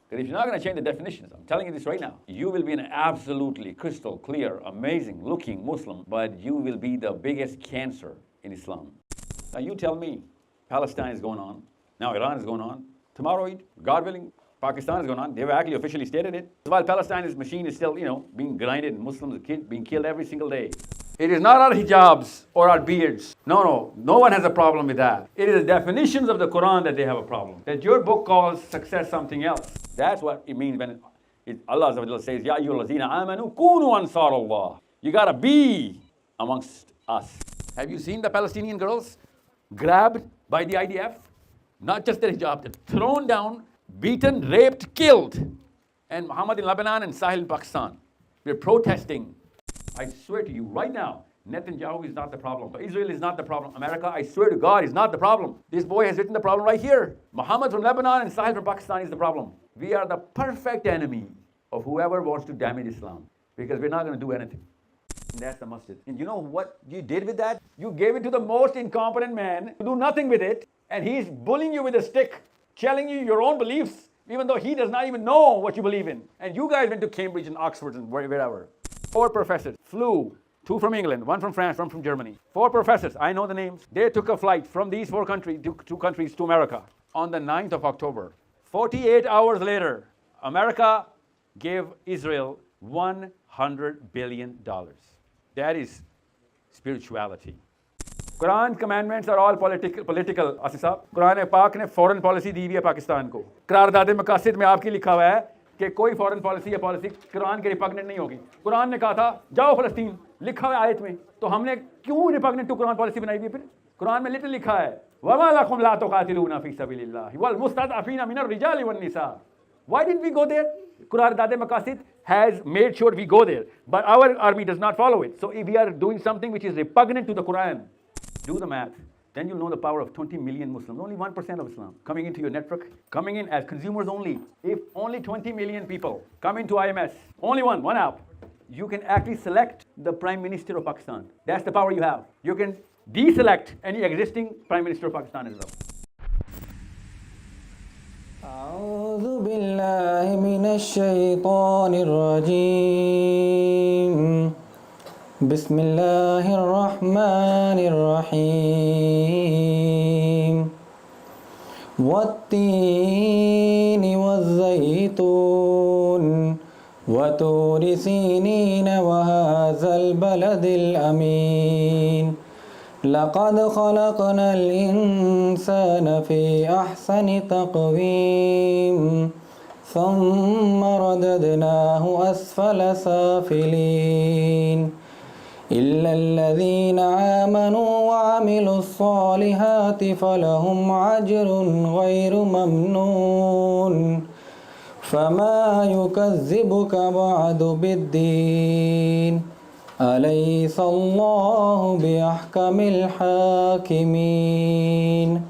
Because if you're not going to change the definitions, I'm telling you this right now, you will be an absolutely crystal clear, amazing looking Muslim, but you will be the biggest cancer in Islam. Now you tell me, Palestine is going on, now Iran is going on, tomorrow, God willing, Pakistan is going on. They've actually officially stated it. While Palestine's machine is still, being grinded and Muslims are being killed every single day. It is not our hijabs or our beards. No one has a problem with that. It is the definitions of the Quran that they have a problem. That your book calls success something else. That's what it means when Allah says, Ya ayyuhallazina amanu kunu ansar Allah. You gotta be amongst us. Have you seen the Palestinian girls grabbed by the IDF? Not just their hijab, they're thrown down, beaten, raped, killed. And Muhammad in Lebanon and Sahil in Pakistan. We're protesting. I swear to you right now, Netanyahu is not the problem. Israel is not the problem. America, I swear to God, is not the problem. This boy has written the problem right here. Muhammad from Lebanon and Sahil from Pakistan is the problem. We are the perfect enemy of whoever wants to damage Islam. Because we're not going to do anything. And that's the mustard. And you know what you did with that? You gave it to the most incompetent man to do nothing with it. And he's bullying you with a stick, telling you your own beliefs, even though he does not even know what you believe in. And you guys went to Cambridge and Oxford and wherever. 4 professors flew, 2 from England, 1 from France, 1 from Germany. 4 professors, I know the names. They took a flight from these 4 countries, 2 countries to America on the 9th of October. 48 hours later, America gave Israel $100 billion. That is spirituality. Quran commandments are all political. Asif साहब, कुरान पाक ने foreign policy दी हुई है पाकिस्तान को. करारदाद मकासद में आपकी लिखा हुआ है कि कोई फॉरेन पॉलिसी या पॉलिसी कुरान के रिपग्नेंट नहीं होगी. कुरान ने कहा था जाओ फ़लस्तीन, लिखा है आयत में. तो हमने क्यों रिपग्नेंट टू कुरान पॉलिसी बनाई हुई? फिर कुरान में लिटरली लिखा है वमा लकुम ला तुकातिलूना फी सबिलिल्लाह वल मुस्तदअफीना मिनर रिजाली वन निसा. Why didn't we go there? Qur'an-e Maqasid has made sure we go there, but our army does not follow it. So if we are doing something which is repugnant to the Quran, do the math. Then you'll know the power of 20 million Muslims, only 1% of Islam, coming into your network, coming in as consumers only. If only 20 million people come into IMS, only one app, you can actually select the Prime Minister of Pakistan. That's the power you have. You can deselect any existing Prime Minister of Pakistan as well. أعوذ بالله من الشيطان الرجيم بسم الله الرحمن الرحيم والتين والزيتون وطور سينين وهذا البلد الأمين لقد خلقنا الإنسان في أحسن تقويم ثم رددناه أسفل سافلين إلا الذين آمنوا وعملوا الصالحات فلهم أجر غير ممنون فما يكذبك بعد بالدين أليس الله بأحكم الحاكمين.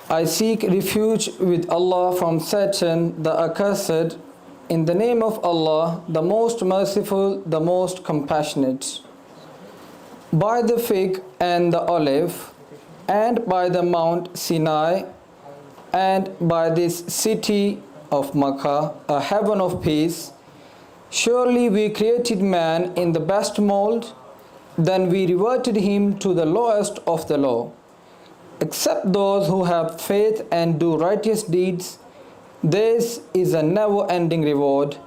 I seek refuge with Allah from Satan, the accursed, in the name of Allah, the most merciful, the most compassionate. By the fig and the olive, and by the Mount Sinai, and by this city of Makkah, a heaven of peace, surely we created man in the best mold, then we reverted him to the lowest of the low. Except those who have faith and do righteous deeds, this is a never-ending reward.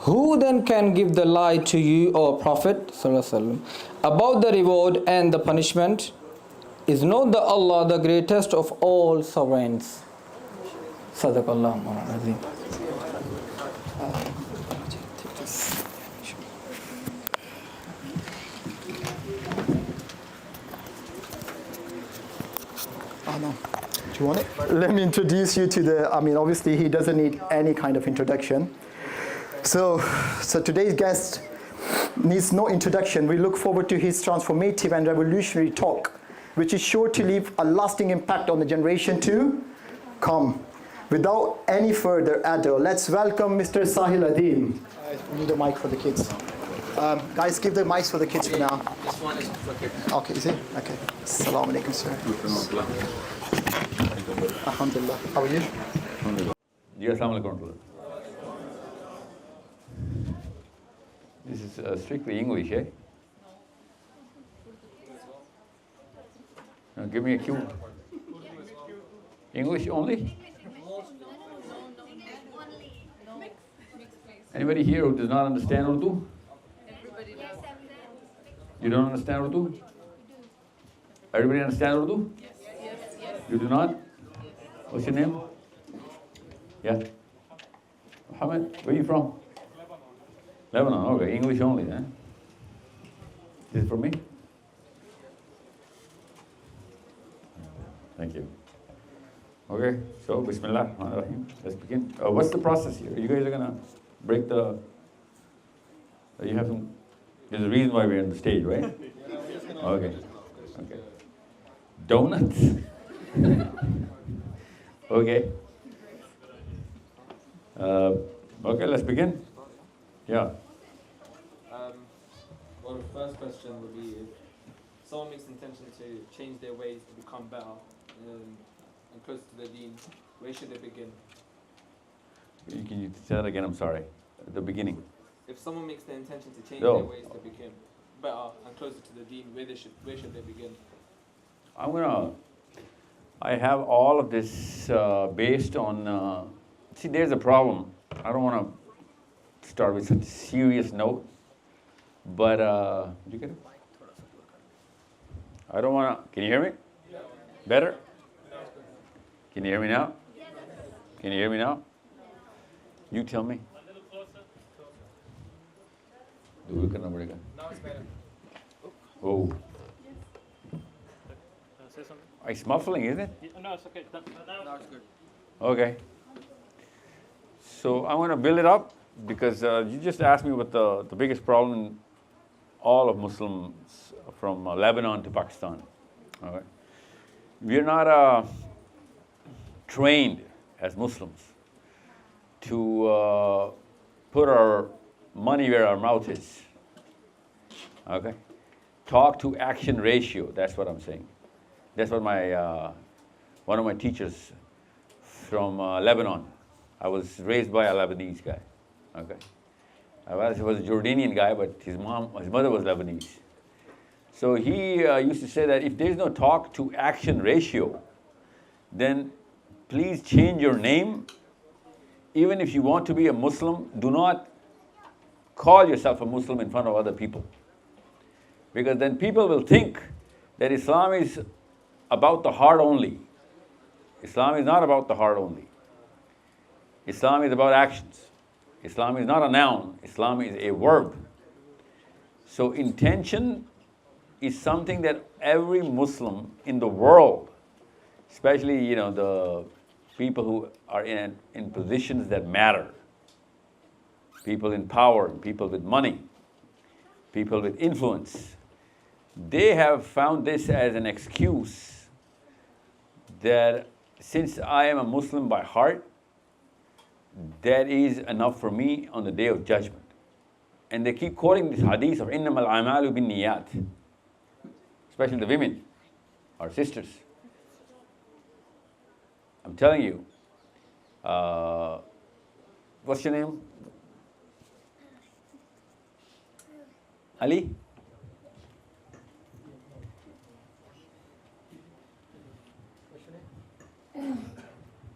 Who then can give the lie to you, O Prophet about the reward and the punishment? Is not the Allah the greatest of all sovereigns? Sadaqallahu Adeem. Do you want it? Let me introduce you to obviously he doesn't need any kind of introduction. So today's guest needs no introduction. We look forward to his transformative and revolutionary talk, which is sure to leave a lasting impact on the generation to come. Without any further ado, let's welcome Mr. Sahil Adeem. We need a mic for the kids. Guys, give the mics for the kids for now. This one is for kids. Okay, is it? Okay. Assalamu alaikum, sir. Alhamdulillah. How are you? Yes, assalamu alaikum. This is strictly English, eh? Now give me a cue. English only? Anybody here who does not understand Urdu? You don't understand Urdu? Everybody understand Urdu? You do not? What's your name? Yeah. Mohammed, where are you from? Lebanon, okay, English only, then. Is it for me? Thank you. Okay, so Bismillah, let's begin. What's the process here? You guys are gonna break the, you have some, there's a reason why we're on the stage, right? Okay, okay. Donuts? Okay. Okay, let's begin. Yeah. Well, the first question would be if someone makes the intention to change their ways to become better and closer to the deen, where should they begin? Can you say that again? I'm sorry. At the beginning. If someone makes the intention to change their ways to become better and closer to the deen, where should they begin? I have all of this based on, see, there's a problem. I don't want to start with such a serious note, but, did you get it? I don't want to, can you hear me? Better? Can you hear me now? Can you hear me now? You tell me. Now it's better. Oh, Say something? it's muffling, isn't it? No, it's okay. Now it's good. Okay. So I'm going to build it up because you just asked me what the biggest problem in all of Muslims from Lebanon to Pakistan. All right. We're not trained as Muslims to put our money where our mouth is. Okay. Talk to action ratio. That's what I'm saying. That's what my one of my teachers from Lebanon. I was raised by a Lebanese guy. Okay. I was a Jordanian guy, but his mother was Lebanese. So he used to say that if there's no talk to action ratio, then please change your name. Even if you want to be a Muslim, do not call yourself a Muslim in front of other people. Because then people will think that Islam is about the heart only. Islam is not about the heart only. Islam is about actions. Islam is not a noun. Islam is a verb. So intention is something that every Muslim in the world, especially the people who are in positions that matter, people in power, people with money, people with influence, they have found this as an excuse that since I am a Muslim by heart, that is enough for me on the day of judgment. And they keep quoting this hadith of إِنَّمَا الْأَعْمَالُ بِالنِّيَّاتِ, especially the women, our sisters. I'm telling you, what's your name? Ali?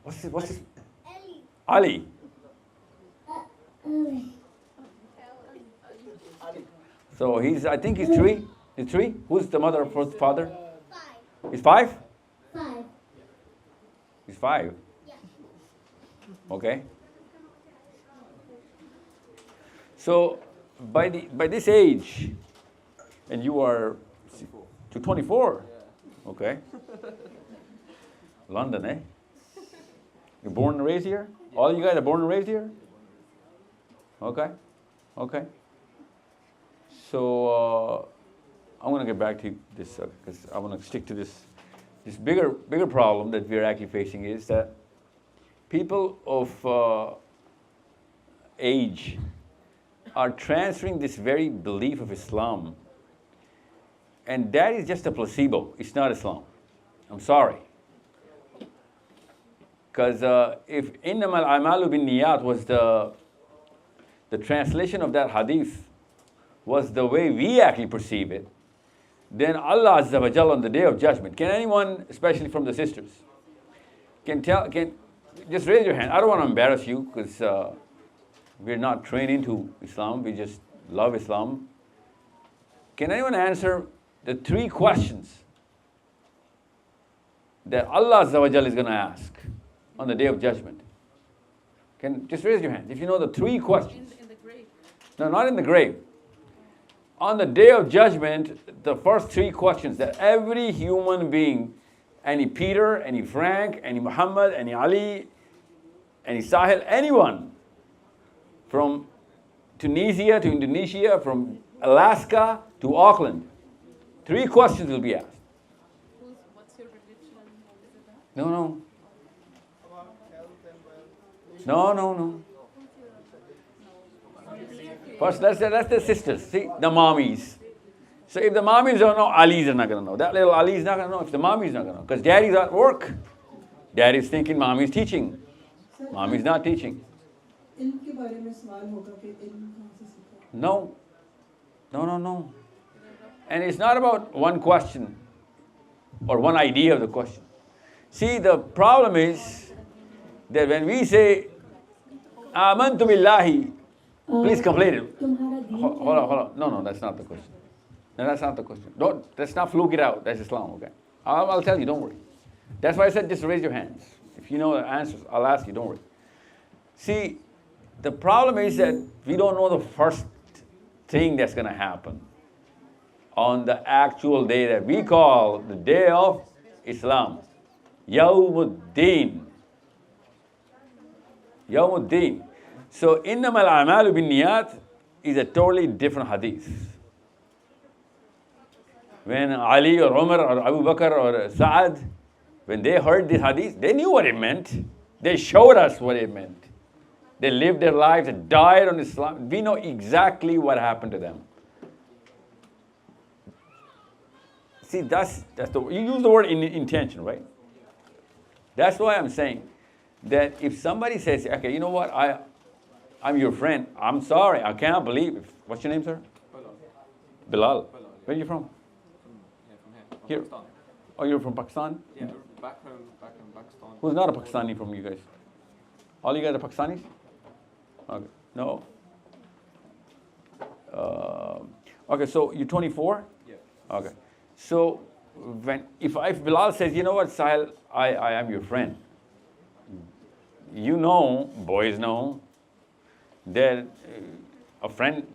What's his? Ali. So I think he's three. He's three? Who's the mother or father? Five. He's five? Five. He's five. Yeah. Okay. So by this age, and you are to 24. Okay. London, eh? You're born and raised here? All you guys are born and raised here? Okay. Okay. So I'm going to get back to this because I want to stick to this. This bigger problem that we're actually facing is that people of age are transferring this very belief of Islam, and that is just a placebo. It's not Islam. I'm sorry. Because if innamal amalu bin niyat was the translation of that hadith was the way we actually perceive it, then Allah Azza wa Jalla on the Day of Judgment, can anyone, especially from the sisters, can just raise your hand. I don't want to embarrass you because we're not trained into Islam, we just love Islam. Can anyone answer the 3 questions that Allah Azza wa Jalla is going to ask on the Day of Judgment? Can just raise your hand if you know the 3 questions. In the grave. No, not in the grave. On the Day of Judgment, the first 3 questions that every human being, any Peter, any Frank, any Muhammad, any Ali, any Sahil, anyone from Tunisia to Indonesia, from Alaska to Auckland, 3 questions will be asked. What's your religion? Is it that? No. First, that's the sisters, see, the mommies. So if the mommies don't know, Ali's are not going to know. That little Ali's not going to know if the mommy's not going to know. Because daddy's at work. Daddy's thinking mommy's teaching. Mommy's not teaching. No. And it's not about one question or one idea of the question. See, the problem is that when we say, Amantu billahi, please complete it. Hold on. No, that's not the question. No, that's not the question. Let's not fluke it out. That's Islam, okay? I'll tell you, don't worry. That's why I said just raise your hands. If you know the answers, I'll ask you, don't worry. See, the problem is that we don't know the first thing that's going to happen on the actual day that we call the Day of Islam. Yawmuddin. So, innamal a'malu bin niyat is a totally different hadith. When Ali or Umar or Abu Bakr or Sa'ad, when they heard this hadith, they knew what it meant. They showed us what it meant. They lived their lives and died on Islam. We know exactly what happened to them. See, that's you use the word intention, right? That's why I'm saying that if somebody says, okay, you know what, I'm your friend, I'm sorry, I cannot believe it. What's your name, sir? Bilal. Where are you from? From Here. Pakistan. Oh, you're from Pakistan? Yeah, back in Pakistan. Who's not a Pakistani from you guys? All you guys are Pakistanis? Okay. No? Okay, so you're 24? Yeah. Okay. So if Bilal says, you know what, Sahil, I am your friend. You know, boys know, that a friend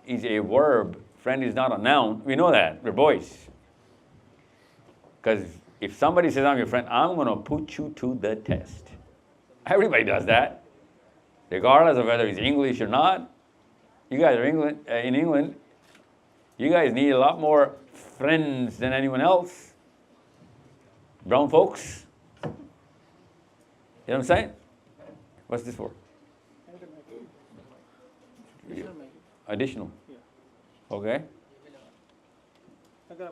is a verb, friend is not a noun. We know that, we're boys. Because if somebody says I'm your friend, I'm going to put you to the test. Everybody does that, regardless of whether he's English or not. You guys are in England, you guys need a lot more friends than anyone else. Brown folks. You know what I'm saying? What's this for? Additional. Okay.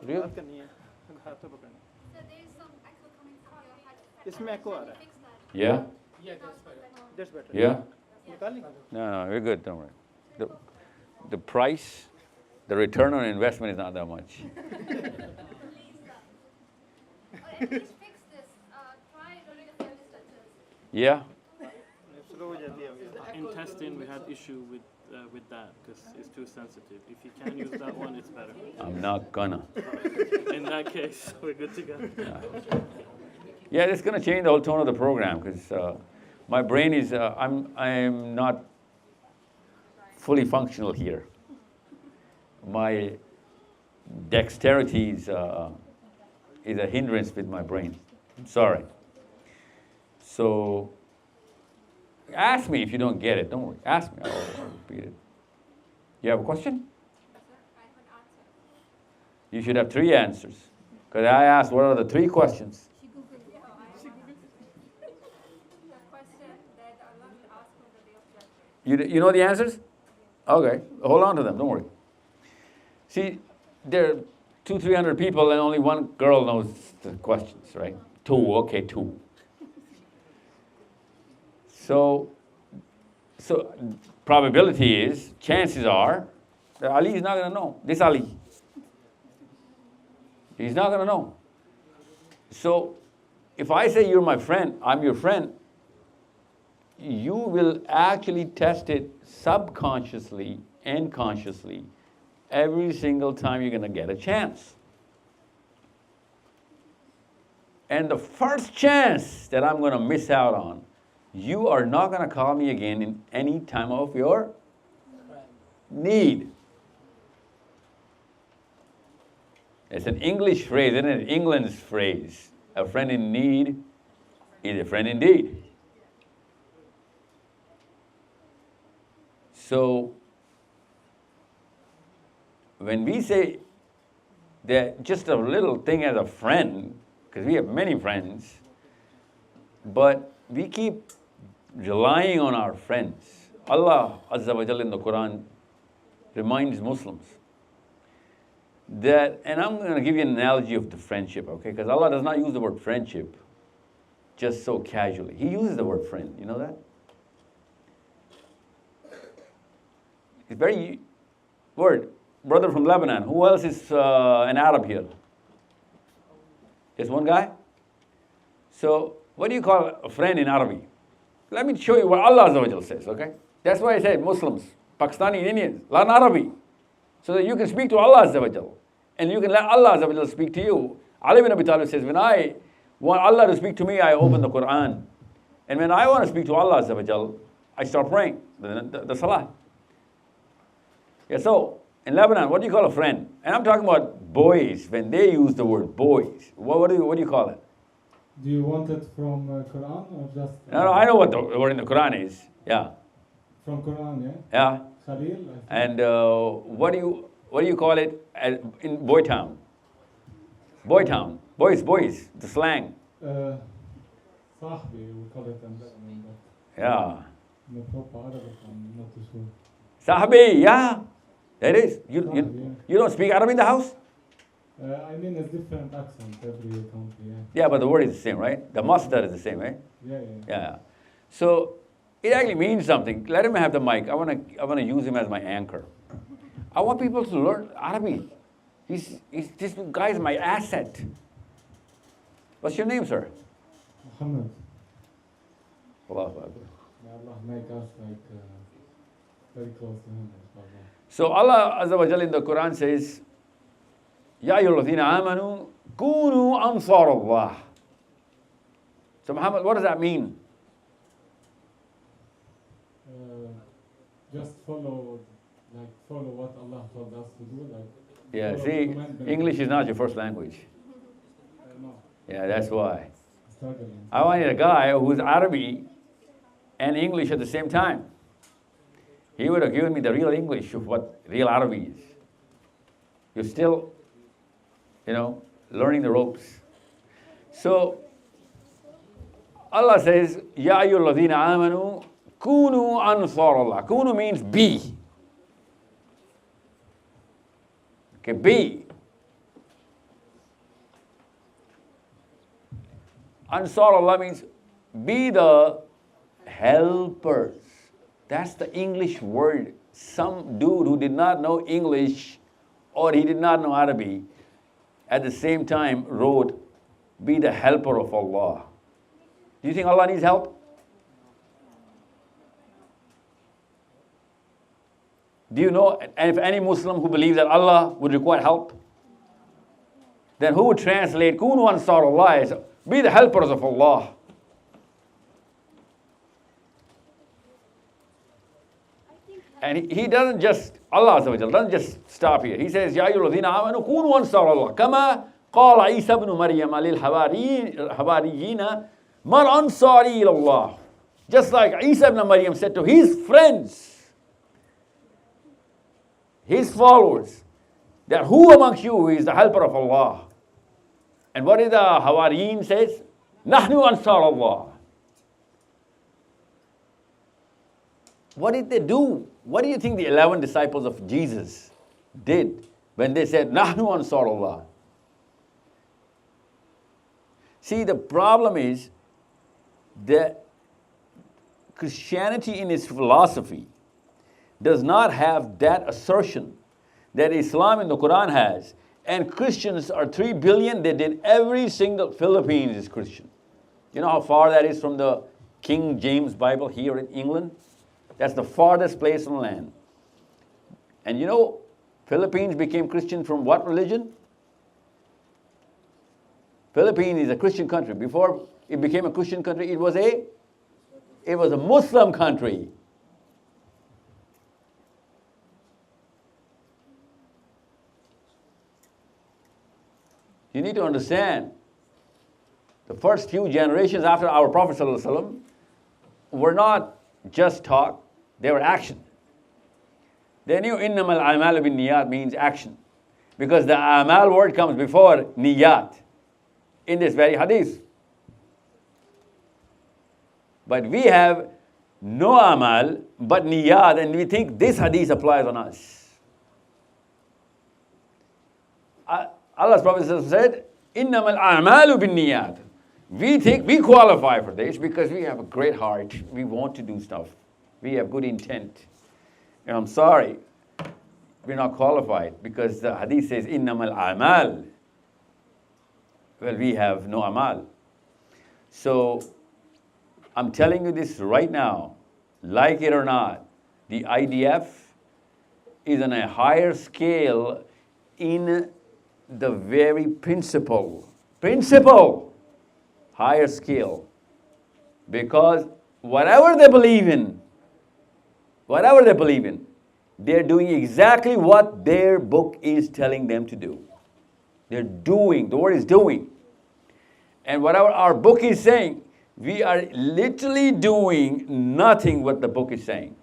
Real? So there is some echo coming from your headset. इसमें echo आ रहा है. Fix that. Yeah? That's better. Yeah? निकाल ली? No, we're good, don't worry. The price, the return on investment is not that much. Or at least fix this. Try during the failure structures. Yeah? Slow जल्दी आ गया. In testing, we had issue with that because it's too sensitive. If you can use that one, it's better. I'm not gonna. In that case, we're good to go. Yeah, it's gonna change the whole tone of the program because my brain is, I'm not fully functional here. My dexterity is a hindrance with my brain. I'm sorry. So, ask me if you don't get it. Don't worry. Ask me. I'll repeat it. You have a question? I have an answer. You should have 3 answers. Because I asked what are the 3 questions. She Googled it. The question that Allah will ask on the day of judgment. You know the answers? Okay. Hold on to them. Don't worry. See, there are 200-300 people and only one girl knows the questions, right? 2. Okay, 2. So probability is, chances are, that Ali is not going to know. This Ali. He's not going to know. So if I say you're my friend, I'm your friend, you will actually test it subconsciously and consciously every single time you're going to get a chance. And the first chance that I'm going to miss out on, you are not going to call me again in any time of your need. It's an English phrase, isn't it? England's phrase. A friend in need is a friend indeed. So, when we say that just a little thing as a friend, because we have many friends, but we keep relying on our friends. Allah Azza wa Jalla in the Quran reminds Muslims that, and I'm going to give you an analogy of the friendship, okay? Because Allah does not use the word friendship just so casually. He uses the word friend, you know that? It's very word. Brother from Lebanon. Who else is an Arab here? Just one guy? So, what do you call a friend in Arabic? Let me show you what Allah Azza wa Jal says, okay? That's why I said Muslims, Pakistani, Indians, learn Arabic. So that you can speak to Allah Azza wa Jal. And you can let Allah Azza wa Jal speak to you. Ali bin Abi Talib says, when I want Allah to speak to me, I open the Quran. And when I want to speak to Allah Azza wa Jal, I start praying, the Salah. Yeah, so, in Lebanon, what do you call a friend? And I'm talking about boys, when they use the word boys. What do you call it? Do you want it from Quran or just? No, I know what the word in the Quran is. Yeah. From Quran, yeah. Yeah. Khalil. I think. And what do you call it in Boytown? Boytown, boys, the slang. Sahbi, we call it in Lebanon, but Yeah. in the proper Arabic, I'm not too sure. Sahbi, yeah. That is. You don't speak Arabic in the house? I mean, it's different accent every country, yeah. Yeah, but the word is the same, right? The masdar is the same, right? Yeah. Yeah. So it actually means something. Let him have the mic. I want to use him as my anchor. I want people to learn Arabic. This guy is my asset. What's your name, sir? Muhammad, Allahu Akbar. may Allah make us like very close to Him, inshallah. So Allah Azza wa Jalla in the Quran says, Ya ayyuhalladhina amanu kunu ansar Allah. So Muhammad, what does that mean? Just follow what Allah told us to do, like. Yeah, follow see, the commandments. English is not your first language. No, Yeah, that's why. struggling. I wanted a guy who's Arabic and English at the same time. He would have given me the real English of what real Arabic is. You're still, learning the ropes. So, Allah says, Ya ayyuhalladhina amanu kunu ansar Allah. Kunu means be. Okay, be. Ansar Allah means be the helpers. That's the English word. Some dude who did not know English or he did not know Arabic at the same time wrote, be the helper of Allah. Do you think Allah needs help? Do you know if any Muslim who believes that Allah would require help? Then who would translate Kunu Ansar Allah as be the helpers of Allah? And he doesn't just, Allah Azza wa Jalla doesn't just stop here. He says, Ya ayyuhalladhina amanu kunu ansar Allah. Kama qala Isa ibn Maryam lil hawariyina man ansari ila Allah. Just like Isa ibn Maryam said to his friends, his followers, that who amongst you is the helper of Allah? And what did the Hawariyin says? Nahnu ansar Allah. What did they do? What do you think the 11 disciples of Jesus did when they said, Nahnu ansar Allah? See, the problem is that Christianity in its philosophy does not have that assertion that Islam in the Quran has. And Christians are 3 billion. They did every single Philippines is Christian. You know how far that is from the King James Bible here in England? That's the farthest place on land. And you know, Philippines became Christian from what religion? Philippines is a Christian country. Before it became a Christian country, it was a Muslim country. You need to understand, the first few generations after our Prophet ﷺ were not just talk, they were action. They knew innamal a'malu bin niyat means action. Because the amal word comes before niyat in this very hadith. But we have no amal but niyat, and we think this hadith applies on us. Allah's Prophet said, innamal a'malu bin niyat. We think we qualify for this because we have a great heart. We want to do stuff. We have good intent. And I'm sorry, we're not qualified because the hadith says, innamal a'mal. Well, we have no amal. So, I'm telling you this right now, like it or not, the IDF is on a higher scale in the very principle, higher scale. Because whatever they believe in, they're doing exactly what their book is telling them to do. They're doing, the word is doing. And whatever our book is saying, we are literally doing nothing what the book is saying.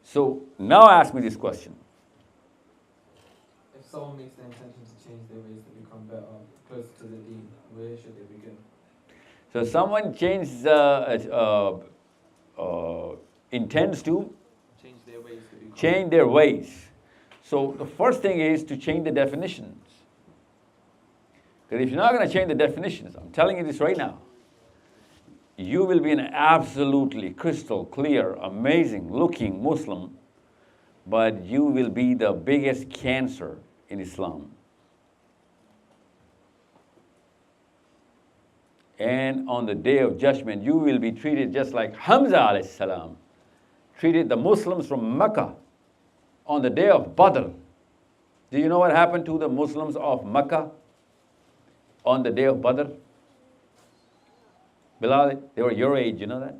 So now ask me this question. If someone makes the intention to change their ways to become better, closer to the deen, where should they begin? So someone intends to Change their ways to become change their ways. So the first thing is to change the definitions. Because if you're not going to change the definitions, I'm telling you this right now, you will be an absolutely crystal clear, amazing looking Muslim, but you will be the biggest cancer in Islam. And on the day of judgment, you will be treated just like Hamza alayhi salam treated the Muslims from Mecca on the day of Badr. Do you know what happened to the Muslims of Mecca on the day of Badr? Bilal, they were your age, you know that?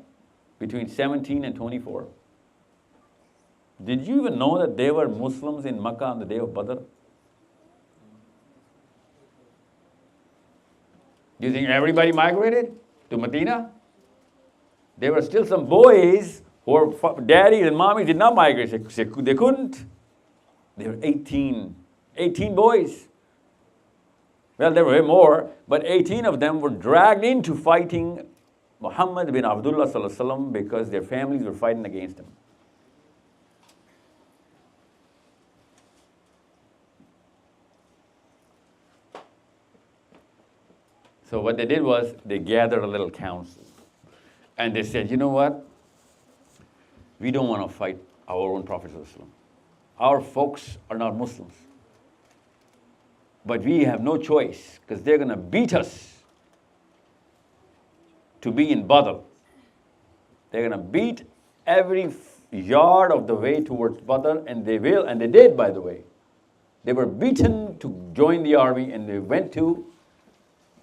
Between 17 and 24. Did you even know that there were Muslims in Mecca on the day of Badr? Do you think everybody migrated to Medina? There were still some boys who were daddies and mommies did not migrate. They couldn't. There were 18 boys. Well, there were more, but 18 of them were dragged into fighting Muhammad bin Abdullah sallallahu alaihi wasallam because their families were fighting against him. So what they did was they gathered a little council. And they said, you know what? We don't want to fight our own Prophet sallallahu alaihi wasallam. Our folks are not Muslims. But we have no choice because they're going to beat us to be in Badr. They're going to beat every yard of the way towards Badr, and they will, and they did, by the way. They were beaten to join the army, and they went to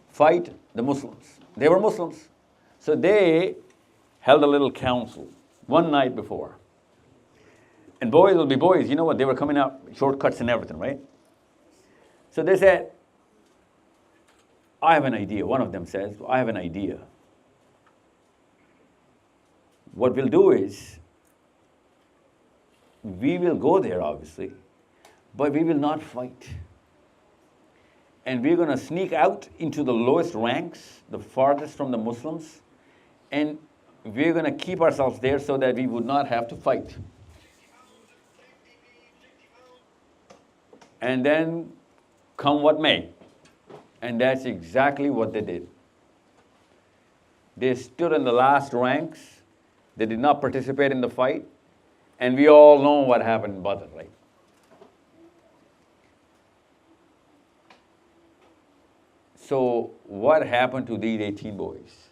fight the Muslims. They were Muslims. So they held a little council one night before. And boys will be boys. You know what? They were coming out shortcuts and everything, right? So they said, I have an idea. One of them says, I have an idea. What we'll do is, we will go there, obviously, but we will not fight. And we're going to sneak out into the lowest ranks, the farthest from the Muslims, and we're going to keep ourselves there so that we would not have to fight. And then come what may. And that's exactly what they did. They stood in the last ranks. They did not participate in the fight. And we all know what happened in Badr, right? So what happened to these 18 boys?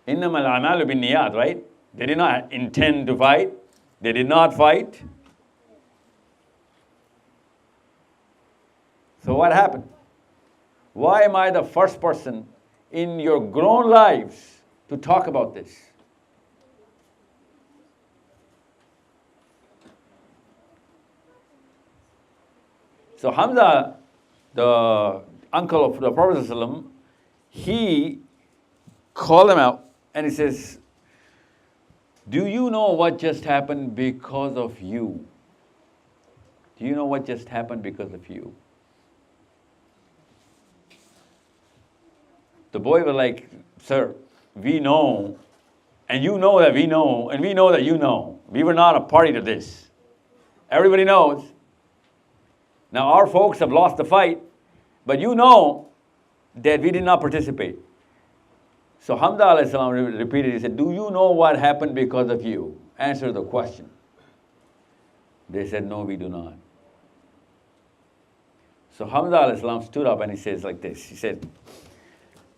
Innamal a'malu bin niyat, right? They did not intend to fight. They did not fight. So what happened? Why am I the first person in your grown lives to talk about this? So Hamza, the uncle of the Prophet ﷺ, he called him out and he says, do you know what just happened because of you? Do you know what just happened because of you? The boy was like, sir, we know, and you know that we know, and we know that you know. We were not a party to this. Everybody knows. Now our folks have lost the fight, but you know that we did not participate. So Hamza alayhi salam repeated, he said, do you know what happened because of you? Answer the question. They said, no, we do not. So Hamza alayhi salam stood up and he says like this. He said,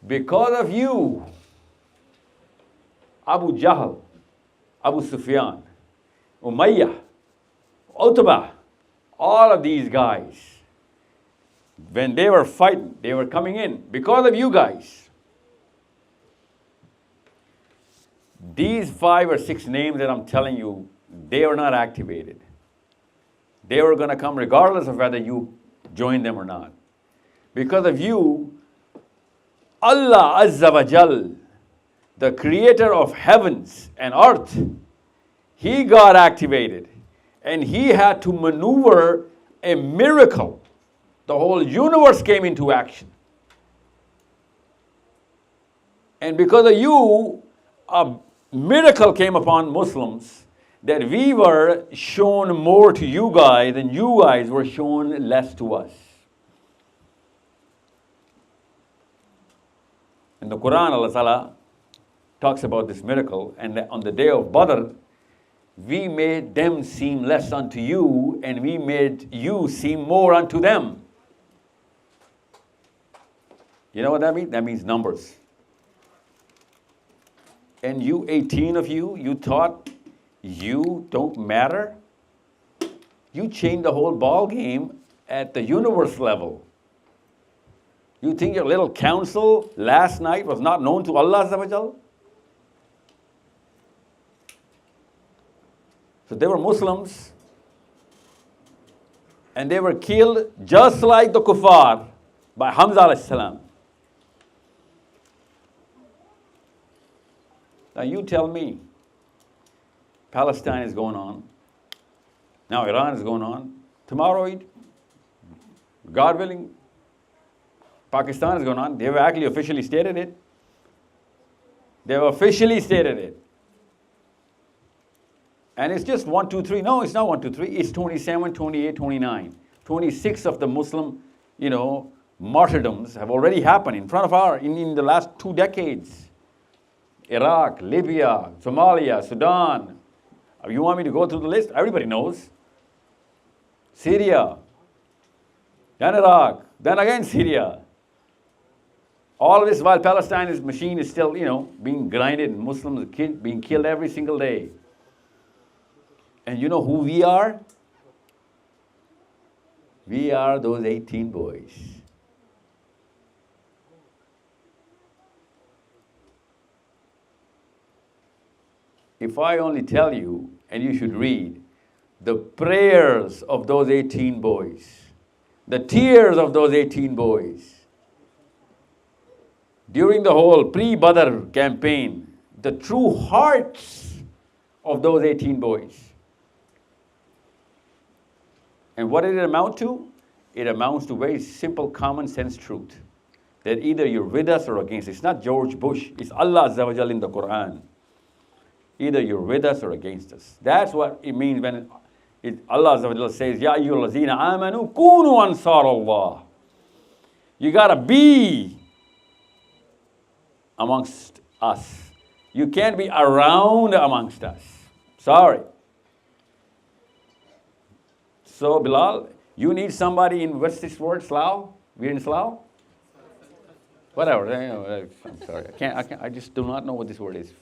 because of you, Abu Jahl, Abu Sufyan, Umayyah, Utbah, all of these guys, when they were fighting, they were coming in because of you guys. These 5 or 6 names that I'm telling you, they were not activated. They were going to come regardless of whether you joined them or not. Because of you, Allah Azza wa Jal, the creator of heavens and earth, he got activated and he had to maneuver a miracle. The whole universe came into action. And because of you, a miracle came upon Muslims that we were shown more to you guys than you guys were shown less to us. In the Quran, Allah Ta'ala talks about this miracle, and on the day of Badr, we made them seem less unto you, and we made you seem more unto them. You know what that means? That means numbers. And you 18 of you, you thought you don't matter? You changed the whole ball game at the universe level. You think your little council last night was not known to Allah Azza wa Jal? So they were Muslims and they were killed just like the kuffar by Hamza alayhi salam. Now you tell me, Palestine is going on. Now Iran is going on. Tomorrow, God willing, Pakistan is going on. They have actually officially stated it. They have officially stated it. And it's just 1, 2, 3. No, it's not 1, 2, 3. It's 27, 28, 29. 26 of the Muslim, martyrdoms have already happened in front of in the last 2 decades. Iraq, Libya, Somalia, Sudan. You want me to go through the list? Everybody knows. Syria, then Iraq, then again Syria. All of this while Palestine's machine is still, being grinded and Muslims being killed every single day. And you know who we are? We are those 18 boys. If I only tell you, and you should read, the prayers of those 18 boys, the tears of those 18 boys, during the whole pre-Badr campaign, the true hearts of those 18 boys. And what did it amount to? It amounts to very simple common sense truth. That either you're with us or against us. It's not George Bush, it's Allah Azza wa Jal in the Quran. Either you're with us or against us. That's what it means when Allah Azza wa Jal says, Ya ayyuhallazina amanu kunu ansar Allah. You gotta be amongst us. You can't be around amongst us. Sorry. So Bilal, you need somebody in, what's this word, Slough? We're in Slough? Whatever. I'm sorry. I just do not know what this word is.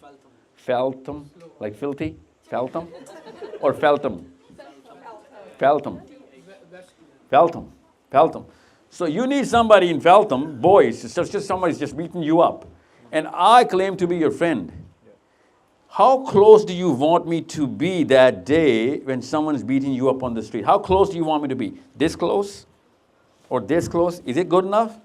Feltham, like filthy? Feltham? Or Feltham? Feltham. Feltham. Feltham. So you need somebody in Feltham, boys, it's just somebody's just beating you up. And I claim to be your friend. How close do you want me to be that day when someone's beating you up on the street? How close do you want me to be? This close? Or this close? Is it good enough?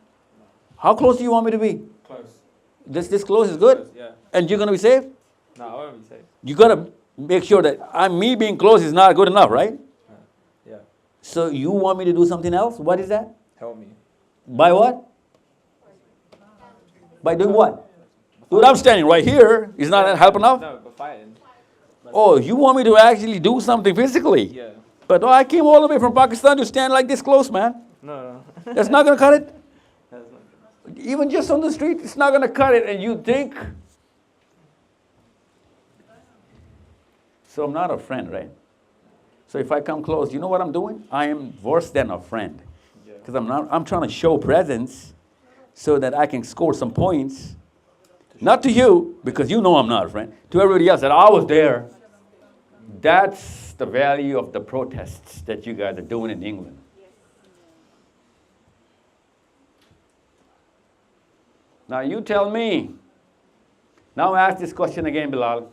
How close do you want me to be? Close. This close is good? Close, yeah. And you're going to be safe? No, I won't be safe. You got to make sure that me being close is not good enough, right? Yeah. So you want me to do something else? What is that? Help me. By what? By doing what? Dude, I'm standing right here. Is not help enough? No, but fighting. Oh, you want me to actually do something physically? Yeah. But I came all the way from Pakistan to stand like this close, man. No. That's not going to cut it? That's not good. Even just on the street, it's not going to cut it. And you think? So I'm not a friend, right? So if I come close, you know what I'm doing? I am worse than a friend. Because I'm trying to show presence so that I can score some points. Not to you, because you know I'm not a friend. To everybody else that I was there. That's the value of the protests that you guys are doing in England. Now you tell me. Now ask this question again, Bilal.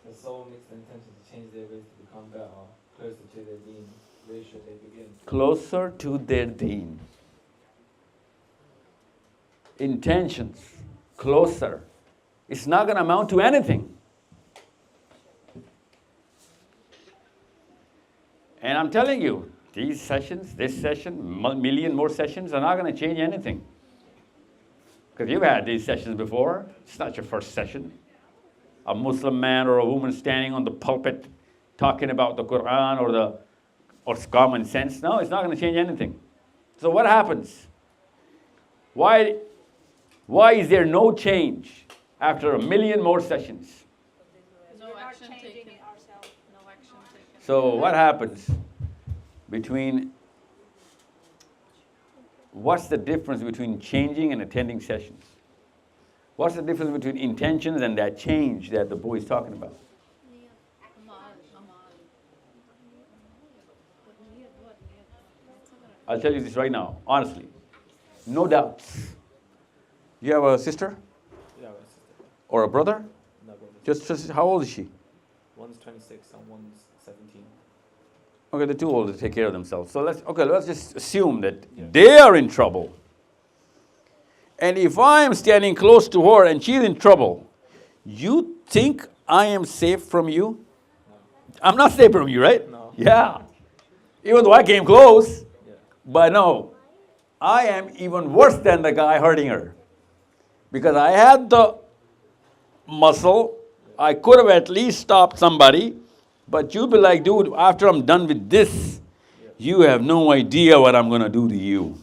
The soul makes the intention to change their ways to become better, closer to their deen. Where should they begin? Closer to their deen. Intentions. Closer. It's not going to amount to anything. And I'm telling you, these sessions, this session, million more sessions are not going to change anything. Because you've had these sessions before. It's not your first session. A Muslim man or a woman standing on the pulpit talking about the Quran or common sense. No, it's not going to change anything. So what happens? Why is there no change after a million more sessions? No action taken. No action taken. So what happens what's the difference between changing and attending sessions? What's the difference between intentions and that change that the boy is talking about? I'll tell you this right now, honestly. No doubts. You have a sister? Yeah, my sister. Or a brother? No, brother. Just how old is she? One's 26 and one's 17. Okay, they're too old to take care of themselves. So let's just assume that they are in trouble. And if I am standing close to her and she's in trouble, you think I am safe from you? No. I'm not safe from you, right? No. Yeah. Even though I came close. Yeah. But no, I am even worse than the guy hurting her. Because I had the muscle, I could have at least stopped somebody, but you'd be like, dude, after I'm done with this, you have no idea what I'm going to do to you.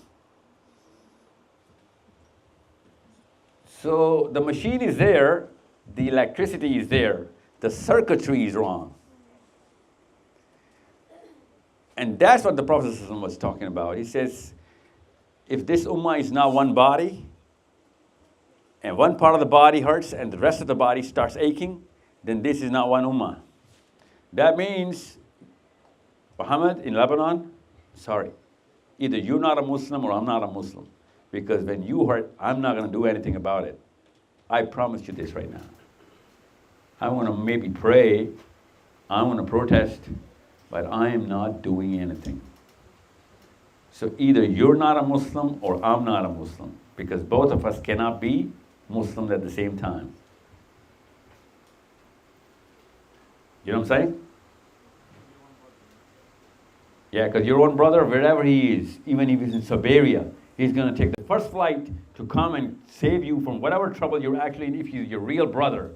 So the machine is there, the electricity is there, the circuitry is wrong. And that's what the Prophet ﷺ was talking about. He says, if this ummah is now one body, and one part of the body hurts and the rest of the body starts aching, then this is not one ummah. That means, Muhammad in Lebanon, sorry, either you're not a Muslim or I'm not a Muslim. Because when you hurt, I'm not going to do anything about it. I promise you this right now. I want to maybe pray, I want to protest, but I am not doing anything. So either you're not a Muslim or I'm not a Muslim, because both of us cannot be Muslims at the same time. You know what I'm saying? Yeah, because your own brother, wherever he is, even if he's in Siberia, he's going to take the first flight to come and save you from whatever trouble you're actually in if he's your real brother.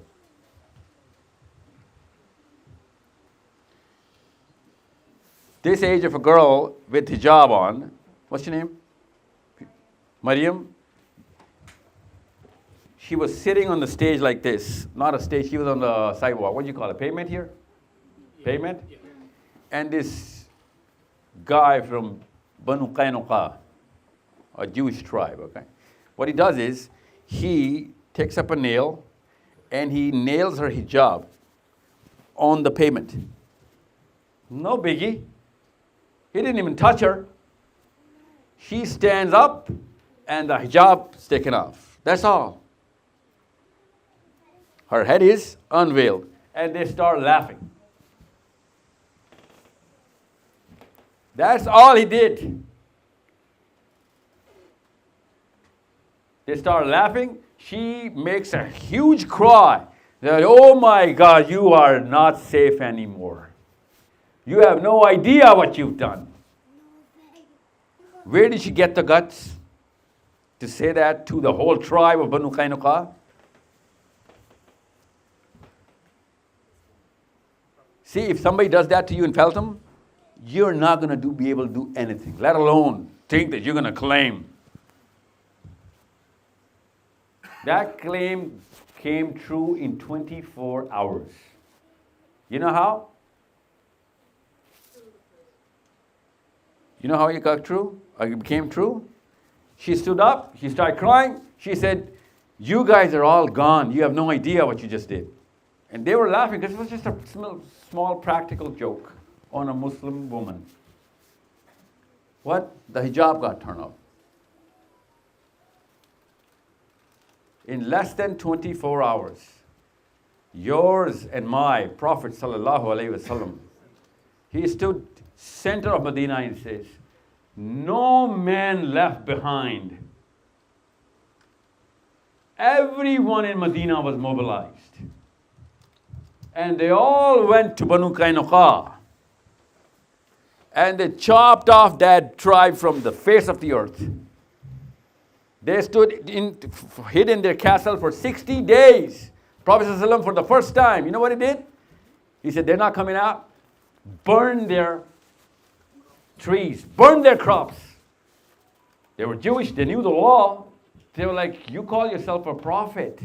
This age of a girl with hijab on, what's your name? Maryam, she was sitting on the stage like this. Not a stage, she was on the sidewalk. What do you call it? Pavement here? Pavement? And this guy from Banu Qaynuqa, a Jewish tribe, okay? What he does is, he takes up a nail and he nails her hijab on the pavement. No biggie. He didn't even touch her. She stands up and the hijab's taken off. That's all. Her head is unveiled. And they start laughing. That's all he did. They start laughing. She makes a huge cry that, oh my God, you are not safe anymore. You have no idea what you've done. Where did she get the guts to say that to the whole tribe of Banu Qaynuqa? See, if somebody does that to you in Feltham, you're not going to be able to do anything, let alone think that you're going to claim. That claim came true in 24 hours. You know how? You know how it got true? It became true? She stood up, she started crying. She said, you guys are all gone. You have no idea what you just did. And they were laughing because it was just a small practical joke on a Muslim woman. What? The hijab got turned off. In less than 24 hours, yours and my Prophet sallallahu alaihi wasallam, he stood center of Medina and says, no man left behind. Everyone in Medina was mobilized. And they all went to Banu Qaynuqa. And they chopped off that tribe from the face of the earth. They stood hid in their castle for 60 days. Prophet ﷺ, for the first time, you know what he did? He said, they're not coming out. Burn their trees, burn their crops. They were Jewish, they knew the law. They were like, you call yourself a prophet.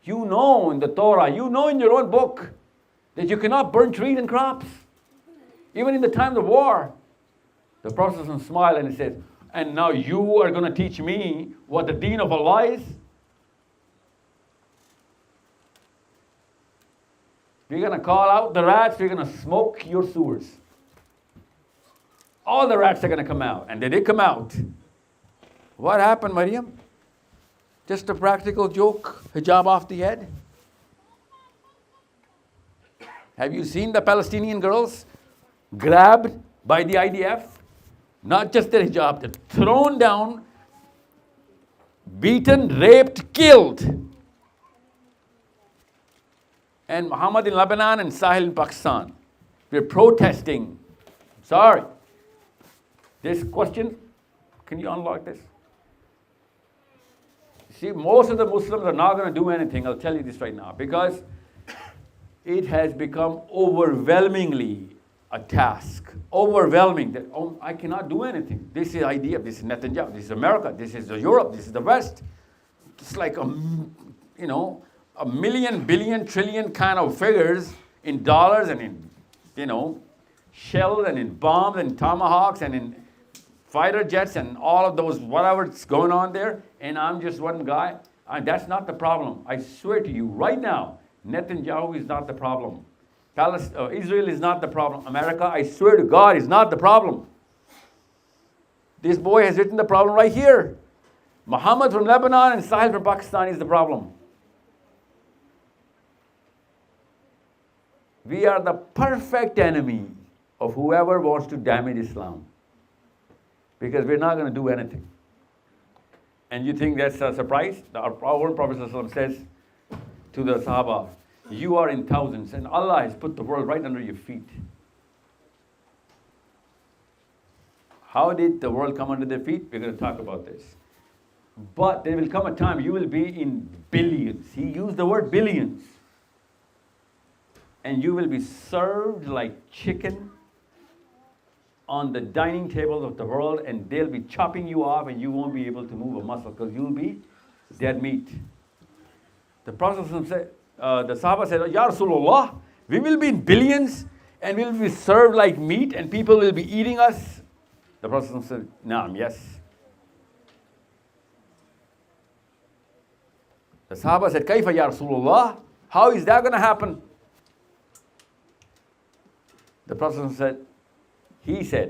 You know in the Torah, you know in your own book that you cannot burn trees and crops. Even in the time of war. The Prophet ﷺ smiled and he said, and now you are going to teach me what the deen of Allah is? We're going to call out the rats, we're going to smoke your sewers. All the rats are going to come out. And they did come out. What happened, Maryam? Just a practical joke, hijab off the head? Have you seen the Palestinian girls grabbed by the IDF? Not just their hijab, they're thrown down, beaten, raped, killed. And Muhammad in Lebanon and Sahil in Pakistan, we're protesting. Sorry. This question, can you unlock this? See, most of the Muslims are not going to do anything, I'll tell you this right now, because it has become overwhelmingly a task. Overwhelming that, oh, I cannot do anything. This is the idea, this is Netanyahu, this is America, this is Europe, this is the West. It's like a million, billion, trillion kind of figures in dollars and in, shells and in bombs and tomahawks and in fighter jets and all of those, whatever's going on there, and I'm just one guy. That's not the problem. I swear to you right now, Netanyahu is not the problem. Israel is not the problem. America, I swear to God, is not the problem. This boy has written the problem right here. Muhammad from Lebanon and Sahil from Pakistan is the problem. We are the perfect enemy of whoever wants to damage Islam. Because we're not going to do anything. And you think that's a surprise? Our own Prophet ﷺ says to the Sahaba, you are in thousands and Allah has put the world right under your feet. How did the world come under their feet? We're going to talk about this. But there will come a time you will be in billions. He used the word billions. And you will be served like chicken on the dining tables of the world, and they'll be chopping you off and you won't be able to move a muscle because you'll be dead meat. The Prophet said, the Sahaba said, Ya Rasulullah, we will be in billions and we'll be served like meat and people will be eating us. The Prophet said, Naam, yes. The Sahaba said, Kaifa Ya Rasulullah, how is that going to happen? The Prophet said,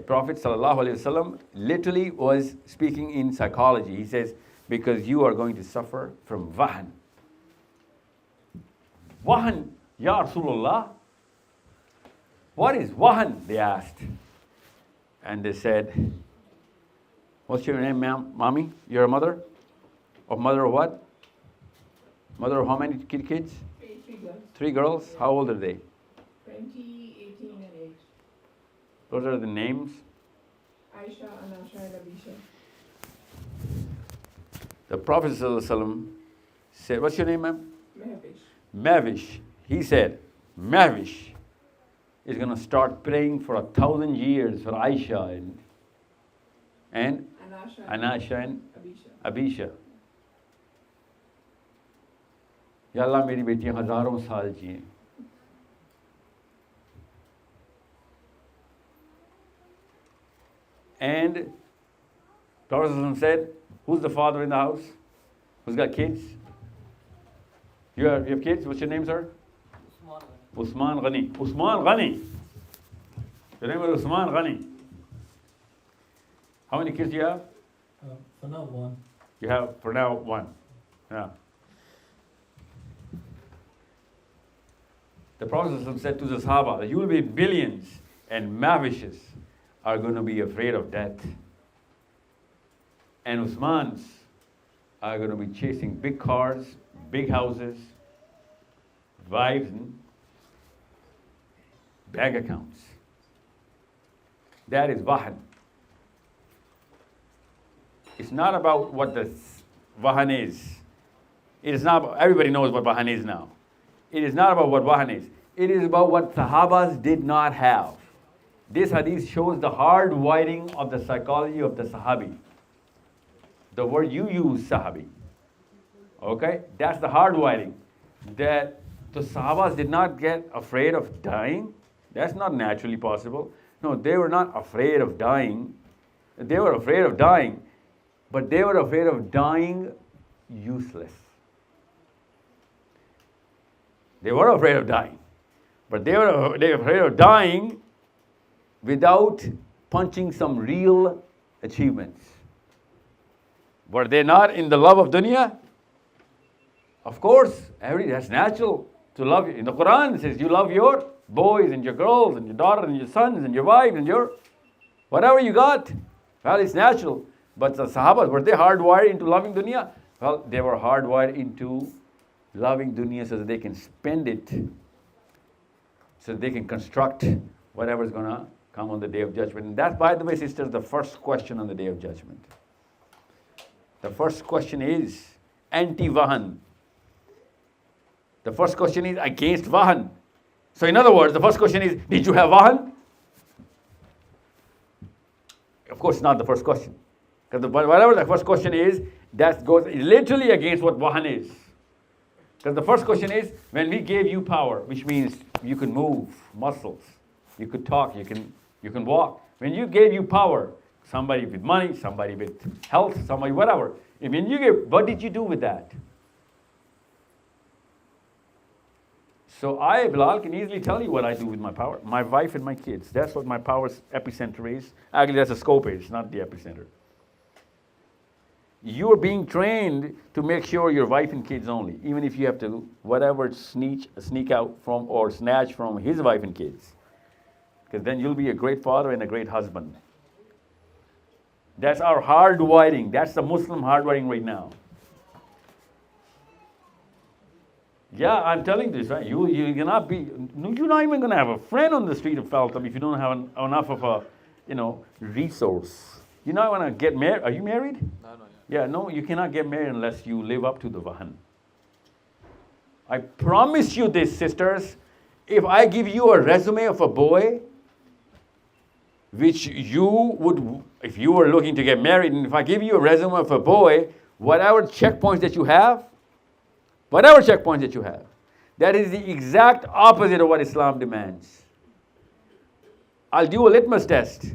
Prophet Sallallahu Alaihi Wasallam literally was speaking in psychology. He says, because you are going to suffer from wahan. Wahan, Ya Rasulullah. What is wahan? They asked. And they said, what's your name, ma'am? Mommy? You're a mother? Of mother of what? Mother of how many kids? Three girls. 3 girls? How old are they? 20, 18 and 8. Those are the names. Aisha, Anasha and Abisha. The Prophet ﷺ said, what's your name, ma'am? Mehvish. Mavish. He said, Mavish is going to start praying for 1,000 years for Aisha and Anasha and Abisha. Ya Allah, meri betiyan hazaron saal jiye. And Prophet ﷺ said, who's the father in the house? Who's got kids? You have kids? What's your name, sir? Usman Ghani. Usman Ghani. Your name is Usman Ghani. How many kids do you have? For now, one. You have, for now, 1. Yeah. The Prophet said to the Sahaba that you will be billions and mavishes are going to be afraid of death. And Usmans are going to be chasing big cars, big houses, wives, and bank accounts. That is wahan. It's not about what the wahan is. It is not, everybody knows what wahan is now. It is not about what wahan is. It is about what Sahabas did not have. This hadith shows the hard wiring of the psychology of the Sahabi. The word you use, Sahabi. Okay? That's the hard wiring. That the Sahabas did not get afraid of dying. That's not naturally possible. No, they were not afraid of dying. They were afraid of dying, but they were afraid of dying useless. They were afraid of dying, but they were afraid of dying without punching some real achievements. Were they not in the love of dunya? Of course, that's natural to love. In the Quran it says you love your boys and your girls and your daughters and your sons and your wives and your whatever you got. Well, it's natural. But the Sahabas, were they hardwired into loving dunya? Well, they were hardwired into loving dunya so that they can spend it, so that they can construct whatever is going to come on the Day of Judgment. And that's, by the way, sisters, the first question on the Day of Judgment. The first question is anti-wahan. The first question is against wahan. So in other words, the first question is, did you have wahan? Of course, it's not the first question. Because whatever the first question is, that goes literally against what wahan is. Because the first question is, when we gave you power, which means you can move muscles, you could talk, you can walk. When you gave you power, somebody with money, somebody with health, somebody whatever. When you gave, what did you do with that? So I, Bilal, can easily tell you what I do with my power. My wife and my kids. That's what my power's epicenter is. Actually, that's a scope is, not the epicenter. You're being trained to make sure your wife and kids only, even if you have to, whatever, sneak out from or snatch from his wife and kids. Because then you'll be a great father and a great husband. That's our hard wiring. That's the Muslim hard wiring right now. Yeah, I'm telling you this, right? You cannot be, you're not even going to have a friend on the street of Feltham if you don't have enough of a, resource. You're not going to get married. Are you married? No, not yet. Yeah, no, you cannot get married unless you live up to the wahan. I promise you this, sisters. If I give you a resume of a boy which you would, if you were looking to get married, and if I give you a resume of a boy, whatever checkpoints that you have, that is the exact opposite of what Islam demands. I'll do a litmus test.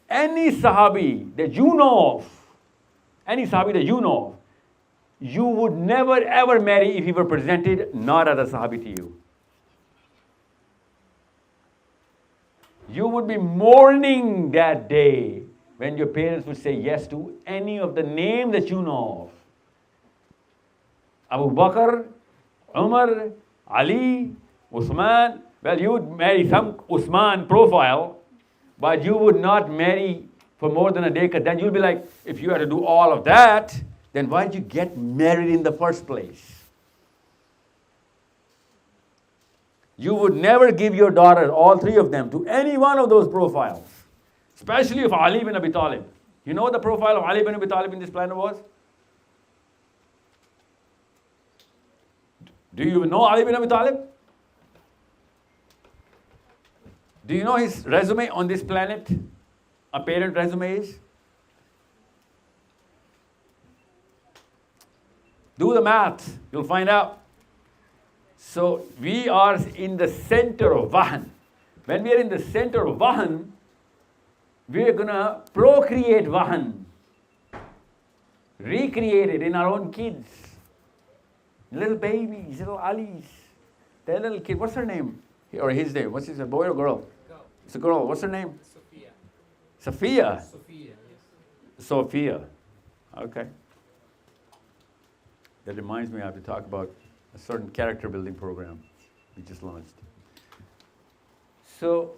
Any Sahabi that you know of, you would never ever marry if he were presented not as a Sahabi to you. You would be mourning that day when your parents would say yes to any of the name that you know of. Abu Bakr, Umar, Ali, Uthman. Well, you would marry some Uthman profile, but you would not marry for more than a day, because then you'll be like, if you had to do all of that, then why did you get married in the first place? You would never give your daughter, all three of them, to any one of those profiles, especially of Ali bin Abi Talib. You know what the profile of Ali bin Abi Talib in this planet was? Do you know Ali bin Abi Talib? Do you know his resume on this planet? A parent resume is? Do the math, you'll find out. So we are in the center of Wahan. When we are in the center of Wahan, we are going to procreate Wahan, recreate it in our own kids. Little babies, little Alis. That little kid, what's her name? Or his name, what's his name, boy or girl? Girl. It's a girl, what's her name? Sophia. Sophia? Sophia, yes. Sophia, okay. That reminds me, I have to talk about a certain character building program we just launched. So,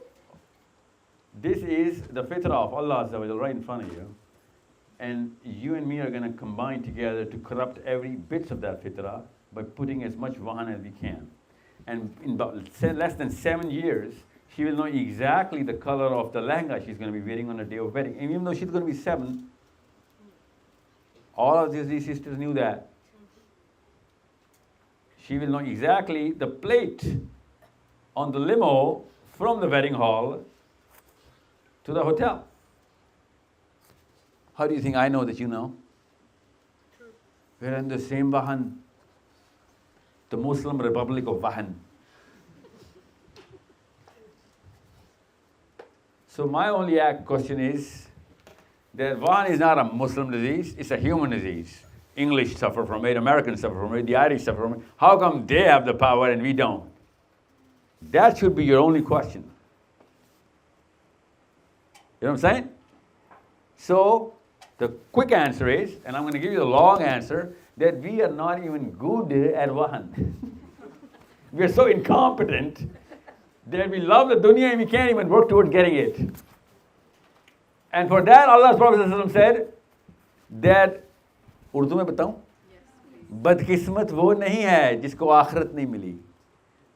this is the fitrah of Allah Azza wa Jal right in front of you. And you and me are going to combine together to corrupt every bit of that fitrah by putting as much wahan as we can. And in about less than 7 years, she will know exactly the color of the lehenga she's going to be wearing on her day of wedding. And even though she's going to be 7, all of these sisters knew that. She will know exactly the plate on the limo from the wedding hall to the hotel. How do you think I know that you know? We're in the same Wahan, the Muslim Republic of Wahan. So my only question is that Wahan is not a Muslim disease, it's a human disease. English suffer from it, Americans suffer from it, the Irish suffer from it. How come they have the power and we don't? That should be your only question. You know what I'm saying? So, the quick answer is, and I'm going to give you the long answer, that we are not even good at Wahan. We are so incompetent that we love the dunya and we can't even work toward getting it. And for that, Allah's Prophet said that, Urdu में बताऊं? बदकिस्मत वो नहीं है जिसको आखिरत नहीं मिली.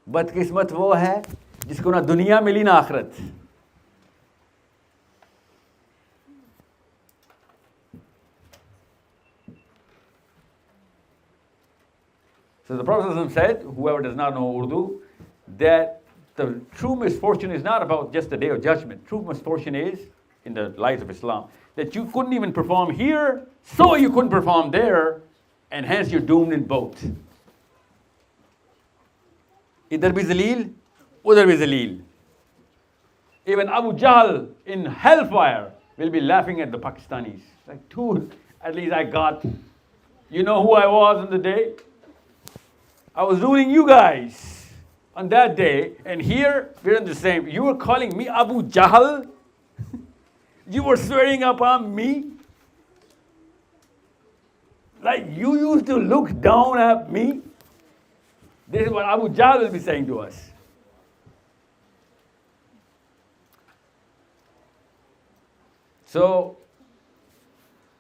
बदकिस्मत वो है जिसको ना दुनिया मिली ना आखिरत. So the Prophet said, whoever does not know Urdu, that the true misfortune is not about just the day of judgment. True misfortune is, in the light of Islam, that you couldn't even perform here, so you couldn't perform there, and hence you're doomed in both. Idhar bhi zaleel, udhar bhi zaleel. Even Abu Jahl in hellfire will be laughing at the Pakistanis. Like, dude, at least I got, you know who I was on the day? I was ruling you guys on that day, and here we're in the same. You were calling me Abu Jahl? You were swearing upon me? Like you used to look down at me? This is what Abu Jahl will be saying to us. So,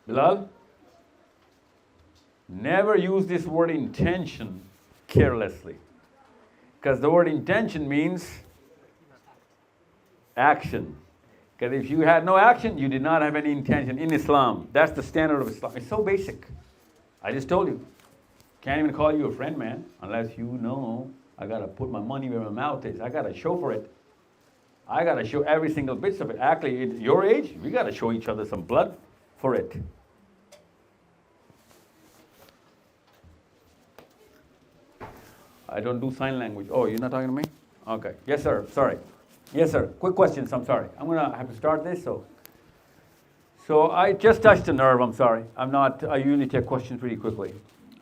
Bilal, never use this word intention carelessly. Because the word intention means action. Because if you had no action, you did not have any intention in Islam. That's the standard of Islam. It's so basic. I just told you. Can't even call you a friend, man, unless you know I got to put my money where my mouth is. I got to show for it. I got to show every single bit of it. Actually, at your age, we got to show each other some blood for it. I don't do sign language. Oh, you're not talking to me? Okay. Yes, sir. Sorry. Yes, sir. Quick questions. I'm sorry. I'm going to have to start this. So I just touched a nerve. I'm sorry. I usually take questions pretty quickly.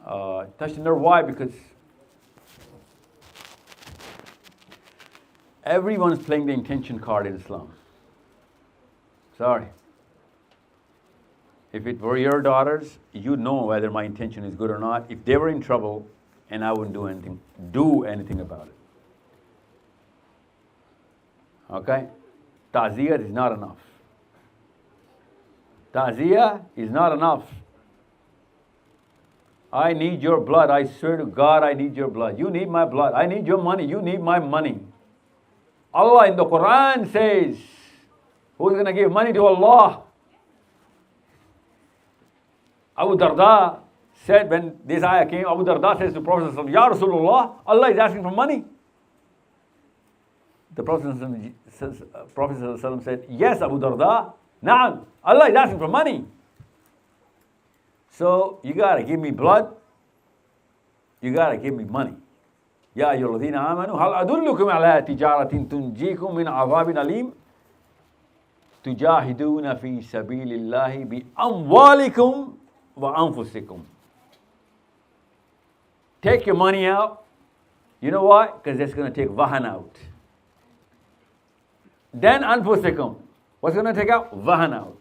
Touched a nerve. Why? Because everyone's playing the intention card in Islam. Sorry. If it were your daughters, you'd know whether my intention is good or not. If they were in trouble, and I wouldn't do anything about it. Okay? Ta'ziyah is not enough. Ta'ziyah is not enough. I need your blood. I swear to God, I need your blood. You need my blood. I need your money. You need my money. Allah in the Quran says, who's going to give money to Allah? Abu Darda said when this ayah came, Abu Darda says to Prophet ﷺ, Ya Rasulullah, Allah is asking for money. The Prophet ﷺ said, yes, Abu Darda, na'am, Allah is asking for money. So you got to give me blood, you got to give me money. Ya ayyuhalladhina amanu, hal adullukum ala tijaratin tunjikum min azabin alim, tujahiduna fi sabilillahi bi amwalikum wa anfusikum. Take your money out. You know why? Because that's going to take vahan out. Then anfusikum. What's going to take out? Vahan out.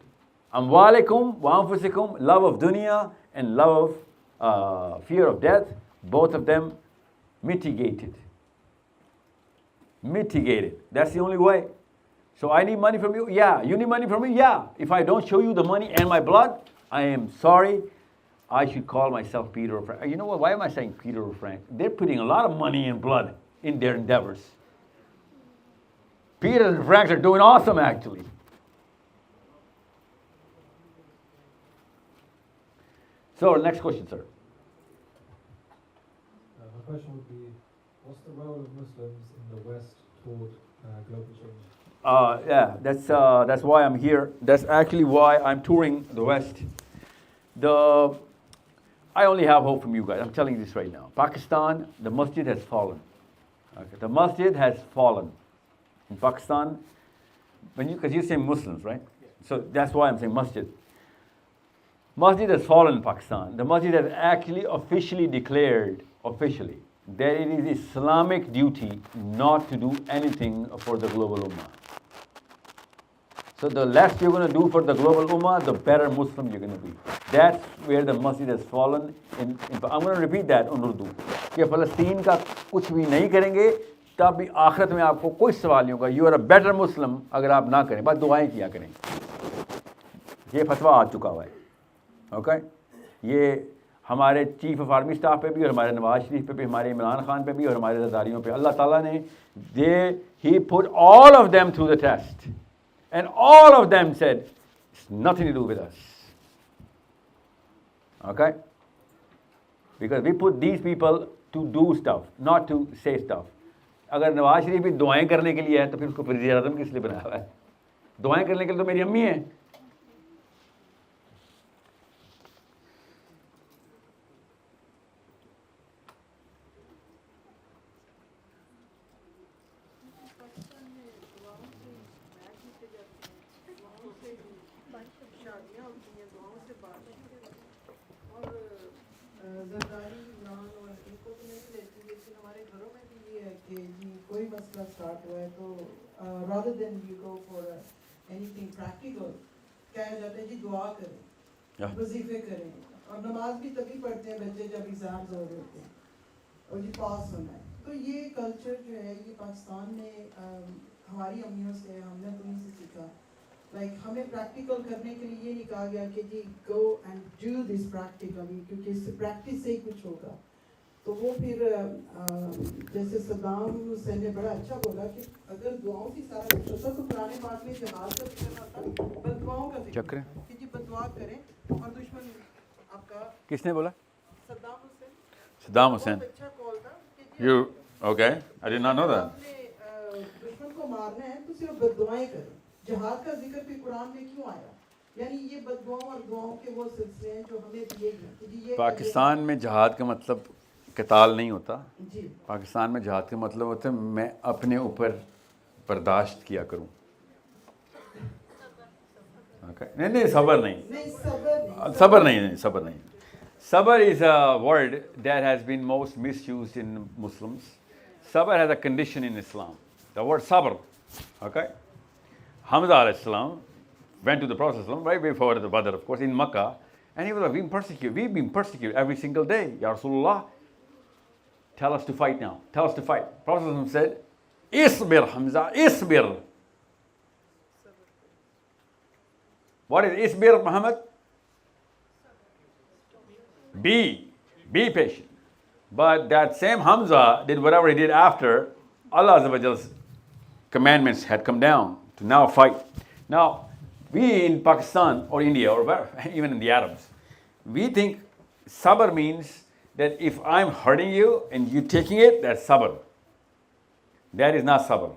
Amwalikum wa anfusikum, love of dunya and love of fear of death, both of them mitigated. Mitigated. That's the only way. So I need money from you? Yeah. You need money from me? Yeah. If I don't show you the money and my blood, I am sorry. I should call myself Peter or Frank. You know what? Why am I saying Peter or Frank? They're putting a lot of money and blood in their endeavors. Peter and Frank are doing awesome, actually. So, next question, sir. My question would be, what's the role of Muslims in the West toward global change? Yeah, that's why I'm here. That's actually why I'm touring the West. I only have hope from you guys. I'm telling you this right now. Pakistan, the masjid has fallen. Okay, the masjid has fallen in Pakistan. Because you're saying Muslims, right? So that's why I'm saying masjid. Masjid has fallen in Pakistan. The masjid has actually officially declared, that it is Islamic duty not to do anything for the global ummah. So the less you're going to do for the global ummah, the better Muslim you're going to be. That's where the masjid has fallen. I'm going to repeat that in Urdu. कि फ़लस्तीन का कुछ भी नहीं करेंगे, तब भी आखिरत में आपको कोई सवाल नहीं होगा. You are a better Muslim अगर आप ना करें, बस दुआएं किया करें. ये फतवा आ चुका हुआ है. Okay? ये हमारे चीफ ऑफ आर्मी स्टाफ पे भी और हमारे नवाज शरीफ पे भी, हमारे इमरान खान पे भी और हमारे ज़रदारियों पे अल्लाह ताला ने he put all of them through the test. And all of them said, it's nothing to do with us. Okay? Because we put these people to do stuff, not to say stuff. अगर नवाज शरीफ भी दुआएं करने के लिए है तो फिर उसको वज़ीर आज़म किस लिए बनाया हुआ है? दुआएं करने के लिए तो मेरी अम्मी है. ज़रदारी इमरान और इनको तो नहीं लेती, लेकिन हमारे घरों में भी ये है कि जी कोई मसला स्टार्ट हुआ है तो rather than you go for anything practical, कहा जाता है जी दुआ करें, वजीफे करें, और नमाज भी तभी पढ़ते हैं बच्चे जब एग्जाम्स हो रहे होते हैं और जी पास होना है. तो ये कल्चर जो है ये पाकिस्तान में हमारी अम्मियों से, हमने तो नहीं से सीखा. लाइक हमें प्रैक्टिकल करने के लिए ये नहीं कहा गया कि जी go and do this practically, क्योंकि इससे प्रैक्टिस से ही कुछ होगा. तो वो फिर जैसे सद्दाम हुसैन ने बड़ा अच्छा बोला कि अगर दुआओं से सारा कुछ होता तो पुराने पाक में जहाज का जिक्र ना था, बददुआओं का जिक्र कि जी बददुआ करें और दुश्मन आपका. किसने बोला? सद्दाम हुसैन. सद्दाम हुसैन. अच्छा कॉल था. You okay? I did not know that. दुश्मन को को मारना है तो सिर्फ बददुआएं करो। जिहाद का जिक्र भी कुरान में क्यों आया? यानी ये बददुआओं और दुआओं के वो सिलसिले हैं जो हमें दिए गए कि जी ये पाकिस्तान में जहाद का मतलब क़िताल नहीं होता। जी पाकिस्तान में जहाद का मतलब होता है मैं अपने ऊपर बर्दाश्त किया करूं। नहीं नहीं, सबर नहीं, सबर नहीं, सबर नहीं। Sabr is a word that has been most misused in Muslims. Sabr has a condition in Islam. The word sabr, okay? Hamza alayhi salam went to the Prophet right before the Badr, of course, in Makkah, and he was like, being persecuted. We've been persecuted every single day. Ya Rasulullah, tell us to fight now. Tell us to fight. Prophet said, Isbir Hamza, Isbir. What is Isbir, Muhammad? Be patient. But that same Hamza did whatever he did after Allah's commandments had come down to now fight. Now, we in Pakistan or India or even in the Arabs, we think sabr means that if I'm hurting you and you taking it, that's sabr. That is not sabr.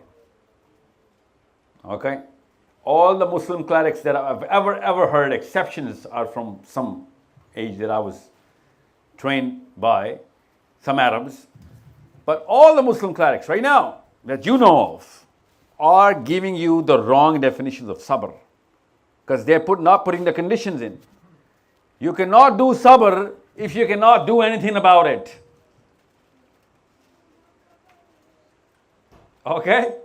Okay? All the Muslim clerics that I've ever heard, exceptions are from some age that I was trained by, some Arabs. But all the Muslim clerics right now that you know of are giving you the wrong definitions of sabr. Because they're not putting the conditions in. You cannot do sabr if you cannot do anything about it. Okay?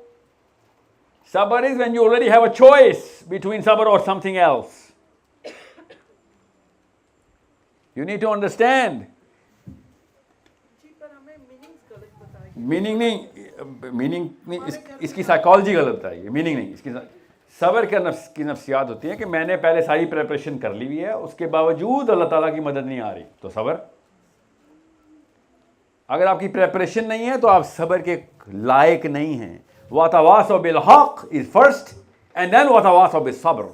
Sabr is when you already have a choice between sabr or something else. You need to understand. Meaning नहीं, इसकी psychology गलत है, ये meaning नहीं। इसकी सब्र की नफ्सियात होती है कि मैंने पहले सारी प्रिपरेशन कर ली हुई है, उसके बावजूद अल्लाह ताला की मदद नहीं आ रही, तो सब्र। अगर आपकी प्रिपरेशन नहीं है तो आप सब्र के लायक नहीं हैं। वतवासौ बिल हक इज फर्स्ट एंड देन वतवासौ बिस सब्र।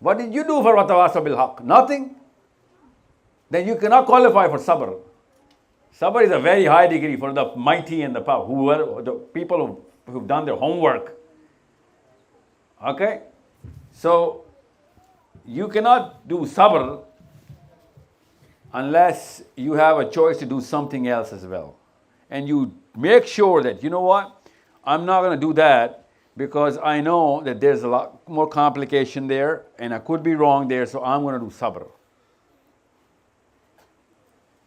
What did you do for वतवासौ बिल हक? Nothing. Then you cannot qualify for sabr. Sabr is a very high degree for the mighty and the power, the people who've done their homework. Okay? So, you cannot do sabr unless you have a choice to do something else as well. And you make sure that, you know what, I'm not going to do that because I know that there's a lot more complication there and I could be wrong there, so I'm going to do sabr.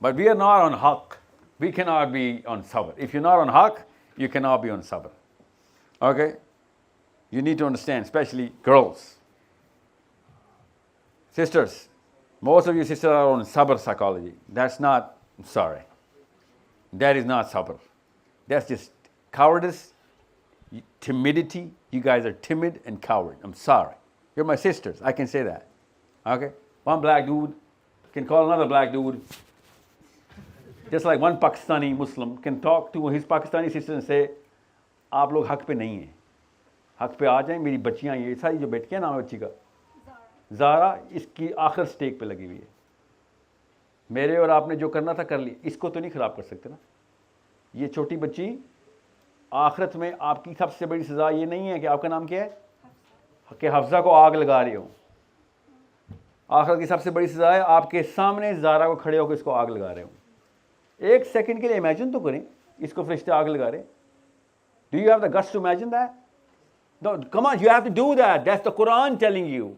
But we are not on haqq. We cannot be on sabr. If you're not on haqq, you cannot be on sabr. Okay? You need to understand, especially girls. Sisters, most of you sisters are on sabr psychology. That's not, I'm sorry. That is not sabr. That's just cowardice, timidity. You guys are timid and coward. I'm sorry. You're my sisters. I can say that. Okay? One black dude can call another black dude. Just like one Pakistani Muslim can talk to his Pakistani sister and say, आप लोग हक पे नहीं हैं, हक पे आ जाएं, मेरी बच्चियाँ ये सारी जो बेटी क्या नाम है बच्ची का, ज़ारा, इसकी आखिर स्टेक पे लगी हुई है, मेरे और आपने जो करना था कर लिया, इसको तो नहीं ख़राब कर सकते ना। ये छोटी बच्ची आखिरत में आपकी सबसे बड़ी सज़ा ये नहीं है कि आपका नाम क्या है कि हफ्ज़ा को आग लगा रही हो। आखिरत की सबसे बड़ी सज़ा है आपके सामने ज़ारा को खड़े होकर इसको आग लगा रहे हो। एक सेकंड के लिए इमेजिन तो करें, इसको फरिश्ते आग लगा रहे। Do you have the guts to imagine that? No, come on, you have to do that. That's the Quran telling you.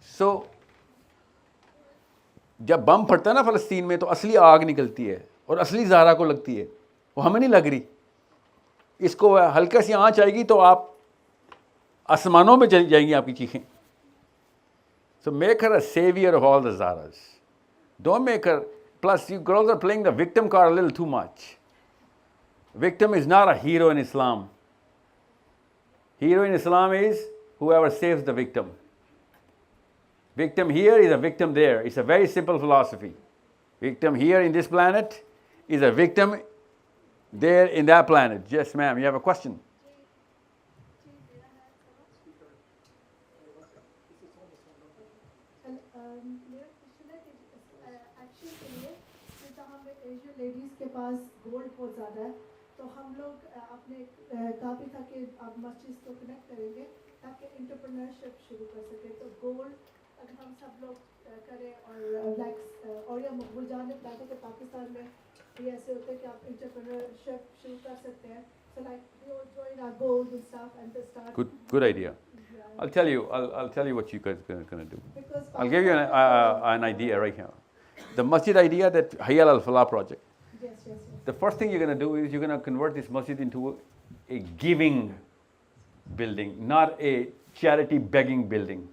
So, जब बम फटता है ना फ़लस्तीन में तो असली आग निकलती है और असली ज़ारा को लगती है, वो हमें नहीं लग रही। इसको हल्का सी आँच आएगी तो आप आसमानों में चली जाएंगी आपकी चीखें। So make her a savior of all the Zaras. Don't make her, plus you girls are playing the victim card a little too much. Victim is not a hero in Islam. Hero in Islam is whoever saves the victim. Victim here is a victim there. It's a very simple philosophy. Victim here in this planet is a victim there in that planet. Yes, ma'am, you have a question? मेरा question है कि action के लिए हम Asian ladies के पास gold बहुत ज़्यादा है, तो हम लोग अपने कहा भी था कि आप मस्जिद को कनेक्ट करेंगे ताकि एंटरप्रेन्योरशिप शुरू कर सकें। तो गोल्ड अगर हम सब लोग करें और और या वो जानने पाते कि पाकिस्तान में भी ऐसे होते हैं कि आप एंटरप्रेन्योरशिप शुरू कर सकते हैं। So like we all join our gold and stuff and to start. Good idea. I'll tell you what you guys are going to do. Because I'll give you an idea right here. The masjid idea, that Hayal al-Falah project. Yes. The first thing you're going to do is you're going to convert this masjid into a giving building, not a charity begging building.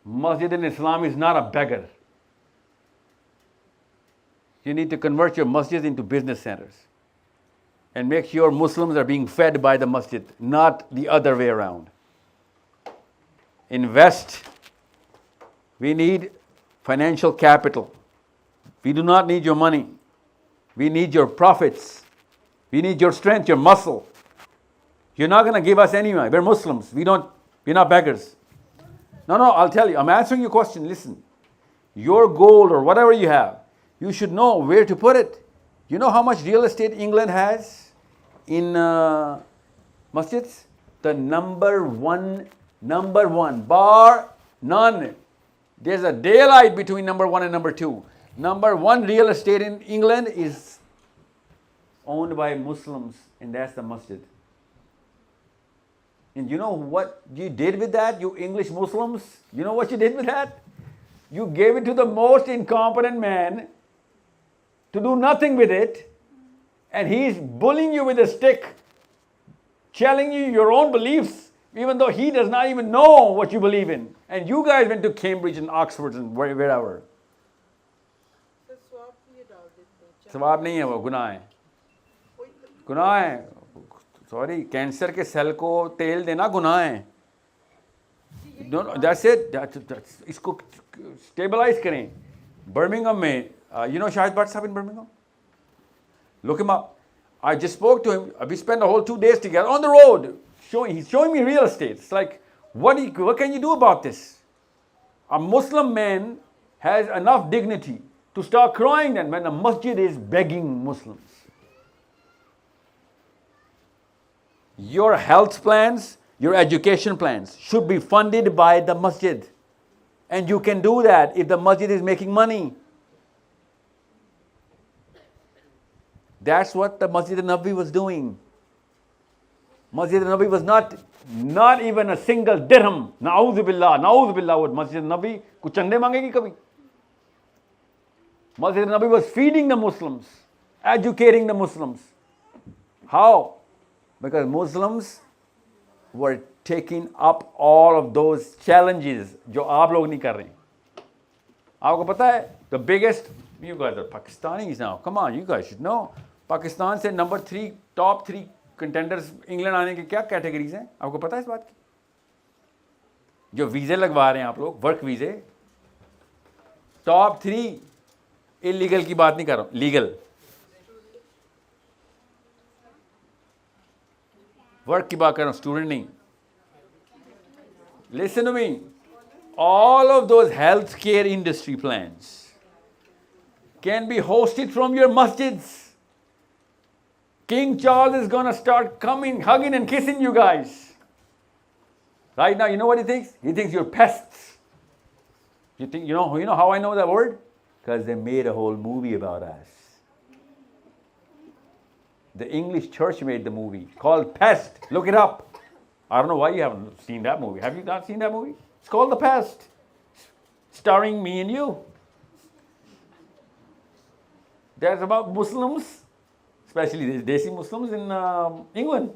Masjid in Islam is not a beggar. You need to convert your masjids into business centers and make sure Muslims are being fed by the masjid, not the other way around. Invest. We need financial capital. We do not need your money. We need your profits. We need your strength, your muscle. You're not going to give us anyway. We're Muslims. We're not beggars. No, I'll tell you. I'm answering your question. Listen. Your gold or whatever you have, you should know where to put it. You know how much real estate England has in masjids? The number one, bar none. There's a daylight between number 1 and number 2. Number 1 real estate in England is owned by Muslims, and that's the masjid. And you know what you did with that, you English Muslims? You know what you did with that? You gave it to the most incompetent man to do nothing with it, and he's bullying you with a stick, telling you your own beliefs, even though he does not even know what you believe in. And you guys went to Cambridge and Oxford and wherever. सवाब नहीं है वो, गुनाह है, गुनाह है. Sorry, cancer के cell को तेल देना गुनाह है. That's it. इसको स्टेबलाइज करें. बर्मिंघम में, you know Shahid Bhatt in Birmingham? Look him up. I just spoke to him. We spent the whole 2 days together on the road. He's showing me real estate. It's like, what can you do about this? A Muslim man has enough dignity to start crying then when the masjid is begging Muslims. Your health plans, your education plans should be funded by the masjid. And you can do that if the masjid is making money. That's what the Masjid al-Nabawi was doing. Masjid al-Nabawi was not even a single dirham. Na'udhu billah would Masjid al-Nabawi kuch chande mangegi kabhi. Masjid al-Nabawi was feeding the Muslims, educating the Muslims. How? Because Muslims were taking up all of those challenges जो आप लोग नहीं कर रहे. आपको पता है, the biggest, you guys are Pakistanis now, come on, you guys should know. Pakistan से नंबर 3 टॉप 3 कंटेंडर्स इंग्लैंड आने के क्या कैटेगरीज हैं, आपको पता है इस बात की? जो वीज़े लगवा रहे हैं आप लोग, वर्क वीज़े, टॉप 3. इलीगल की बात नहीं कर रहा हूँ, लीगल वर्क की बात कर रहा हूँ, स्टूडेंट नहीं. Listen to me. All of those healthcare industry plans can be hosted from your masjids. King Charles is going to start coming, hugging and kissing you guys. Right now, you know what he thinks? He thinks you're pests. You know how I know that word? Because they made a whole movie about us. The English church made the movie called Pest. Look it up. I don't know why you haven't seen that movie. Have you not seen that movie? It's called The Pest. Starring me and you. That's about Muslims, especially the Desi Muslims in England,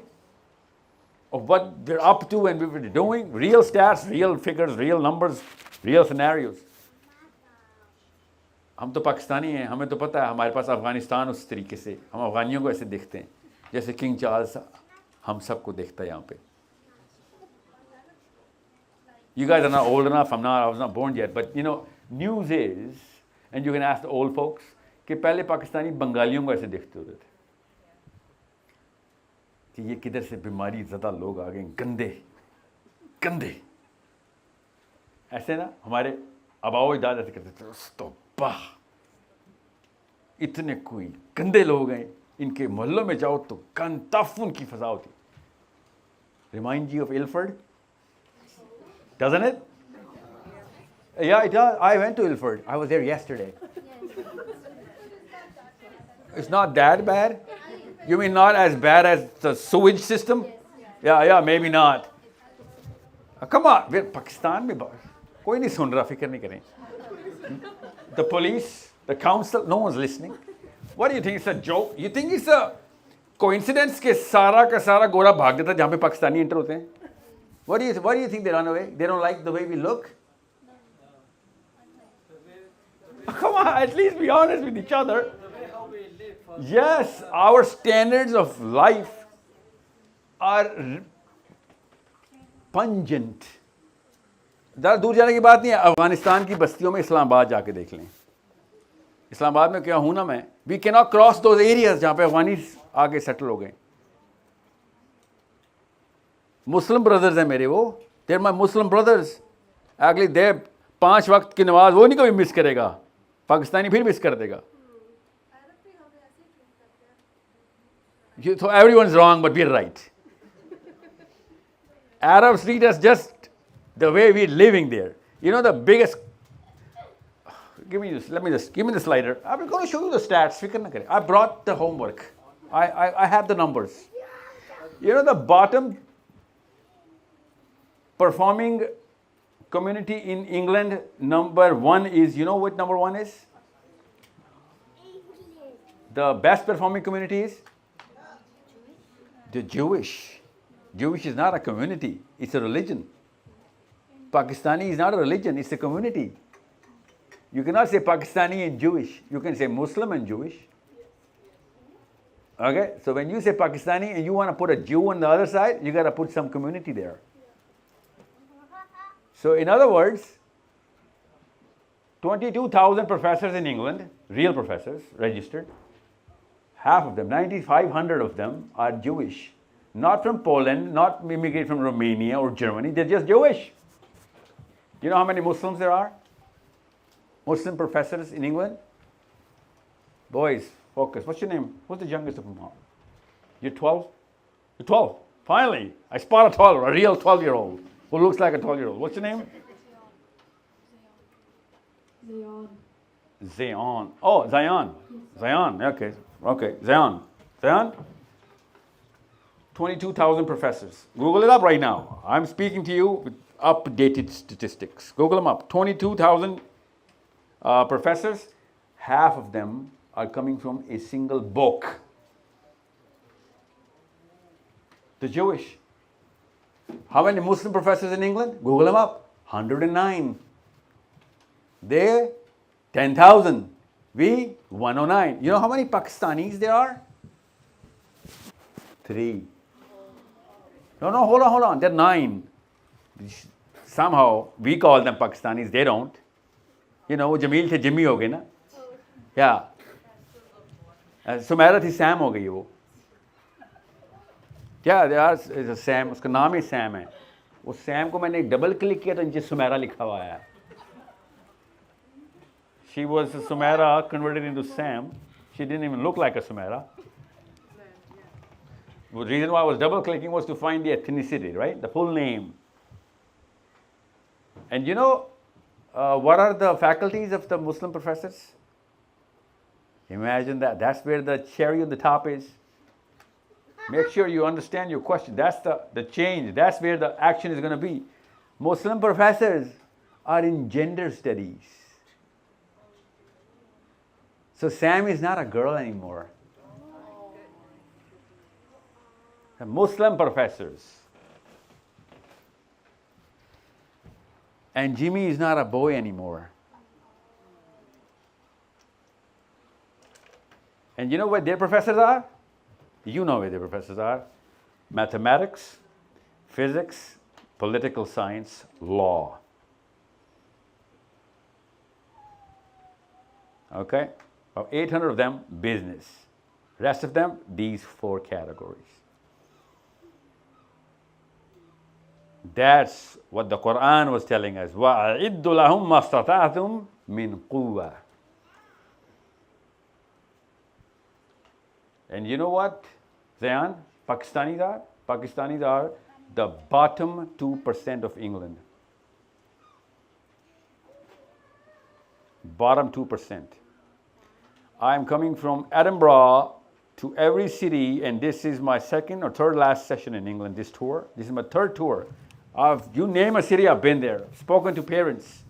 of what they're up to and what they're doing. Real stats, real figures, real numbers, real scenarios. हम तो पाकिस्तानी हैं, हमें तो पता है हमारे पास अफ़गानिस्तान उस तरीके से, हम अफ़गानियों को ऐसे देखते हैं जैसे किंग चार्ल्स हम सबको देखता है यहाँ पे. You guys are not old enough, I was not born yet, but you know, news is, and you can ask the old folks, कि पहले पाकिस्तानी बंगालियों को ऐसे देखते होते थे कि ये किधर से बीमारी ज़्यादा लोग आ गए, गंदे ऐसे ना. हमारे आबाओ दादा ऐसे करते थे, तौबा इतने कोई गंदे लोग हैं, इनके मोहल्लों में जाओ तो कंताफुन की फजा होती. Remind you of Ilford? Doesn't it? Yeah, it does. I went to Ilford. I was there yesterday. It's not that bad? You mean not as bad as the sewage system? Yeah, maybe not. Come on, we're Pakistan mein koi nahi sun raha, fikr nahi kare. The police, the council, no one's listening. What do you think? It's a joke? You think it's a coincidence ke sara ka sara gora bhag deta jahan pe Pakistani enter hote hain? What do you think they run away? They don't like the way we look? Come on, at least be honest with each other. Yes, our standards of life are pungent. ज़्यादा दूर जाने की बात नहीं है. अफगानिस्तान की बस्तियों में इस्लामाबाद जाके देख लें. इस्लामाबाद में क्या हूं ना मैं. We cannot cross those areas जहाँ पे अफगानी आगे सेटल हो गए. मुस्लिम ब्रदर्स हैं मेरे वो. They're my Muslim brothers. Actually, they 5 वक्त की नमाज वो नहीं कभी मिस करेगा. पाकिस्तानी फिर मिस कर देगा. So everyone's wrong, but we're right. Arabs treat us just the way we're living there. You know the biggest. Give me this. Give me the slider. I'm going to show you the stats. I brought the homework. I have the numbers. You know the bottom performing community in England, number 1 is, you know what number 1 is? The best performing community is? The Jewish. Jewish is not a community, it's a religion. Pakistani is not a religion, it's a community. You cannot say Pakistani and Jewish. You can say Muslim and Jewish. Okay? So when you say Pakistani and you want to put a Jew on the other side, you got to put some community there. So in other words, 22,000 professors in England, real professors, registered. Half of them, 9,500 of them are Jewish. Not from Poland, not immigrated from Romania or Germany, they're just Jewish. You know how many Muslims there are? Muslim professors in England? Boys, focus. What's your name? Who's the youngest of them all? You're 12? You're 12. Finally, I spot a 12, a real 12-year-old who looks like a 12-year-old. What's your name? Zayon. Oh, Zion. Zion, okay. Okay, Zion. 22,000 professors. Google it up right now. I'm speaking to you with updated statistics. Google them up. 22,000 professors. Half of them are coming from a single book. The Jewish. How many Muslim professors in England? Google them up. 109. They 10,000. We 109. You know how many Pakistanis there are? 3. No, hold on. They're 9. Somehow we call them Pakistanis. They don't. You know, Jamil the Jimmy ho gaye na. Yeah. Sumaira thi Sam ho gayi wo. Yeah, there are Sam. Uska naam hi Sam hai. उस Sam को मैंने double click किया तो नीचे सुमेरा लिखा हुआ है. She was a Sumaira converted into Sam. She didn't even look like a Sumaira. The reason why I was double clicking was to find the ethnicity, right? The full name. And you know what are the faculties of the Muslim professors? Imagine that. That's where the cherry on the top is. Make sure you understand your question. That's the change. That's where the action is going to be. Muslim professors are in gender studies. So Sam is not a girl anymore. The Muslim professors. And Jimmy is not a boy anymore. And you know what their professors are? You know where their professors are. Mathematics, physics, political science, law. Okay? About 800 of them, business. Rest of them, these 4 categories. That's what the Quran was telling us. وَأَعِدُّ لَهُمْ مَا اسْتَطَعْتُمْ مِنْ قُوَّةٍ. And you know what, Zayan? Pakistanis are the bottom 2% of England. Bottom 2%. I am coming from Edinburgh to every city, and this is my second or third last session in England, this tour. This is my third tour. You name a city, I've been there, spoken to parents.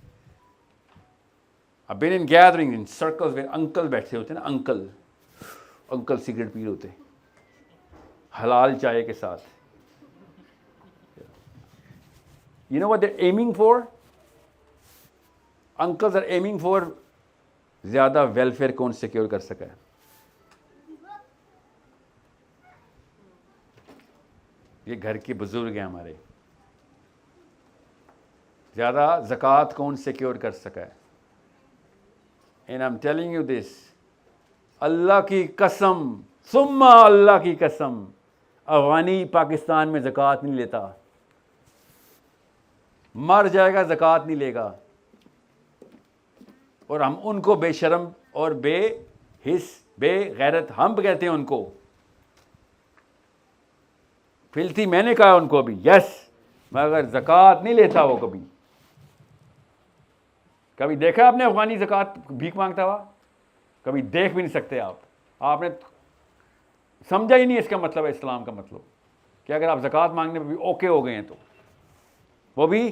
I've been in gatherings, in circles where uncle बैठे होते हैं ना, uncle cigarette P रहे होते, halal चाय के साथ. You know what they're aiming for? Uncles are aiming for ज़्यादा welfare कौन secure कर सका है. ये घर के बुजुर्ग हैं हमारे. ज़्यादा ज़कात कौन सिक्योर कर सका है. And I'm telling you this, अल्लाह की कसम, सुम्मा अल्लाह की कसम, अफगानी पाकिस्तान में ज़कात नहीं लेता, मर जाएगा ज़कात नहीं लेगा. और हम उनको बेशर्म और बेगैरत हम कहते हैं उनको. फिल्थी मैंने कहा उनको अभी, यस, मगर ज़कात नहीं लेता वो कभी. कभी देखा आपने अफगानी ज़कात भीख मांगता हुआ? कभी देख भी नहीं सकते आप. आपने समझा ही नहीं इसका मतलब है इस्लाम का मतलब कि अगर आप ज़कात मांगने पर भी ओके हो गए हैं तो वो भी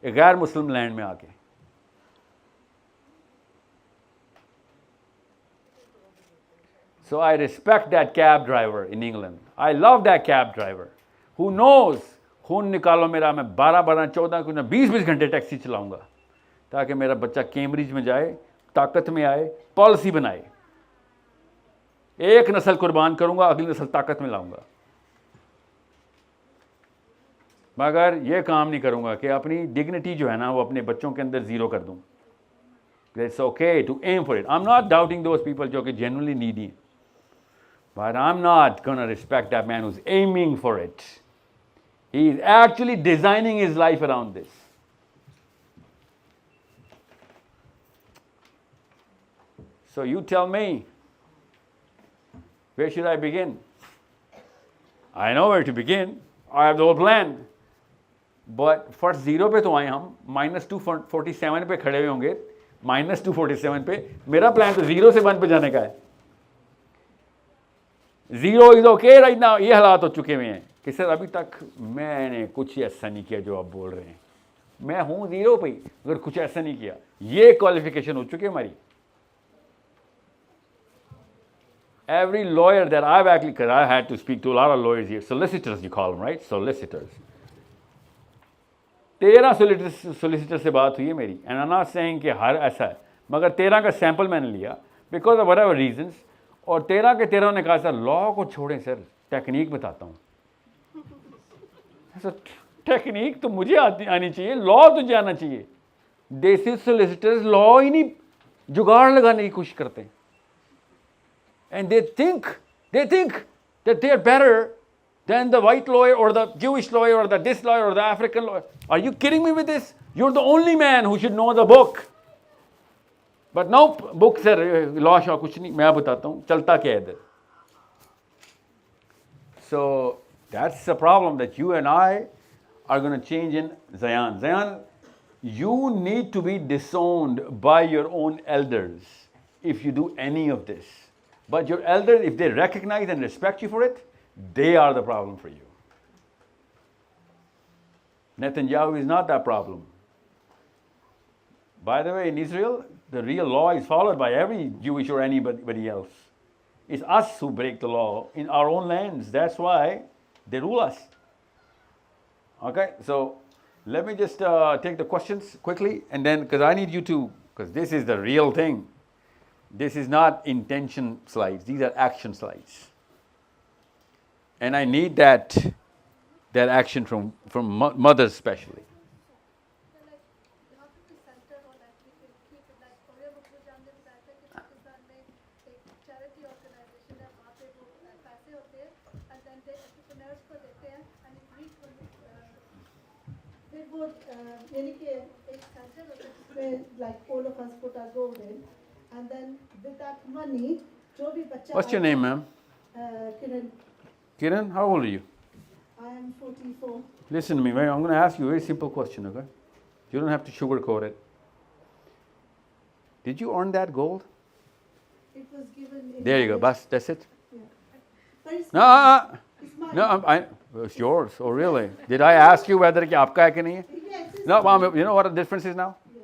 एक गैर मुस्लिम लैंड में आके. So I respect that cab driver in England. I love that cab driver who knows, खून निकालो मेरा, मैं 12, 14, 20 घंटे टैक्सी चलाऊंगा ताकि मेरा बच्चा कैम्ब्रिज में जाए, ताकत में आए, पॉलिसी बनाए. एक नस्ल कुर्बान करूंगा, अगली नस्ल ताकत में लाऊंगा. मगर ये काम नहीं करूंगा कि अपनी डिग्निटी जो है ना वो अपने बच्चों के अंदर ज़ीरो कर दूं. It's okay to aim for it. I'm not doubting those people जो कि genuinely needy. But I'm not going to respect that man who's aiming for it. He is actually designing his life around this. So you tell me, where should I begin? I know where to begin. I have the whole plan. But first zero पे तो आए हम, -247 पे खड़े हुए होंगे, -247 पे. मेरा प्लान तो 0 से 1 पे जाने का है. 0 इज ओके राइट नाउ. ये हालात हो चुके हुए हैं कि सर अभी तक मैंने कुछ ऐसा नहीं किया जो आप बोल रहे हैं. मैं हूँ 0 पे अगर कुछ ऐसा नहीं किया. ये क्वालिफिकेशन हो चुकी है हमारी. Every lawyer that I've actually, because I had to speak to a lot of lawyers here, solicitors you call them, right? Solicitors. 13 solicitor से बात हुई है मेरी. And I am not saying कि हर ऐसा है, मगर 13 का सैंपल मैंने लिया बिकॉज ऑफ व्हाटएवर रीजंस. और 13 के 13 ने कहा सर लॉ को छोड़ें सर, टेक्निक बताता हूँ. टेक्निक तो मुझे आनी चाहिए, लॉ तुझे आना चाहिए. देसी सोलिसिटर्स लॉ ही नहीं, जुगाड़ लगाने की कोशिश करते हैं. And they think that they are better than the white lawyer or the Jewish lawyer or the this lawyer or the African lawyer. Are you kidding me with this? You're the only man who should know the book. But no, book sir, law शा कुछ नहीं, मैं बताता हूँ चलता क्या है इधर. So that's the problem that you and I are going to change in Zayan. Zayan, you need to be disowned by your own elders if you do any of this. But your elders, if they recognize and respect you for it, they are the problem for you. Netanyahu is not that problem. By the way, in Israel, the real law is followed by every Jewish or anybody else. It's us who break the law in our own lands. That's why they rule us. Okay, so let me just take the questions quickly, and then, because I need you to, because this is the real thing. This is not intention slides. These are action slides. And I need that action from mothers especially. Like all of us put our gold in, and then with that money, What's your name, ma'am? Kiran, Kiran, how old are you? I am 44. Listen to me, I'm going to ask you a very simple question, okay? You don't have to sugarcoat it. Did you earn that gold? It was given in There you go, bas, that's it. Yeah. But it's No, it's mine. no, it's yours. Oh, really? Did I ask you whether it's aapka hai ki nahi hai? Yes, it's No, mine. Mom, you know what the difference is now? Yeah.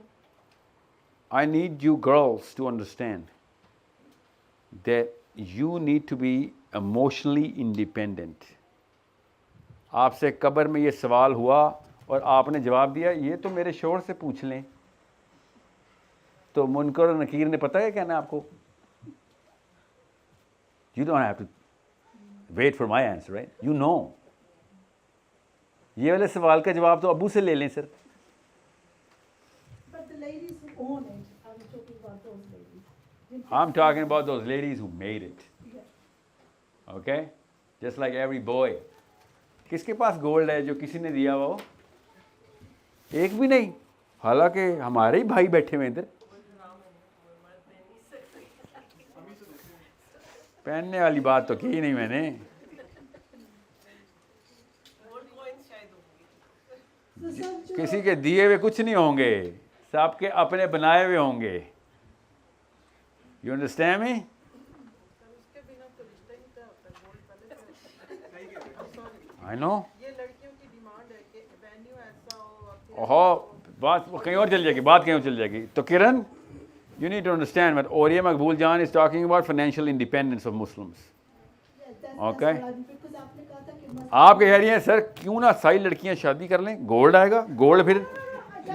I need you girls to understand that you need to be emotionally independent. आपसे कब्र में ये सवाल हुआ और आपने जवाब दिया, ये तो मेरे शोहर से पूछ लें. तो मुनकर और नकीर ने पता है क्या ना आपको? You don't have to wait for my answer, right? You know. ये वाले सवाल का जवाब तो अबू से ले लें sir. But the ladies who own it, I'm talking about those ladies. I'm talking about those ladies who made it. Yeah. Okay? Just like every boy. किसके पास गोल्ड है जो किसी ने दिया हुआ हो? एक भी नहीं. हालांकि हमारे ही भाई बैठे हुए इधर. पहनने वाली बात तो की नहीं मैंने. किसी के दिए हुए कुछ नहीं होंगे, सबके अपने बनाए हुए होंगे. You understand me? I know. ओहो, बात कहीं और चल जाएगी, बात कहीं और चल जाएगी. तो किरण, you need to understand that Oriya Maqbool Jan is talking about financial independence of Muslims. Okay? Because आपने कहा था कि आप कह रही हैं सर क्यों ना सारी लड़कियां शादी कर लें, गोल्ड आएगा, गोल्ड फिर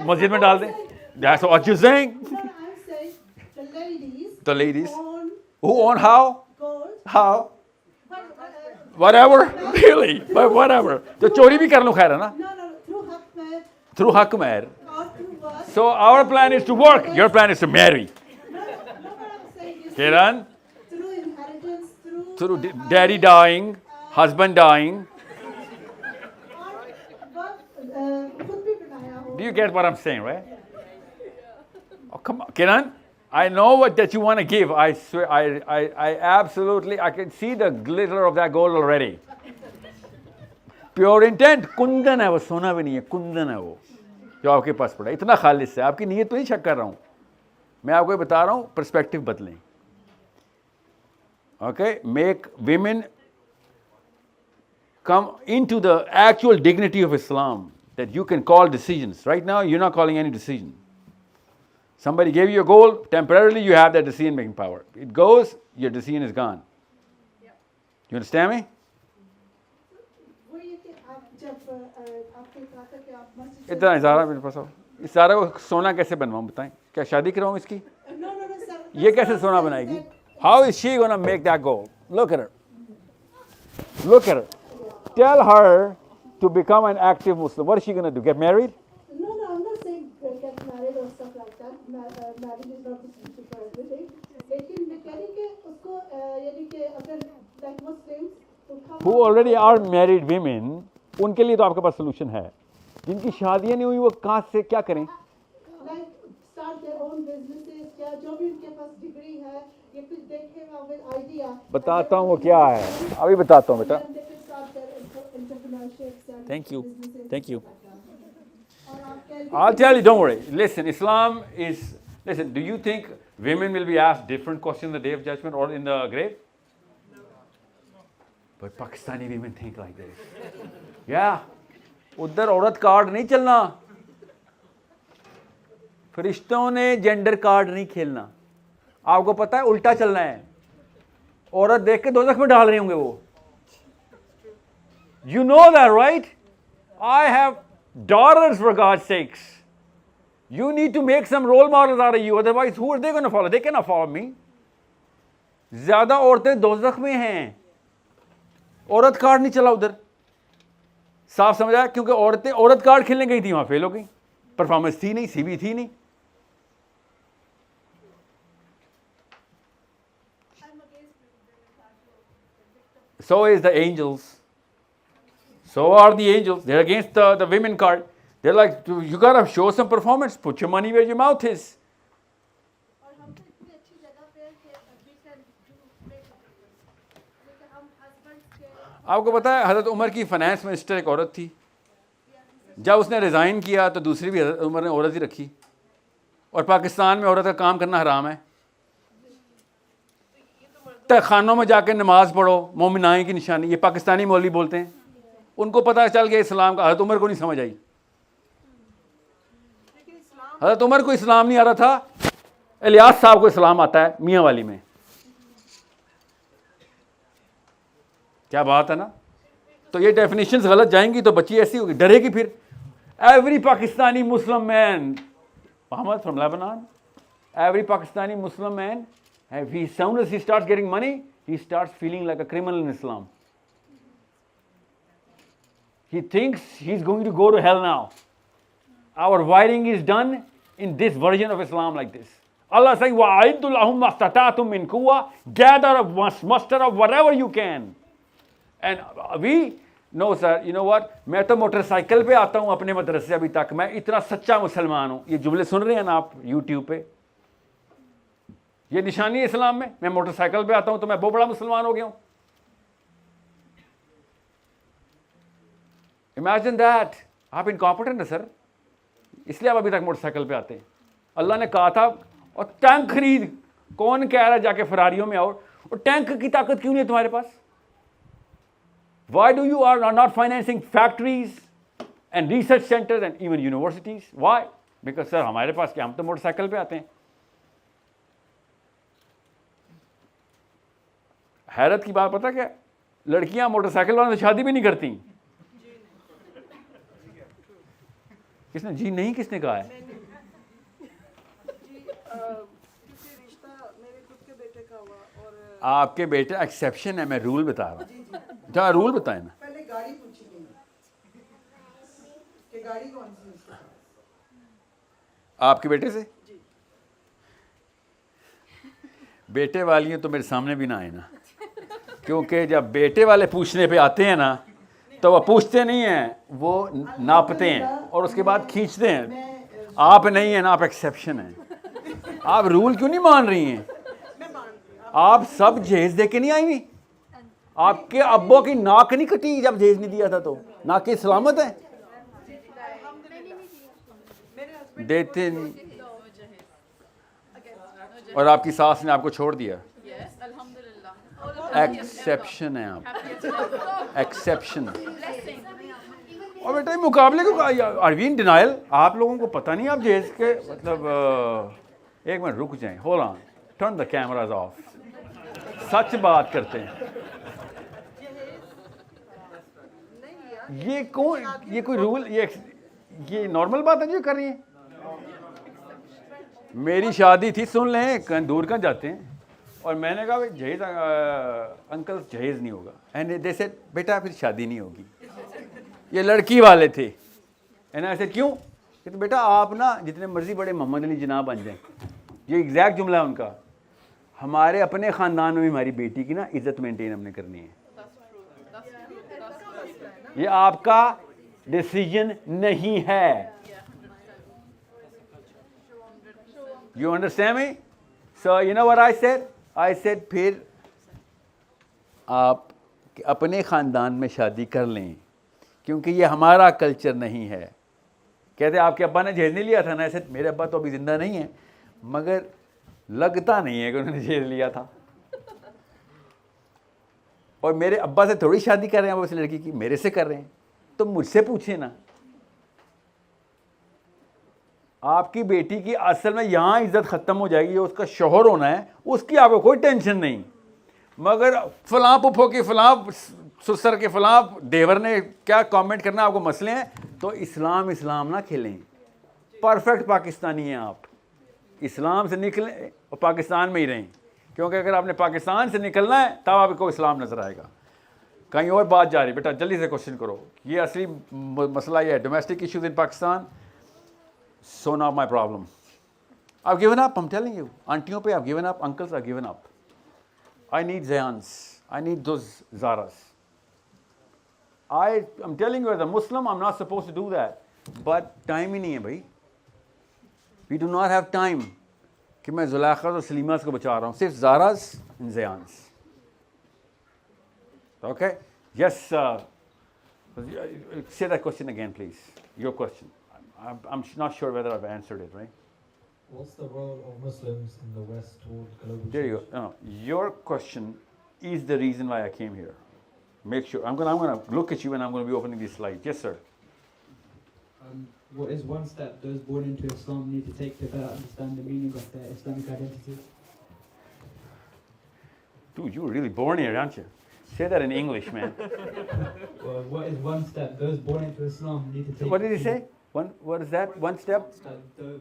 मस्जिद में डाल दें. That's what you're saying. No, I'm saying the ladies. The ladies own who own how? gold. How? But, Whatever. Really? But whatever. तो चोरी भी कर लो खैर है ना? no, through Hakmer Through Hakmer. or through what? So our plan is to work. Your plan is to marry. No, what I'm saying is Kiran, through inheritance, through daddy dying, husband dying. खुद भी बनाया हो. Do you get what I'm saying, right? Oh, come on, Kiran. I know what that you want to give. I swear, I absolutely, I can see the glitter of that gold already. Pure intent. Kundan है वो, सोना भी नहीं है, कुंदन है वो जो आपके पास पड़ा. इतना खालिस है. आपकी नीयत पे नहीं शक कर रहा हूँ. मैं आपको ये बता रहा हूँ, पर्सपेक्टिव बदलें. Okay, make women come into the actual dignity of Islam that you can call decisions. Right now, you're not calling any decision. Somebody gave you a goal, temporarily you have that decision-making power. It goes, your decision is gone. You understand me? वो ये कि आप जब आपने कहा था कि आप मस्जिद इतना इजारा मेरे पास आओ. इस सारा को सोना कैसे बनवाऊं बताएं? क्या शादी कराऊं इसकी? No, sir. ये कैसे सोना बनाएगी? How is she going to make that goal? Look at her. Look at her. Tell her to become an active Muslim. What is she going to do? Get married? No, I'm not saying get married or stuff like that. Marriage is not the solution for everything. लेकिन मैं कह रही कि उसको यानी कि अगर like Muslims who come Who already are married women, उनके लिए तो आपके पास solution है. जिनकी शादियां नहीं हुई वो कहाँ से क्या करें? like start their own businesses या जो भी उनके पास डिग्री है ये कुछ देखेगा with idea. बताता हूँ वो क्या है. अभी बताता हूँ बेटा. And they can start their entrepreneurships and Thank you. businesses. Thank you. और आप कह रही I'll tell you, don't worry. Listen, Islam is, listen, do you think women will be asked different questions in the day of judgment or in the grave? But Pakistani women think like this. Yeah. उधर औरत card नहीं चलना. फरिश्तों ने gender card नहीं खेलना. आपको पता है उल्टा चलना है. औरत देख के दोज़ख में डाल रहे होंगे वो. You know that, right? I have daughters, for God's sakes. You need to make some role models out of you. Otherwise, who are they going to follow? They cannot follow me. ज़्यादा औरतें दोज़ख में हैं. औरत card नहीं चला उधर. साफ समझा? क्योंकि औरत कार्ड खेलने गई थी, वहाँ फेल हो गई. परफॉर्मेंस थी नहीं, सीवी थी नहीं. So is the angels. So are the angels. They're against the women card. They're like, you gotta show some performance. Put your money where your mouth is. और हम तो इतनी अच्छी जगह पे हैं कि we can do make a difference. लेकिन हम आपको पता है हज़रत उमर की फाइनेंस मिनिस्टर एक औरत थी, जब उसने रिज़ाइन किया तो दूसरी भी हज़रत उमर ने औरत ही रखी। और पाकिस्तान में औरत का काम करना हराम है। तहखानों में जाके नमाज पढ़ो, मोमिनाई की निशानी, ये पाकिस्तानी मौलवी बोलते हैं। उनको पता चल गया इस्लाम का, हज़रत उमर को नहीं समझ आई। हज़रत उमर को इस्लाम नहीं आ रहा था, इलियास साहब को इस्लाम आता है मियाँ वाली में। क्या बात है ना। तो ये डेफिनेशंस गलत जाएंगी तो बच्ची ऐसी होगी, डरेगी फिर। Every Pakistani Muslim man, Mohammad from Lebanon, every Pakistani Muslim man, as soon as he starts getting money, he starts feeling like a criminal in Islam. He thinks he's going to go to hell now. Our wiring is done in this version of Islam like this. Allah says, وَأَعِدُّ لَهُمْ مَا اسْتَطَعْتُم مِّن قُوَّةٍ, gather up, muster up whatever you can. And we, no sir, you know what, मैं तो motorcycle पे आता हूँ अपने मदरसे अभी तक, मैं इतना सच्चा मुसलमान हूँ। ये जुमले सुन रहे हैं ना आप यूट्यूब पे, ये निशानी है इस्लाम में। मैं मोटरसाइकिल पे आता हूं तो मैं बहुत बड़ा मुसलमान हो गया हूं। Imagine that. आप इनकॉम्पिटेंट है सर, इसलिए आप अभी तक मोटरसाइकिल पे आते हैं। अल्लाह ने कहा था, और टैंक खरीद, कौन कह रहा है जाके फरारियों में आओ, और टैंक की ताकत क्यों नहीं है तुम्हारे पास? Why do you are not financing factories and research centres and even universities? Why? Because sir हमारे पास क्या, हम तो मोटरसाइकिल पे आते हैं। हैरत की बात पता क्या, लड़कियां मोटरसाइकिल वालों से शादी भी नहीं करती। किसने जी नहीं, किसने कहा है? आपके बेटे एक्सेप्शन है, मैं रूल बता रहा हूँ। क्या रूल बताए ना। पहले गाड़ी पूछी गई कि गाड़ी कौन सी है? आपके बेटे से? बेटे वाली तो मेरे सामने भी ना आए ना, क्योंकि जब बेटे वाले पूछने पे आते हैं ना तो वो पूछते नहीं हैं, वो नापते हैं और उसके बाद खींचते हैं। आप नहीं है ना, आप एक्सेप्शन हैं। आप रूल क्यों नहीं मान रही हैं? आप सब जहेज दे के नहीं आई हुई? आपके अब्बों की नाक नहीं कटी जब जहेज नहीं दिया था? तो नाक की सलामत है? देते नहीं। और आपकी सास ने आपको छोड़ दिया। एक्सेप्शन है आप, एक्सेप्शन। और बेटा मुकाबले को आर वी इन डिनाइल? आप लोगों को पता नहीं आप जहेज के मतलब, एक मिनट रुक जाएं, hold on, turn the cameras off. सच बात करते हैं। ये कौन, ये कोई रूल, ये नॉर्मल बात है जो कर रही है? मेरी शादी थी, सुन लें, दूर कहाँ जाते हैं, और मैंने कहा भाई जहेज अंकल जहेज नहीं होगा, एंड दे सेड बेटा फिर शादी नहीं होगी। ये लड़की वाले थे, एंड ऐसे क्यों? कि तो बेटा आप ना जितने मर्जी बड़े मोहम्मद अली जनाब बन जाएं, ये एग्जैक्ट जुमला है उनका, हमारे अपने ख़ानदान में भी हमारी बेटी की ना इज्जत मेंटेन हमने करनी है। ये आपका डिसीजन नहीं है। You understand me? So you know what I said? I said फिर आप अपने ख़ानदान में शादी कर लें, क्योंकि ये हमारा कल्चर नहीं है। कहते आपके अब्बा ने जहेज नहीं लिया था ना? ऐसे मेरे अब्बा तो अभी ज़िंदा नहीं है, मगर लगता नहीं है कि उन्होंने जहेज लिया था। और मेरे अब्बा से थोड़ी शादी कर रहे हैं वो, उस लड़की की मेरे से कर रहे हैं, तो मुझसे पूछे ना। आपकी बेटी की असल में यहाँ इज्जत ख़त्म हो जाएगी, उसका शोहर होना है, उसकी आपको कोई टेंशन नहीं। मगर फलां पुप्पो के फलां ससुर के फलां देवर ने क्या कमेंट करना, आपको मसले हैं, तो इस्लाम ना खेलें। परफेक्ट पाकिस्तानी हैं आप, इस्लाम से निकलें और पाकिस्तान में ही रहें, क्योंकि अगर आपने पाकिस्तान से निकलना है तब आपको इस्लाम नज़र आएगा। कहीं और बात जा रही, बेटा जल्दी से क्वेश्चन करो। ये असली मसला ये है, domestic issues in Pakistan. So now my problem. I've given up, I'm telling you. Auntiyon pe I've given up, uncles I've given up. I need Zayans. I need those Zaras. I'm telling you as a Muslim, I'm not supposed to do that. But time ही नहीं है भाई. We do not have time कि मैं जुलैखा और सलीमास को बचा रहा हूँ, सिर्फ Zaras and Zayans. Okay? Yes, say that question again, please. Your question. I'm not sure whether I've answered it, right? What's the role of Muslims in the West toward global There you change? go. No, your question is the reason why I came here. Make sure. I'm gonna look at you and I'm gonna be opening this slide. Yes, sir. What is one step those born into Islam need to take to better understand the meaning of their Islamic identity? Dude, you were really born here, aren't you? Say that in English, man. Well, what is one step those born into Islam need to take? What did he say? What is that? One step?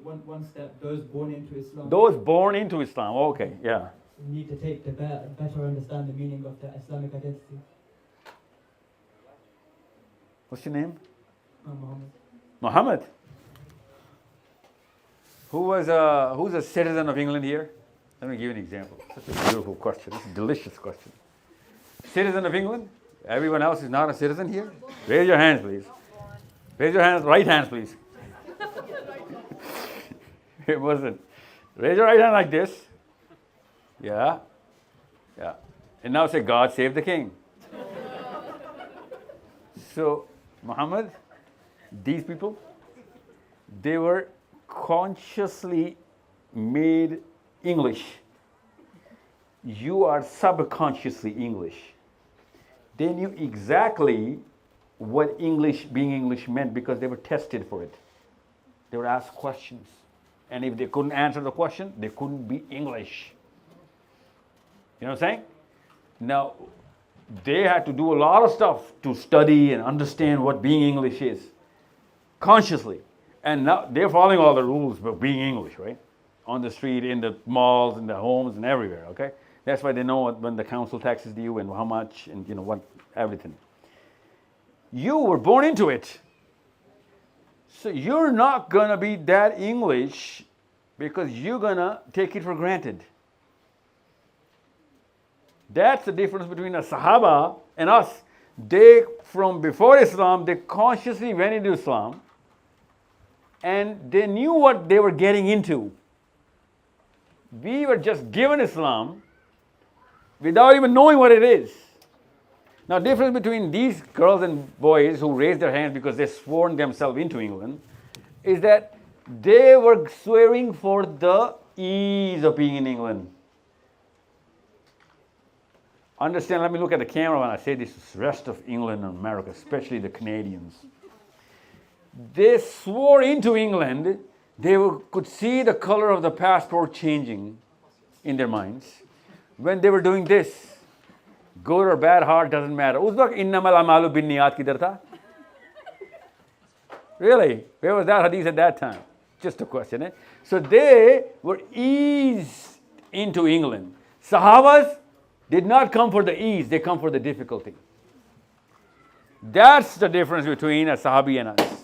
One step those born into Islam. Those born into Islam. Okay, yeah. Need to take to better understand the meaning of their Islamic identity. What's your name? Muhammad. Muhammad. Who's a citizen of England here? Let me give you an example. Such a beautiful question. It's a delicious question. Citizen of England? Everyone else is not a citizen here? Raise your hands, please. Raise your hands, right hands, please. It wasn't. Raise your right hand like this. Yeah. Yeah. And now say, God save the king. So, Muhammad, these people, they were consciously made English. You are subconsciously English. They knew exactly what being English meant because they were tested for it. They were asked questions. And if they couldn't answer the question, they couldn't be English. You know what I'm saying? Now, they had to do a lot of stuff to study and understand what being English is, consciously. And now they're following all the rules of being English, right? On the street, in the malls, in the homes, and everywhere, okay? That's why they know when the council taxes due and how much and what, everything. You were born into it. So you're not going to be that English because you're going to take it for granted. That's the difference between a Sahaba and us. They, from before Islam, they consciously went into Islam and they knew what they were getting into. We were just given Islam without even knowing what it is. Now, the difference between these girls and boys who raised their hands because they sworn themselves into England is that they were swearing for the ease of being in England. Understand, let me look at the camera when I say this, rest of England and America, especially the Canadians. They swore into England, they could see the color of the passport changing in their minds when they were doing this. Good or bad heart doesn't matter. Us waqt innamal amalu binniyat kidhar tha? Really? Where was that hadith at that time? Just a question, eh? So they were eased into England. Sahabas did not come for the ease, they come for the difficulty. That's the difference between a Sahabi and us.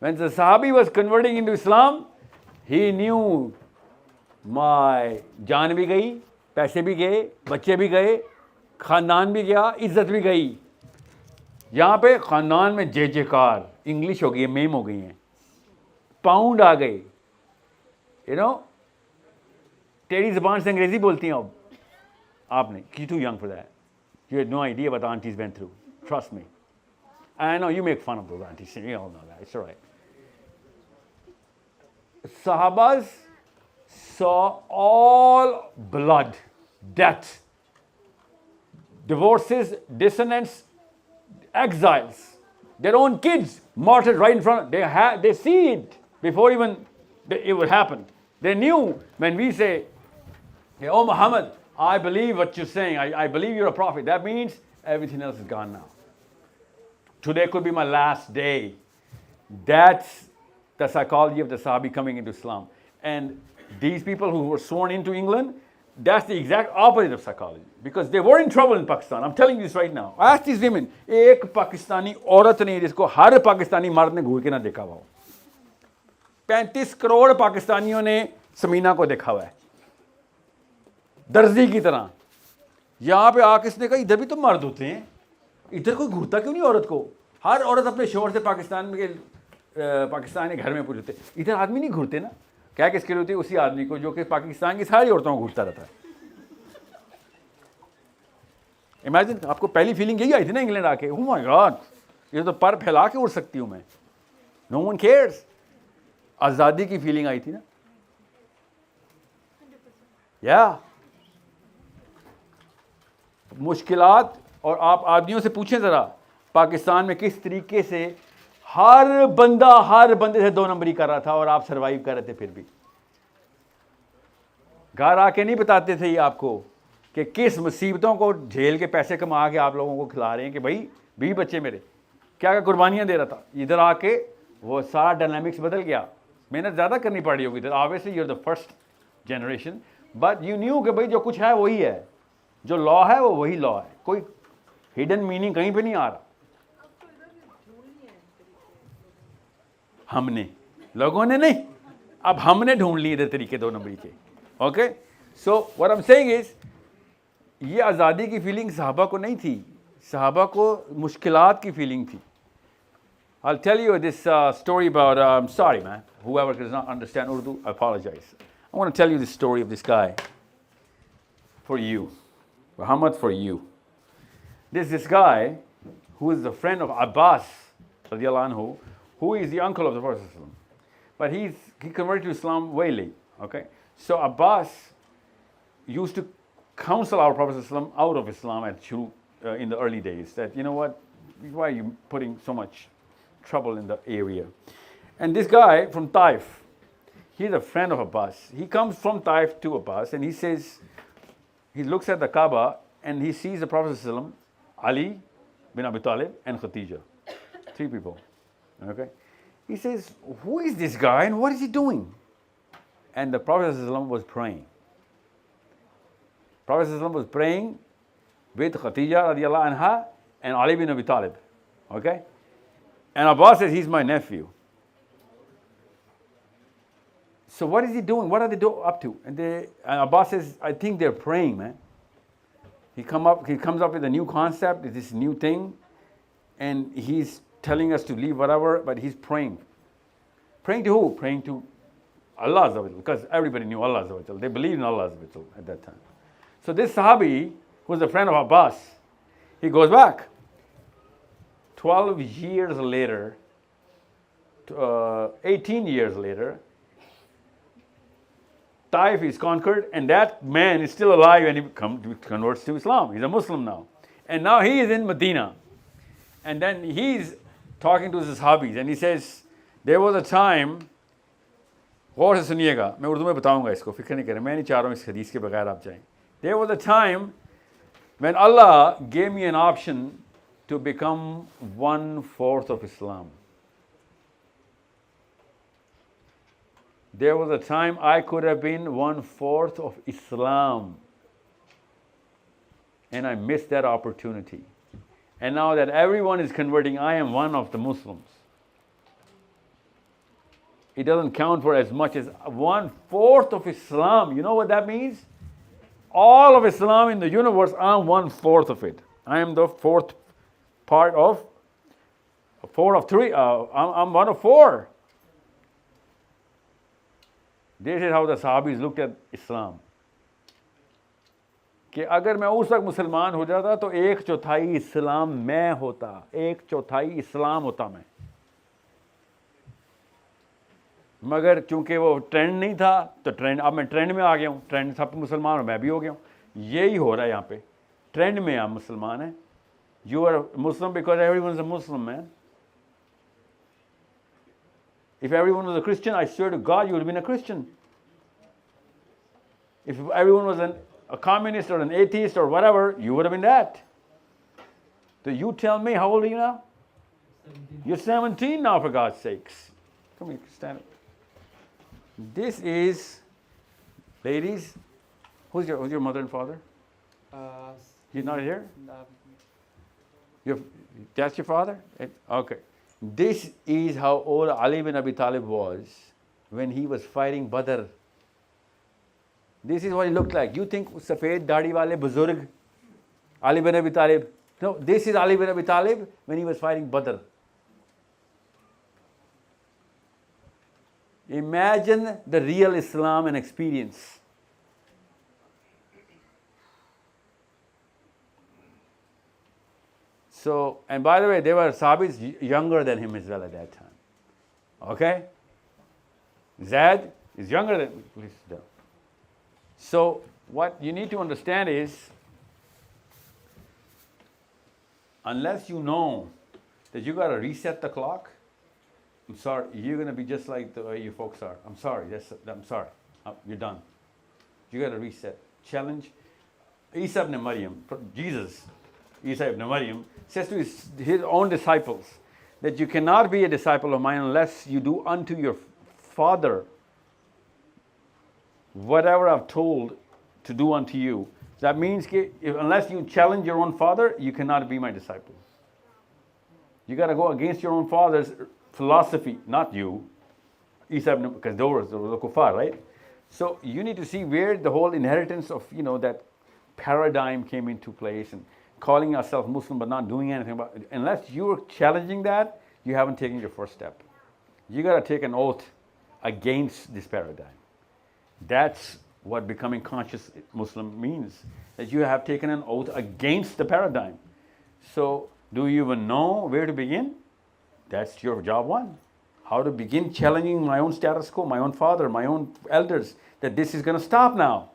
When the Sahabi was converting into Islam, he knew my jaan bhi gayi, पैसे भी गए, बच्चे भी गए, ख़ानदान भी गया, इज़्ज़त भी गई. यहाँ पे ख़ानदान में जयकार, इंग्लिश हो गई है, मेम हो गई हैं, पाउंड आ गए. तेरी ज़बान से अंग्रेज़ी बोलती हैं अब आपने. You're too young for that. You had no idea what the aunties went through. Trust me. I know you make fun of those aunties. You all know that. It's all right. Sahabas saw all blood, death, divorces, dissonance, exiles, their own kids martyred right in front. They see it before even it would happen. They knew when we say, "Oh Muhammad, I believe what you're saying. I believe you're a prophet." That means everything else is gone now. Today could be my last day. That's the psychology of the Sahabi coming into Islam. And these people who were sworn into England, that's the exact opposite of psychology. Because they were in trouble in Pakistan. I'm telling you this right now. Ask these women. एक पाकिस्तानी औरत ने जिसको हर पाकिस्तानी मर्द ने घूर के ना देखा हुआ हो. 35 करोड़ पाकिस्तानियों ने समीना को देखा हुआ है. दर्जी की तरह. यहाँ पे आके इसने कहा इधर भी तो मर्द होते हैं. इधर कोई घूरता क्यों नहीं औरत को? हर औरत अपने शोहर से पाकिस्तानी घर में पूछते, इधर आदमी नहीं घूरते ना? क्या किसके लिए होती है? उसी आदमी को जो कि पाकिस्तान की सारी औरतों को घूरता रहता है. इमेजिन, आपको पहली फीलिंग यही आई थी ना इंग्लैंड आके, ओह माय गॉड, ये तो पर फैला के उड़ सकती हूँ मैं, नो वन केयर्स। आज़ादी की फीलिंग आई थी ना, या मुश्किलात। और आप आदमियों से पूछें ज़रा, पाकिस्तान में किस तरीके से हर बंदे से 2 नंबरी कर रहा था और आप सरवाइव कर रहे थे। फिर भी घर आके नहीं बताते थे ये आपको कि किस मुसीबतों को झेल के पैसे कमा के आप लोगों को खिला रहे हैं कि भाई 20 बच्चे मेरे क्या क्या कुर्बानियाँ दे रहा था। इधर आके वो सारा डायनामिक्स बदल गया, मेहनत ज़्यादा करनी पड़ी होगी इधर। Obviously you are the first generation, but you knew कि भाई जो कुछ है वही है, जो लॉ है वो वही लॉ है, कोई हिडन मीनिंग कहीं पे नहीं आ रहा। हमने, लोगों ने नहीं, अब हमने ढूंढ लिए इधर तरीके 2 नंबरी के। Okay, so what I am saying is, ये आज़ादी की फीलिंग सहाबा को नहीं थी, सहाबा को मुश्किलात की फीलिंग थी। I'll tell you this story about, I'm sorry man, whoever does not understand Urdu, I apologize. I want to tell you the story of this guy for you, Muhammad, for you. This guy who is the friend of Abbas radiallahu anhu, who is the uncle of the Prophet ﷺ. But he converted to Islam way late. Okay, so Abbas used to counsel our Prophet ﷺ out of Islam in the early days, that you know what, why are you putting so much trouble in the area? And this guy from Taif, he's a friend of Abbas. He comes from Taif to Abbas and he says, he looks at the Kaaba and he sees the Prophet ﷺ, Ali bin Abi Talib and Khadija, 3 people. Okay, he says, who is this guy and what is he doing? And the Prophet ﷺ was praying. Prophet ﷺ was praying with Khadija radiallahu anha and Ali bin Abi Talib. Okay, and Abbas says, he's my nephew. So what is he doing? What are they up to? And Abbas says, I think they're praying, man. He comes up with a new concept, this new thing, and he's telling us to leave whatever, but he's praying. Praying to who? Praying to Allah Azza wa Jal, because everybody knew Allah Azza wa Jal. They believed in Allah Azza wa Jal at that time. So this Sahabi, who was a friend of Abbas, he goes back. 12 years later, 18 years later, Taif is conquered, and that man is still alive and he converts to Islam. He's a Muslim now. And now he is in Medina. And then he's talking to his Sahabis and he says, there was a time, गौर से सुनिएगा, मैं उर्दू में बताऊंगा इसको, फिक्र नहीं करें, मैं नहीं चाह रहा हूँ इस हदीस के बगैर आप जाएं. There was a time when Allah gave me an option to become 1/4 of Islam. There was a time I could have been 1/4 of Islam, and I missed that opportunity. And now that everyone is converting, I am one of the Muslims. It doesn't count for as much as 1/4 of Islam. You know what that means? All of Islam in the universe, I'm 1/4 of it. I am the 4th part of 4 of 3. I'm 1 of 4. This is how the Sahabis looked at Islam. कि अगर मैं उस वक्त मुसलमान हो जाता तो 1/4 इस्लाम मैं होता, 1/4 इस्लाम होता मैं. मगर चूंकि वो ट्रेंड नहीं था तो ट्रेंड, अब मैं ट्रेंड में आ गया हूँ, ट्रेंड सब मुसलमान और मैं भी हो गया हूँ. यही हो रहा है यहाँ पे, ट्रेंड में आप मुसलमान हैं. You are Muslim because everyone is a Muslim man. If everyone was a Christian, I swear to God, you would have been a Christian. If everyone was a communist or an atheist or whatever, you would have been that. So you tell me, how old are you now? 17. You're 17 now, for God's sakes. Come here, stand up. This is, ladies, who's your mother and father? He's not here? That's your father? Okay. This is how old Ali bin Abi Talib was when he was fighting Badr. This is what he looked like. You think Safed Dadi wale Buzurg, Ali bin Abi Talib? No, this is Ali bin Abi Talib when he was fighting Badr. Imagine the real Islam and experience. So, and by the way, there were Sahabis younger than him as well at that time. Okay? Zaid is younger than, please sit down. So, what you need to understand is, unless you know that you got to reset the clock, I'm sorry, you're going to be just like the way you folks are. I'm sorry, I'm sorry. You're done. You got to reset. Challenge. Isa ibn Maryam, Jesus, Isa ibn Maryam, says to his own disciples that you cannot be a disciple of mine unless you do unto your father whatever I've told to do unto you. That means unless you challenge your own father, you cannot be my disciple. You got to go against your own father's philosophy, not you. Isa ibn, because those were the kuffar, right? So you need to see where the whole inheritance of, that paradigm came into place, and calling yourself Muslim but not doing anything about it. Unless you're challenging that, you haven't taken your first step. You got to take an oath against this paradigm. That's what becoming conscious Muslim means, that you have taken an oath against the paradigm. So do you even know where to begin? That's your job one. How to begin challenging my own status quo, my own father, my own elders, that this is going to stop now.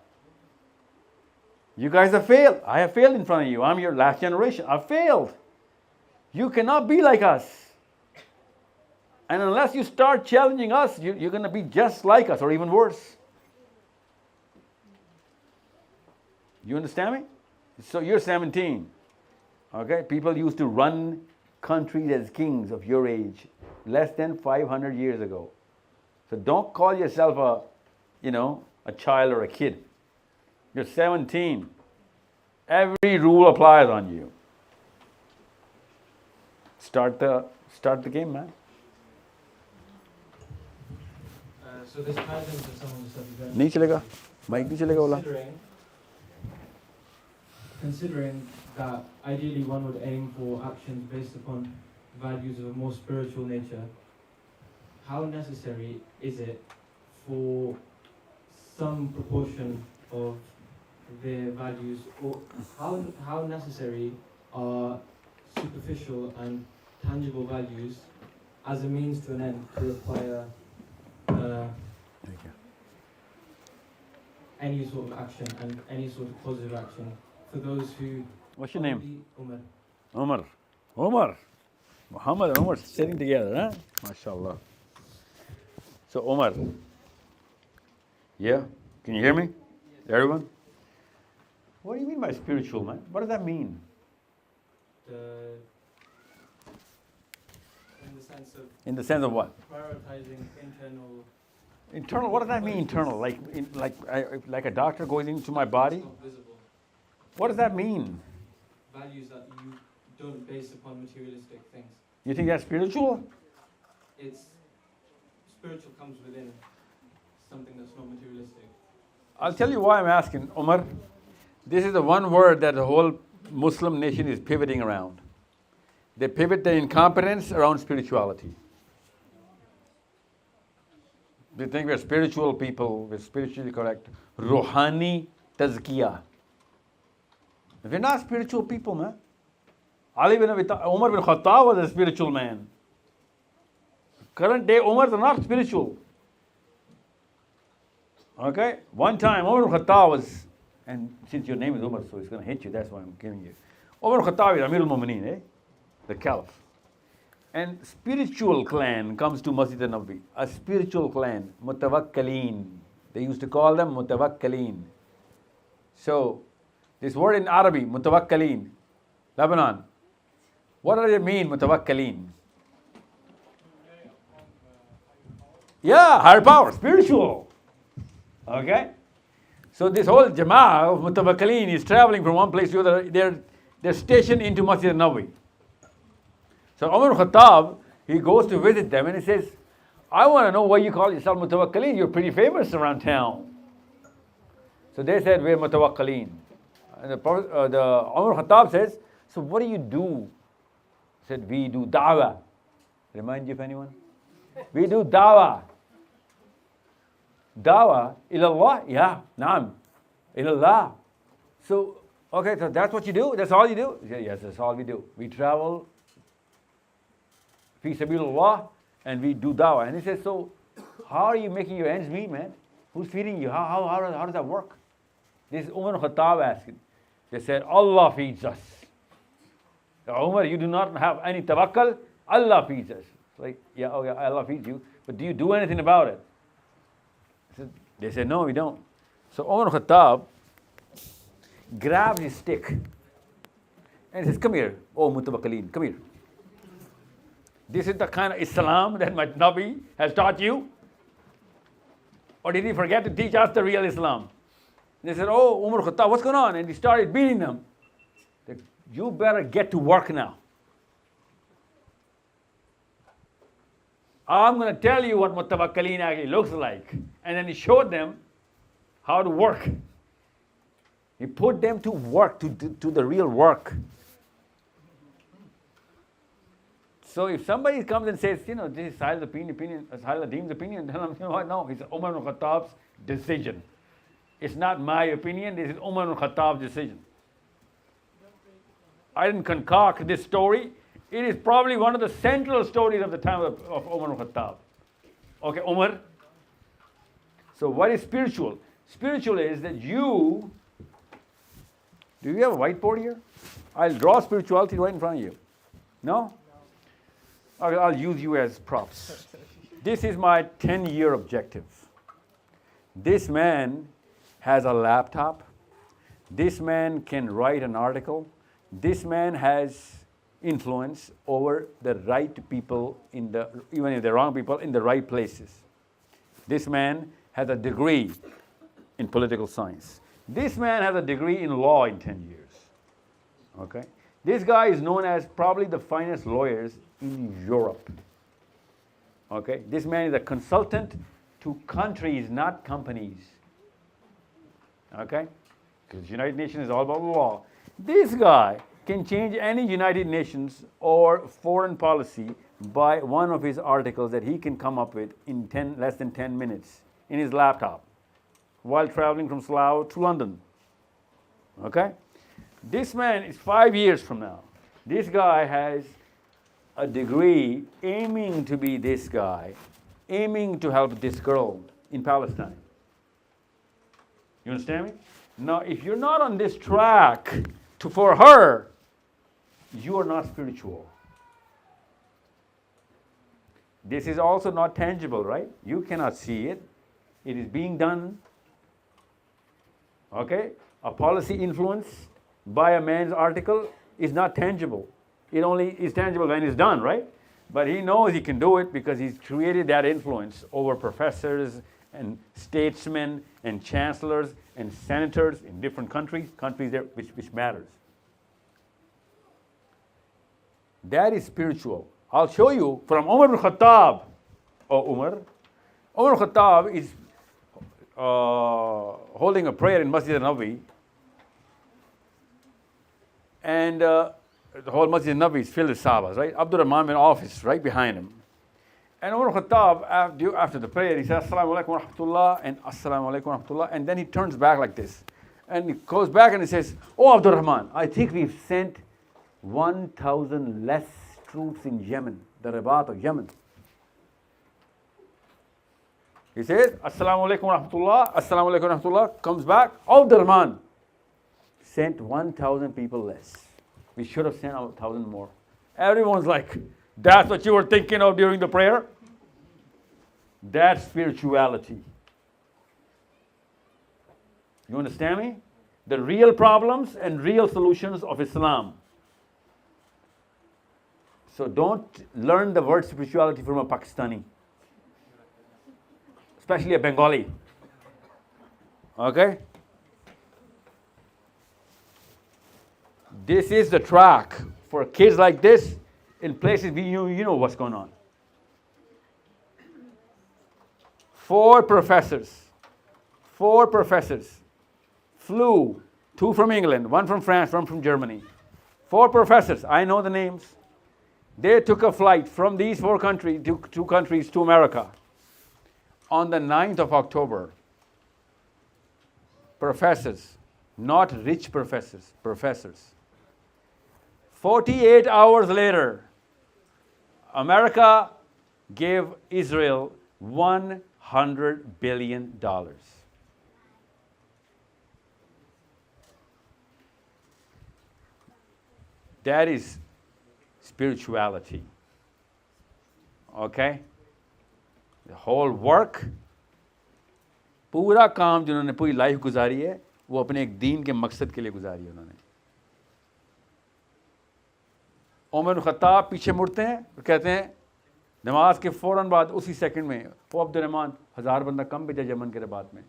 You guys have failed. I have failed in front of you. I'm your last generation. I've failed. You cannot be like us. And unless you start challenging us, you're going to be just like us or even worse. You understand me? So you're 17. Okay? People used to run countries as kings of your age less than 500 years ago. So don't call yourself a child or a kid. You're 17. Every rule applies on you. Start the game, man. So this ties into some of the stuff you've done. नहीं चलेगा, mic नहीं चलेगा बोला. Considering that ideally one would aim for actions based upon values of a more spiritual nature, how necessary is it for some proportion of their values, or how necessary are superficial and tangible values as a means to an end to require any sort of action and any sort of positive action for those who... What's your name? Umar. Umar. Muhammad and Umar sitting together, huh? MashaAllah. So Umar. Yeah? Can you hear me? Everyone? What do you mean by spiritual, man? What does that mean? In the sense of what? Prioritizing internal... Internal, what does that mean, internal? Like a doctor going into my body? What does that mean? Values that you don't base upon materialistic things. You think that's spiritual? It's spiritual comes within something that's not materialistic. I'll tell you why I'm asking, Umar. This is the one word that the whole Muslim nation is pivoting around. They pivot their incompetence around spirituality. They think we're spiritual people, we're spiritually correct. Ruhani tazkiyah. We're not spiritual people, man. Umar bin Khattab was a spiritual man. Current day Umars are not spiritual. Okay? One time Umar bin Khattab was, and since your name is Umar, so it's going to hit you, that's why I'm giving you. Umar bin Khattab is Amir al-Mu'mineen, the Caliph. And spiritual clan comes to Masjid al-Nabawi. A spiritual clan, mutawakkaleen. They used to call them mutawakkaleen. So, this word in Arabic, mutawakkaleen, Lebanon. What does it mean, mutawakkaleen? Yeah, higher power, spiritual. Okay? So this whole jama'ah of mutawakkaleen is traveling from one place to another. They're stationed into Masjid al-Nabawi. So Umar Khattab, he goes to visit them and he says, I want to know why you call yourself mutawakkaleen. You're pretty famous around town. So they said, we're mutawakkaleen. And the Umar Khattab says, so what do you do? He said, we do da'wah. Remind you of anyone? We do da'wah. Da'wah, ilallah, yeah, naam, ilallah. So Okay, so that's what you do? That's all you do? He said, yes, that's all we do. We travel, fi sabilillah, and we do dawah. And he says, so how are you making your ends meet, man? Who's feeding you? How does that work? This is Umar Khattab asking. They said, Allah feeds us. Umar, you do not have any tawakkul, Allah feeds us. It's like, yeah, oh yeah, Allah feeds you, but do you do anything about it? They said, no, we don't. So Umar Khattab grabs his stick and says, come here, oh mutawakkileen, come here. This is the kind of Islam that my Nabi has taught you? Or did he forget to teach us the real Islam? They said, oh, Umar Khattab, what's going on? And he started beating them. They said, you better get to work now. I'm going to tell you what mutawakkileen actually looks like. And then he showed them how to work. He put them to work, to the real work. So if somebody comes and says, you know, this is Sahil Adeem's opinion, tell them, you know what, no, it's Umar ibn Khattab's decision. It's not my opinion, this is Umar ibn Khattab's decision. I didn't concoct this story. It is probably one of the central stories of the time of Umar ibn Khattab. Okay, Umar. So what is spiritual? Spiritual is that do you have a whiteboard here? I'll draw spirituality right in front of you. No? Okay, I'll use you as props. This is my 10-year objective. This man has a laptop. This man can write an article. This man has influence over the right people, even if they're wrong people, in the right places. This man has a degree in political science. This man has a degree in law in 10 years. Okay? This guy is known as probably the finest lawyers in Europe. Okay? This man is a consultant to countries, not companies. Okay? Because United Nations is all about law. This guy can change any United Nations or foreign policy by one of his articles that he can come up with in less than 10 minutes in his laptop while traveling from Slough to London. Okay? This man is 5 years from now. This guy has a degree aiming to be this guy, aiming to help this girl in Palestine. You understand me? Now, if you're not on this track for her, you are not spiritual. This is also not tangible, right? You cannot see it. It is being done. Okay? A policy influenced by a man's article is not tangible. It only is tangible when it's done, right? But he knows he can do it because he's created that influence over professors and statesmen and chancellors and senators in different countries there which matters. That is spiritual. I'll show you from Umar ibn Khattab. Oh, Umar ibn Khattab is holding a prayer in Masjid al-Nabi. And the whole Masjid al-Nabi is filled with Sahabas, right? Abdul Rahman bin Auf is right behind him. And Umar Khattab, after the prayer, he says, Assalamu alaikum wa rahmatullah, and Assalamu alaikum wa rahmatullah, and then he turns back like this. And he goes back and he says, oh, Abdul Rahman, I think we've sent 1,000 less troops in Yemen, the Rabat of Yemen. He says, Assalamu alaikum wa rahmatullah, Assalamu alaikum wa rahmatullah, comes back, Abdul Rahman sent 1,000 people less. We should have sent 1,000 more. Everyone's like, that's what you were thinking of during the prayer? That's spirituality. You understand me? The real problems and real solutions of Islam. So don't learn the word spirituality from a Pakistani, especially a Bengali. Okay? This is the track for kids like this in places you know what's going on. 4 professors flew, 2 from England, 1 from France, 1 from Germany. 4 professors, I know the names. They took a flight from these 4 countries, 2 countries to America on the 9th of October. Professors, not rich professors. 48 hours later, America gave Israel $100 billion. That is spirituality. Okay? The whole work, पूरा काम जिन्होंने पूरी life गुजारी है वो अपने एक दीन के मकसद के लिए गुजारी है उन्होंने। उमर बिन खत्ताब पीछे मुड़ते हैं और कहते हैं नमाज के फ़ौरन बाद उसी सेकंड में वो अब्दुर्रहमान 1000 बंदा कम भेजा यमन के रबात में,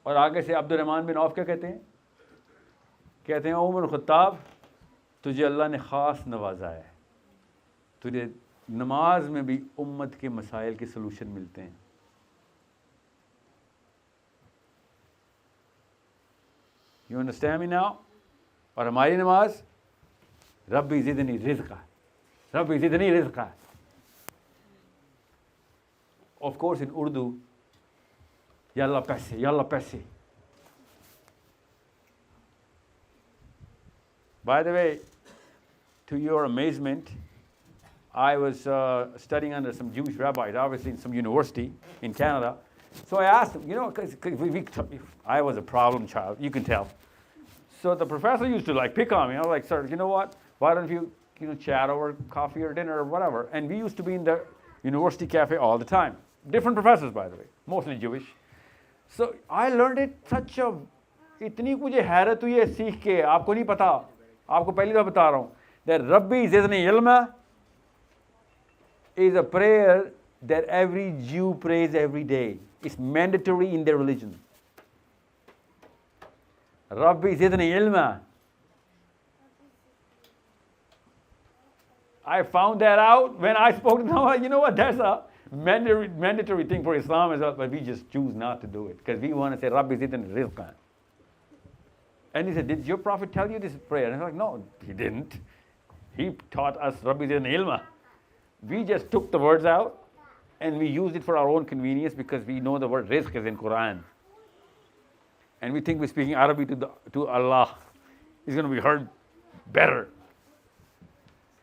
और आगे से अब्दुर्रहमान बिन औफ क्या कहते हैं? कहते हैं उमर बिन खत्ताब तुझे अल्लाह ने ख़ास नवाजा है, तुझे नमाज में भी उम्मत के मसाइल के सलूशन मिलते हैं। You understand me now? और हमारी नमाज रब्बी ज़िदनी रिज़्क़ा, रब्बी ज़िदनी रिज़्क़ा। ऑफ कोर्स इन उर्दू या अल्लाह पैसे, या अल्लाह पैसे। By the way, to your amazement, I was studying under some Jewish rabbis, obviously in some university in Canada. So I asked him, you know, because I was a problem child, you can tell. So the professor used to like pick on me. I was like, sir, you know what? Why don't you chat over coffee or dinner or whatever? And we used to be in the university cafe all the time. Different professors, by the way, mostly Jewish. So I learned it such a, इतनी मुझे हैरत हुई है सीख के, आपको नहीं पता, आपको पहली बार बता रहा हूँ, that Rabbi Zidni Ilma is a prayer that every Jew prays every day. It's mandatory in their religion. Rabbi Zidni Ilma. I found that out when I spoke to someone. You know what? That's a mandatory thing for Islam as well, but we just choose not to do it because we want to say Rabbi Zidni Rizqan. And he said, did your prophet tell you this prayer? And I was like, no, he didn't. He taught us Rabbi Zidni Ilma. We just took the words out and we used it for our own convenience because we know the word rizq is in Quran. And we think we're speaking Arabic to Allah. It's going to be heard better.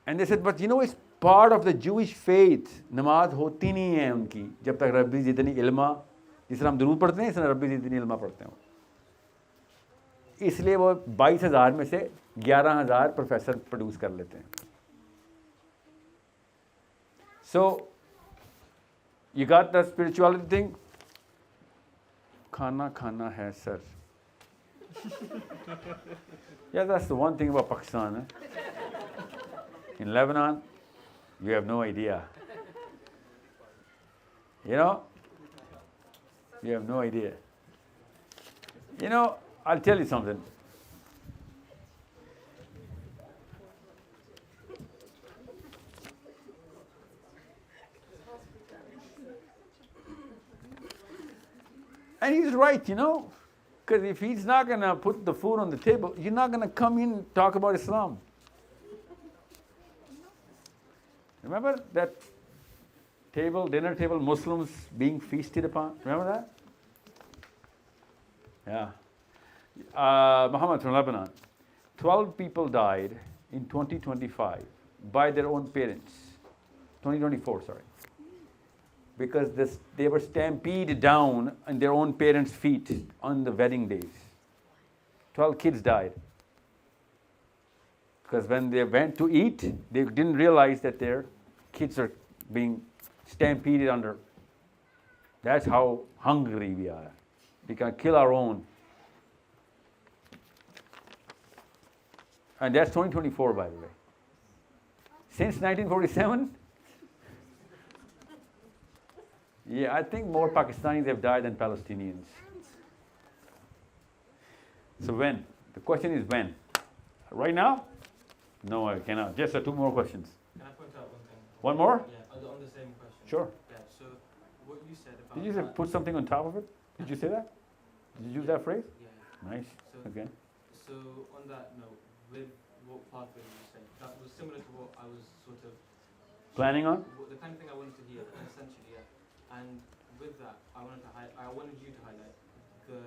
And they said, but you know, it's part of the Jewish faith. Namaz hoti nahi hai unki, jab tak Rabbi Zidni Ilma, जिस तरह हम दुरूद पढ़ते हैं इस तरह रब्बी ज़िदनी इल्मा पढ़ते हैं, इसलिए वो 22,000 में से 11,000 प्रोफेसर प्रोड्यूस कर लेते हैं. So you got the spirituality thing? खाना खाना है sir. Yeah, that's the one thing about Pakistan. In Lebanon, you have no idea. You know? You have no idea. You know, I'll tell you something. And he's right, you know, because if he's not going to put the food on the table, you're not going to come in and talk about Islam. Remember that table, dinner table, Muslims being feasted upon? Remember that? Yeah. Muhammad from Lebanon. 12 people died in 2025 by their own parents. 2024, sorry. Because they were stampeded down on their own parents' feet on the wedding days. 12 kids died. Because when they went to eat, they didn't realize that their kids are being stampeded under. That's how hungry we are. We can kill our own. And that's 2024, by the way. Since 1947, yeah, I think more Pakistanis have died than Palestinians. So when? The question is when? Right now? No, I cannot. Just two more questions. Can I point out one thing? One more? Yeah, on the same question. Sure. Yeah, so what you said about... Did you say put something on top of it? Did you say that? Did you use that phrase? Yeah. Nice. So, Okay. So on that note, with what pathway you said, that was similar to what I was sort of... Planning on? The kind of thing I wanted to hear, essentially, yeah. And with that, I wanted you to highlight the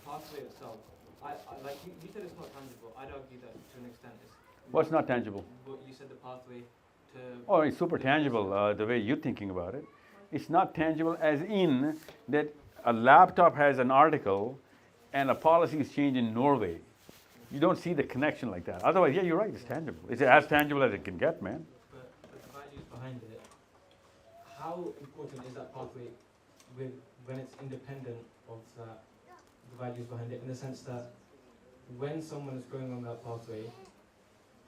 pathway itself. Like you said, it's not tangible. I'd argue that to an extent it's. What's not tangible? What you said, the pathway to. Oh, it's super tangible, the way you're thinking about it. It's not tangible as in that a laptop has an article and a policy is changed in Norway. You don't see the connection like that. Otherwise, yeah, you're right, it's tangible. It's as tangible as it can get, man. But the values behind it, how important is that pathway when it's independent of the values behind it, in the sense that when someone is going on that pathway,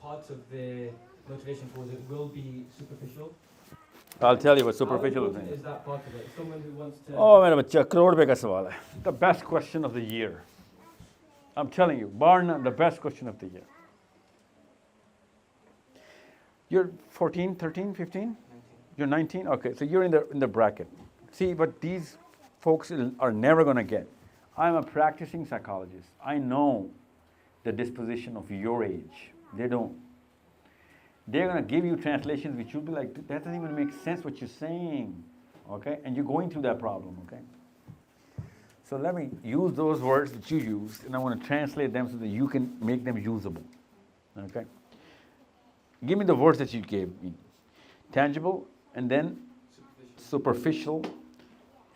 part of their motivation towards it will be superficial. I'll tell you what superficial is. How important is that part of it? Someone who wants to. Oh, मेरा बच्चा करोड़ रुपए का सवाल है. The best question of the year. I'm telling you, bar none, the best question of the year. You're 14, 13, 15? 19. You're 19? Okay, so you're in the bracket. See, but these folks are never going to get. I'm a practicing psychologist. I know the disposition of your age. They don't. They're going to give you translations which you'll be like, that doesn't even make sense what you're saying. Okay? And you're going through that problem, okay? So let me use those words that you used, and I want to translate them so that you can make them usable. Okay? Give me the words that you gave me. Tangible, and then superficial,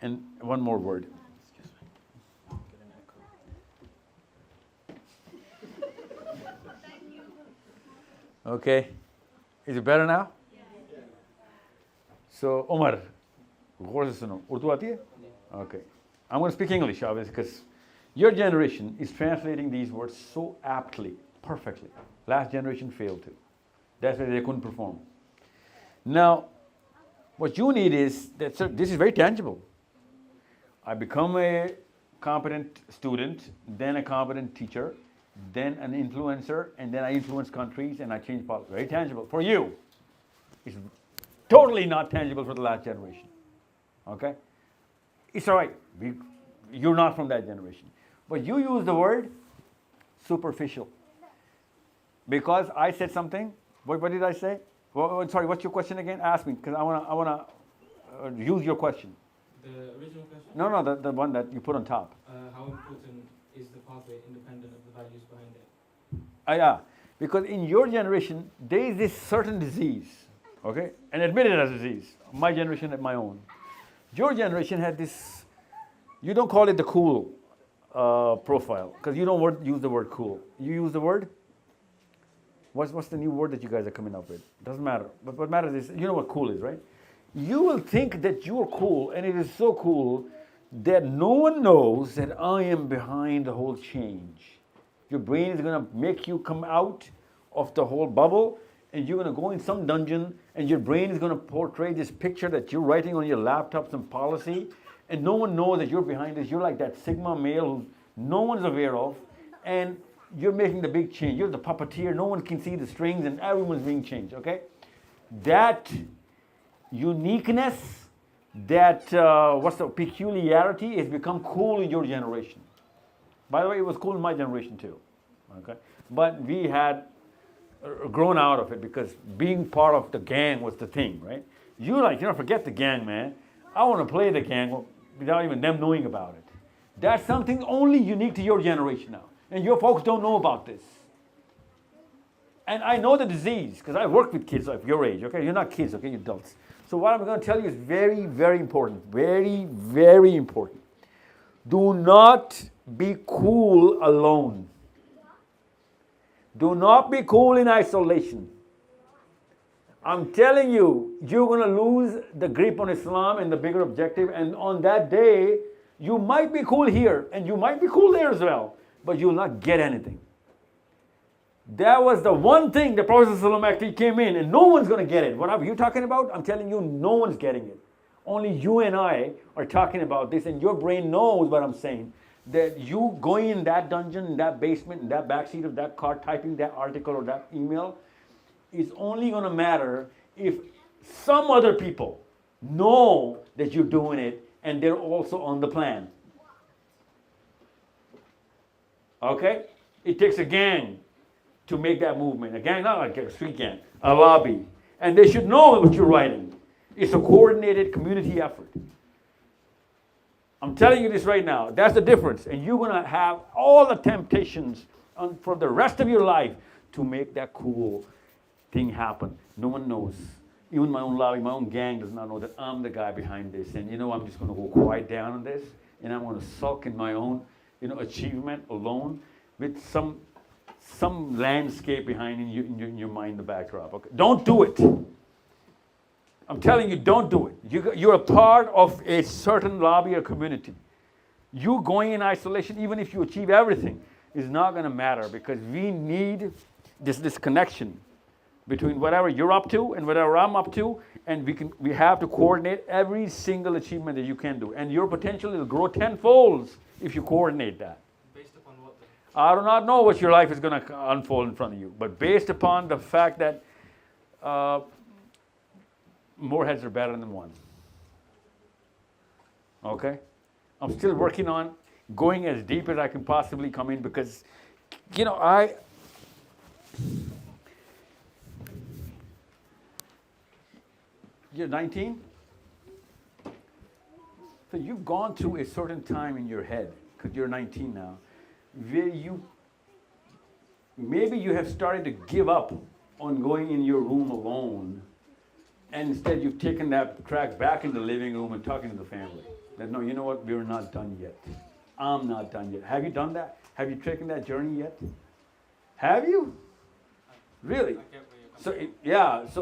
and one more word. Okay. Is it better now? Yeah. So, Umar, गौर से सुनो. उर्दू आती है? Okay. I'm going to speak English, obviously, because your generation is translating these words so aptly, perfectly. Last generation failed to. That's why they couldn't perform. Now, what you need is that, sir, this is very tangible. I become a competent student, then a competent teacher, then an influencer, and then I influence countries and I change policy. Very tangible. For you, it's totally not tangible for the last generation. Okay? It's all right. You're not from that generation. But you use the word superficial. Because I said something. What did I say? Well, sorry, what's your question again? Ask me, because I wanna use your question. The original question? No, the one that you put on top. How important is the pathway independent of the values behind it? Yeah, because in your generation, there is this certain disease, okay? And admit it as a disease. My generation and my own. Your generation had this, you don't call it the cool profile, because you don't use the word cool. You use the word? What's the new word that you guys are coming up with? Doesn't matter. But what matters is, you know what cool is, right? You will think that you're cool, and it is so cool that no one knows that I am behind the whole change. Your brain is going to make you come out of the whole bubble, and you're going to go in some dungeon, and your brain is going to portray this picture that you're writing on your laptop, some policy, and no one knows that you're behind this. You're like that Sigma male who no one's aware of, and you're making the big change. You're the puppeteer. No one can see the strings, and everyone's being changed, okay? That uniqueness, that peculiarity has become cool in your generation. By the way, it was cool in my generation too, okay? But we had grown out of it because being part of the gang was the thing, right? Forget the gang, man. I want to play the gang without even them knowing about it. That's something only unique to your generation now. And your folks don't know about this. And I know the disease because I work with kids of your age, okay? You're not kids, okay? You're adults. So what I'm going to tell you is very, very important. Very, very important. Do not be cool alone. Do not be cool in isolation. I'm telling you, you're going to lose the grip on Islam and the bigger objective. And on that day, you might be cool here and you might be cool there as well, but you will not get anything. That was the one thing the Prophet ﷺ actually came in, and no one's going to get it. What are you talking about? I'm telling you, no one's getting it. Only you and I are talking about this, and your brain knows what I'm saying. That you going in that dungeon, in that basement, in that backseat of that car, typing that article or that email, is only going to matter if some other people know that you're doing it, and they're also on the plan. Okay? It takes a gang to make that movement. A gang, not like a street gang, a lobby. And they should know what you're writing. It's a coordinated community effort. I'm telling you this right now. That's the difference. And you're going to have all the temptations for the rest of your life to make that cool thing happen. No one knows. Even my own lobby, my own gang does not know that I'm the guy behind this. And I'm just going to go quiet down on this. And I'm going to sulk in my own, achievement alone with some landscape behind in your mind, the backdrop. Okay? Don't do it. I'm telling you, don't do it. You're a part of a certain lobby or community. You going in isolation, even if you achieve everything, is not going to matter, because we need this connection between whatever you're up to and whatever I'm up to, and we have to coordinate every single achievement that you can do. And your potential will grow tenfold if you coordinate that. Based upon what? I do not know what your life is going to unfold in front of you, but based upon the fact that more heads are better than one. Okay? I'm still working on going as deep as I can possibly come in, because, you're 19? So you've gone through a certain time in your head, because you're 19 now, where maybe you have started to give up on going in your room alone, and instead you've taken that track back in the living room and talking to the family. That, no, you know what, we're not done yet. I'm not done yet. Have you done that? Have you taken that journey yet? Have you? Really? So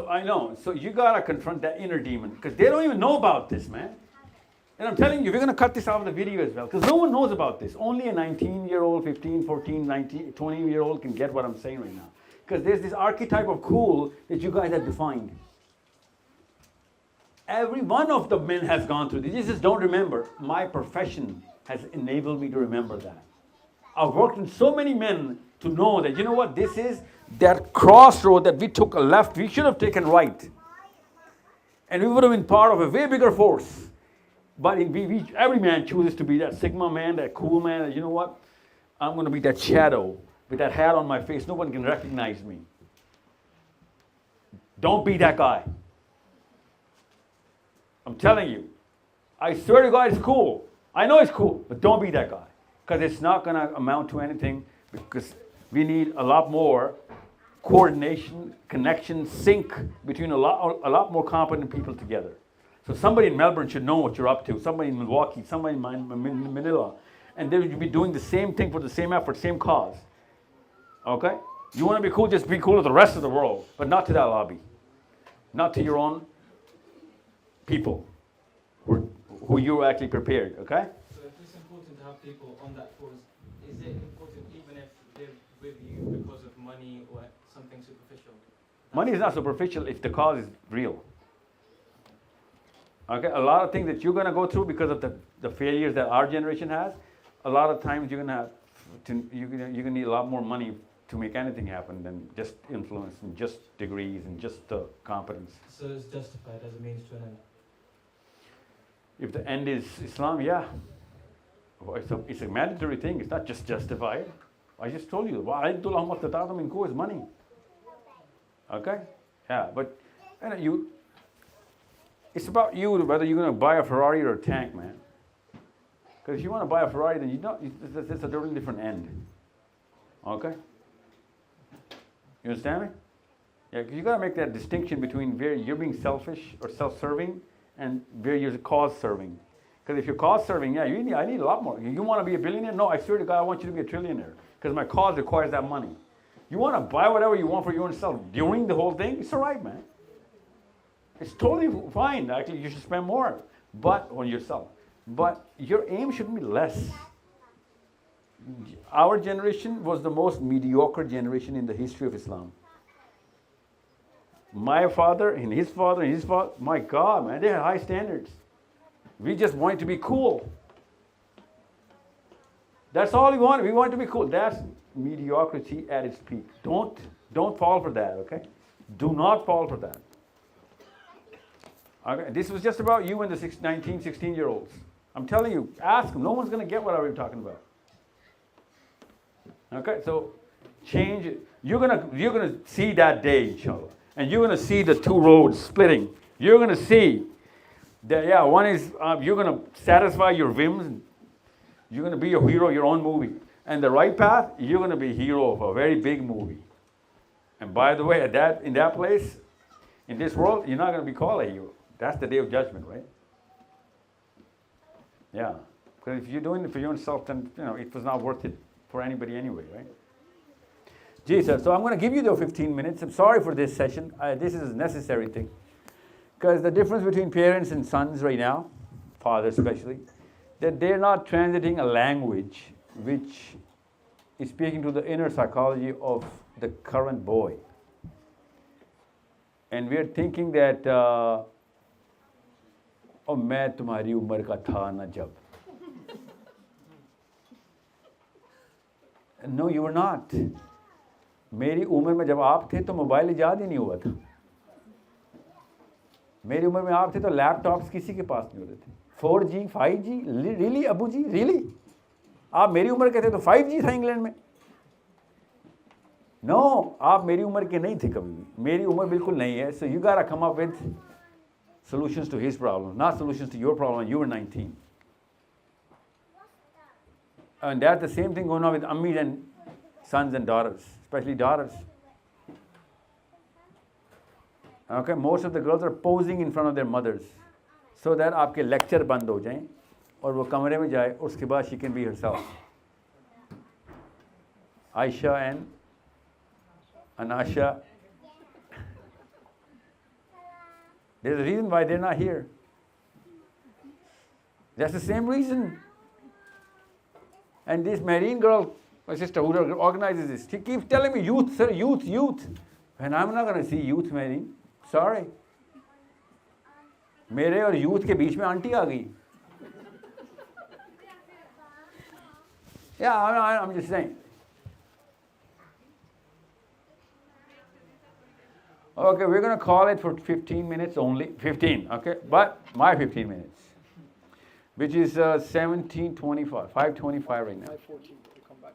I know. So you gotta confront that inner demon, because they don't even know about this, man. And I'm telling you, we're gonna cut this out of the video as well, because no one knows about this. Only a 19-year-old, 15, 14, 19, 20-year-old can get what I'm saying right now. Because there's this archetype of cool that you guys have defined. Every one of the men has gone through this. You just don't remember. My profession has enabled me to remember that. I've worked with so many men to know that, this is that crossroad that we took a left, we should have taken right. And we would have been part of a way bigger force. But every man chooses to be that Sigma man, that cool man, that, I'm going to be that shadow with that hat on my face. No one can recognize me. Don't be that guy. I'm telling you. I swear to God, it's cool. I know it's cool, but don't be that guy. Because it's not going to amount to anything, because we need a lot more coordination, connection, sync between a lot more competent people together. So somebody in Melbourne should know what you're up to, somebody in Milwaukee, somebody in Manila, and they would be doing the same thing for the same effort, same cause. Okay? You want to be cool, just be cool with the rest of the world, but not to that lobby. Not to your own people who you're actually prepared, okay? So if it's important to have people on that cause, is it important even if they're with you because of money or something superficial? Money is not superficial if the cause is real. Okay, a lot of things that you're going to go through because of the failures that our generation has, a lot of times you're going to need a lot more money to make anything happen than just influence and just degrees and just competence. So it's justified as a means to an end? If the end is Islam, yeah. Well, it's a mandatory thing. It's not just justified. I just told you. Is money. Okay? Yeah, but it's about you whether you're going to buy a Ferrari or a tank, man. Because if you want to buy a Ferrari, then it's a totally different end. Okay? You understand me? Yeah, because you got to make that distinction between where you're being selfish or self-serving and where you're cause-serving. Because if you're cause-serving, I need a lot more. You want to be a billionaire? No, I swear to God, I want you to be a trillionaire. Because my cause requires that money. You want to buy whatever you want for your own self during the whole thing? It's all right, man. It's totally fine. Actually, you should spend more on yourself. But your aim shouldn't be less. Our generation was the most mediocre generation in the history of Islam. My father and his father and his father, my God, man, they had high standards. We just wanted to be cool. That's all we wanted. We wanted to be cool. That's mediocrity at its peak. Don't fall for that, okay? Do not fall for that. Okay? This was just about you and the 19, 16-year-olds. I'm telling you, ask them. No one's going to get what we're talking about. Okay? So change it. You're gonna see that day, inshallah. And you're going to see the two roads splitting. You're going to see Yeah, one is you're going to satisfy your whims. You're going to be a hero of your own movie. And the right path, you're going to be a hero of a very big movie. And by the way, in that place, in this world, you're not going to be called a hero. That's the day of judgment, right? Yeah. Because if you're doing it for yourself, then it was not worth it for anybody anyway, right? Gee, sir, so I'm going to give you the 15 minutes. I'm sorry for this session. This is a necessary thing. Because the difference between parents and sons right now, fathers especially, that they're not transiting a language which is speaking to the inner psychology of the current boy. And we're thinking that, oh, मैं तुम्हारी उम्र का था ना जब. No, you were not. मेरी उम्र में जब आप थे तो मोबाइल इजाद ही नहीं हुआ था. मेरी उम्र में आप थे तो लैपटॉप्स किसी के पास नहीं होते थे. 4G, 5G, really अबू जी, really? आप मेरी उम्र के थे तो 5G था इंग्लैंड में. No, आप मेरी उम्र के नहीं थे कभी भी. मेरी उम्र बिल्कुल नहीं है. So you gotta come up with solutions to his problem, not solutions to your problem. You were 19. And that's the same thing going on with ammis and sons and daughters, especially daughters. Okay, most of the girls are posing in front of their mothers so that आपके lecture बंद हो जाएं और वो कमरे में जाए. उसके बाद she can be herself. Aisha and Anasha. There's a reason why they're not here. That's the same reason. And this Marine girl, my sister who organizes this, she keeps telling me, youth, sir, youth, youth. And I'm not going to see youth Marine. Sorry. मेरे और youth के बीच में aunty आ गई. Yeah, I'm just saying. Okay, we're going to call it for 15 minutes only. 15, okay? But my 15 minutes, which is 17:25, 5:25 right now. 5:40 to come back.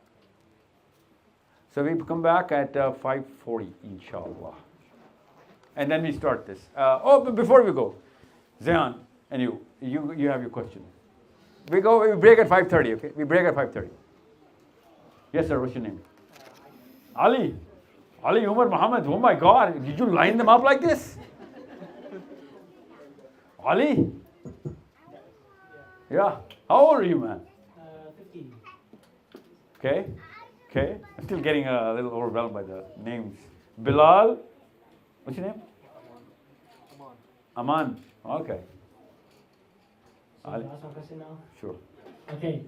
So we come back at 5:40, inshallah. And then we start this. But before we go, Zayan and you have your question. We break at 5:30, okay? We break at 5:30. Yes, sir, what's your name? Ali. Ali, Umar, Muhammad, oh my God, did you line them up like this? Ali? Yeah. How old are you, man? 15. Okay. I'm still getting a little overwhelmed by the names. Bilal? What's your name? Aman. Okay. So can I ask my question now? Sure. Okay,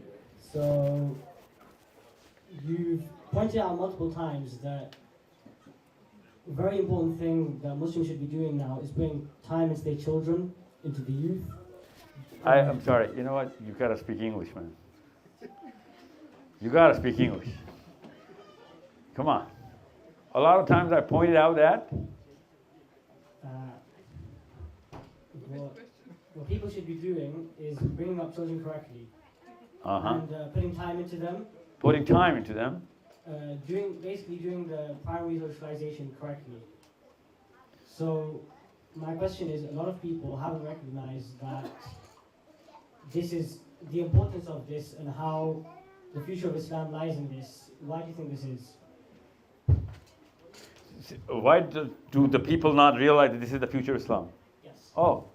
so you've pointed out multiple times that a very important thing that Muslims should be doing now is putting time into their children, into the youth. I'm sorry, you know what? You gotta speak English, man. You gotta speak English. Come on. A lot of times I pointed out that what people should be doing is bringing up children correctly and putting time into them. Putting time into them. Doing the primary socialization correctly. So my question is, a lot of people haven't recognized that this is the importance of this and how the future of Islam lies in this. Why do you think this is? Why do the people not realize that this is the future of Islam? Yes. Oh.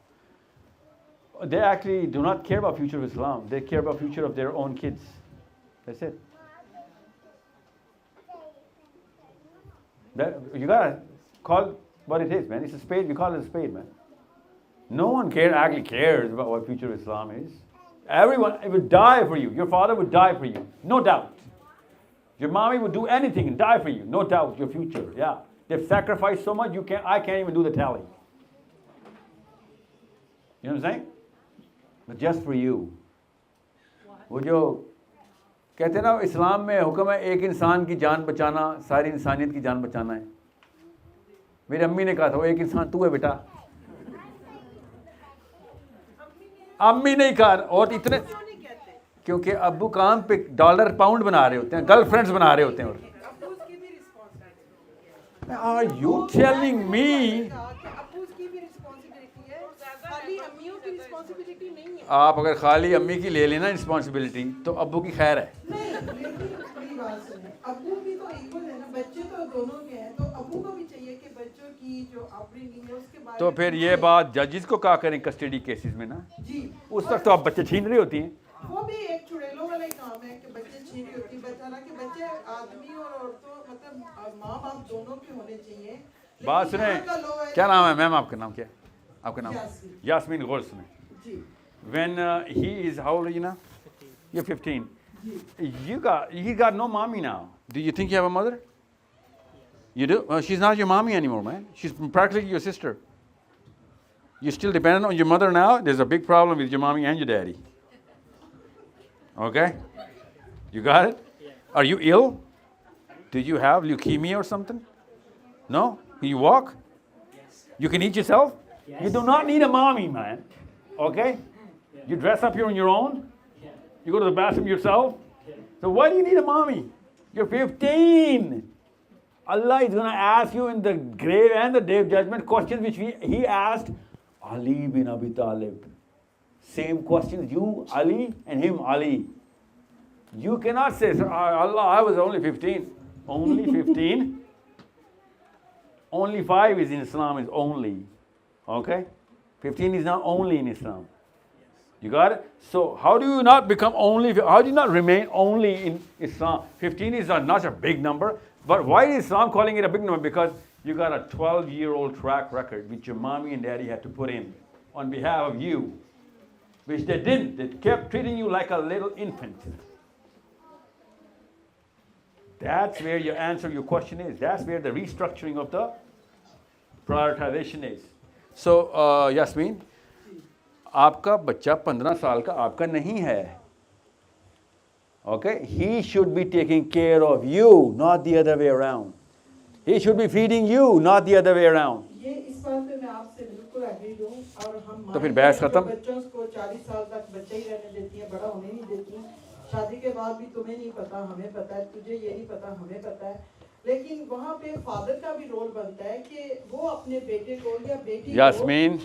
They actually do not care about future of Islam. They care about future of their own kids. That's it. You gotta call what it is, man. It's a spade. We call it a spade, man. No one actually cares about what future of Islam is. Everyone would die for you. Your father would die for you, no doubt. Your mommy would do anything and die for you, no doubt. Your future, yeah. They've sacrificed so much. I can't even do the tally. You know what I'm saying? But just for you. वो जो कहते हैं ना इस्लाम में हुक्म है एक इंसान की जान बचाना सारी इंसानियत की जान बचाना है. मेरी अम्मी ने कहा था वो एक इंसान तू है बेटा. अम्मी नहीं कहा और इतने क्योंकि अब्बू काम पे डॉलर पाउंड बना रहे होते हैं, गर्लफ्रेंड्स बना रहे होते हैं. Are you telling me? आपकी रिस्पॉन्सिबिलिटी नहीं है। आप अगर खाली अम्मी की ले लेना रिस्पॉन्सिबिलिटी तो अब्बू की खैर है। नहीं, मेरी बात सुनिए, अब्बू भी तो इक्वल है ना, बच्चे तो दोनों के हैं, तो अब्बू को भी चाहिए कि बच्चों की जो अपब्रिंगिंग है उसके बारे तो में फिर ये बात जजेस को कहा करें कस्टडी केसेस में ना, जी, उस वक्त तो आप बच्चे छीन रही होती हैं। वो भी एक चुड़ैलों वाला ही काम है कि बच्चे छीन रही होती है, बेचारा कि बच्चे आदमी और औरतों मतलब माँ बाप दोनों के होने चाहिए। बात सुने, क्या नाम है मैम आपका? नाम क्या है आपका? नाम यास्मीन। गौर सुने, when he is how old are you now? You're 15. You got no mommy now. Do you think you have a mother? You do? Well, she's not your mommy anymore, man. She's practically your sister. You're still dependent on your mother now. There's a big problem with your mommy and your daddy. Okay? You got it? Are you ill? Do you have leukemia or something? No? Can you walk? You can eat yourself? You do not need a mommy, man. Okay? You dress up here on your own? You go to the bathroom yourself? So why do you need a mommy? You're 15. Allah is going to ask you in the grave and the day of judgment questions which He asked Ali bin Abi Talib. Same questions, you, Ali, and him, Ali. You cannot say, Allah, I was only 15. Only 15? Only 5 is in Islam, is only. Okay? 15 is not only in Islam. You got it? So how do you not become only, how do you not remain only in Islam? 15 is not a big number, but why is Islam calling it a big number? Because you got a 12-year-old track record which your mommy and daddy had to put in on behalf of you, which they didn't. They kept treating you like a little infant. That's where your answer, your question is. That's where the restructuring of the prioritization is. So, Yasmin, आपका बच्चा 15 साल का आपका नहीं है. Okay? He should be taking care of you, not the other way around. He should be feeding you, not the other way around. ये इस बात पे मैं आपसे बिल्कुल एग्री हूँ और हम तो फिर बहस खत्म. बच्चों को 40 साल तक बच्चे ही रहने देती हैं, बड़ा होने नहीं देती. शादी के बाद भी तुम्हें नहीं पता, हमें पता है, तुझे ये नहीं पता, हमें पता है. लेकिन वहाँ पे फादर का भी रोल बनता है कि वो अपने बेटे को या बेटी को. यास्मीन,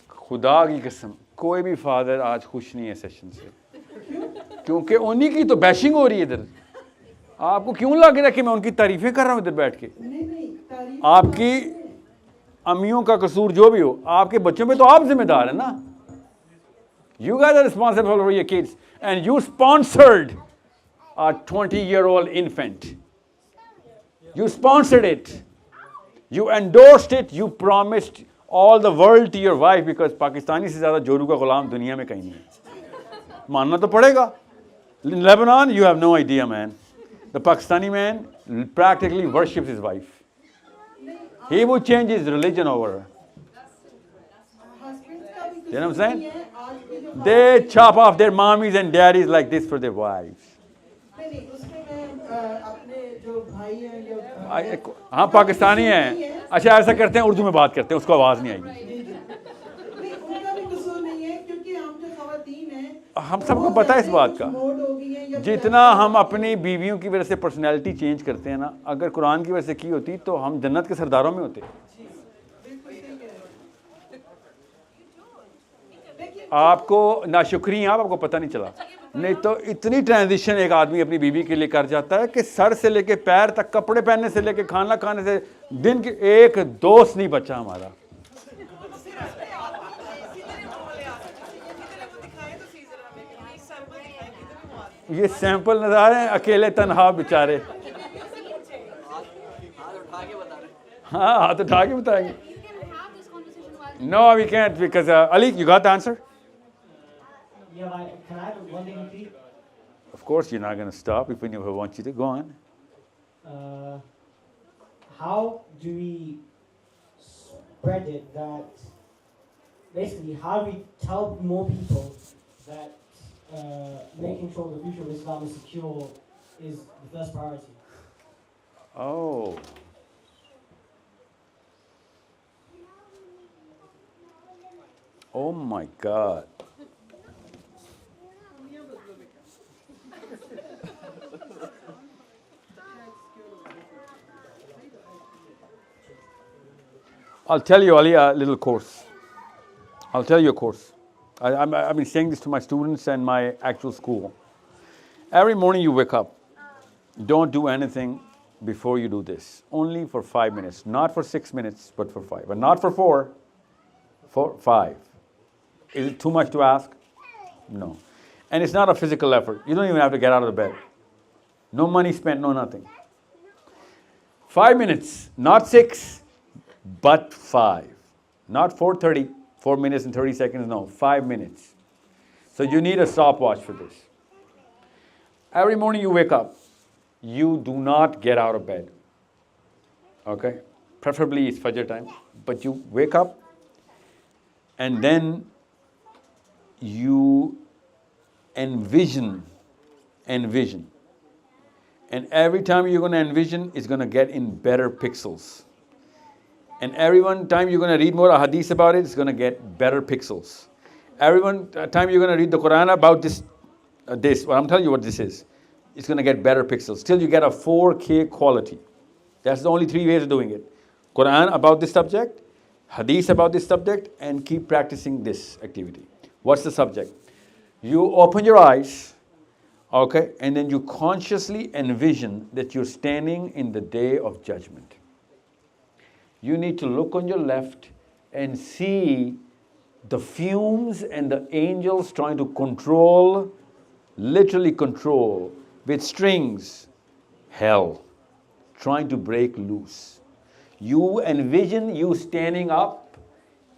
खुदा की कसम, कोई भी फादर आज खुश नहीं है सेशन से. क्योंकि उन्हीं की तो बैशिंग हो रही है इधर. आपको क्यों लग रहा है कि मैं उनकी तारीफें कर रहा हूँ इधर बैठ के? आपकी अम्मियों का कसूर जो भी हो, आपके बच्चों पे तो आप जिम्मेदार है ना. You guys are responsible for your kids, and you sponsored a 20-year-old infant. You sponsored it. You endorsed it. You promised all the world to your wife, because Pakistani से ज़्यादा जोरू का गुलाम दुनिया में कहीं नहीं है. मानना तो पड़ेगा. In Lebanon, you have no idea, man. The Pakistani man practically worships his wife. He would change his religion over her. You know what I'm saying? They chop off their mommies and daddies like this for their wives. हाँ पाकिस्तानी हैं. अच्छा ऐसा करते हैं, उर्दू में बात करते हैं, उसको आवाज़ नहीं आएगी. हम सबको पता है इस बात का. जितना हम अपनी बीवियों की वजह से पर्सनैलिटी चेंज करते हैं ना, अगर कुरान की वजह से की होती तो हम जन्नत के सरदारों में होते. आपको नाशुक्री आप, आपको पता नहीं चला. नहीं तो इतनी ट्रांजिशन एक आदमी अपनी बीवी के लिए कर जाता है कि सर से लेके पैर तक, कपड़े पहनने से लेके खाना खाने से, दिन के एक दोस्त नहीं बचा हमारा. ये सैंपल नजर आ रहे हैं, अकेले तनहा बेचारे. हाँ हाथ उठा के बताएंगे. No, we can't, because Ali, you got the answer? Yeah, can I have one thing, please? Of course, you're not going to stop if anyone wants you to. Go on. How do we spread it that, basically, how do we tell more people that making sure the future of Islam is secure is the first priority? Oh. Oh my God. I'll tell you, Ali, a little course. I'll tell you a course. I've been saying this to my students and my actual school. Every morning you wake up, don't do anything before you do this. Only for 5 minutes. Not for 6 minutes, but for 5. But not for 4, for 5. Is it too much to ask? No. And it's not a physical effort. You don't even have to get out of the bed. No money spent, no nothing. 5 minutes, not 6, but 5. Not 4:30, 4 minutes and 30 seconds, no, 5 minutes. So you need a stopwatch for this. Every morning you wake up, you do not get out of bed. Okay? Preferably it's Fajr time. But you wake up and then you envision. And every time you're going to envision, it's going to get in better pixels. And every one time you're going to read more hadith about it, it's going to get better pixels. Every one time you're going to read the Quran about this, well, I'm telling you what this is. It's going to get better pixels till you get a 4K quality. That's the only 3 ways of doing it. Quran about this subject, hadith about this subject, and keep practicing this activity. What's the subject? You open your eyes, okay, and then you consciously envision that you're standing in the day of judgment. You need to look on your left and see the fumes and the angels trying to control, literally control, with strings, hell, trying to break loose. You envision you standing up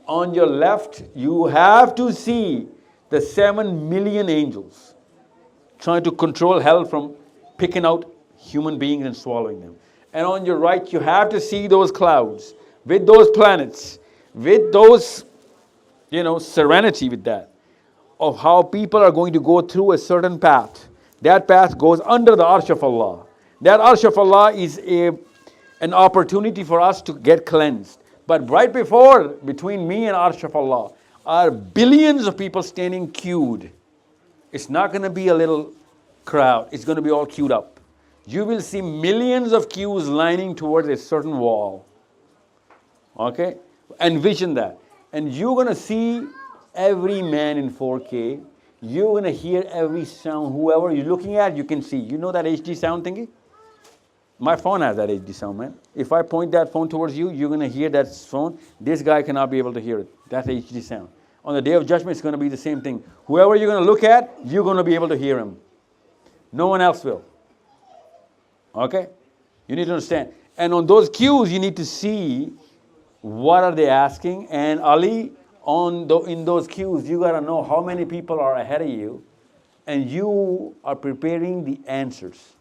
on your left, you have to see the 7 million angels trying to control hell from picking out human beings and swallowing them. And on your right, you have to see those clouds with those planets, with those, serenity with that, of how people are going to go through a certain path. That path goes under the Arsh of Allah. That Arsh of Allah is an opportunity for us to get cleansed. But right between me and Arsh of Allah, are billions of people standing queued. It's not going to be a little crowd. It's going to be all queued up. You will see millions of queues lining towards a certain wall. Okay? Envision that. And you're going to see every man in 4K. You're going to hear every sound. Whoever you're looking at, you can see. You know that HD sound thingy? My phone has that HD sound, man. If I point that phone towards you, you're going to hear that phone. This guy cannot be able to hear it. That's HD sound. On the day of judgment, it's going to be the same thing. Whoever you're going to look at, you're going to be able to hear him. No one else will. Okay? You need to understand. And on those cues, you need to see what are they asking. And Ali, in those cues, you got to know how many people are ahead of you. And you are preparing the answers.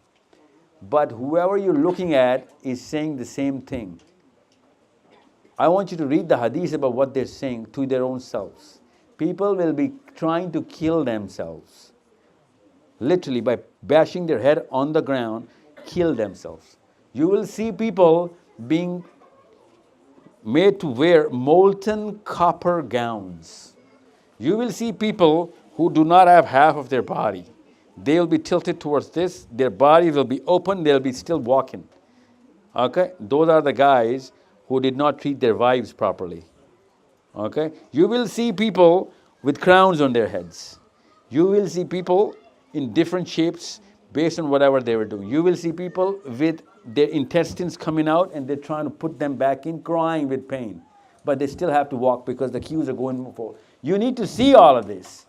But whoever you're looking at is saying the same thing. I want you to read the hadith about what they're saying to their own selves. People will be trying to kill themselves. Literally, by bashing their head on the ground, kill themselves. You will see people being made to wear molten copper gowns. You will see people who do not have half of their body. They will be tilted towards this. Their body will be open. They'll be still walking. Okay? Those are the guys who did not treat their wives properly. Okay? You will see people with crowns on their heads. You will see people in different shapes based on whatever they were doing. You will see people with their intestines coming out and they're trying to put them back in, crying with pain. But they still have to walk because the queues are going forward. You need to see all of this.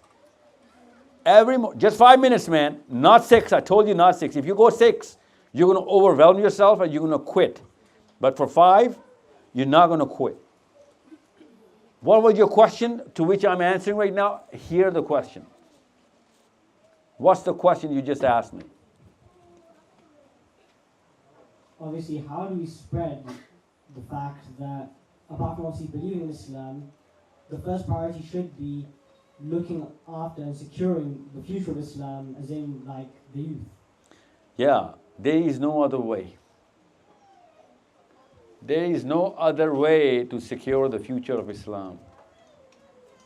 Just 5 minutes, man. Not 6. I told you not 6. If you go 6, you're going to overwhelm yourself and you're going to quit. But for 5, you're not going to quit. What was your question to which I'm answering right now? Hear the question. What's the question you just asked me? Obviously, how do we spread the fact that, apart from obviously believing in Islam, the first priority should be looking after and securing the future of Islam, as in like the youth? Yeah, there is no other way. There is no other way to secure the future of Islam.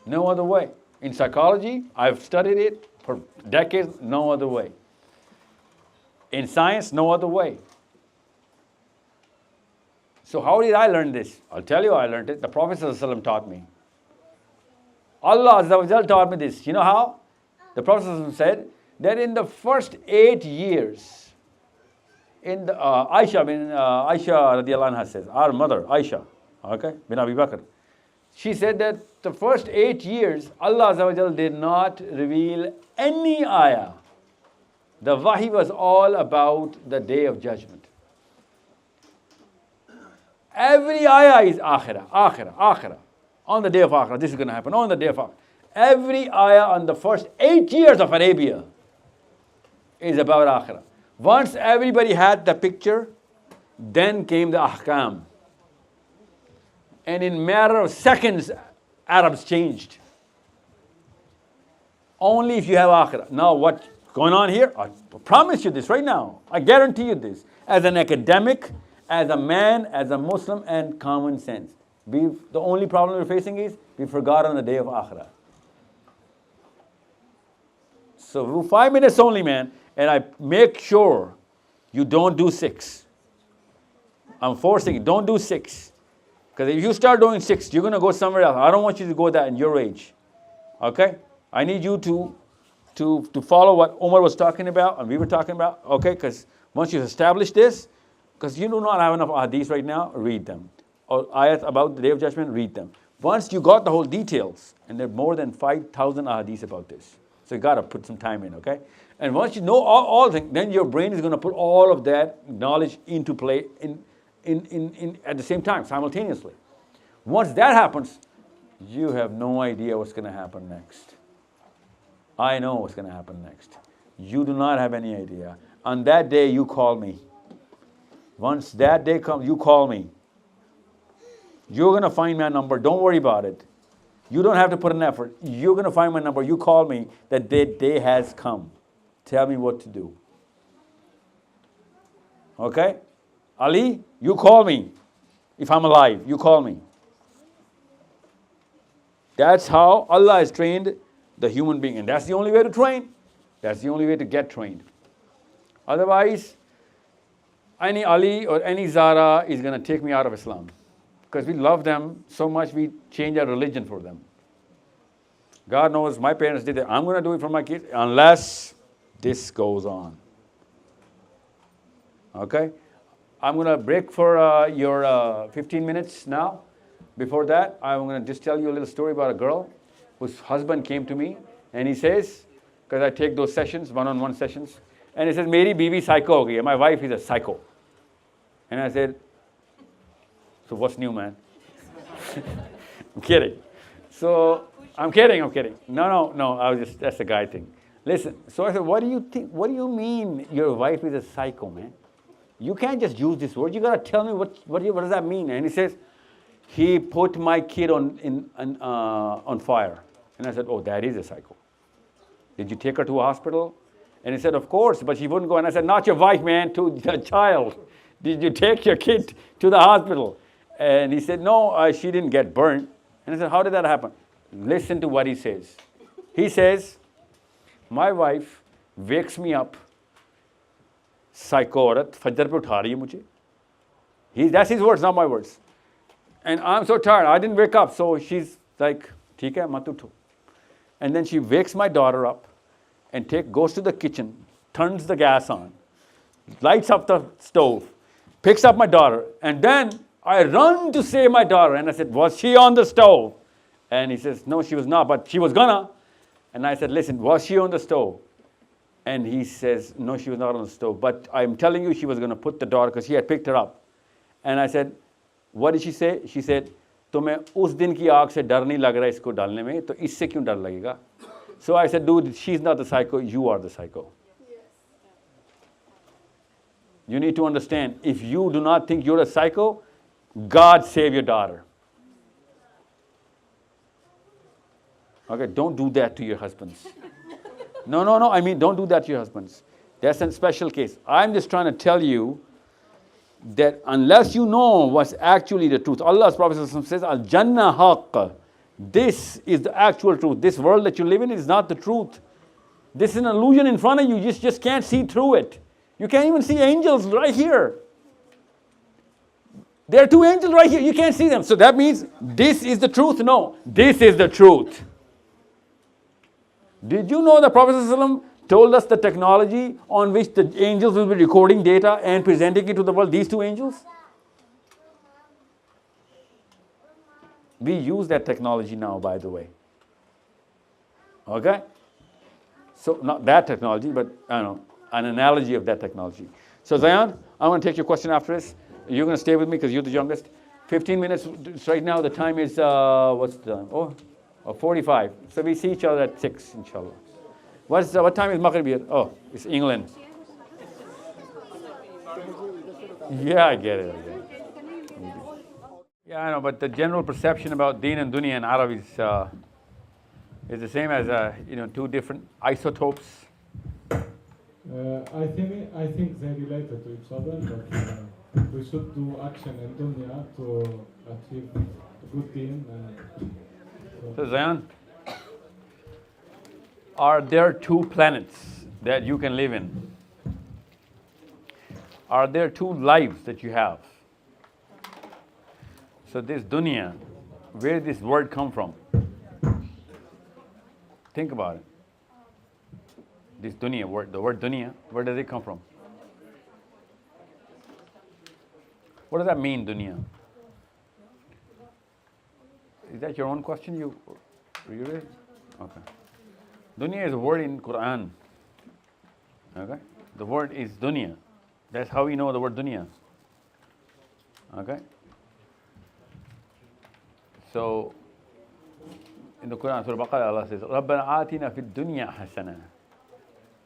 No other way. In psychology, I've studied it for decades, no other way. In science, no other way. So how did I learn this? I'll tell you how I learned it. The Prophet ﷺ taught me. Allah Azza wa Jal taught me this. You know how? The Prophet said that in the first 8 years, in the Aisha radiallahu anha says, our mother Aisha, okay, bin Abi Bakr, she said that the first 8 years, Allah Azza wa Jal did not reveal any ayah. The wahi was all about the day of judgment. Every ayah is akhirah, akhirah, akhirah. On the day of akhirah, this is going to happen. On the day of akhirah. Every ayah on the first 8 years of Arabia is about akhirah. Once everybody had the picture, then came the ahkam. And in matter of seconds, Arabs changed. Only if you have akhirah. Now what's going on here? I promise you this right now. I guarantee you this. As an academic, as a man, as a Muslim, and common sense. The only problem we're facing is we forgot on the day of akhirah. So 5 minutes only, man, and I make sure you don't do 6. I'm forcing you, don't do 6. Because if you start doing 6, you're going to go somewhere else. I don't want you to go that in your age. Okay? I need you to follow what Umar was talking about and we were talking about. Okay? Because once you establish this, because you do not have enough hadiths right now, read them. Or ayat about the Day of Judgment, read them. Once you got the whole details, and there are more than 5,000 hadiths about this. So you got to put some time in, okay? And once you know all things, then your brain is going to put all of that knowledge into play at the same time, simultaneously. Once that happens, you have no idea what's going to happen next. I know what's going to happen next. You do not have any idea. On that day, you call me. Once that day comes, you call me. You're going to find my number. Don't worry about it. You don't have to put an effort. You're going to find my number. You call me. That day has come. Tell me what to do. Okay? Ali, you call me. If I'm alive, you call me. That's how Allah has trained the human being. And that's the only way to train. That's the only way to get trained. Otherwise, any Ali or any Zara is going to take me out of Islam. Because we love them so much, we change our religion for them. God knows my parents did it. I'm going to do it for my kids unless this goes on. Okay? I'm going to break for your 15 minutes now. Before that, I'm going to just tell you a little story about a girl whose husband came to me and he says, because I take those sessions, one-on-one sessions, and he says, Meri bibi psycho ho gayi hai. My wife is a psycho. And I said, so what's new, man? I'm kidding. So, I'm kidding. No, I was just, that's a guy thing. Listen, so I said, what do you think, what do you mean your wife is a psycho, man? You can't just use this word. You got to tell me what does that mean? And he says, he put my kid on fire. And I said, oh, that is a psycho. Did you take her to a hospital? And he said, of course, but she wouldn't go. And I said, not your wife, man, to the child. Did you take your kid to the hospital? And he said, no, she didn't get burnt. And I said, how did that happen? Listen to what he says. He says, my wife wakes me up, psycho aurat, fajr pe utha rahi hai mujhe. That's his words, not my words. And I'm so tired, I didn't wake up. So she's like, theek hai, mat utho. And then she wakes my daughter up and goes to the kitchen, turns the gas on, lights up the stove, picks up my daughter, and then I run to save my daughter. And I said, was she on the stove? And he says, no, she was not, but she was gonna. And I said, listen, was she on the stove? And he says, no, she was not on the stove. But I'm telling you, she was gonna put the daughter, because he had picked her up. And I said, what did she say? She said, तुम्हें उस दिन की आग से डर नहीं लग रहा इसको डालने में, तो इससे क्यों डर लगेगा? So I said, dude, she's not the psycho, you are the psycho. You need to understand, if you do not think you're a psycho, God save your daughter. Okay, don't do that to your husbands. No, I mean, don't do that to your husbands. That's a special case. I'm just trying to tell you that unless you know what's actually the truth, Allah's Prophet says, Al-Jannah haqq. This is the actual truth. This world that you live in is not the truth. This is an illusion in front of you. You just can't see through it. You can't even see angels right here. There are 2 angels right here. You can't see them. So that means this is the truth? No, this is the truth. Did you know the Prophet ﷺ told us the technology on which the angels will be recording data and presenting it to the world? These two angels? We use that technology now, by the way. Okay? So, not that technology, but I don't know, an analogy of that technology. So, Zayan, I want to take your question after this. You're going to stay with me because you're the youngest. 15 minutes right now. The time is, what's the time? Oh, 45. So, we see each other at 6, inshallah. What time is Maghrib here? Oh, it's England. Yeah, I get it. Yeah, I know, but the general perception about Deen and Dunya in Arab is the same as two different isotopes. I think they're related to each other, but we should do action in dunya to achieve good deen. So Zayan, are there two planets that you can live in? Are there two lives that you have? So this dunya, where did this word come from? Think about it. This dunya word, the word dunya, where does it come from? What does that mean, dunya? Is that your own question? You read it? Okay. Dunya is a word in Quran. Okay? The word is dunya. That's how we know the word dunya. Okay? So, in the Quran, Surah Baqarah, Allah says, رَبَّنَا آتِنَا فِي الدُّنْيَا حَسَنًا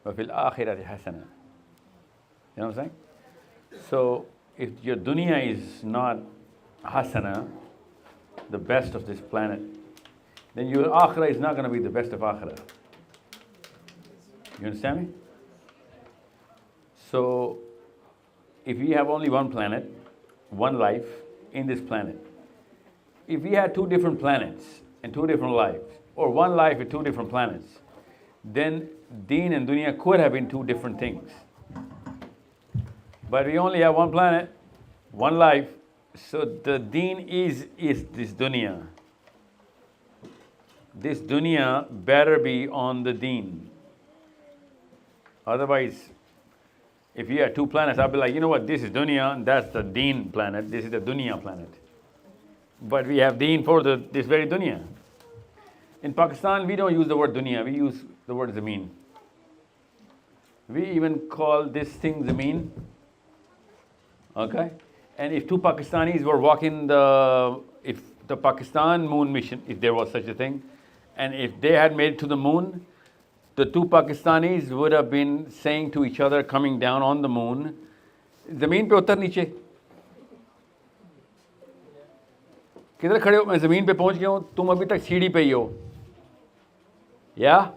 وَفِي الْآخِرَةِ حَسَنًا. You know what I'm saying? So, if your dunya is not hasana, the best of this planet, then your akhirah is not going to be the best of akhirah. You understand me? So, if we have only one planet, one life in this planet, if we had two different planets and two different lives, or one life with two different planets, then deen and dunya could have been two different things. But we only have one planet, one life, so the deen is this dunya. This dunya better be on the deen. Otherwise, if you had two planets, I'll be like, you know what, this is dunya, and that's the deen planet, this is the dunya planet. But we have deen for this very dunya. In Pakistan, we don't use the word dunya, we use the word zameen. We even call this thing zameen. Okay? And if two Pakistanis were walking if the Pakistan moon mission, if there was such a thing, and if they had made it to the moon, the two Pakistanis would have been saying to each other coming down on the moon, zameen pe utar niche. किधर खड़े हो? मैं ज़मीन पे पहुंच गया हूँ, तुम अभी तक सीढ़ी पे ही हो. Yeah?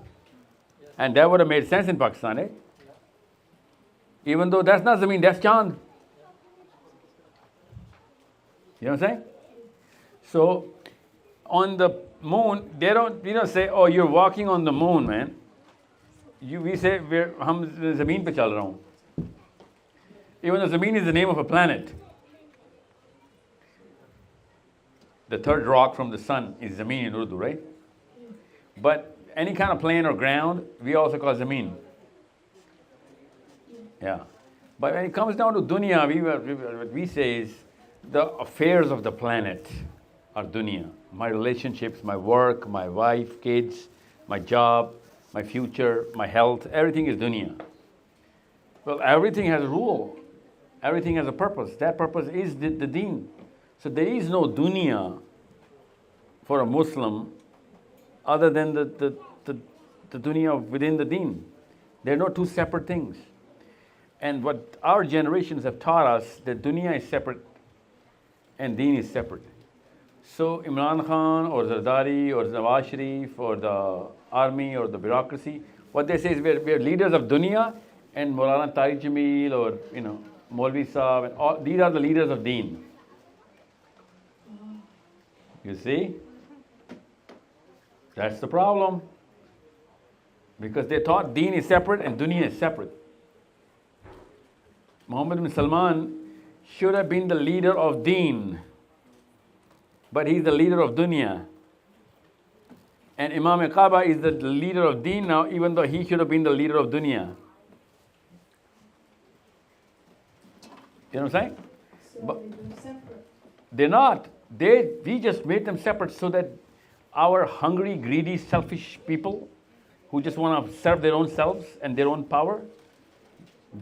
And that would have made sense in Pakistan, eh? Even though that's not Zameen, that's Chand. You know what I'm saying? So, on the moon, we don't say, oh, you're walking on the moon, man. We say, हम ज़मीन पे चल रहा हूँ. Even though Zameen is the name of a planet. The third rock from the sun is Zameen in Urdu, right? But any kind of plane or ground, we also call Zameen. Yeah. But when it comes down to dunya, what we say is the affairs of the planet are dunya. My relationships, my work, my wife, kids, my job, my future, my health, everything is dunya. Well, everything has a rule. Everything has a purpose. That purpose is the deen. So there is no dunya for a Muslim other than the dunya within the deen. There are no two separate things. And what our generations have taught us, that dunya is separate and deen is separate. So Imran Khan or Zardari or Nawaz Sharif or the army or the bureaucracy, what they say is we're leaders of dunya, and Maulana Tariq Jameel or Maulvi Saab, and all, these are the leaders of deen. You see? That's the problem. Because they thought deen is separate and dunya is separate. Muhammad bin Salman should have been the leader of deen, but he's the leader of dunya. And Imam Kaaba is the leader of deen now, even though he should have been the leader of dunya. You know what I'm saying? So they're separate. They're not. We just made them separate so that our hungry, greedy, selfish people who just want to serve their own selves and their own power,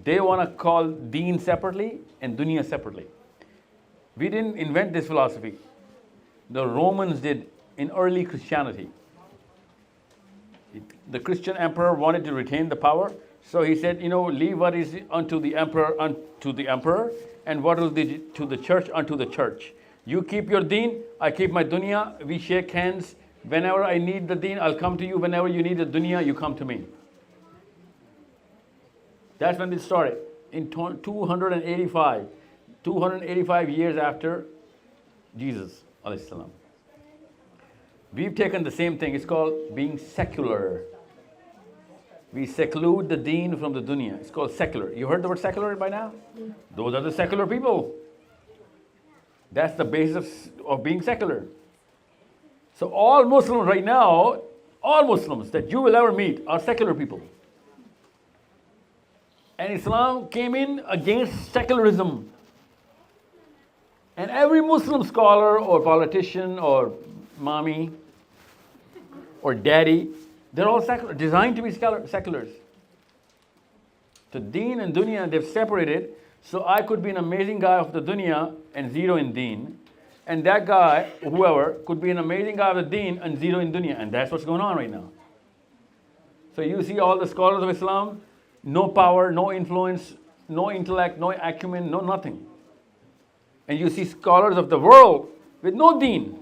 they want to call deen separately and dunya separately. We didn't invent this philosophy. The Romans did in early Christianity. The Christian emperor wanted to retain the power, so he said, leave what is unto the emperor, and what is to the church unto the church. You keep your deen, I keep my dunya, we shake hands. Whenever I need the deen, I'll come to you. Whenever you need the dunya, you come to me. That's when it started, in 285 years after Jesus, alayhi salam. We've taken the same thing. It's called being secular. We seclude the deen from the dunya. It's called secular. You heard the word secular by now? Those are the secular people. That's the basis of being secular. So all Muslims right now, all Muslims that you will ever meet are secular people. And Islam came in against secularism. And every Muslim scholar or politician or mommy or daddy, they're all secular, designed to be seculars. So deen and dunya, they've separated. So I could be an amazing guy of the dunya and zero in deen. And that guy, whoever, could be an amazing guy of the deen and zero in dunya. And that's what's going on right now. So you see all the scholars of Islam, no power, no influence, no intellect, no acumen, no nothing. And you see scholars of the world with no deen.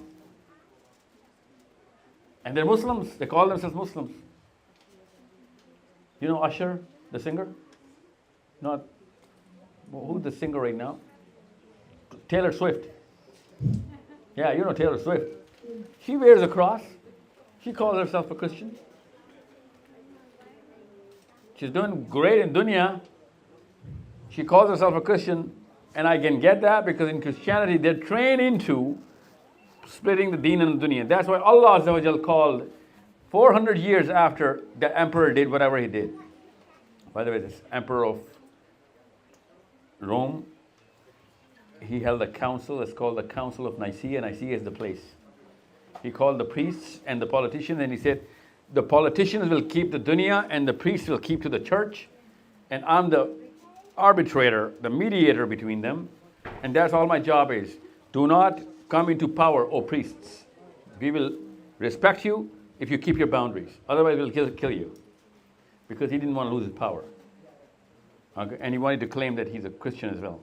And they're Muslims. They call themselves Muslims. You know Usher, the singer? Not, who's the singer right now? Taylor Swift. Yeah, you know Taylor Swift. She wears a cross. She calls herself a Christian. She's doing great in dunya. She calls herself a Christian. And I can get that because in Christianity, they're trained into splitting the deen and the dunya. That's why Allah Azza wa Jal called 400 years after the emperor did whatever he did. By the way, this emperor of Rome, he held a council. It's called the Council of Nicaea. Nicaea is the place. He called the priests and the politicians, and he said, the politicians will keep the dunya and the priests will keep to the church, and I'm the arbitrator, the mediator between them, and that's all my job is. Do not come into power, O priests. We will respect you if you keep your boundaries. Otherwise, we'll kill you. Because he didn't want to lose his power. Okay? And he wanted to claim that he's a Christian as well.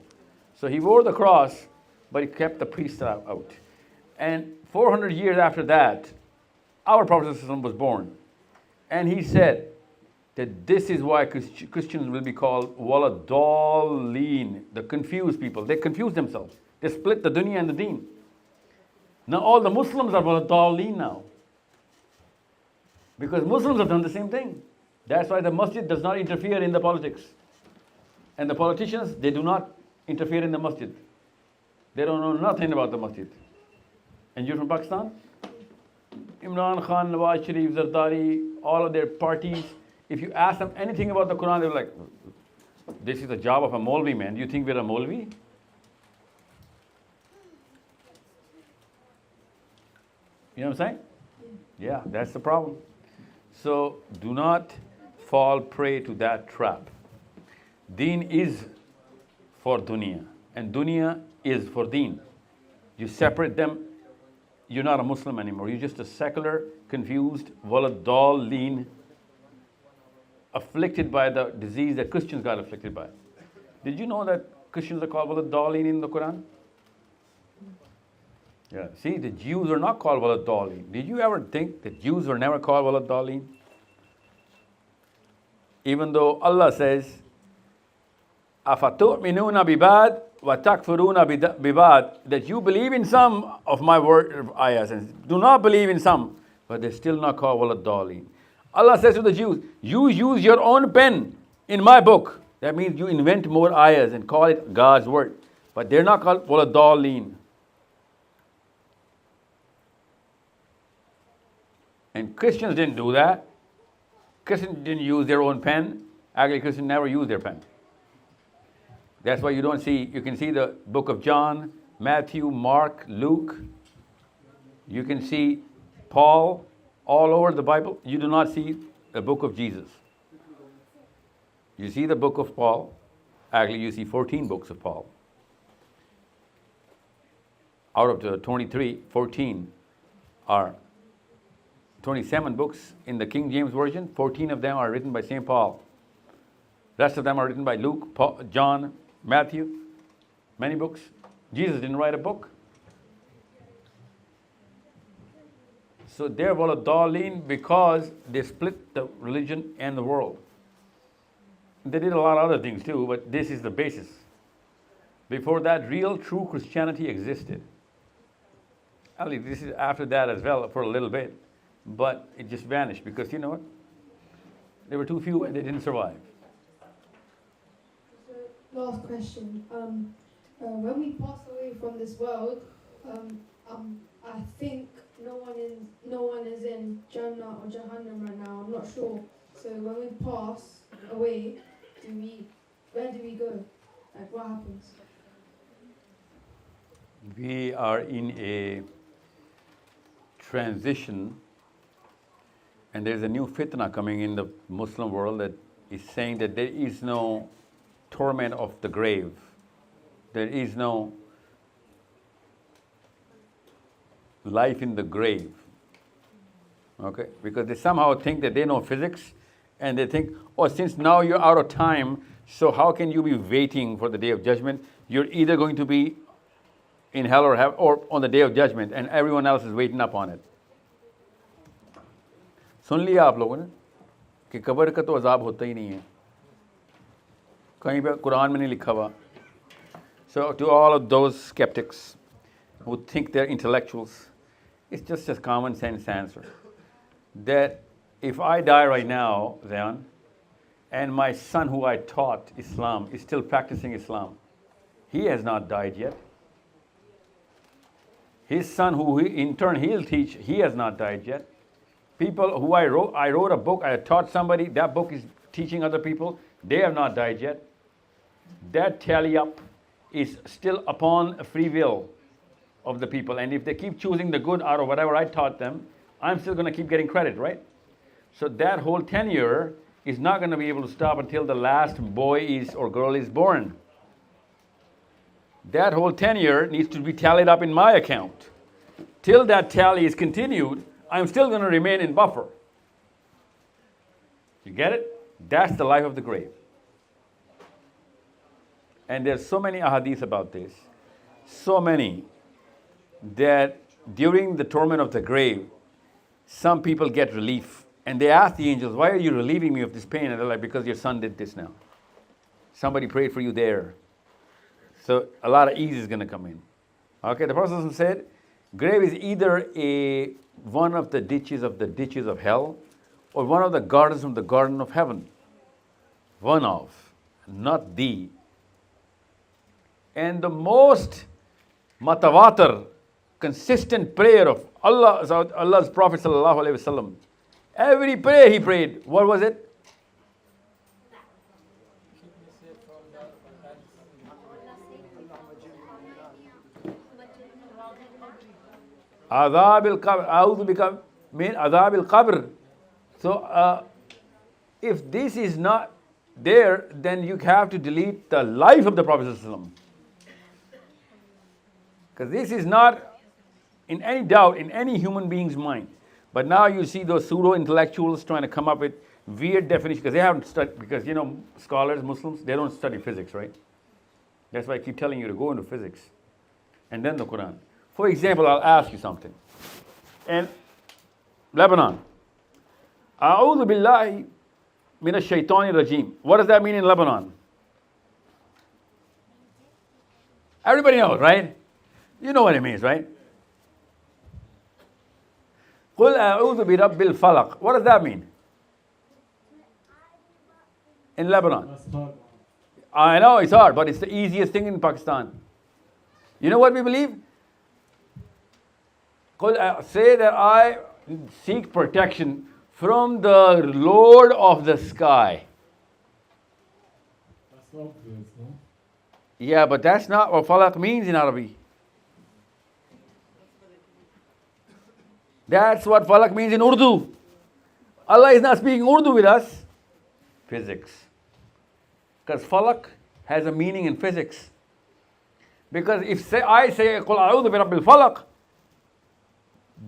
So he wore the cross, but he kept the priests out. And 400 years after that, our Prophet ﷺ was born. And he said that this is why Christians will be called waladallin, the confused people. They confuse themselves. They split the dunya and the deen. Now all the Muslims are waladallin now. Because Muslims have done the same thing. That's why the masjid does not interfere in the politics. And the politicians, they do not interfere in the masjid. They don't know nothing about the masjid. And you're from Pakistan? Imran Khan, Nawaz Sharif, Zardari, all of their parties, if you ask them anything about the Quran, they're like, this is the job of a Maulvi, man. Do you think we're a Maulvi? You know what I'm saying? Yeah, that's the problem. So do not fall prey to that trap. Deen is for dunya, and dunya is for deen. You separate them, you're not a Muslim anymore. You're just a secular, confused, waladallin, afflicted by the disease that Christians got afflicted by. Did you know that Christians are called waladallin in the Quran? Yeah. See, the Jews are not called waladallin. Did you ever think that Jews were never called waladallin? Even though Allah says, أَفَتُؤْمِنُونَ بِبَعْضٍ وَتَكْفُرُونَ بِبَعْضٍ, that you believe in some of my word ayahs and do not believe in some, but they're still not called waladallin. Allah says to the Jews, you use your own pen in my book. That means you invent more ayahs and call it God's word. But they're not called waladallin. And Christians didn't do that. Christians didn't use their own pen. Actually, Christians never used their pen. That's why you don't see, you can see the book of John, Matthew, Mark, Luke. You can see Paul all over the Bible. You do not see the book of Jesus. You see the book of Paul. Actually, you see 14 books of Paul. Out of the 23, 14 are 27 books in the King James Version. 14 of them are written by St. Paul. Rest of them are written by Luke, Paul, John, Matthew. Many books. Jesus didn't write a book. So they're wala-dallin because they split the religion and the world. They did a lot of other things too, but this is the basis. Before that, real, true Christianity existed. Actually, this is after that as well for a little bit, but it just vanished because you know what? There were too few and they didn't survive. Last question. When we pass away from this world, I think no one is in Jannah or Jahannam right now. I'm not sure. So when we pass away, where do we go? Like what happens? We are in a transition, and there's a new fitna coming in the Muslim world that is saying that there is no torment of the grave. There is no life in the grave. Okay? Because they somehow think that they know physics, and they think, oh, since now you're out of time, so how can you be waiting for the day of judgment? You're either going to be in hell or on the day of judgment, and everyone else is waiting up on it. सुन लिया आप लोगों ने कि कब्र का तो अजाब होता ही नहीं है, कहीं पे कुरान में नहीं लिखा हुआ. So to all of those skeptics who think they're intellectuals, it's just a common sense answer that if I die right now, then, and my son who I taught Islam is still practicing Islam, he has not died yet. His son, who in turn he'll teach, he has not died yet. People who I wrote a book, I taught somebody, that book is teaching other people, they have not died yet. That tally up is still upon free will of the people. And if they keep choosing the good out of whatever I taught them, I'm still going to keep getting credit, right? So that whole tenure is not going to be able to stop until the last boy is or girl is born. That whole tenure needs to be tallied up in my account. Till that tally is continued, I'm still going to remain in buffer. You get it? That's the life of the grave. And there's so many ahadith about this, so many, that during the torment of the grave, some people get relief. And they ask the angels, why are you relieving me of this pain? And they're like, because your son did this now. Somebody prayed for you there. So a lot of ease is going to come in. Okay, the Prophet said, grave is either one of the ditches of hell, or one of the gardens from the garden of heaven. One of, not the. And the most matawatir, consistent prayer of Allah's Prophet sallallahu alaihi wasallam, every prayer he prayed, what was it? Adhab al-qabr, a'udhu bika min adhab al-qabr. So if this is not there, then you have to delete the life of the Prophet sallallahu alaihi wasallam. Because this is not in any doubt in any human being's mind. But now you see those pseudo-intellectuals trying to come up with weird definitions, because they haven't studied, because you know, scholars, Muslims, they don't study physics, right? That's why I keep telling you to go into physics and then the Quran. For example, I'll ask you something. In Lebanon, A'udhu billahi minash shaitani rajim. What does that mean in Lebanon? Everybody knows, right? You know what it means, right? Qul a'udhu bi rabbil falaq. What does that mean? In Lebanon. I know it's hard, but it's the easiest thing in Pakistan. You know what we believe? Say that I seek protection from the Lord of the sky. That's obvious, no? Yeah, but that's not what falak means in Arabic. That's what falak means in Urdu. Allah is not speaking Urdu with us. Physics. Because falak has a meaning in physics. Because if I say, Qul a'udhu bi rabbil falaq,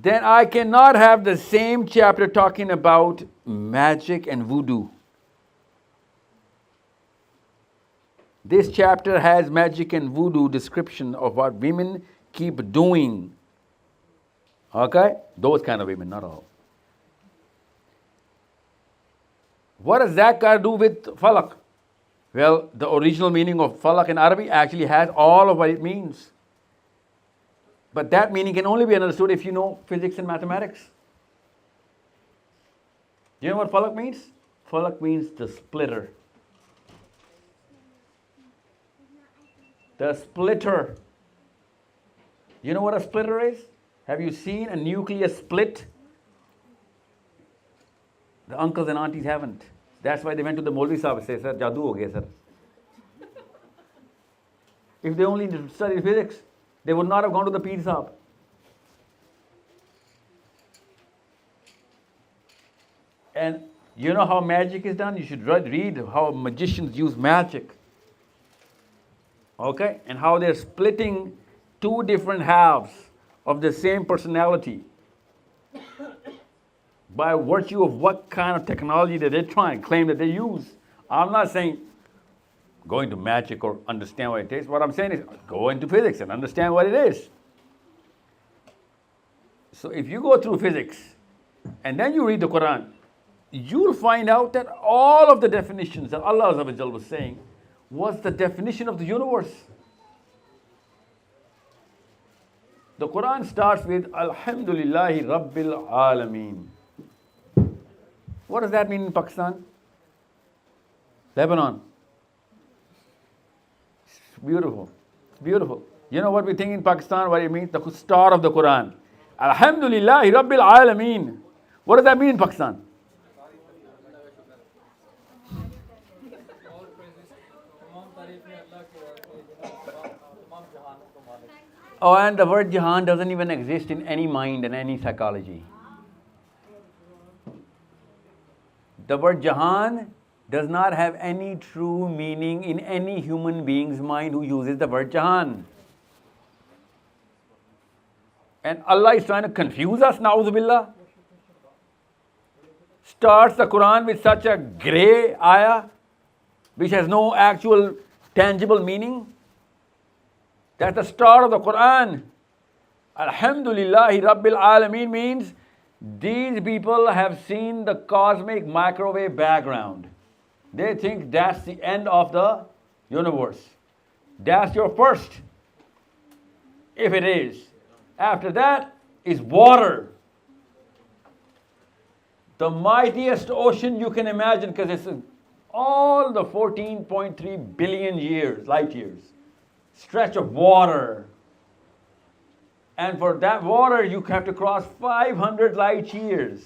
then I cannot have the same chapter talking about magic and voodoo. This chapter has magic and voodoo description of what women keep doing. Okay? Those kind of women, not all. What does that got to do with falak? Well, the original meaning of falak in Arabic actually has all of what it means. But that meaning can only be understood if you know physics and mathematics. Do you know what falak means? Falak means the splitter. The splitter. You know what a splitter is? Have you seen a nuclear split? The uncles and aunties haven't. That's why they went to the Maulvi Sahib and said, Sir, jadoo ho gaya, sir. If they only studied physics, they would not have gone to the Peer Sahib. And you know how magic is done? You should read how magicians use magic. Okay? And how they're splitting two different halves of the same personality by virtue of what kind of technology that they try and claim that they use. I'm not saying go into magic or understand what it is. What I'm saying is go into physics and understand what it is. So if you go through physics and then you read the Quran, you'll find out that all of the definitions that Allah Azza wa Jal was saying was the definition of the universe. The Quran starts with Alhamdulillahi Rabbil Alameen. What does that mean in Pakistan? Lebanon. It's beautiful. It's beautiful. You know what we think in Pakistan, what it means? The start of the Quran. Alhamdulillahi Rabbil Alameen. What does that mean in Pakistan? Oh, and the word Jahan doesn't even exist in any mind and any psychology. The word Jahan does not have any true meaning in any human being's mind who uses the word Jahan. And Allah is trying to confuse us, na'udhu billah. Starts the Quran with such a grey ayah, which has no actual tangible meaning. That's the start of the Quran. Alhamdulillahi Rabbil Alameen means these people have seen the cosmic microwave background. They think that's the end of the universe. That's your first, if it is. After that is water. The mightiest ocean you can imagine, because it's all the 14.3 billion years, light years, stretch of water. And for that water, you have to cross 500 light years.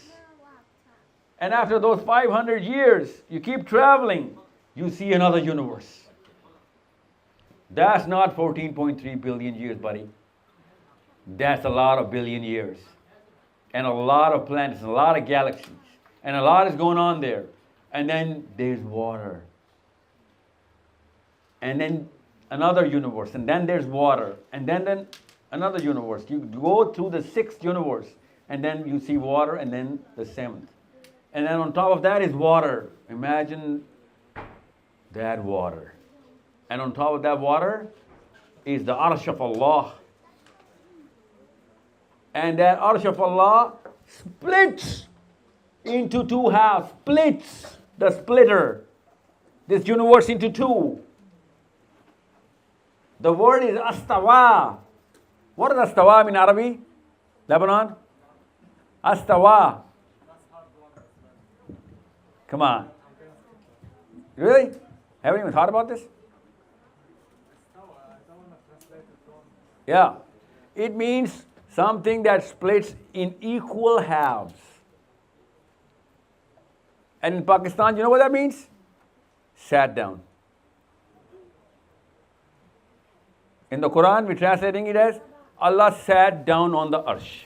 And after those 500 years, you keep traveling, you see another universe. That's not 14.3 billion years, buddy. That's a lot of billion years. And a lot of planets, and a lot of galaxies. And a lot is going on there. And then there's water. And then another universe. And then there's water. And then another universe. You go through the sixth universe. And then you see water. And then the seventh. And then on top of that is water. Imagine that water. And on top of that water is the Arsh of Allah. And that Arsh of Allah splits into two halves. Splits the splitter. This universe into two. The word is astawa. What does astawa mean in Arabic? Lebanon? Astawa. Come on. Really? Haven't even thought about this? Yeah. It means Something that splits in equal halves. And in Pakistan, you know what that means? Sat down. In the Quran, we're translating it as Allah sat down on the arsh.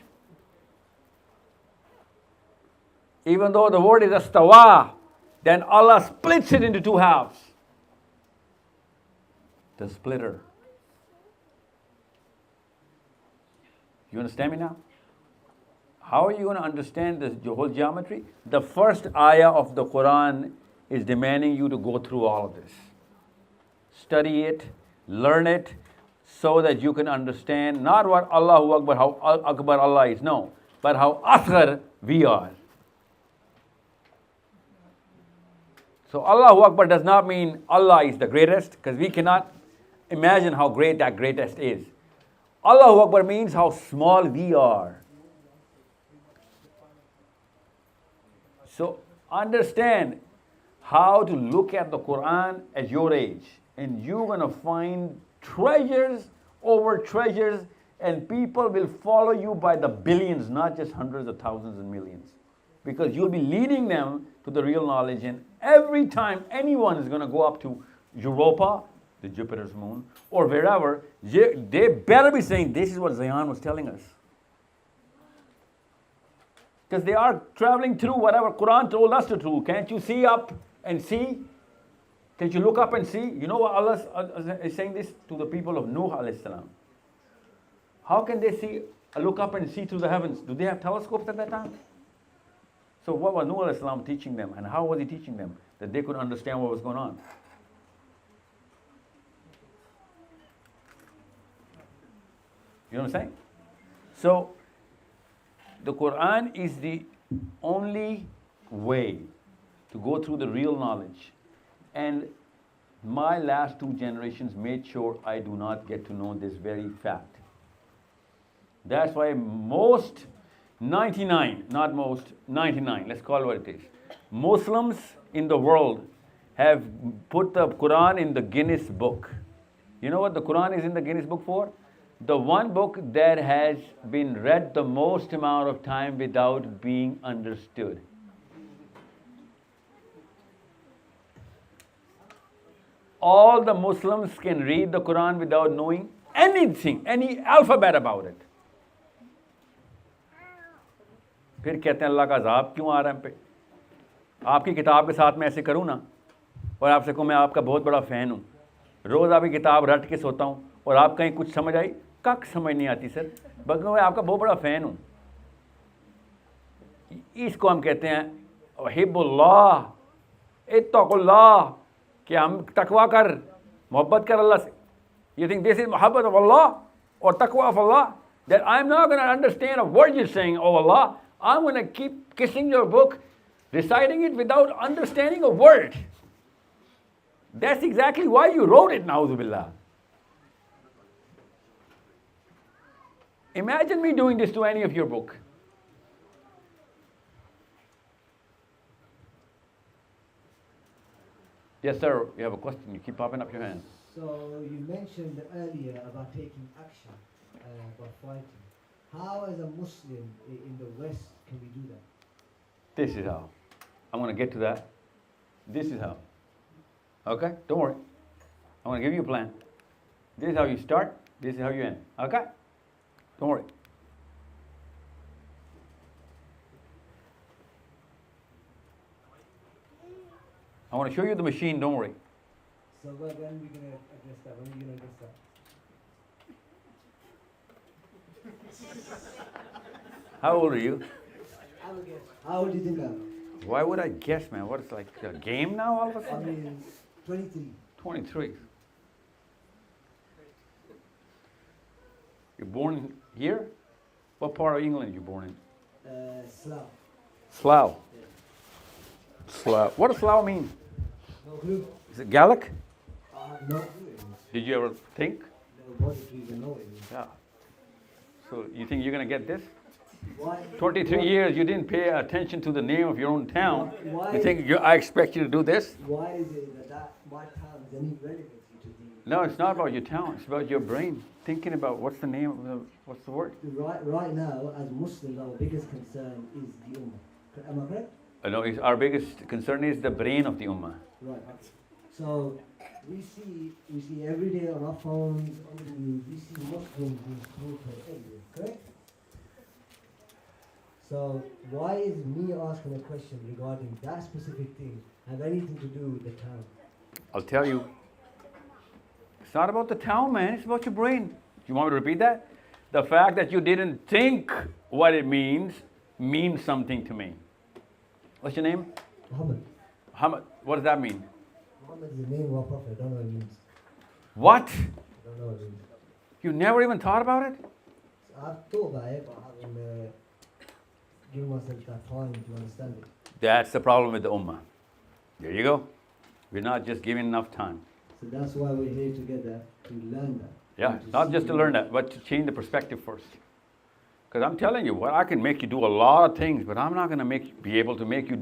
Even though the word is astawa, then Allah splits it into two halves. The splitter. You understand me now? How are you going to understand this whole geometry? The first ayah of the Quran is demanding you to go through all of this. Study it, learn it, so that you can understand not what Allahu Akbar, how Akbar Allah is, no, but how Asghar we are. So Allahu Akbar does not mean Allah is the greatest, because we cannot imagine how great that greatest is. Allahu Akbar means how small we are. So understand how to look at the Quran at your age, and you're going to find treasures over treasures, and people will follow you by the billions, not just hundreds of thousands and millions, because you'll be leading them to the real knowledge. And every time anyone is going to go up to Europa, the Jupiter's moon, or wherever, they better be saying, this is what Zayan was telling us. Because they are traveling through whatever Quran told us to do. Can't you see up and see? Can't you look up and see? You know what Allah is saying this to the people of Nuh alayhi salam. How can they see, look up and see through the heavens? Do they have telescopes at that time? So what was Nuh alayhi salam teaching them, and how was he teaching them? That they could understand what was going on. You know what I'm saying? So the Quran is the only way to go through the real knowledge. And my last two generations made sure I do not get to know this very fact. That's why most, 99, not most, 99, let's call it what it is. Muslims in the world have put the Quran in the Guinness book. You know what the Quran is in the Guinness book for? The one book that has been read the most amount of time without being understood. All the Muslims can read the Quran without knowing anything, any alphabet about it. फिर कहते हैं अल्लाह का अज़ाब क्यों आ रहा है हम पे? आपकी किताब के साथ मैं ऐसे करूँ ना, और आपसे कहूँ मैं आपका बहुत बड़ा फ़ैन हूँ, रोज़ आपकी किताब रट के सोता हूँ, और आप कहीं कुछ समझ आई, कक समझ नहीं आती सर, बल्कि मैं आपका बहुत बड़ा फ़ैन हूँ. इसको हम कहते हैं हिब्बुल्लाह, इत्तक़ुल्लाह, कि हम तकवा कर, मोहब्बत कर अल्लाह से. You think this is मोहब्बत of Allah or taqwa of Allah? That I'm not going to understand a word you're saying, oh Allah. I'm going to keep kissing your book, reciting it without understanding a word. That's exactly why you wrote it, na'udhu billah. Imagine me doing this to any of your book. Yes, sir, you have a question. You keep popping up your hand. So you mentioned earlier about taking action, about fighting. How, as a Muslim in the West, can we do that? This is how. I'm going to get to that. This is how. Okay? Don't worry. I'm going to give you a plan. This is how you start. This is how you end. Okay? Don't worry. I want to show you the machine. Don't worry. So when are we going to address that? When are we going to address that? How old are you? I will guess. How old do you think I am? Why would I guess, man? What, it's like a game now all of a I sudden? mean, 23. 23. You're born here? What part of England are you born in? Slough. Slough. Slough. What does Slough mean? No clue. Is it Gaelic? No clue. Did you ever think? No, what do you even know it? Yeah. So you think you're going to get this? Why? 23 years, you didn't pay attention to the name of your own town. Why? You think I expect you to do this? Why is it that my town is any relevancy to No, it's not about your town. It's about your brain. Thinking about what's the name of the, what's the word? Right now, as Muslims, our biggest concern is the Ummah. Am I correct? No, our biggest concern is the brain of the Ummah. Right. So we see every day on our phones, on the news, we see Muslims being slaughtered everywhere, correct? So why is me asking a question regarding that specific thing have anything to do with the town? I'll tell you. It's not about the town, man. It's about your brain. You want me to repeat that? The fact that you didn't think what it means something to me. What's your name? Muhammad. Muhammad. What does that mean? Muhammad is the name of our prophet. I don't know what it means. What? I don't know what it means. You never even thought about it? I've thought about it, but I haven't given myself that time to understand it. That's the problem with the Ummah. There you go. We're not just giving enough time. So that's why we're here together, to learn that. Yeah, not just to learn that, but to change the perspective first. Because I'm telling you, I can make you do a lot of things, but I'm not going to be able to make you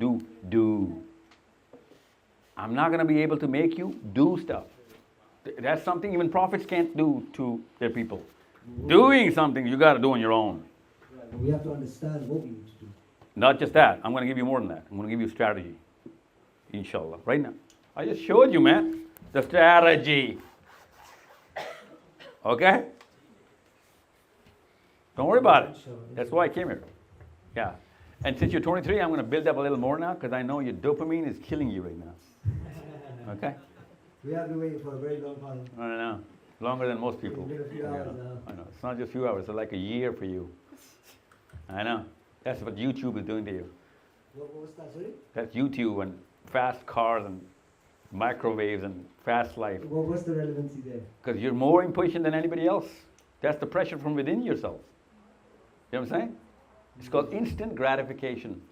do. I'm not going to be able to make you do stuff. That's something even prophets can't do to their people. Doing something you got to do on your own. Right, but we have to understand what we need to do. Not just that. I'm going to give you more than that. I'm going to give you a strategy. Inshallah. Right now. I just showed you, man. The strategy. Okay? Don't worry about it. That's why I came here. Yeah. And since you're 23, I'm going to build up a little more now because I know your dopamine is killing you right now. Okay? We have been waiting for a very long time. I know. Longer than most people. It's been a few hours now. I know. It's not just a few hours. It's like a year for you. I know. That's what YouTube is doing to you. What was that, sorry? That's YouTube and fast cars and microwaves and fast life. What's the relevancy there? Because you're more impatient than anybody else. That's the pressure from within yourself. You know what I'm saying? It's called instant gratification.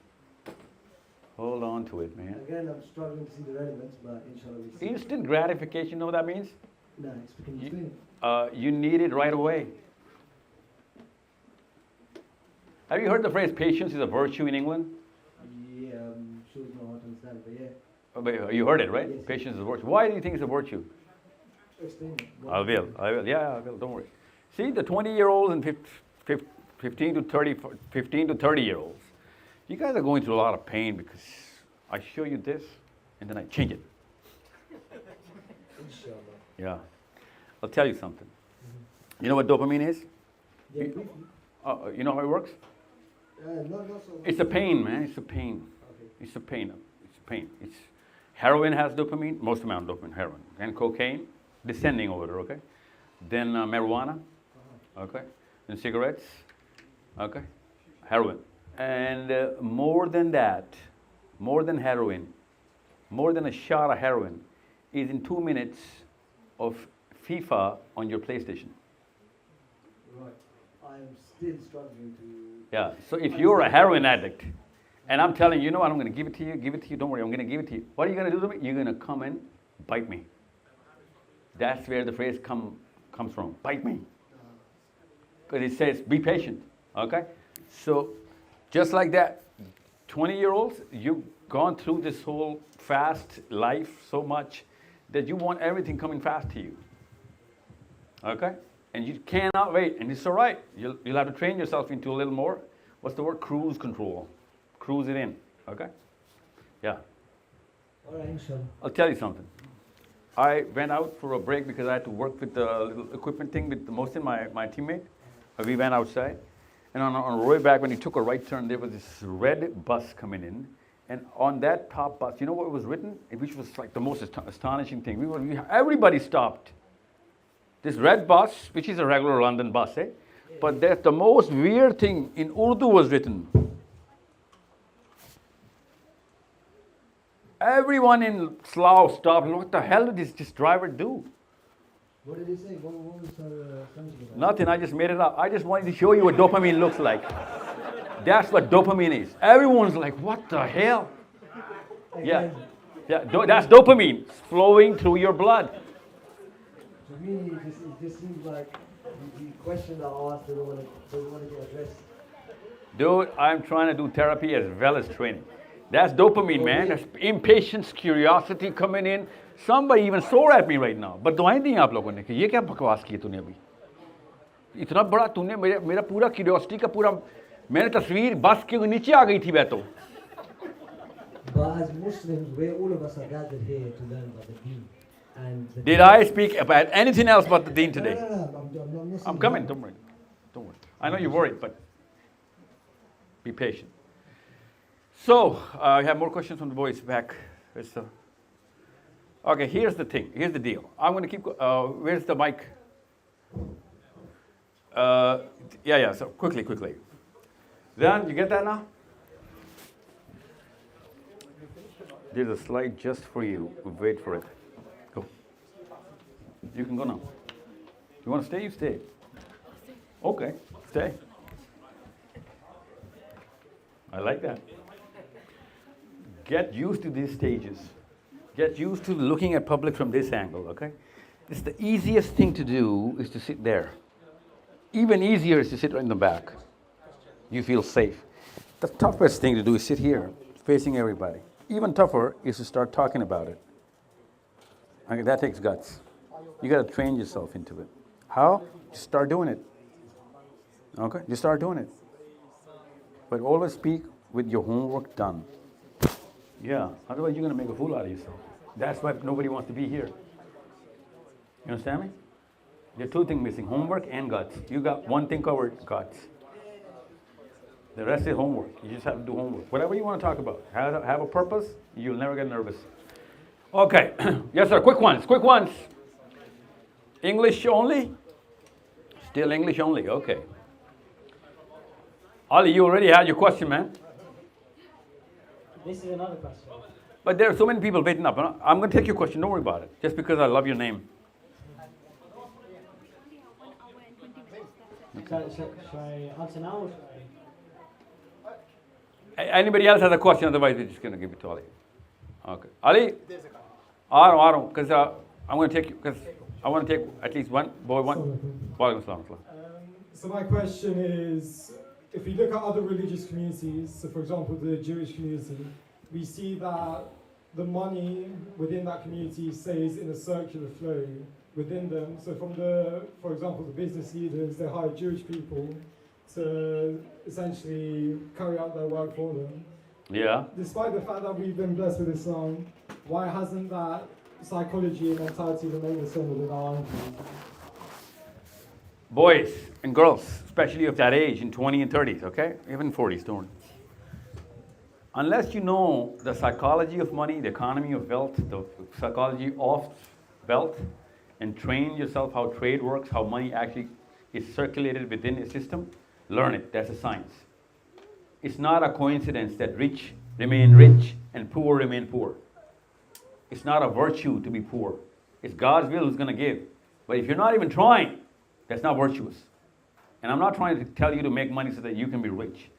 Hold on to it, man. Again, I'm struggling to see the relevance, but inshallah we see. Instant gratification, you know what that means? No, can you explain? You need it right away. Have you heard the phrase patience is a virtue in England? Yeah, I'm sure it's not hard to understand, but yeah. But you heard it, right? Yes. Patience is a virtue. Why do you think it's a virtue? Explain it. I will. Yeah, I will. Don't worry. See, the 20-year-olds and 15 to 30-year-olds, you guys are going through a lot of pain because I show you this and then I change it. Inshallah. Yeah. I'll tell you something. You know what dopamine is? Yeah, briefly. You know how it works? Not so much. It's a pain, man. It's a pain. Okay. It's a pain. It's a pain. It's heroin has dopamine, most amount of dopamine, heroin. And cocaine, descending order, okay? Then marijuana, okay? Then cigarettes, okay? Heroin. And more than that, more than heroin, more than a shot of heroin, is in 2 minutes of FIFA on your PlayStation. Right. I'm still struggling to... Yeah, so if you're a heroin addict, and I'm telling you, you know what, I'm going to give it to you, don't worry, I'm going to give it to you. What are you going to do to me? You're going to come and bite me. That's where the phrase comes from, bite me. Because it says, be patient, okay? So, just like that, 20-year-olds, you've gone through this whole fast life so much that you want everything coming fast to you, okay? And you cannot wait, and it's all right. You'll have to train yourself into a little more, what's the word? Cruise control. Cruise it in, okay? Yeah. All right, inshallah. I'll tell you something. I went out for a break because I had to work with the little equipment thing with Mohsin, my teammate. We went outside. And on the way back, when he took a right turn, there was this red bus coming in. And on that top bus, you know what was written? Which was like the most astonishing thing. Everybody stopped. This red bus, which is a regular London bus, eh? But the most weird thing in Urdu was written. Everyone in Slough stopped. What the hell did this driver do? What did he say? What was something about? Nothing, I just made it up. I just wanted to show you what dopamine looks like. That's what dopamine is. Everyone's like, what the hell? Yeah, that's dopamine. It's flowing through your blood. To me, it just seems like the question that I asked doesn't want to get addressed. Dude, I'm trying to do therapy as well as training. That's dopamine, man. That's impatience, curiosity coming in. Somebody even sore at me right now. But दुआएं दी आप लोगों ने कि ये क्या बकवास की तूने अभी? इतना बड़ा तूने मेरा पूरा क्यूरियोसिटी का पूरा मैंने तस्वीर बस के नीचे आ गई थी वह तो. But as Muslims, all of us are gathered here to learn about the deen. And the Did I speak about anything else but the deen today? No. I'm coming, don't worry. Don't worry. I know you're worried, but be patient. So, I have more questions from the boys back. Okay, here's the thing. Here's the deal. I'm going to keep, where's the mic? So quickly. Then, you get that now? There's a slide just for you. Wait for it. Go. You can go now. You want to stay? You stay. Okay, stay. I like that. Get used to these stages. Get used to looking at public from this angle, okay? It's the easiest thing to do is to sit there. Even easier is to sit right in the back. You feel safe. The toughest thing to do is sit here, facing everybody. Even tougher is to start talking about it. Okay, that takes guts. You got to train yourself into it. How? Just start doing it. Okay? Just start doing it. But always speak with your homework done. Yeah, otherwise you're going to make a fool out of yourself. That's why nobody wants to be here. You understand me? There are two things missing, homework and guts. You got one thing covered, guts. The rest is homework. You just have to do homework. Whatever you want to talk about. Have a purpose, you'll never get nervous. Okay. Yes, sir. Quick ones. English only? Still English only. Okay. Ali, you already had your question, man. This is another question. But there are so many people waiting up. I'm going to take your question. Don't worry about it. Just because I love your name. Okay. Shall I answer now or shall Anybody else has a question? Otherwise, we're just going to give it to Ali. Okay. Ali? Aaron, because I'm going to take you, because I want to take at least one. So my question is, if we look at other religious communities, so for example the Jewish community, we see that the money within that community stays in a circular flow within them. So for example, the business leaders, they hire Jewish people to essentially carry out their work for them. Yeah. Despite the fact that we've been blessed with Islam, why hasn't that psychology and mentality remained the same within our own community? Boys and girls, especially of that age, in 20s and 30s, okay? Even 40s, don't. Unless you know the psychology of money, the economy of wealth, the psychology of wealth, and train yourself how trade works, how money actually is circulated within a system, learn it. That's a science. It's not a coincidence that rich remain rich and poor remain poor. It's not a virtue to be poor. It's God's will who's going to give. But if you're not even trying, that's not virtuous. And I'm not trying to tell you to make money so that you can be rich.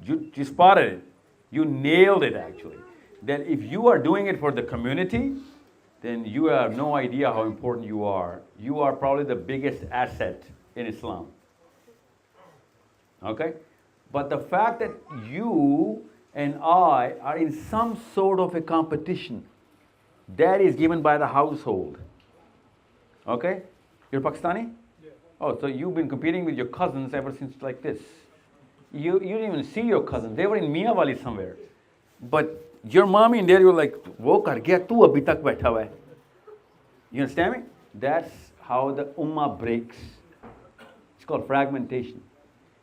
You spotted it. You nailed it, actually. That if you are doing it for the community, then you have no idea how important you are. You are probably the biggest asset in Islam. Okay? But the fact that you and I are in some sort of a competition, that is given by the household. Okay? You're Pakistani? Yeah. Oh, so you've been competing with your cousins ever since like this. You didn't even see your cousins. They were in Miyawali somewhere. But your mommy and daddy were like, wo kar gaya, tu abhi tak baitha hua hai. You understand me? That's how the ummah breaks. It's called fragmentation.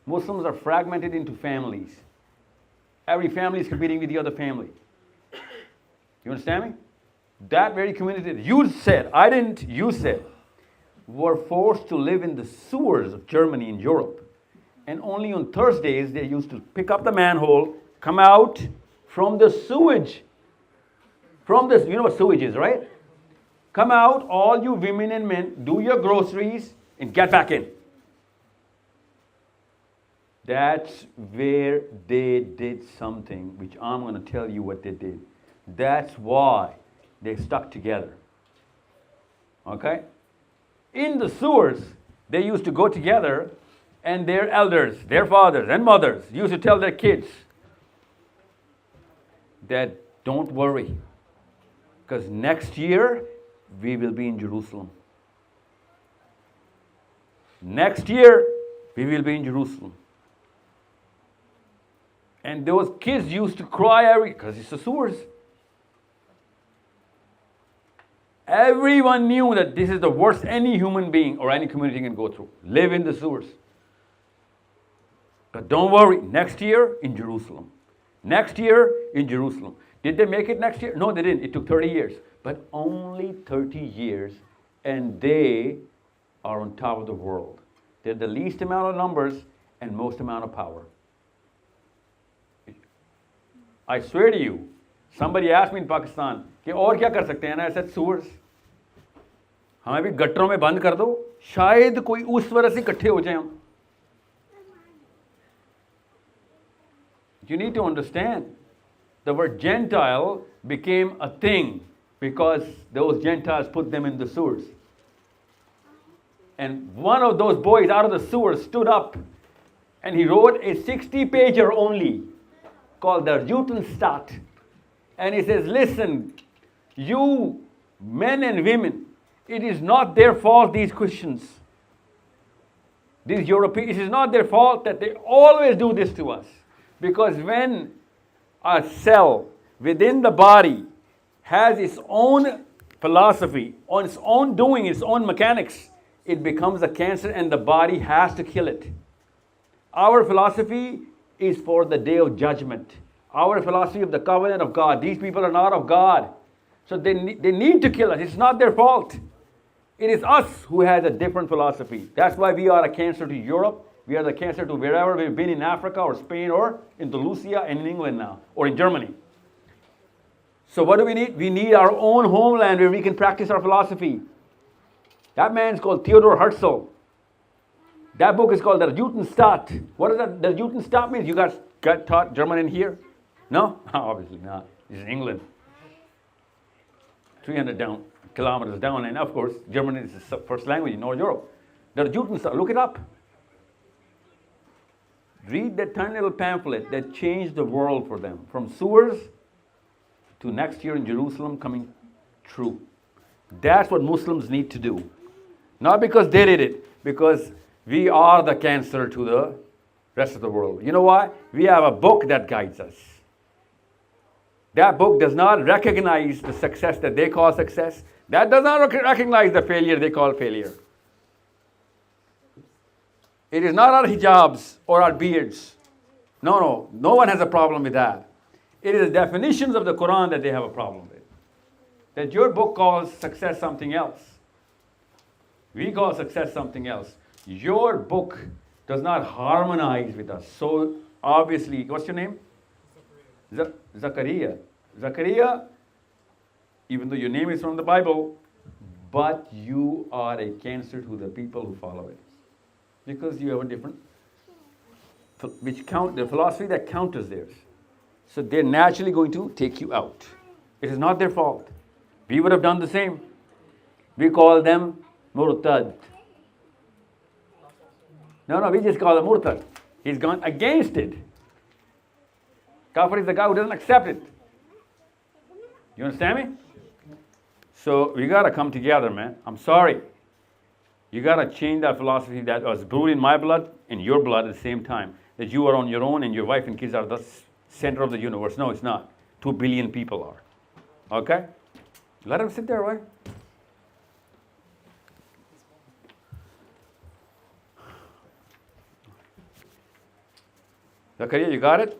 Muslims are fragmented into families. Every family is competing with the other family. You understand me? That very community, you said, I didn't, you said, were forced to live in the sewers of Germany and Europe. And only on Thursdays they used to pick up the manhole, come out from the sewage. From this, you know what sewage is, right? Come out, all you women and men, do your groceries and get back in. That's where they did something, which I'm going to tell you what they did. That's why they stuck together. Okay? In the sewers, they used to go together, and their elders, their fathers and mothers, used to tell their kids that don't worry. Because next year, we will be in Jerusalem. Next year, we will be in Jerusalem. And those kids used to cry because it's the sewers. Everyone knew that this is the worst any human being or any community can go through. Live in the sewers. But don't worry, next year in Jerusalem. Next year in Jerusalem. Did they make it next year? No, they didn't. It took 30 years. But only 30 years, and they are on top of the world. They're the least amount of numbers and most amount of power. I swear to you, somebody asked me in Pakistan, कि और क्या कर सकते हैं ना? I said sewers. हमें भी गटरों में बंद कर दो, शायद कोई उस वजह से इकट्ठे हो जाए हम. You need to understand, the word Gentile became a thing because those Gentiles put them in the sewers. And one of those boys out of the sewers stood up and he wrote a 60-pager only called the Rutenstadt. And he says, listen, you men and women, it is not their fault, these Christians, these Europeans, it is not their fault that they always do this to us. Because when a cell within the body has its own philosophy, on its own doing, its own mechanics, it becomes a cancer and the body has to kill it. Our philosophy is for the day of judgment. Our philosophy of the covenant of God. These people are not of God. So they need to kill us. It's not their fault. It is us who has a different philosophy. That's why we are a cancer to Europe. We are the cancer to wherever we've been in Africa or Spain or in Andalusia and in England now or in Germany. So what do we need? We need our own homeland where we can practice our philosophy. That man's called Theodor Herzl. That book is called the Rutenstadt. What does that? The Rutenstadt means? You guys got taught German in here? No? Obviously not. This is England. 300 kilometers down, and of course, German is the first language in North Europe. The Rutenstadt, look it up. Read that tiny little pamphlet that changed the world for them. From sewers to next year in Jerusalem coming true. That's what Muslims need to do. Not because they did it, because we are the cancer to the rest of the world. You know why? We have a book that guides us. That book does not recognize the success that they call success. That does not recognize the failure they call failure. It is not our hijabs or our beards. No one has a problem with that. It is the definitions of the Quran that they have a problem with. That your book calls success something else. We call success something else. Your book does not harmonize with us. So obviously, what's your name? Zakaria. Zakaria, even though your name is from the Bible, but you are a cancer to the people who follow it. Because you have a different, the philosophy that counters theirs. So they're naturally going to take you out. It is not their fault. We would have done the same. We call them murtad. No, we just call them murtad. He's gone against it. Kafir is the guy who doesn't accept it. You understand me? So we got to come together, man. I'm sorry. You got to change that philosophy that was brewed in my blood, in your blood at the same time. That you are on your own and your wife and kids are the center of the universe. No, it's not. 2 billion people are. Okay? Let them sit there, right? Zakaria, you got it?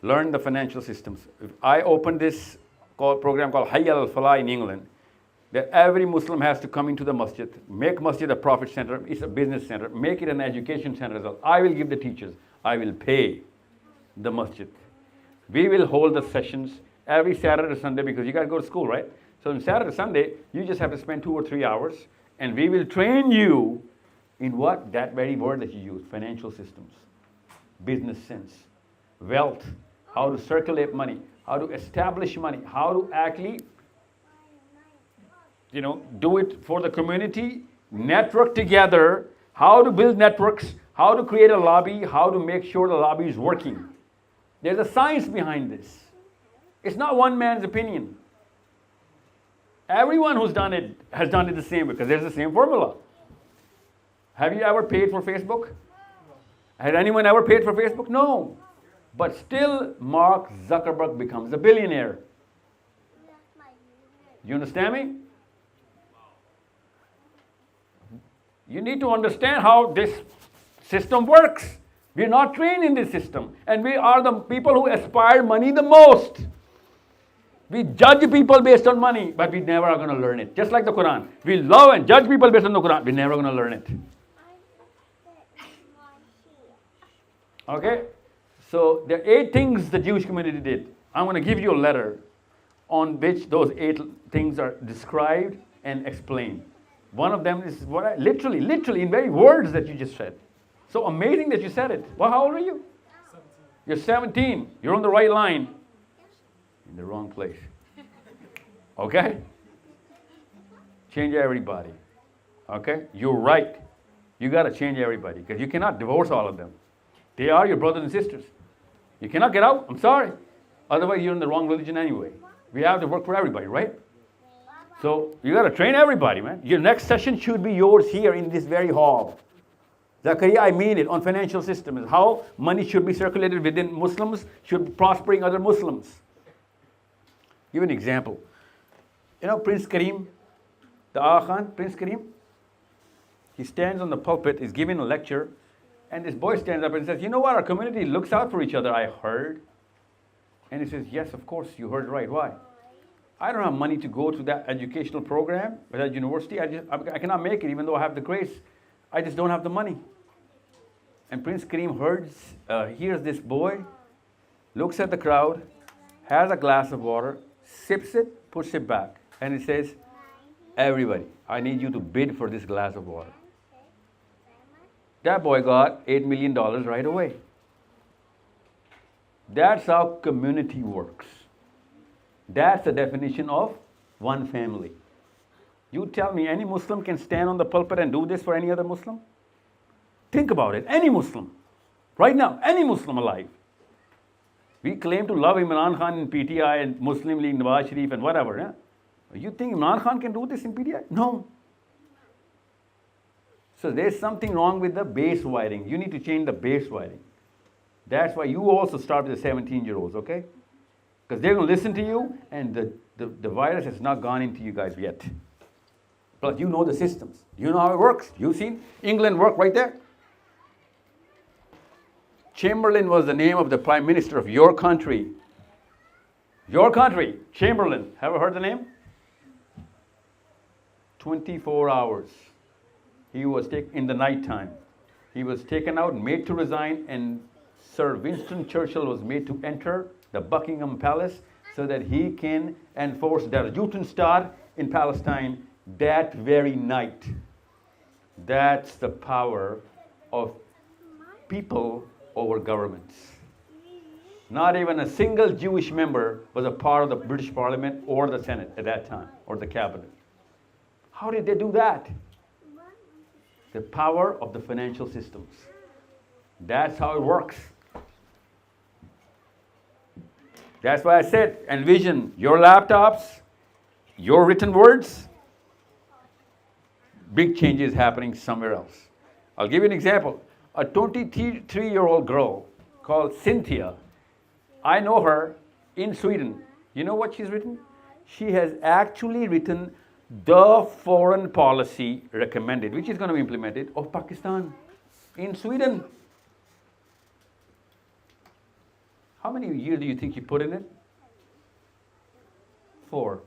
Learn the financial systems. If I opened this program called Hayy al-Falah in England, that every Muslim has to come into the masjid, make masjid a profit center, it's a business center, make it an education center as well. I will give the teachers, I will pay the masjid. We will hold the sessions every Saturday or Sunday because you got to go to school, right? So on Saturday, Sunday, you just have to spend 2 or 3 hours and we will train you in what? That very word that you use, financial systems, business sense, wealth, how to circulate money, how to establish money, how to actually do it for the community, network together, how to build networks, how to create a lobby, how to make sure the lobby is working. There's a science behind this. It's not one man's opinion. Everyone who's done it has done it the same way because there's the same formula. Have you ever paid for Facebook? Has anyone ever paid for Facebook? No. But still, Mark Zuckerberg becomes a billionaire. You understand me? You need to understand how this system works. We're not trained in this system. And we are the people who aspire money the most. We judge people based on money, but we never are going to learn it. Just like the Quran. We love and judge people based on the Quran. We're never going to learn it. Okay? So there are 8 things the Jewish community did. I'm going to give you a letter on which those 8 things are described and explained. One of them is what I literally in very words that you just said. So amazing that you said it. Well, how old are you? 17. You're 17. You're on the right line. In the wrong place. Okay? Change everybody. Okay? You're right. You got to change everybody because you cannot divorce all of them. They are your brothers and sisters. You cannot get out. I'm sorry. Otherwise, you're in the wrong religion anyway. We have to work for everybody, right? So you got to train everybody, man. Your next session should be yours here in this very hall. Zakaria, I mean it, on financial systems. How money should be circulated within Muslims, should be prospering other Muslims. Give an example. You know Prince Karim, the Aga Khan, Prince Karim? He stands on the pulpit, is giving a lecture, and this boy stands up and says, you know what, our community looks out for each other, I heard. And he says, yes, of course, you heard right. Why? I don't have money to go to that educational program at that university. I cannot make it even though I have the grace. I just don't have the money. And Prince Karim hears this boy, looks at the crowd, has a glass of water, sips it, puts it back. And he says, everybody, I need you to bid for this glass of water. That boy got $8 million right away. That's how community works. That's the definition of one family. You tell me any Muslim can stand on the pulpit and do this for any other Muslim? Think about it. Any Muslim. Right now, any Muslim alive. We claim to love Imran Khan in PTI and Muslim League, Nawaz Sharif and whatever. Yeah? You think Imran Khan can do this in PTI? No. So there's something wrong with the base wiring. You need to change the base wiring. That's why you also start with the 17-year-olds, okay? Because they're going to listen to you, and the virus has not gone into you guys yet. Plus, you know the systems. You know how it works. You've seen England work right there. Chamberlain was the name of the prime minister of your country. Your country, Chamberlain. Have you heard the name? 24 hours. He was taken in the nighttime. He was taken out, made to resign, and Sir Winston Churchill was made to enter the Buckingham Palace so that he can enforce the Judenstaat in Palestine that very night. That's the power of people over governments. Not even a single Jewish member was a part of the British Parliament or the Senate at that time, or the cabinet. How did they do that? The power of the financial systems. That's how it works. That's why I said, envision your laptops, your written words, big changes happening somewhere else. I'll give you an example. A 23-year-old girl called Cynthia, I know her in Sweden. You know what she's written? She has actually written the foreign policy recommended, which is going to be implemented, of Pakistan in Sweden. How many years do you think you put in it? 4.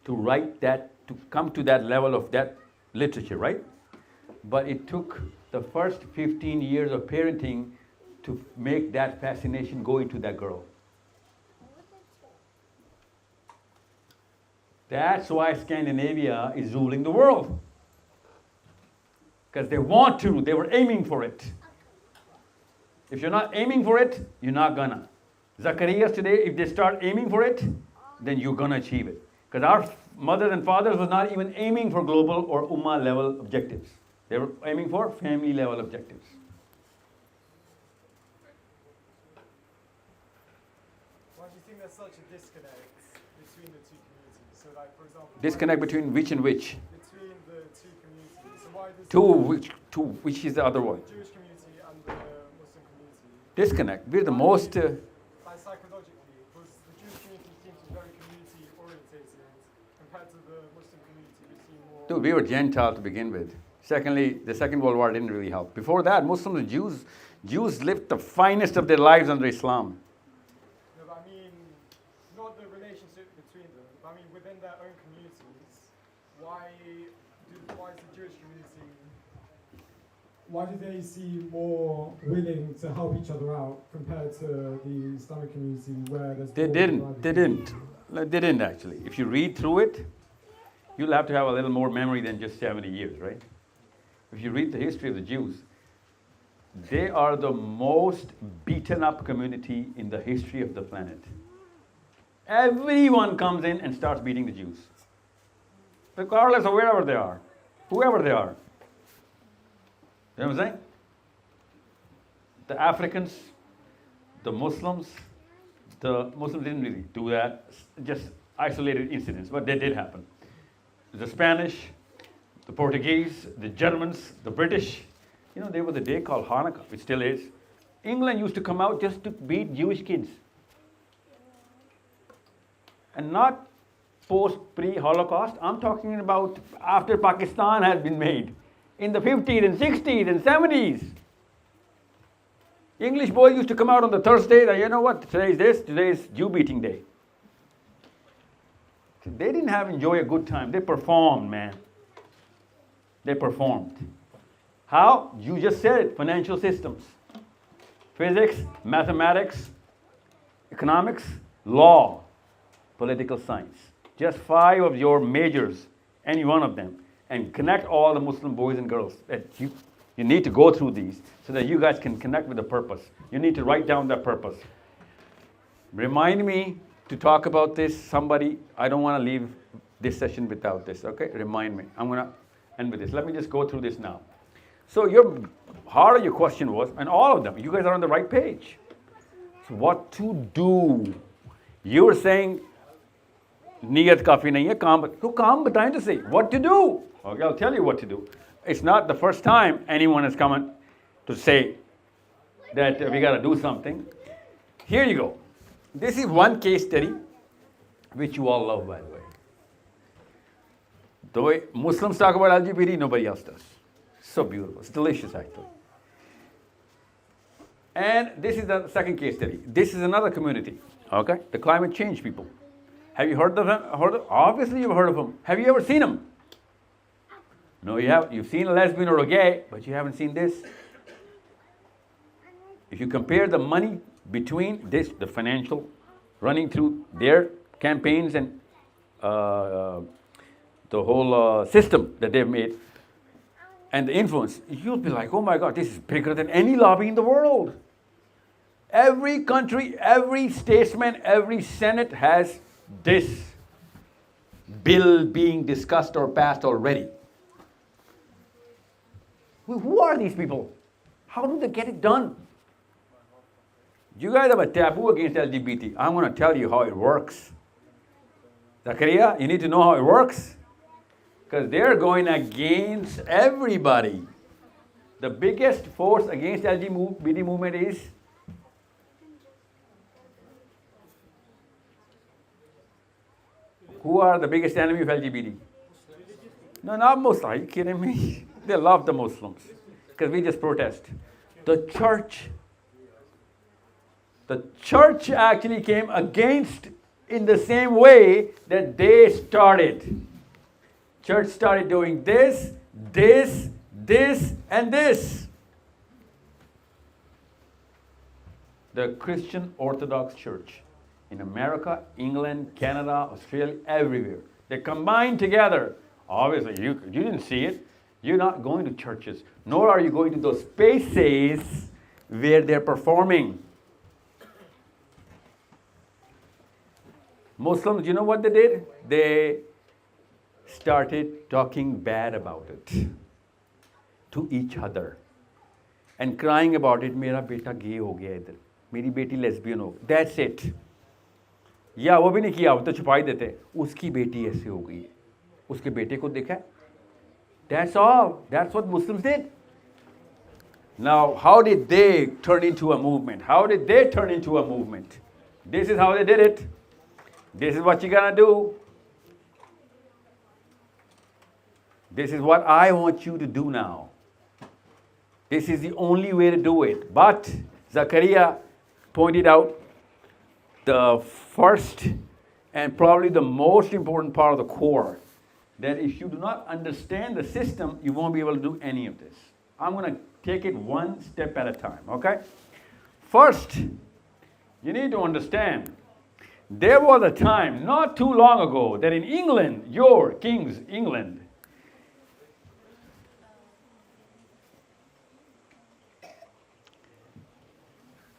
To write that, to come to that level of that literature, right? But it took the first 15 years of parenting to make that fascination go into that girl. That's why Scandinavia is ruling the world. Because they want to, they were aiming for it. If you're not aiming for it, you're not gonna. Zacchaeus today, if they start aiming for it, then you're gonna achieve it. Because our mothers and fathers were not even aiming for global or ummah level objectives. They were aiming for family level objectives. Why do you think there's such a disconnect between the two communities? So Like, for example, Disconnect between which and which? between the two communities. So why does Which is the other one? Jewish community and the Muslim community? Disconnect. We're the most. Like psychologically, because the Jewish community seems to be very community orientated compared to the Muslim community, we see more. Dude, we were Gentile to begin with. Secondly, the Second World War didn't really help. Before that, Muslims and Jews lived the finest of their lives under Islam. No, but I mean, not the relationship between them, but I mean within their own communities, why is the Jewish community, why do they seem more willing to help each other out compared to the Islamic community where there's They didn't actually. If you read through it, you'll have to have a little more memory than just 70 years, right? If you read the history of the Jews, they are the most beaten up community in the history of the planet. Everyone comes in and starts beating the Jews, regardless of wherever they are, whoever they are. You know what I'm saying? The Africans, the Muslims didn't really do that, just isolated incidents, but they did happen. The Spanish, the Portuguese, the Germans, the British, there was a day called Hanukkah, which still is. England used to come out just to beat Jewish kids. And not pre-Holocaust, I'm talking about after Pakistan has been made. In the 50s and 60s and 70s. English boys used to come out on the Thursday, that, you know what, today is Jew beating day. They didn't enjoy a good time. They performed, man. They performed. How? You just said it, financial systems. Physics, mathematics, economics, law, political science. Just 5 of your majors, any one of them, and connect all the Muslim boys and girls. You need to go through these so that you guys can connect with the purpose. You need to write down that purpose. Remind me to talk about this, somebody. I don't want to leave this session without this, okay? Remind me. I'm going to end with this. Let me just go through this now. So your heart of your question was, and all of them, you guys are on the right page. So what to do? You were saying, niyat kafi nahi hai, kaam bataएं to say, what to do? Okay, I'll tell you what to do. It's not the first time anyone has come to say that we got to do something. Here you go. This is one case study, which you all love, by the way. The way Muslims talk about LGBT, nobody else does. So beautiful. It's delicious, actually. And this is the second case study. This is another community, okay? The climate change people. Have you heard of them? Obviously, you've heard of them. Have you ever seen them? No, you haven't. You've seen a lesbian or a gay, but you haven't seen this. If you compare the money between this, the financial, running through their campaigns and the whole system that they've made, and the influence, you'll be like, oh my God, this is bigger than any lobby in the world. Every country, every statesman, every Senate has this bill being discussed or passed already. Well, who are these people? How do they get it done? You guys have a taboo against LGBT. I'm going to tell you how it works. Zakaria, you need to know how it works. Because they're going against everybody. The biggest force against LGBT movement is who are the biggest enemy of LGBT? No, not Muslims. Are you kidding me? They love the Muslims because we just protest. The church. The church actually came against in the same way that they started. Church started doing this, this, this, and this. The Christian Orthodox Church in America, England, Canada, Australia, everywhere. They combined together. Obviously, you didn't see it. You're not going to churches, nor are you going to those spaces where they're performing. Muslims, you know what they did? They started talking bad about it to each other and crying about it. Mera beta gay ho gaya idhar. Meri beti lesbian ho. That's it. या वो भी नहीं किया, वो तो छुपाई देते, उसकी बेटी ऐसे हो गई है, उसके बेटे को देखा है. That's all. That's what Muslims did. Now, how did they turn into a movement? How did they turn into a movement? This is how they did it. This is what you're gonna do. This is what I want you to do now. This is the only way to do it. But Zakaria pointed out the first and probably the most important part of the core, that if you do not understand the system, you won't be able to do any of this. I'm going to take it one step at a time, okay? First, you need to understand, there was a time not too long ago that in England, your king's England,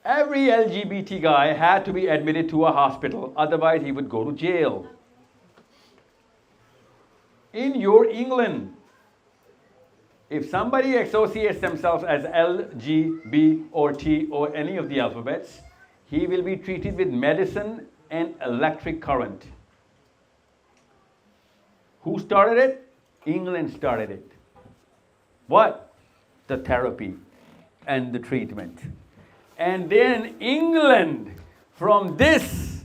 every LGBT guy had to be admitted to a hospital, otherwise he would go to jail. In your England, if somebody associates themselves as L, G, B, or T, or any of the alphabets, he will be treated with medicine and electric current. Who started it? England started it. What? The therapy and the treatment. And then England, from this,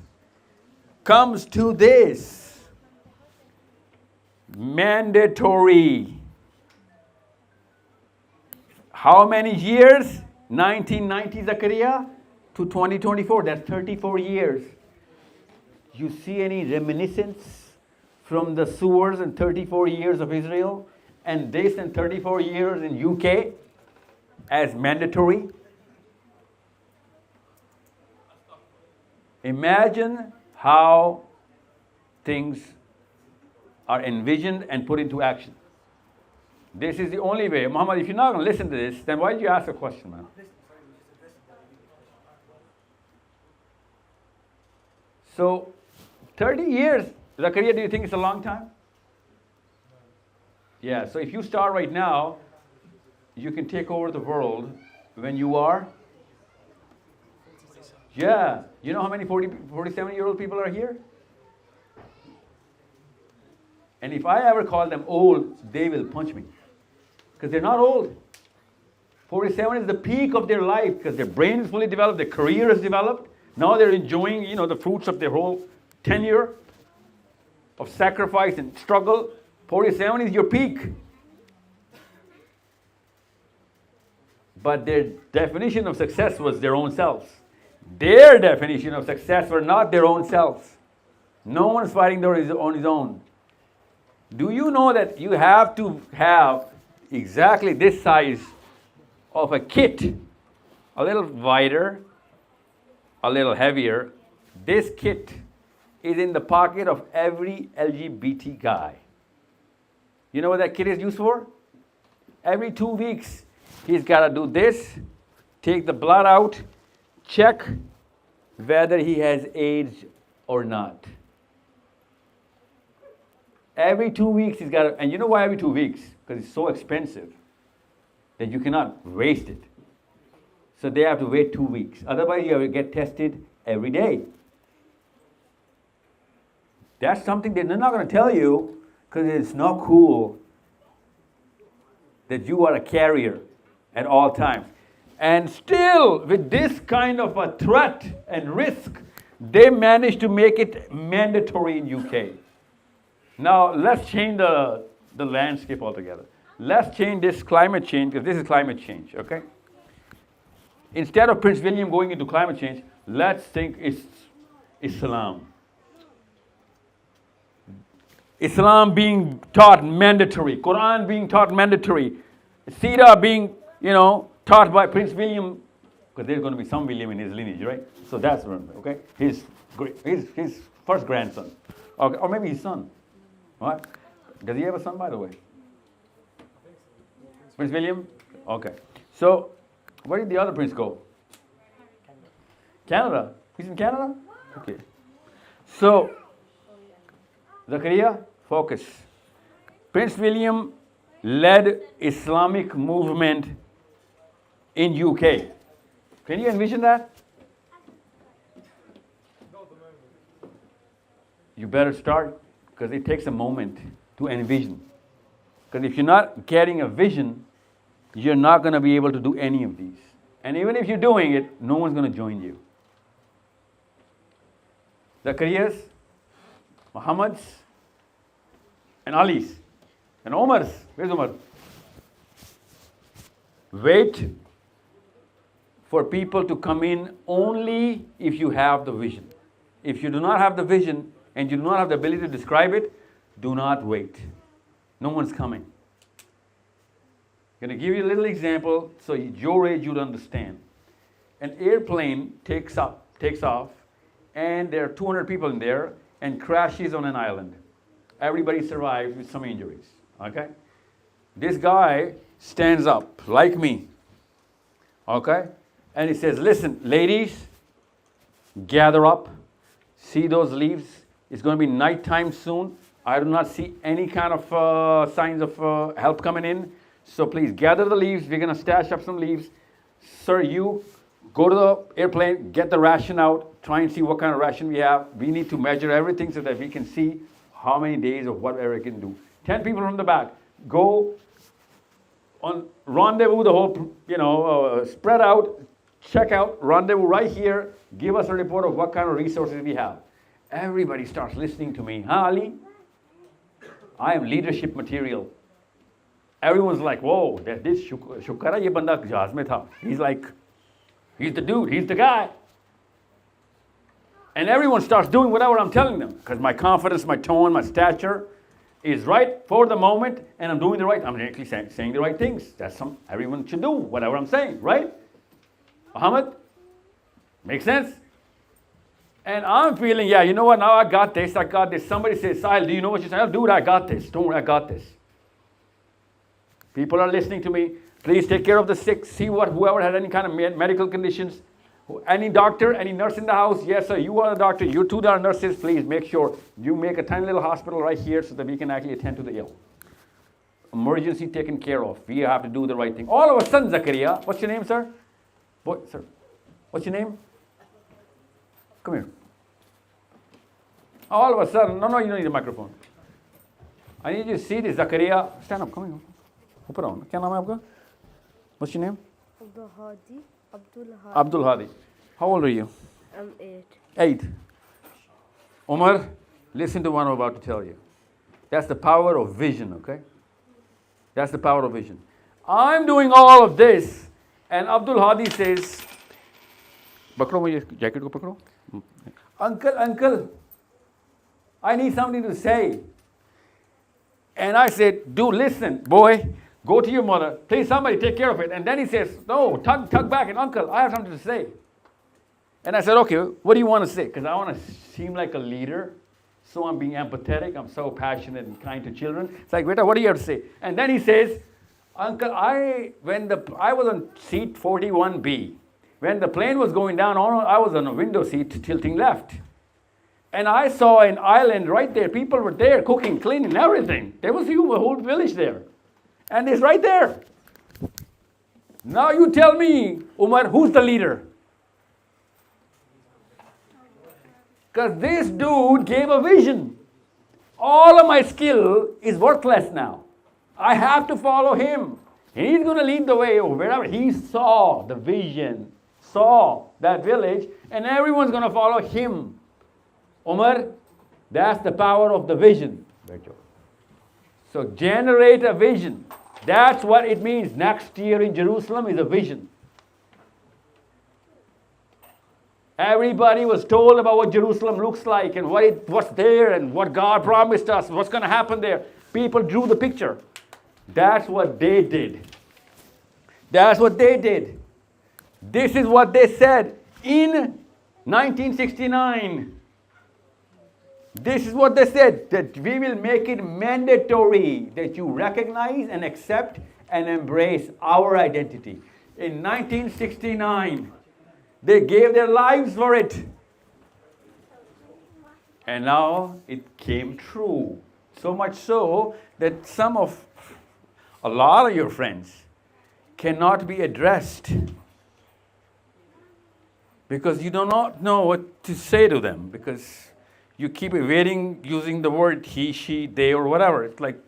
comes to this. Mandatory. How many years? 1990, Zakaria, to 2024. That's 34 years. You see any reminiscence from the sewers in 34 years of Israel and this in 34 years in UK as mandatory? Imagine how things are envisioned and put into action. This is the only way. Muhammad, if you're not going to listen to this, then why did you ask a question, man? So, 30 years, Zakaria, do you think it's a long time? Yeah, so if you start right now, you can take over the world when you are? Yeah. You know how many 47-year-old people are here? And if I ever call them old, they will punch me. Because they're not old. 47 is the peak of their life because their brain is fully developed, their career is developed. Now they're enjoying, the fruits of their whole tenure of sacrifice and struggle. 47 is your peak. But their definition of success was their own selves. Their definition of success were not their own selves. No one is fighting on his own. Do you know that you have to have exactly this size of a kit, a little wider, a little heavier? This kit is in the pocket of every LGBT guy. You know what that kit is used for? Every 2 weeks, he's got to do this, take the blood out, check whether he has AIDS or not. Every 2 weeks he's got to, and you know why every 2 weeks? Because it's so expensive that you cannot waste it. So they have to wait 2 weeks. Otherwise you have to get tested every day. That's something that they're not going to tell you because it's not cool that you are a carrier at all times. And still, with this kind of a threat and risk, they managed to make it mandatory in UK. Now, let's change the landscape altogether. Let's change this climate change, because this is climate change, okay? Instead of Prince William going into climate change, let's think it's Islam. Islam being taught mandatory, Quran being taught mandatory, Sirah being, taught by Prince William, because there's going to be some William in his lineage, right? So that's okay. His first grandson, okay, or maybe his son. What? Does he have a son, by the way? Prince William? Okay. So, where did the other prince go? Canada. He's in Canada? Okay. So, Zakaria, focus. Prince William led Islamic movement in UK. Can you envision that? you better start, because it takes a moment to envision. Because if you're not getting a vision, you're not going to be able to do any of these. And even if you're doing it, no one's going to join you. Zakarias, Muhammad's, and Ali's, and Omar's. Where's Omar? Wait for people to come in only if you have the vision. If you do not have the vision and you do not have the ability to describe it, do not wait. No one's coming. I'm going to give you a little example so your age you'd understand. An airplane takes off, and there are 200 people in there and crashes on an island. Everybody survives with some injuries. Okay? This guy stands up like me. Okay? And he says, listen, ladies, gather up. See those leaves? It's going to be nighttime soon. I do not see any kind of signs of help coming in. So please gather the leaves. We're going to stash up some leaves. Sir, you go to the airplane, get the ration out, try and see what kind of ration we have. We need to measure everything so that we can see how many days of whatever we can do. 10 people from the back. Go on rendezvous, the whole, spread out, check out, rendezvous right here. Give us a report of what kind of resources we have. Everybody starts listening to me. Huh, Ali? I am leadership material. Everyone's like, whoa, this Shukara ye banda jahaz mein tha. He's like, he's the dude, he's the guy. And everyone starts doing whatever I'm telling them, because my confidence, my tone, my stature is right for the moment, and I'm doing I'm actually saying the right things. Everyone should do whatever I'm saying, right? Muhammad? Make sense? And I'm feeling, yeah, you know what, now I got this. Somebody says, Sahil, do you know what you're saying? Dude, I got this. Don't worry, I got this. People are listening to me. Please take care of the sick. See whoever has any kind of medical conditions. Any doctor, any nurse in the house. Yes, sir, you are a doctor. You two are nurses. Please make sure you make a tiny little hospital right here so that we can actually attend to the ill. Emergency taken care of. We have to do the right thing. All of a sudden, Zakaria, what's your name, sir? Sir, what's your name? Come here. All of a sudden, no, you don't need a microphone. I need you to see this, Zakaria. Stand up, come here. ऊपर आओ ना. क्या नाम है आपका? What's your name? Abdul Hadi. How old are you? I'm 8. 8. Omar, listen to what I'm about to tell you. That's the power of vision, okay? That's the power of vision. I'm doing all of this, and Abdul Hadi says, "Pakro mujhe jacket ko pakro." Uncle, I need something to say. And I said, dude, listen, boy, go to your mother. Please, somebody take care of it. And then he says, no, tug back. And uncle, I have something to say. And I said, okay, what do you want to say? Because I want to seem like a leader. So I'm being empathetic. I'm so passionate and kind to children. It's like, Beta, what do you have to say? And then he says, uncle, I was on seat 41B. When the plane was going down, I was on a window seat tilting left. And I saw an island right there. People were there cooking, cleaning, everything. There was a whole village there. And it's right there. Now you tell me, Umar, who's the leader? Because this dude gave a vision. All of my skill is worthless now. I have to follow him. He's going to lead the way or wherever. He saw the vision, saw that village, and everyone's going to follow him. Umar, that's the power of the vision. So generate a vision. That's what it means. Next year in Jerusalem is a vision. Everybody was told about what Jerusalem looks like and what's there and what God promised us, what's going to happen there. People drew the picture. That's what they did. That's what they did. This is what they said in 1969. This is what they said, that we will make it mandatory that you recognize and accept and embrace our identity. In 1969, they gave their lives for it. And now it came true. So much so that a lot of your friends cannot be addressed because you do not know what to say to them, because You keep evading using the word he, she, they, or whatever. It's like,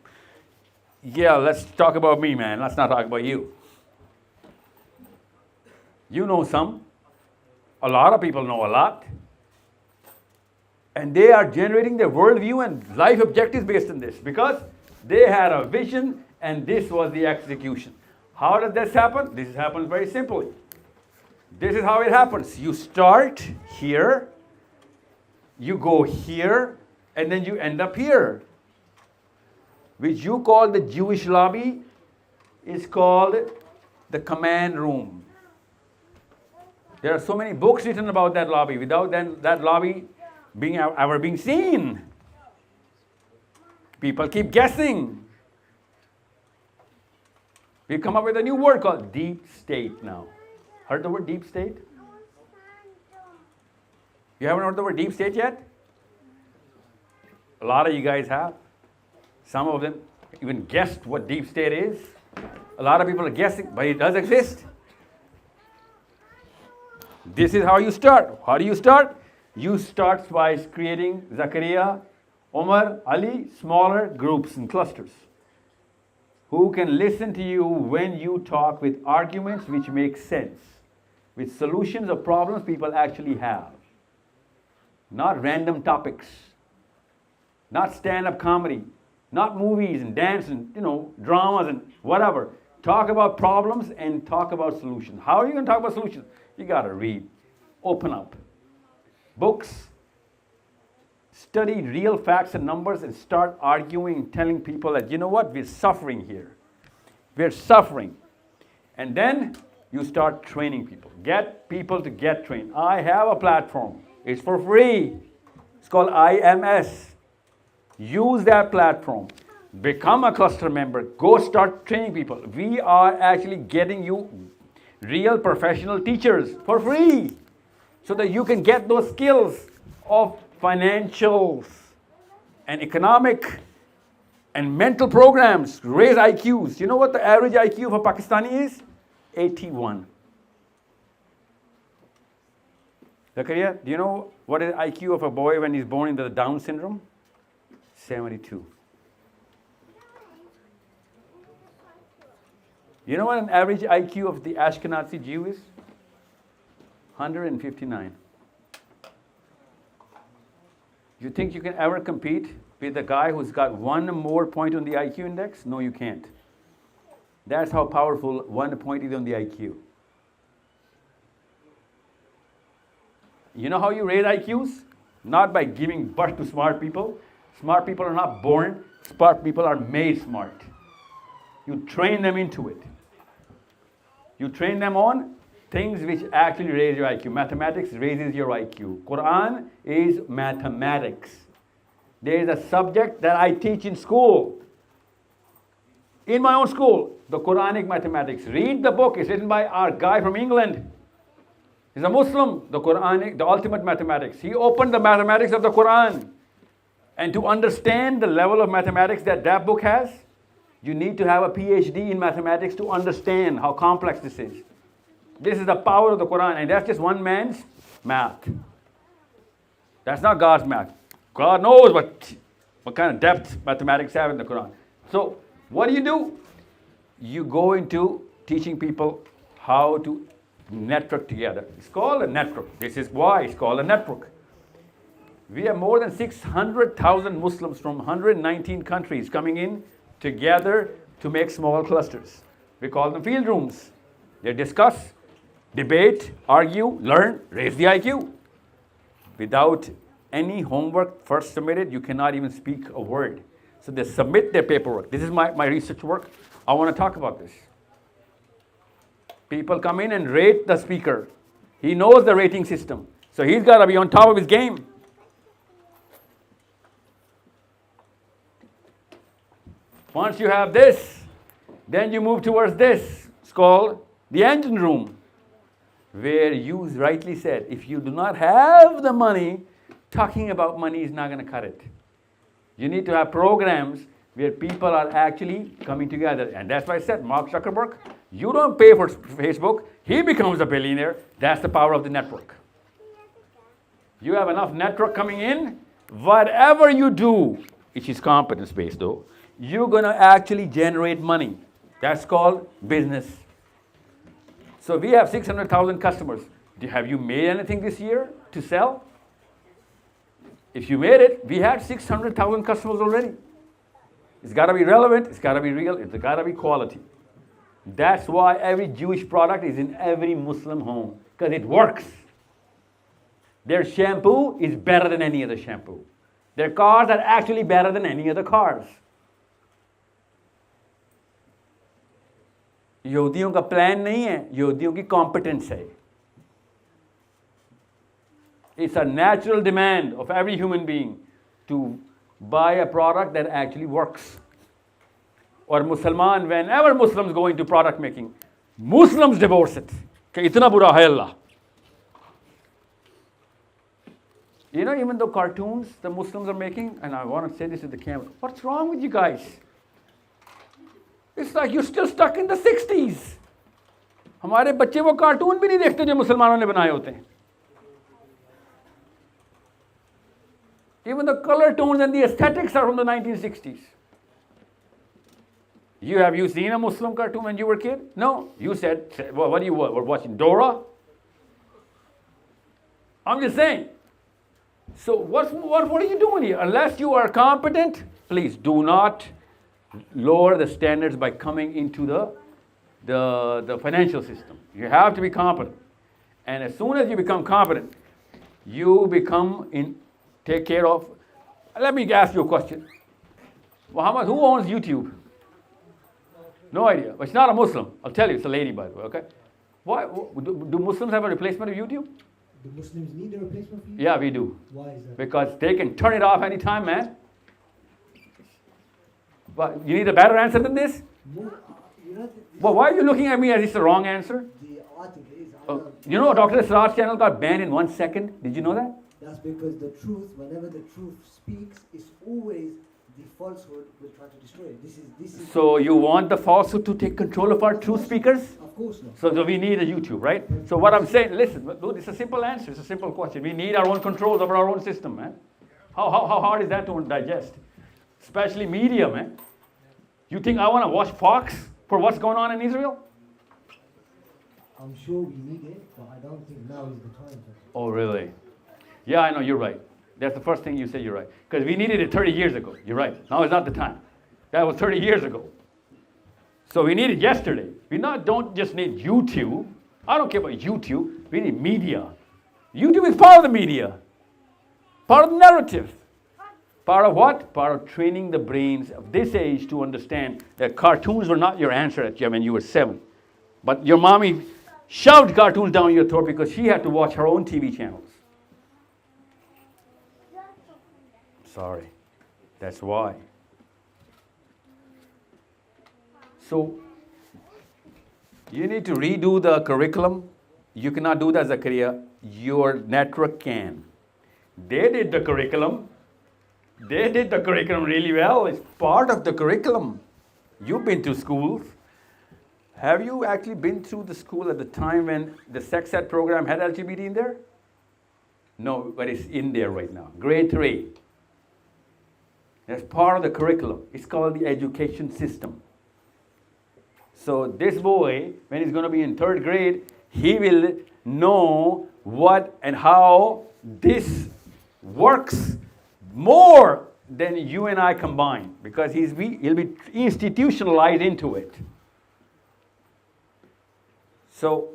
yeah, let's talk about me, man. Let's not talk about you. You know some. A lot of people know a lot. And they are generating their worldview and life objectives based on this because they had a vision and this was the execution. How does this happen? This happens very simply. This is how it happens. You start here, you go here, and then you end up here. Which you call the Jewish lobby is called the command room. There are so many books written about that lobby without that lobby ever being seen. People keep guessing. We've come up with a new word called deep state now. Heard the word deep state? You haven't heard the word deep state yet? A lot of you guys have. Some of them even guessed what deep state is. A lot of people are guessing, but it does exist. This is how you start. How do you start? You start by creating Zakaria, Omar, Ali, smaller groups and clusters who can listen to you when you talk with arguments which make sense, with solutions of problems people actually have. Not random topics, not stand-up comedy, not movies and dance and dramas and whatever. Talk about problems and talk about solutions. How are you going to talk about solutions? You got to read, open up books, study real facts and numbers, and start arguing and telling people that, you know what, we're suffering here. We're suffering. And then you start training people. Get people to get trained. I have a platform. It's for free. It's called IMS. Use that platform. Become a cluster member. Go start training people. We are actually getting you real professional teachers for free so that you can get those skills of financials and economic and mental programs, raise IQs. You know what the average IQ of a Pakistani is? 81. Zakaria, do you know what is IQ of a boy when he's born into the Down syndrome? 72. You know what an average IQ of the Ashkenazi Jew is? 159. You think you can ever compete with a guy who's got one more point on the IQ index? No, you can't. That's how powerful 1 point is on the IQ. You know how you raise IQs? Not by giving birth to smart people. Smart people are not born. Smart people are made smart. You train them into it. You train them on things which actually raise your IQ. Mathematics raises your IQ. Quran is mathematics. There is a subject that I teach in school. In my own school, the Quranic mathematics. Read the book. It's written by our guy from England. He's a Muslim. The Quranic, the ultimate mathematics. He opened the mathematics of the Quran. And to understand the level of mathematics that that book has, you need to have a PhD in mathematics to understand how complex this is. This is the power of the Quran, and that's just one man's math. That's not God's math. God knows what kind of depth mathematics have in the Quran. So what do? You go into teaching people how to network together. It's called a network. This is why it's called a network. We have more than 600,000 Muslims from 119 countries coming in together to make small clusters. We call them field rooms. They discuss, debate, argue, learn, raise the IQ. Without any homework first submitted, you cannot even speak a word. So they submit their paperwork. This is my research work. I want to talk about this. People come in and rate the speaker. He knows the rating system. So he's got to be on top of his game. Once you have this, then you move towards this. It's called the engine room, where you rightly said, if you do not have the money, talking about money is not going to cut it. You need to have programs where people are actually coming together. And that's why I said, Mark Zuckerberg, you don't pay for Facebook, he becomes a billionaire. That's the power of the network. You have enough network coming in, Whatever you do, which is competence-based though, you're going to actually generate money. That's called business. So we have 600,000 customers. Have you made anything this year to sell? If you made it, we had 600,000 customers already. It's got to be relevant, it's got to be real, it's got to be quality. That's why every Jewish product is in every Muslim home, because it works. Their shampoo is better than any other shampoo. Their cars are actually better than any other cars. यहूदियों का plan नहीं है, यहूदियों की competence है. It's a natural demand of every human being to buy a product that actually works. Or Musliman, whenever Muslims go into product making, Muslims divorce it. कि इतना बुरा है अल्लाह. You know, even though cartoons the Muslims are making, and I want to say this to the camera, what's wrong with you guys? It's like you're still stuck in the 60s. हमारे बच्चे वो cartoon भी नहीं देखते जो मुसलमानों ने बनाए होते हैं. Even the color tones and the aesthetics are from the 1960s. Have you seen a Muslim cartoon when you were a kid? No. You said, well, what were watching Dora? I'm just saying. So what are you doing here? Unless you are competent, please do not lower the standards by coming into the financial system. You have to be competent. And as soon as you become competent, you take care of. Let me ask you a question. Muhammad, who owns YouTube? No idea. But it's not a Muslim. I'll tell you, it's a lady, by the way, okay? Why do Muslims have a replacement of YouTube? Do Muslims need a replacement for YouTube? Yeah, we do. Why is that? Because they can turn it off anytime, man. But you need a better answer than this? Well, why are you looking at me as it's the wrong answer? The article is... You know, Dr. Siraj's channel got banned in 1 second. Did you know that? That's because the truth, whenever the truth speaks, is always the falsehood will try to destroy it. This is. So you want the falsehood to take control of our truth speakers? Of course not. So we need a YouTube, right? So what I'm saying, listen, dude, it's a simple answer. It's a simple question. We need our own controls over our own system, man. How hard is that to digest? Especially media, man. You think I want to watch Fox for what's going on in Israel? I'm sure we need it, but I don't think now is the time. Oh, really? Yeah, I know, you're right. That's the first thing you said, you're right. Because we needed it 30 years ago. You're right. Now is not the time. That was 30 years ago. So we need it yesterday. We don't just need YouTube. I don't care about YouTube. We need media. YouTube is part of the media. Part of the narrative. Part of what? Part of training the brains of this age to understand that cartoons were not your answer when you were 7. But your mommy shoved cartoons down your throat because she had to watch her own TV channels. Sorry. That's why. So, you need to redo the curriculum. You cannot do that, Zakaria. Your network can. They did the curriculum. They did the curriculum really well. It's part of the curriculum. You've been to schools. Have you actually been through the school at the time when the sex ed program had LGBT in there? No, but it's in there right now. Grade 3. That's part of the curriculum. It's called the education system. So this boy, when he's going to be in 3rd grade, he will know what and how this works more than you and I combined, because he'll be institutionalized into it. So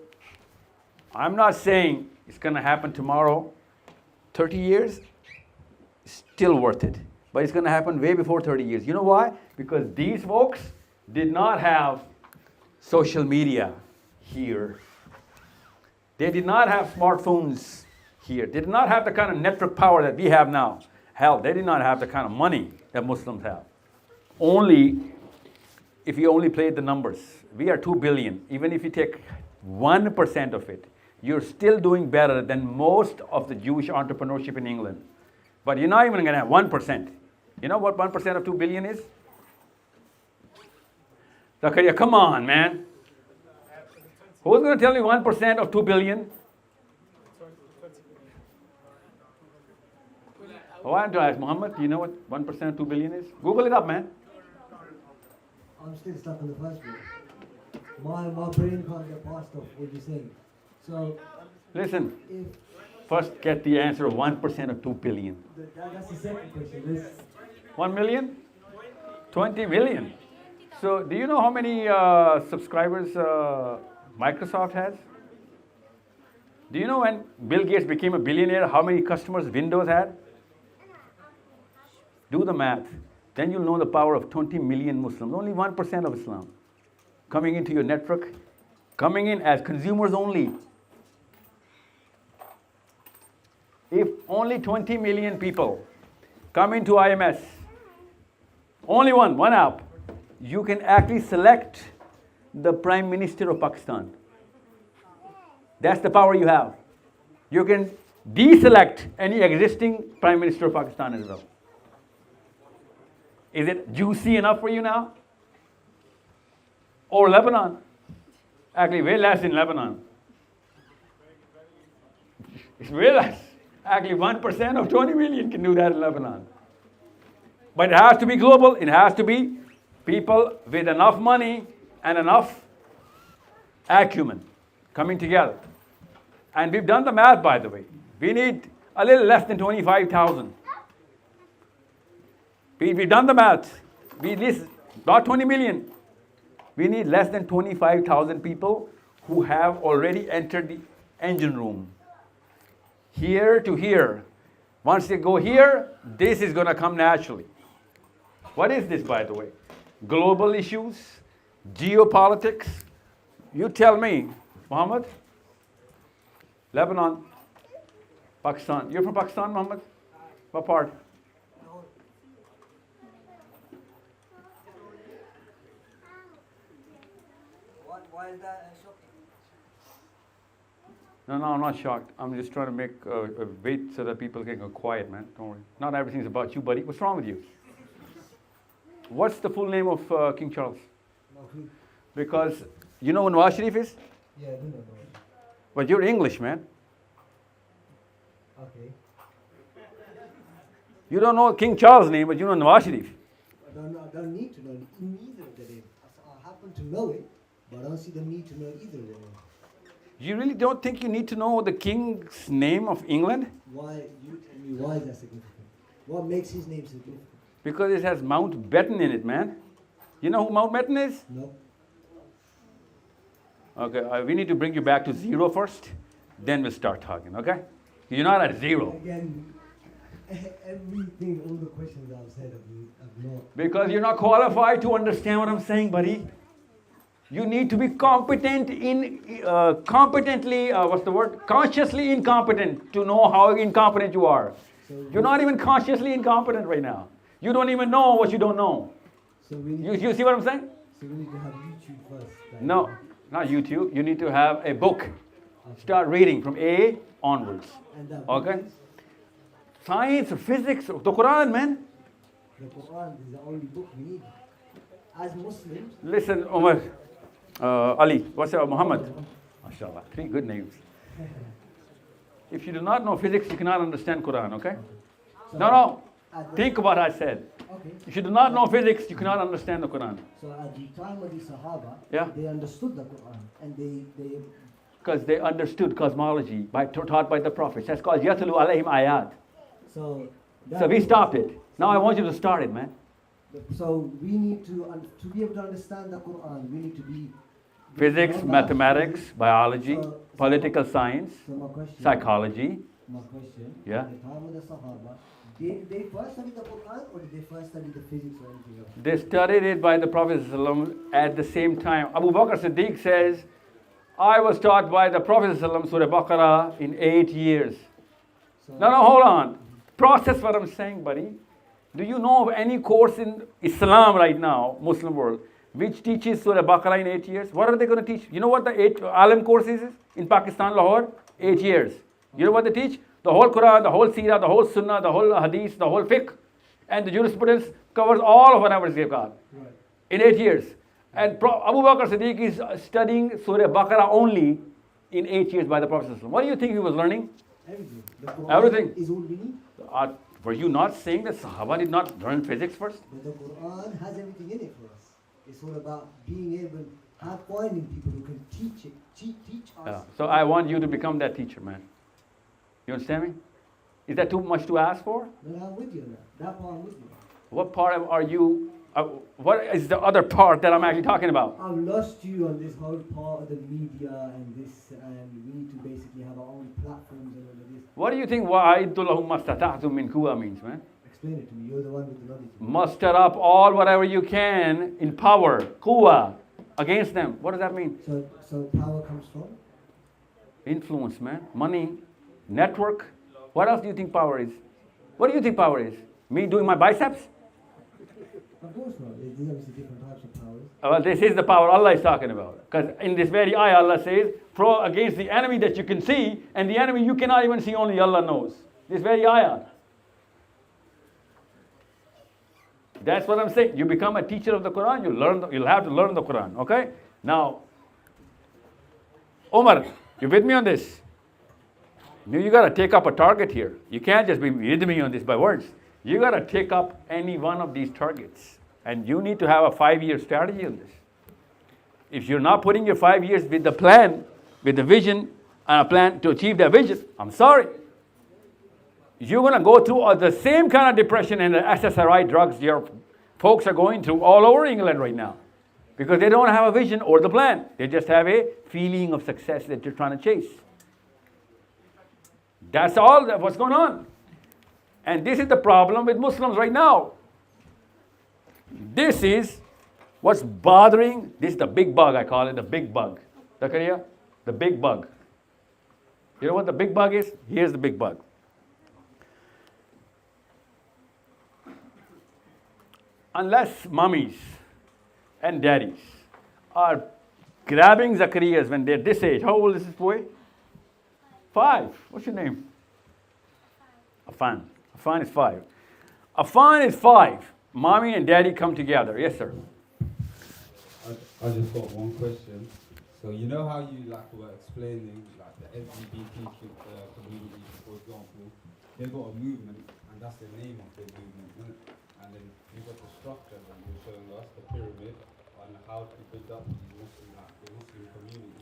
I'm not saying it's going to happen tomorrow. 30 years, still worth it. But it's going to happen way before 30 years. You know why? Because these folks did not have social media here. They did not have smartphones here. They did not have the kind of network power that we have now. Hell, they did not have the kind of money that Muslims have. Only, if you only played the numbers, we are 2 billion. Even if you take 1% of it, you're still doing better than most of the Jewish entrepreneurship in England. But you're not even going to have 1%. You know what 1% of 2 billion is? Zakaria, come on, man. Who's going to tell me 1% of 2 billion? Why don't I ask Muhammad, do you know what 1% of 2 billion is? Google it up, man. I'm still stuck on the first bit. My brain can't get past off what you're saying. So, Listen, first get the answer of 1% of 2 billion. that's the second question. 1 million? 20 million. So, do you know how many subscribers Microsoft has? Do you know when Bill Gates became a billionaire, how many customers Windows had? Do the math. Then you'll know the power of 20 million Muslims, only 1% of Islam, coming into your network, coming in as consumers only. If only 20 million people come into IMS, only one app, you can actually select the Prime Minister of Pakistan. That's the power you have. You can deselect any existing Prime Minister of Pakistan as well. Is it juicy enough for you now? Or Lebanon? Actually, way less in Lebanon. It's way less. Actually, 1% of 20 million can do that in Lebanon. But it has to be global. It has to be people with enough money and enough acumen coming together. And we've done the math, by the way. We need a little less than 25,000. We've done the math. We list not 20 million. We need less than 25,000 people who have already entered the engine room. Here to here. Once they go here, this is going to come naturally. What is this, by the way? Global issues, geopolitics. You tell me, Muhammad? Lebanon, Pakistan. You're from Pakistan, Muhammad? What part? Why is that shocking? No, I'm not shocked. I'm just trying to make a wait so that people can go quiet, man. Don't worry. Not everything's about you, buddy. What's wrong with you? What's the full name of King Charles? Because you know what Nawaz Sharif is? Yeah, I do know. But you're English, man. Okay. You don't know King Charles' name, but you know Nawaz Sharif. I don't need to know neither of the names. I happen to know it, but I don't see the need to know either of them. You really don't think you need to know the king's name of England? Why? You tell me, why is that significant? What makes his name significant? Because it has Mountbatten in it, man. You know who Mountbatten is? No. Okay, we need to bring you back to zero first, then we'll start talking, okay? You're not at zero. Again, everything, all the questions I've said, I've not. Because you're not qualified to understand what I'm saying, buddy. You need to be competent in, consciously incompetent to know how incompetent you are. You're not even consciously incompetent right now. You don't even know what you don't know. So we need You see what I'm saying? So we need to have YouTube first. Like No, not YouTube. You need to have a book. Start reading from A onwards. And that Okay? Science, physics, the Quran, man. The Quran is the only book we need. As Muslims. Listen, Umar, Ali, what's your Muhammad? MashaAllah, 3 good names. If you do not know physics, you cannot understand Quran, okay? No. Think about what I said. Okay. If you do not know physics, you cannot understand the Quran. So at the time of the Sahaba, Yeah. they understood the Quran and they Because they understood cosmology taught by the prophets. That's called Yatlu alayhim ayat. So we stopped it. Now I want you to start it, man. So we need to be able to understand the Quran, we need to be Physics, mathematics, biology, political science, So my question, psychology. My question. Yeah. At the time of the Sahaba, did they first study the Quran or did they first study the physics or anything else? They studied it by the Prophet ﷺ at the same time. Abu Bakr Siddiq says, I was taught by the Prophet ﷺ Surah Baqarah in 8 years. No, hold on. Process what I'm saying, buddy. Do you know of any course in Islam right now, Muslim world, which teaches Surah Baqarah in 8 years? What are they going to teach? You know what the 8 Alim course is in Pakistan, Lahore? 8 years. You know what they teach? The whole Quran, the whole Seerah, the whole Sunnah, the whole Hadith, the whole Fiqh, and the jurisprudence covers all of whatever they've got in 8 years. And Abu Bakr Siddiq is studying Surah Baqarah only in 8 years by the Prophet. What do you think he was learning? Everything. The Quran Everything. is all we need. Were you not saying that Sahaba did not learn physics first? But the Quran has everything in it for us. It's all about being able, finding people who can teach it, teach us. Yeah. So I want you to become that teacher, man. You understand me? Is that too much to ask for? No, I'm with you on that. That part I'm with you. What part are you? What is the other part that I'm actually talking about? I've lost you on this whole part of the media and this, and we need to basically have our own platforms and all of this. What do you think وَأَعِدُّ لَهُمْ مَا اسْتَطَعْتُم مِّن قُوَّةٍ means, man? Explain it to me. You're the one with the knowledge. Muster up all whatever you can in power, quwwah, against them. What does that mean? So power comes from? Influence, man. Money, network. What else do you think power is? What do you think power is? Me doing my biceps? Of course not. There's obviously different types of powers. Well, this is the power Allah is talking about. Because in this very ayah, Allah says, pro against the enemy that you can see, and the enemy you cannot even see, only Allah knows. This very ayah. That's what I'm saying. You become a teacher of the Quran, you'll have to learn the Quran. Okay? Now, Omar, you with me on this? You got to take up a target here. You can't just be with me on this by words. You got to take up any one of these targets. And you need to have a 5-year strategy on this. If you're not putting your 5 years with the plan, with the vision, and a plan to achieve that vision, I'm sorry. You're going to go through the same kind of depression and the SSRI drugs your folks are going through all over England right now. Because they don't have a vision or the plan. They just have a feeling of success that you're trying to chase. That's all what's going on. And this is the problem with Muslims right now. This is what's bothering. This is the big bug, I call it the big bug. Zakaria, the big bug. You know what the big bug is? Here's the big bug. Unless mummies and daddies are grabbing Zakarias when they're this age. How old is this boy? 5. What's your name? Afan. Afan is 5. Afan is 5. Mommy and daddy come together. Yes, sir. I just got one question. So you know how you were explaining the LGBT community, for example, they've got a movement and that's the name of their movement, isn't it? And then you've got the structure that you're showing us, the pyramid, and how to build up the Muslim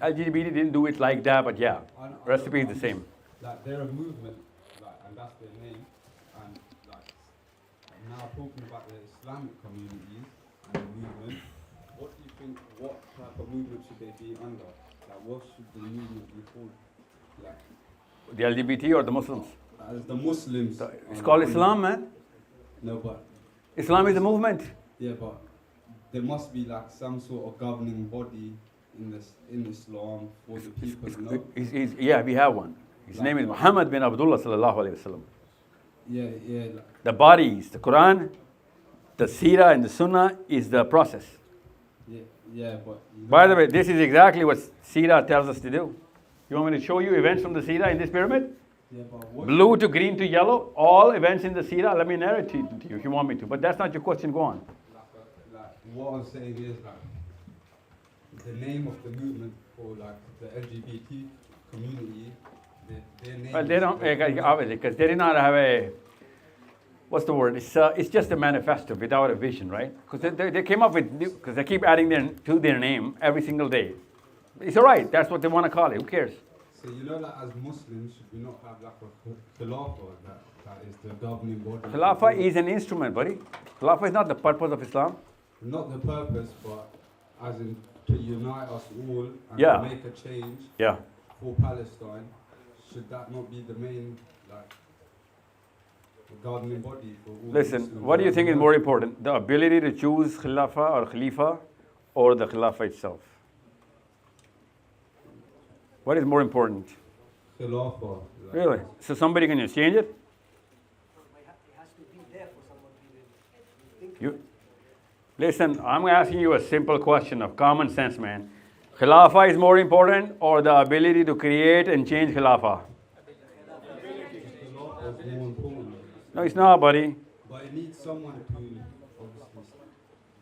community. LGBT didn't do it like that, but yeah, recipe is the same. They're a movement, and that's their name. And now talking about the Islamic communities and the movement, what do you think? What type of movement should they be under? What should the movement be called? The LGBT or the Muslims? The Muslims. It's called Islam, man. No, but Islam is a movement. Yeah, but there must be some sort of governing body in Islam for the people, no? Yeah, we have one. His name is Muhammad bin Abdullah sallallahu alayhi wa sallam. Yeah. The bodies, the Quran, the Seerah and the Sunnah is the process. Yeah, but... By the way, this is exactly what Seerah tells us to do. You want me to show you events from the Seerah in this pyramid? Yeah, but what... Blue to green to yellow, all events in the Seerah. Let me narrate to you if you want me to. But that's not your question. Go on. What I'm saying is the name of the movement for the LGBT community, their name... Well, they don't, obviously, because they did not have a... What's the word? It's just a manifesto without a vision, right? Because they came up with, because they keep adding to their name every single day. It's all right. That's what they want to call it. Who cares? So you know, as Muslims, should we not have a khilafah that is the governing body? Khilafah is an instrument, buddy. Khilafah is not the purpose of Islam. Not the purpose, but as in to unite us all and Yeah. to make a change Yeah. for Palestine. Should that not be the main governing body for all? Listen, what do you think is more important? The ability to choose Khilafah or Khalifa or the Khilafah itself? What is more important? Khilafah. Really? So somebody can just change it? Listen, I'm asking you a simple question of common sense, man. Khilafah is more important or the ability to create and change Khilafah? No, it's not, buddy. But it needs someone to obviously...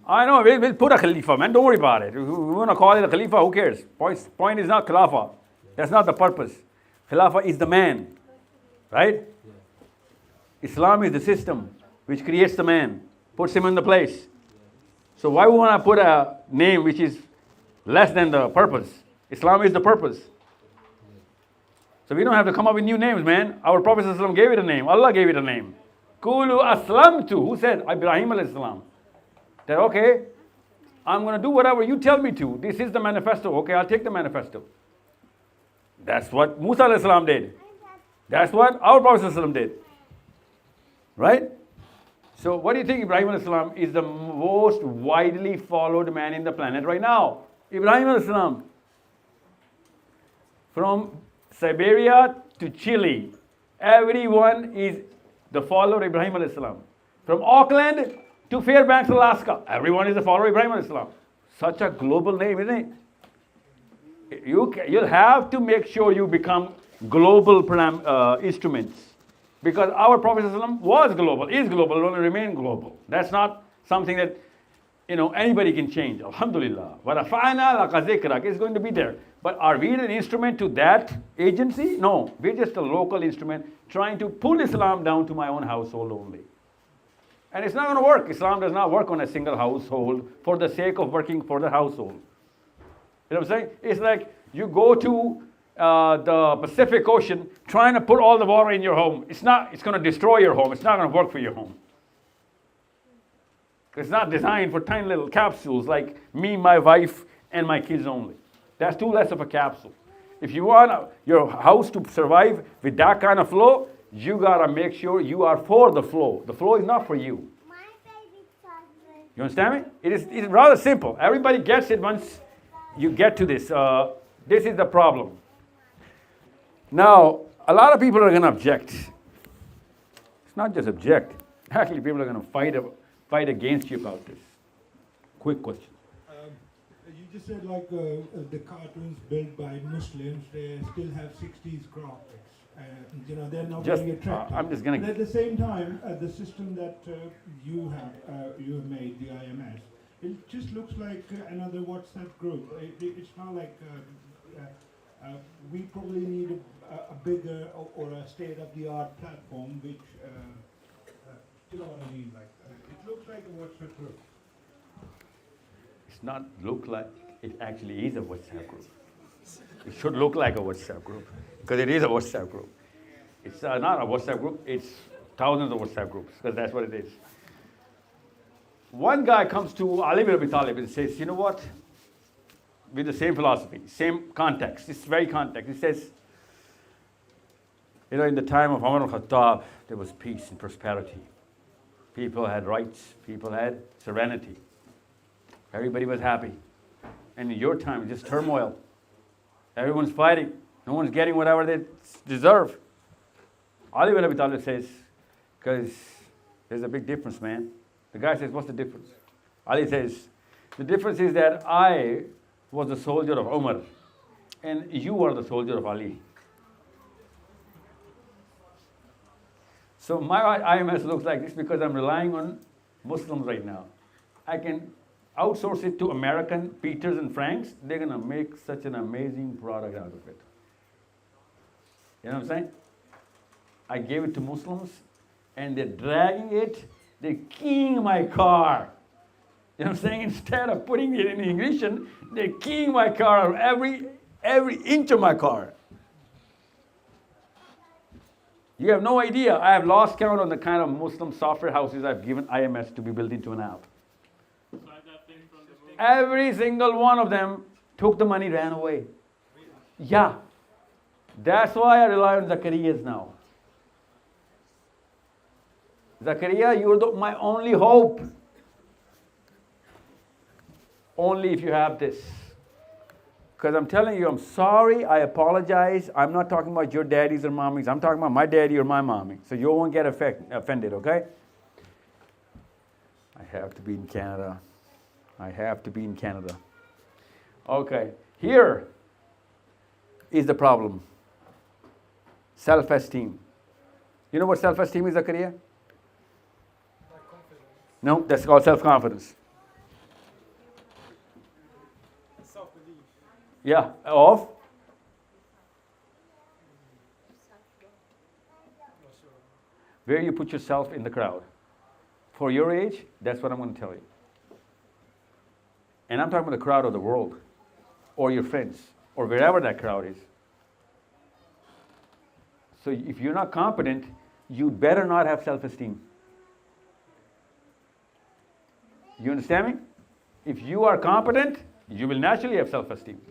I know, we'll put a Khalifa, man. Don't worry about it. We want to call it a Khalifa, who cares? Point is not Khilafah. That's not the purpose. Khilafah is the man. Right? Islam is the system which creates the man, puts him in the place. So why would I put a name which is less than the purpose? Islam is the purpose. So we don't have to come up with new names, man. Our Prophet ﷺ gave it a name. Allah gave it a name. Kulu aslamtu. Who said? Ibrahim alayhi salam. That okay, I'm going to do whatever you tell me to. This is the manifesto. Okay, I'll take the manifesto. That's what Musa alayhi salam did. That's what our Prophet alayhi salam did. Right? So what do you think? Ibrahim alayhi salam is the most widely followed man in the planet right now. Ibrahim alayhi salam. From Siberia to Chile, everyone is the follower of Ibrahim alayhi salam. From Auckland to Fairbanks, Alaska, everyone is a follower of Ibrahim alayhi salam. Such a global name, isn't it? You'll have to make sure you become global instruments. Because our Prophet ﷺ was global, is global, will remain global. That's not something that anybody can change. Alhamdulillah. وَرَفَعْنَا لَكَ ذِكْرَكَ is going to be there. But are we an instrument to that agency? No. We're just a local instrument trying to pull Islam down to my own household only. And it's not going to work. Islam does not work on a single household for the sake of working for the household. You know what I'm saying? It's like you go to the Pacific Ocean trying to put all the water in your home. It's going to destroy your home. It's not going to work for your home. It's not designed for tiny little capsules like me, my wife, and my kids only. That's too less of a capsule. If you want your house to survive with that kind of flow, you gotta make sure you are for the flow. The flow is not for you. You understand me? It's rather simple. Everybody gets it once you get to this. This is the problem. Now, a lot of people are going to object. It's not just object. Actually, people are going to fight against you about this. Quick question. You just said the cartoons built by Muslims, they still have 60s graphics. They're not very attractive. I'm just going to. At the same time, the system that you have made, the IMS, it just looks like another WhatsApp group. It's not like we probably need a bigger or a state-of-the-art platform, which you know what I mean. It looks like a WhatsApp group. It's not look like, it actually is a WhatsApp group. It should look like a WhatsApp group because it is a WhatsApp group. It's not a WhatsApp group, it's thousands of WhatsApp groups because that's what it is. One guy comes to Ali bin Abi Talib and says, you know what? With the same philosophy, same context, it's very context. He says, in the time of Umar al-Khattab, there was peace and prosperity. People had rights, people had serenity. Everybody was happy. And in your time, it's just turmoil. Everyone's fighting. No one's getting whatever they deserve. Ali bin Abi Talib says, because there's a big difference, man. The guy says, what's the difference? Ali says, the difference is that I was the soldier of Umar, and you are the soldier of Ali. So my IMS looks like this because I'm relying on Muslims right now. I can outsource it to American Peters and Franks. They're going to make such an amazing product out of it. You know what I'm saying? I gave it to Muslims, and they're dragging it. They're keying my car. You know what I'm saying? Instead of putting it in ignition, they're keying my car, every inch of my car. You have no idea. I have lost count on the kind of Muslim software houses I've given IMS to be built into an app. Every single one of them took the money, ran away. Yeah. That's why I rely on Zacarias now. Zakaria, you're my only hope. Only if you have this. Because I'm telling you, I'm sorry, I apologize. I'm not talking about your daddies or mommies. I'm talking about my daddy or my mommy. So you won't get offended, okay? I have to be in Canada. I have to be in Canada. Okay, here is the problem. Self-esteem. You know what self-esteem is, Zakaria? No, that's called self-confidence. Self-belief. Yeah, of? where you put yourself in the crowd. For your age, that's what I'm going to tell you. And I'm talking about the crowd of the world, or your friends, or wherever that crowd is. So if you're not competent, you better not have self-esteem. You understand me? If you are competent, you will naturally have self-esteem.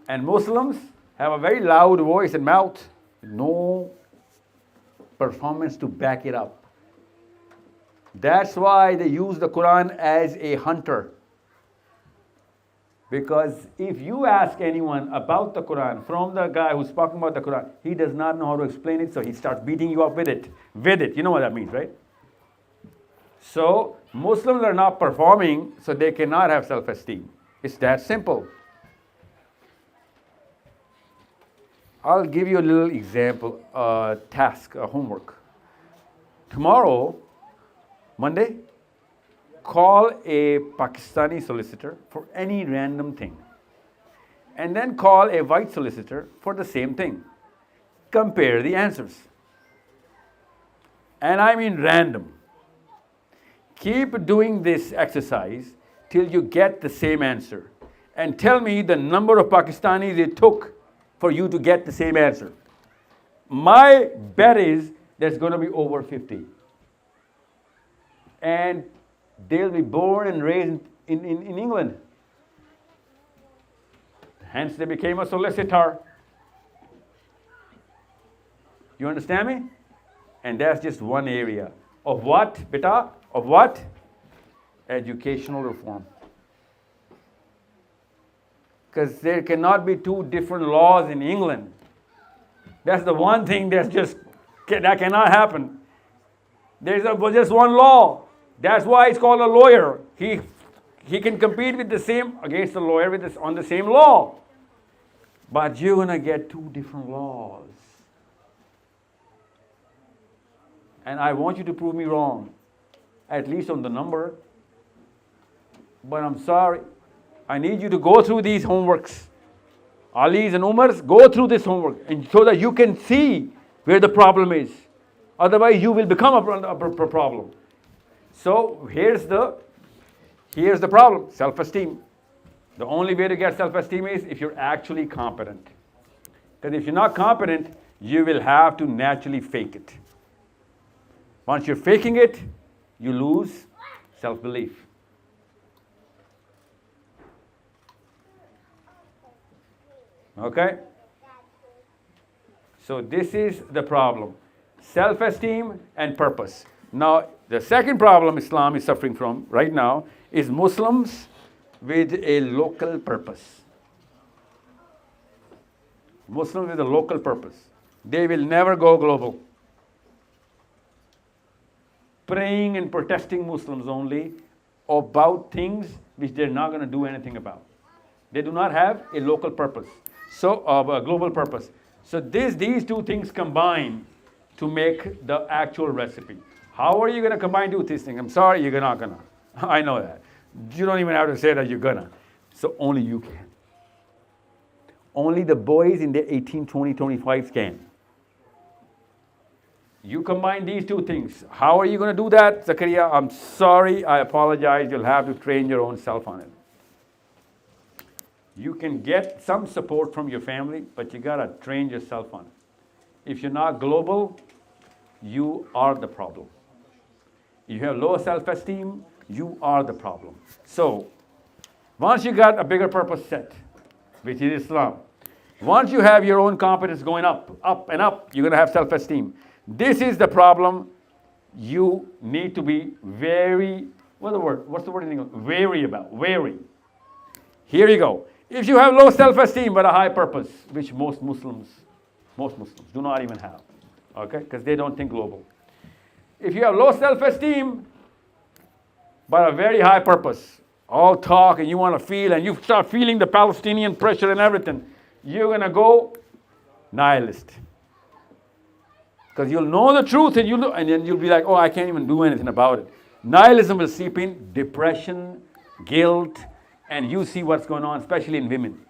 And Muslims have a very loud voice and mouth, no performance to back it up. That's why they use the Quran as a hunter. Because if you ask anyone about the Quran, from the guy who's talking about the Quran, he does not know how to explain it, so he starts beating you up with it. You know what that means, right? So Muslims are not performing, so they cannot have self-esteem. It's that simple. I'll give you a little example, a task, a homework. Tomorrow, Monday, call a Pakistani solicitor for any random thing. And then call a white solicitor for the same thing. Compare the answers. And I mean random. Keep doing this exercise till you get the same answer. And tell me the number of Pakistanis it took for you to get the same answer. My bet is there's going to be over 50. And they'll be born and raised in England. Hence they became a solicitor. You understand me? And that's just one area. Of what, beta? Of what? Educational reform. Because there cannot be two different laws in England. That's the one thing that cannot happen. There's just one law. That's why it's called a lawyer. He can compete with the same against the lawyer on the same law. But you're going to get two different laws. And I want you to prove me wrong, at least on the number. But I'm sorry. I need you to go through these homeworks. Ali's and Umar's, go through this homework and so that you can see where the problem is. Otherwise, you will become a problem. So here's the problem, self-esteem. The only way to get self-esteem is if you're actually competent. Because if you're not competent, you will have to naturally fake it. Once you're faking it, you lose self-belief. Okay? So this is the problem. Self-esteem and purpose. Now, the second problem Islam is suffering from right now is Muslims with a local purpose. Muslims with a local purpose. They will never go global. Praying and protesting Muslims only about things which they're not going to do anything about. They do not have a local purpose. So, a global purpose. So these two things combine to make the actual recipe. How are you going to combine two things? I'm sorry, you're not going to. I know that. You don't even have to say that you're going to. So only you can. Only the boys in the 18, 20, 25s can. You combine these two things. How are you going to do that, Zakaria? I'm sorry, I apologize. You'll have to train your own self on it. You can get some support from your family, but you got to train yourself on it. If you're not global, you are the problem. If you have low self-esteem, you are the problem. So, once you got a bigger purpose set, which is Islam, once you have your own competence going up and up, you're going to have self-esteem. This is the problem you need to be very, what's the word in English? Wary. Here you go. If you have low self-esteem but a high purpose, which most Muslims do not even have, okay, because they don't think global. If you have low self-esteem but a very high purpose, all talk and you want to feel and you start feeling the Palestinian pressure and everything, you're going to go nihilist. Because you'll know the truth and then you'll be like, oh, I can't even do anything about it. Nihilism will seep in, depression, guilt, and you see what's going on, especially in women.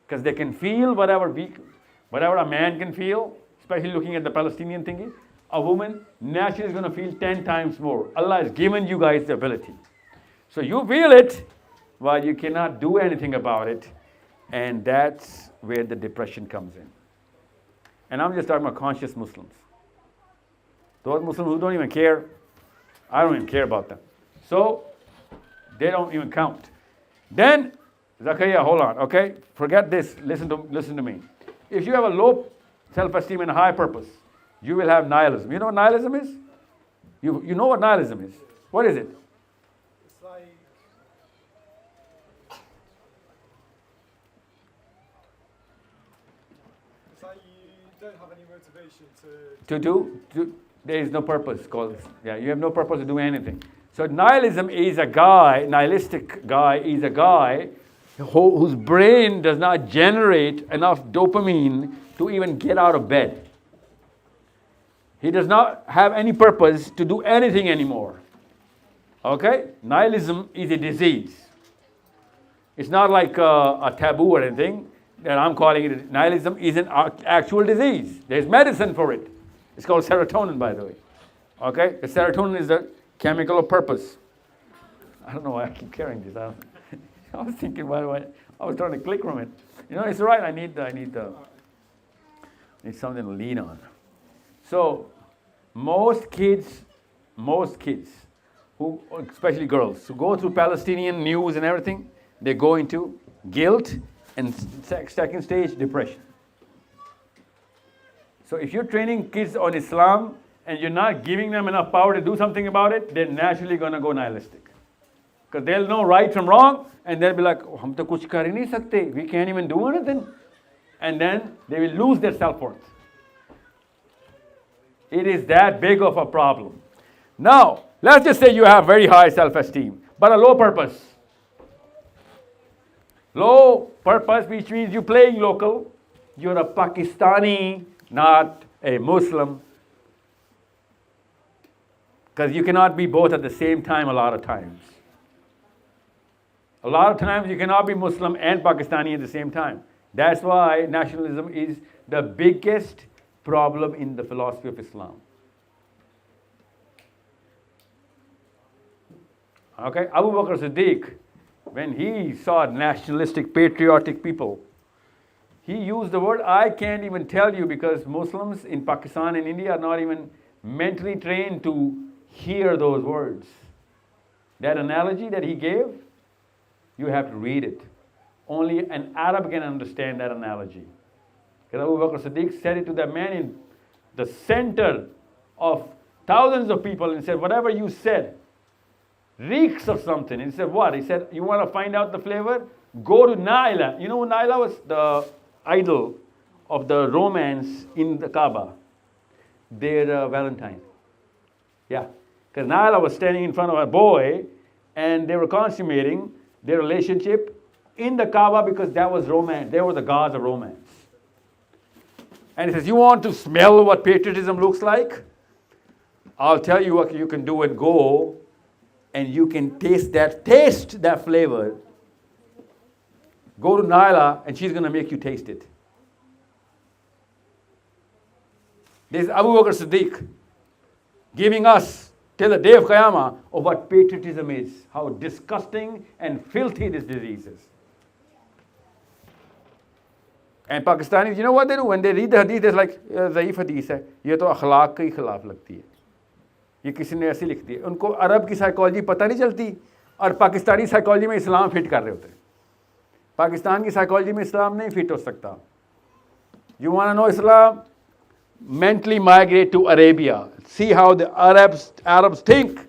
Because they can feel whatever a man can feel, especially looking at the Palestinian thingy, a woman naturally is going to feel 10 times more. Allah has given you guys the ability. So you feel it, while you cannot do anything about it, and that's where the depression comes in. And I'm just talking about conscious Muslims. Those Muslims who don't even care, I don't even care about them. So they don't even count. Then, Zakaria, hold on, okay? Forget this, listen to me. If you have a low self-esteem and a high purpose, you will have nihilism. You know what nihilism is? You know what nihilism is. What is it? It's like you don't have any motivation to There is no purpose called, you have no purpose to do anything. So nihilism is a guy, nihilistic guy is a guy whose brain does not generate enough dopamine to even get out of bed. He does not have any purpose to do anything anymore. Okay? Nihilism is a disease. It's not like a taboo or anything that I'm calling it. Nihilism is an actual disease. There's medicine for it. It's called serotonin, by the way. Okay? The serotonin is the chemical of purpose. I don't know why I keep carrying this out. I was thinking, why I was trying to click from it. You know, it's right. I need something to lean on. So, most kids, who, especially girls, who go through Palestinian news and everything, they go into guilt and second stage depression. So if you're training kids on Islam and you're not giving them enough power to do something about it, they're naturally going to go nihilistic. Because they'll know right from wrong, and they'll be like, oh, hum to kuch kar hi nahi sakte. We can't even do anything. And then they will lose their self-worth. It is that big of a problem. Now, let's just say you have very high self-esteem, but a low purpose. Low purpose, which means you're playing local. You're a Pakistani, not a Muslim. Because you cannot be both at the same time a lot of times. A lot of times you cannot be Muslim and Pakistani at the same time. That's why nationalism is the biggest problem in the philosophy of Islam. Okay, Abu Bakr Siddiq, when he saw nationalistic, patriotic people, he used the word, I can't even tell you, because Muslims in Pakistan and India are not even mentally trained to hear those words. That analogy that he gave, you have to read it. Only an Arab can understand that analogy. Because Abu Bakr Siddiq said it to that man in the center of thousands of people and said, whatever you said reeks of something. And he said, what? He said, you want to find out the flavor? Go to Naila. You know who Naila was? The idol of the Romans in the Kaaba. Their Valentine. Yeah. Because Naila was standing in front of a boy and they were consummating their relationship in the Kaaba because that was romance. They were the gods of romance. And he says, you want to smell what patriotism looks like? I'll tell you what you can do and go, and you can taste that flavor. Go to Naila, and she's going to make you taste it. This is Abu Bakr Siddiq giving us till the day of Qiyamah of what patriotism is, how disgusting and filthy this disease is. And Pakistanis, you know what they do? When they read the hadith, they're like, ज़ईफ़ hadith है, ये तो अखलाक के ही खिलाफ लगती है. ये किसी ने ऐसी लिख दी है. उनको अरब की साइकोलॉजी पता नहीं चलती और पाकिस्तानी साइकोलॉजी में इस्लाम फिट कर रहे होते हैं. पाकिस्तान की साइकोलॉजी में इस्लाम नहीं फिट हो सकता. You want to know Islam? Mentally migrate to Arabia. See how the Arabs think.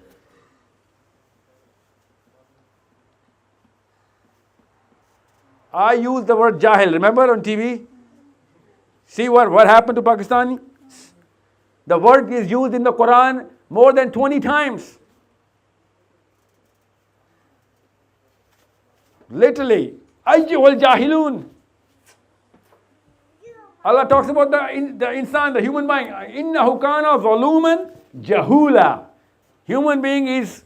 I use the word jahil, remember on TV? See what happened to Pakistani? The word is used in the Quran more than 20 times. Literally, ayyuhal jahilun. Allah talks about the insan, the human being. Innahu kana zaluman jahula. Human being is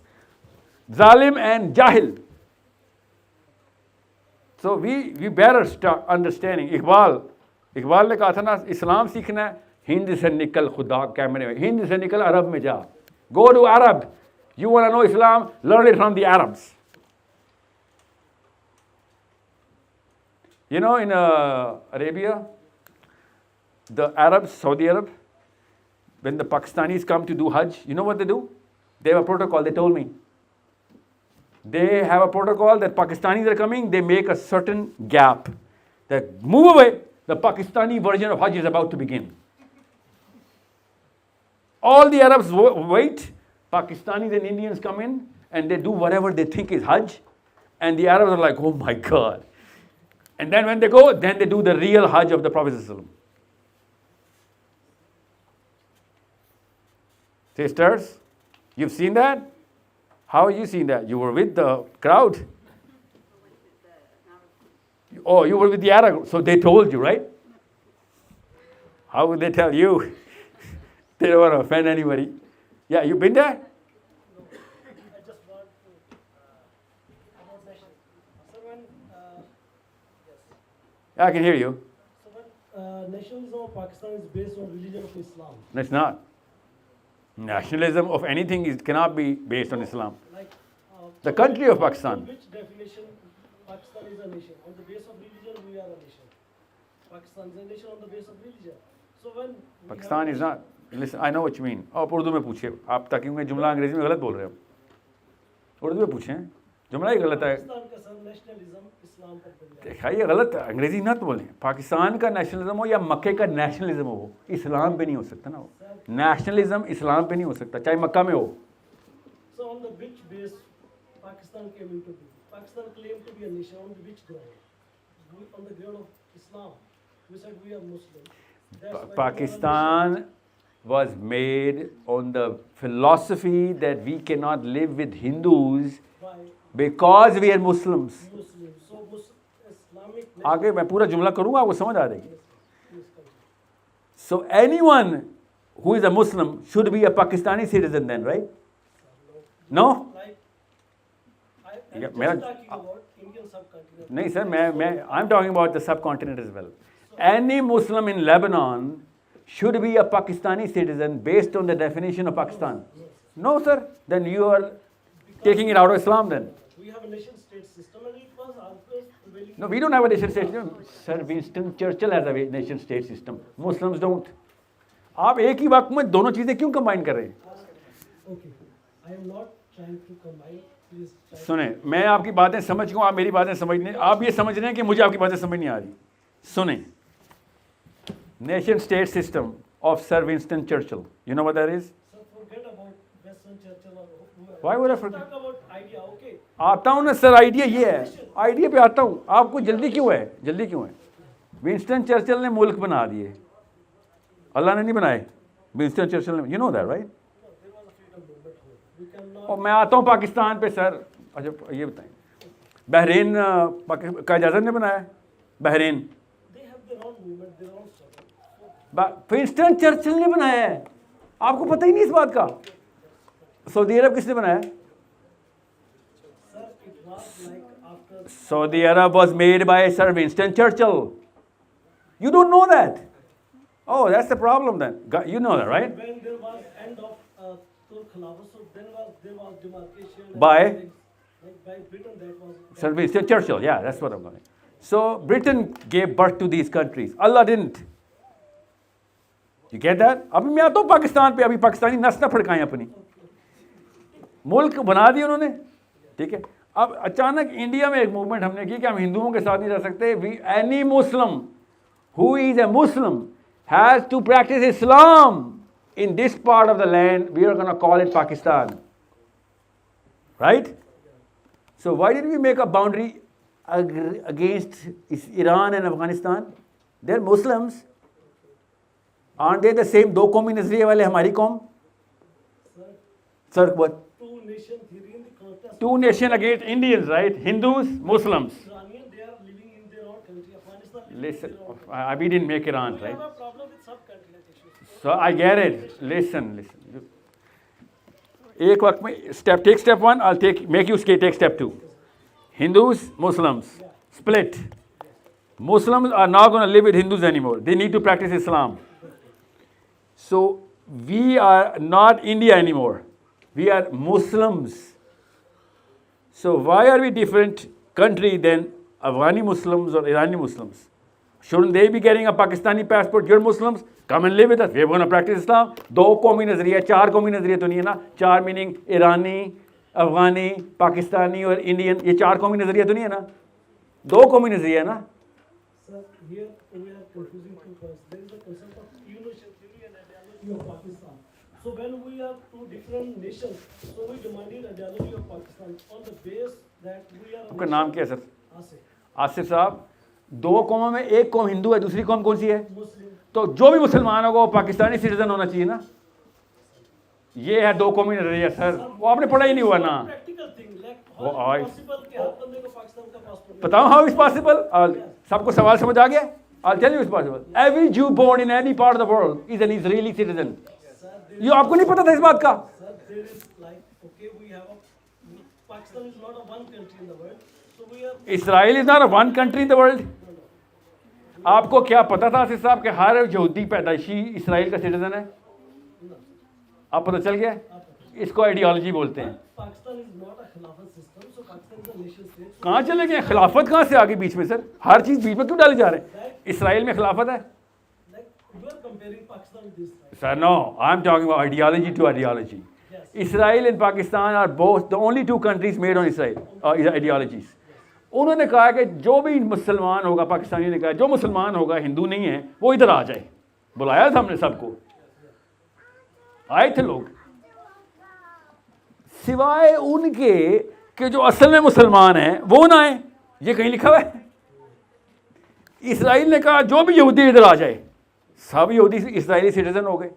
zalim and jahil. So we better start understanding. Iqbal ने कहा था ना, इस्लाम सीखना है हिंद से निकल खुदा कैमरे में, हिंद से निकल अरब में जा. Go to Arab. You want to know Islam? Learn it from the Arabs. You know, in Arabia, the Arabs, Saudi Arab, when the Pakistanis come to do Hajj, you know what they do? They have a protocol, they told me. They have a protocol that Pakistanis are coming, they make a certain gap. They move away, the Pakistani version of Hajj is about to begin. All the Arabs wait, Pakistanis and Indians come in, and they do whatever they think is Hajj, and the Arabs are like, oh my God. And then when they go, then they do the real Hajj of the Prophet ﷺ. Sisters, you've seen that? How have you seen that? You were with the crowd? Oh, you were with the Arab. So they told you, right? How would they tell you? They don't want to offend anybody. Yeah, you been there? I can hear you. Nationalism of Pakistan is based on religion of Islam. No, it's not. Nationalism of anything cannot be based on Islam. The country of Pakistan. Which definition Pakistan is a nation? On the base of religion, we are a nation. Pakistan is a nation on the base of religion. So when Pakistan is not. Listen, I know what you mean. आप उर्दू में पूछिए. आप ताकि मैं जुमला अंग्रेजी में गलत बोल रहे हो. उर्दू में पूछें. जुमला ही गलत है. देखा ये गलत है. अंग्रेजी ना तो बोलें. पाकिस्तान का नेशनलिज्म हो या मक्के का नेशनलिज्म हो, इस्लाम पे नहीं हो सकता ना वो. नेशनलिज्म इस्लाम पे नहीं हो सकता, चाहे मक्का में हो. So on the which base Pakistan came into being? Pakistan claimed to be a nation on which ground? On the ground of Islam. We said we are Muslim. Pakistan was made on the philosophy that we cannot live with Hindus because we are Muslims. आगे मैं पूरा जुमला करूँगा, आपको समझ आ जाएगी. So anyone who is a Muslim should be a Pakistani citizen then, right? No? नहीं sir, I'm talking about the subcontinent as well. Any Muslim in Lebanon should be a Pakistani citizen based on the definition of Pakistan. No, sir. Then you are taking it out of Islam then. We have a nation-state system and it was after prevailing. No, we don't have a nation-state system. Sir, Winston Churchill has a nation-state system. Muslims don't. आप एक ही वक्त में दोनों चीजें क्यों combine कर रहे हैं? Okay, I am not trying to combine. Please. सुने, मैं आपकी बातें समझ गया, आप मेरी बातें समझ नहीं. आप ये समझ रहे हैं कि मुझे आपकी बातें समझ नहीं आ रही. सुने. Nation-state system of Sir Winston Churchill. You know what that is? Sir, forget about Winston Churchill or whoever. Why would I forget? Talk about idea, okay? आता हूँ ना सर, आइडिया ये है. आइडिया पे आता हूँ. आपको जल्दी क्यों है? जल्दी क्यों है? विंस्टन चर्चिल ने मुल्क बना दिए. अल्लाह ने नहीं बनाए. विंस्टन चर्चिल ने, you know that, right? और मैं आता हूँ पाकिस्तान पे सर. अच्छा ये बताएं. बहरीन का इजाज़त ने बनाया. Bahrain. They have their own movement, their own struggle. Winston Churchill ने बनाया है. आपको पता ही नहीं इस बात का. सऊदी अरब किसने बनाया? Saudi Arab was made by Sir Winston Churchill. You don't know that. Oh, that's the problem then. You know that, right? When there was end of Turk Khilafat, so then there was demarcation. By Britain, that was. Sir Winston Churchill. Yeah, that's what I'm going to. So Britain gave birth to these countries. Allah didn't. You get that? अभी मैं आता हूँ पाकिस्तान पे. अभी पाकिस्तानी नस ना फड़काएं अपनी. मुल्क बना दिए उन्होंने. ठीक है. अब अचानक इंडिया में एक मूवमेंट हमने की कि हम हिंदुओं के साथ नहीं रह सकते. Any Muslim who is a Muslim has to practice Islam in this part of the land. We are going to call it Pakistan. Right? So why did we make a boundary against Iran and Afghanistan? They're Muslims. Aren't they the same? दो कौमी नजरिए वाले हमारी कौम. Sir, what? Two-nation theory in the context. Two nation against Indians, right? Hindus, Muslims. Iranian, they are living in their own country. Afghanistan. Listen, we didn't make Iran, We right? have a problem with subcontinent issues. So I get it. Listen. एक वक्त में take step one, I'll make you take step two. Hindus, Muslims, split. Muslims are not going to live with Hindus anymore. They need to practice Islam. So we are not India anymore. We are Muslims. So why are we different country than Afghani Muslims or Irani Muslims? Shouldn't they be getting a Pakistani passport? You're Muslims, come and live with us. We're going to practice Islam. 2 कौमी नज़रिया, 4 कौमी नज़रिया तो नहीं है ना. 4 meaning ईरानी, अफगानी, पाकिस्तानी और Indian. ये 4 कौमी नज़रिया तो नहीं है ना. 2 कौमी नज़रिया है ना. Sir, here we are confusing two points. There is a concept of unity and ideology of Pakistan. So when we are two different nations, so we demanded ideology of Pakistan on the base that we are. आपका नाम क्या है sir? Asif. Asif साहब, 2 कौमों में एक कौम हिंदू है, दूसरी कौम कौन सी है? तो जो भी मुसलमान होगा वो पाकिस्तानी सिटीजन होना चाहिए ना. ये है 2 कौमी नजरिया सर. वो आपने पढ़ा ही नहीं हुआ ना. बताओ हाउ इज पॉसिबल. सबको सवाल समझ आ गया? I'll tell you it's possible. Every Jew born in any part of the world is an Israeli citizen. ये आपको नहीं पता था इस बात का? Sir, there is like, okay, we have Pakistan is not a one country in the world, so we are. Israel is not a one country in the world. आपको क्या पता था आसिफ साहब कि हर यहूदी पैदाइशी इसराइल का सिटीजन है? आप पता चल गया? इसको आइडियोलॉजी बोलते हैं. कहाँ चले गए? खिलाफत कहाँ से आ गई बीच में सर? हर चीज बीच में क्यों डाले जा रहे हैं? इसराइल में खिलाफत है? Sir, no. I'm talking about ideology to ideology. Yes. Israel and Pakistan are both the only 2 countries made on Israel ideologies. उन्होंने कहा कि जो भी मुसलमान होगा, पाकिस्तानी ने कहा जो मुसलमान होगा हिंदू नहीं है वो इधर आ जाए. बुलाया था हमने सबको, आए थे लोग, सिवाय उनके कि जो असल में मुसलमान हैं वो ना आए. ये कहीं लिखा हुआ है? इसराइल ने कहा जो भी यहूदी इधर आ जाए. सब यहूदी इसराइली सिटीजन हो गए.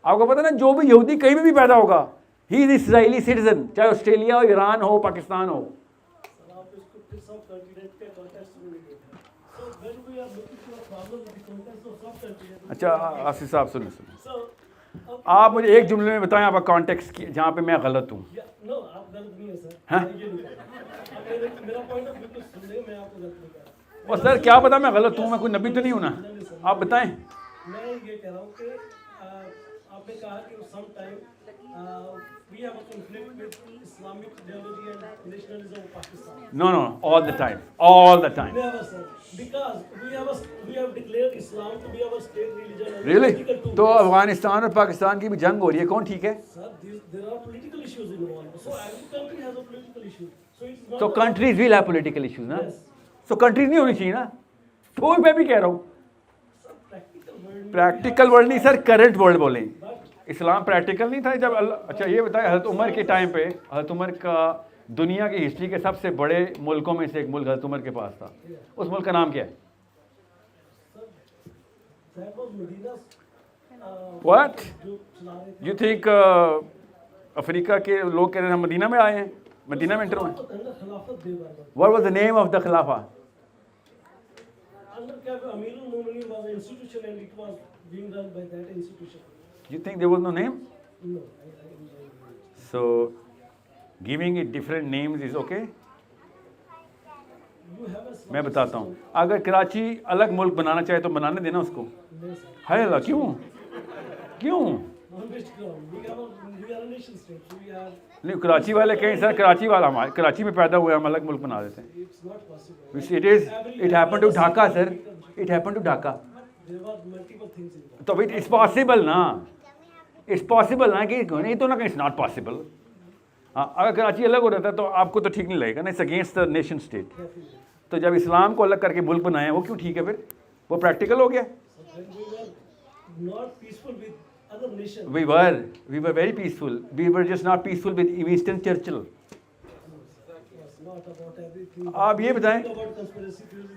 आपको पता ना, जो भी यहूदी कहीं भी पैदा होगा ही इज इसराइली सिटीजन, चाहे ऑस्ट्रेलिया हो, ईरान हो, पाकिस्तान हो. अच्छा आसिफ साहब सुनिए सुनिए, आप मुझे एक जुमले में बताएं आपका कॉन्टेक्स्ट जहाँ पे मैं गलत हूँ. और सर क्या पता मैं गलत हूँ, मैं कोई नबी तो नहीं हूँ ना. आप बताएं. मैं ये कह रहा हूँ कि आपने कहा कि some time we have a conflict with Islamic ideology and nationalism of Pakistan. No, all the time, all the time. Never, sir. Because we have declared Islam to be our state religion. And Really? political तो अफगानिस्तान और पाकिस्तान की भी जंग हो रही है, कौन ठीक है? Sir, there are political issues involved. So every country has a political issue. So it's not. So countries will have political issues, ना? So countries नहीं होनी चाहिए ना? तो मैं भी कह रहा हूँ. प्रैक्टिकल वर्ल्ड नहीं सर, करंट वर्ल्ड बोलें. इस्लाम प्रैक्टिकल नहीं था जब अल्लाह. अच्छा ये बताए, हज़रत उमर के टाइम पे, हज़रत उमर का दुनिया की हिस्ट्री के सबसे बड़े मुल्कों में से एक मुल्क हज़रत उमर के पास था. उस मुल्क का नाम क्या है? What? You think अफ्रीका के लोग कह रहे हैं हम मदीना में आए हैं, मदीना में एंटर हुए. What was the name of the खिलाफा? Amirul Mu'minin was an institution and it was being run by that institution. You think there was no name? No. So giving it different names is okay? मैं बताता हूँ, अगर कराची अलग मुल्क बनाना चाहे तो बनाने देना उसको. है अल्लाह, क्यों क्यों? नहीं, कराची वाले कहीं सर, कराची वाला हमारे कराची में पैदा हुए, हम अलग मुल्क बना देते हैं. It happened to Dhaka sir, it happened to Dhaka. तो it's possible ना, it's possible ना कि नहीं तो ना कि it's not possible. हाँ, अगर कराची अलग हो रहता तो आपको तो ठीक नहीं लगेगा ना, it's against the nation state. तो जब इस्लाम को अलग करके मुल्क बनाया वो क्यों ठीक है फिर? वो प्रैक्टिकल हो गया. We were very peaceful. We were just not peaceful with Winston Churchill. आप ये बताएं,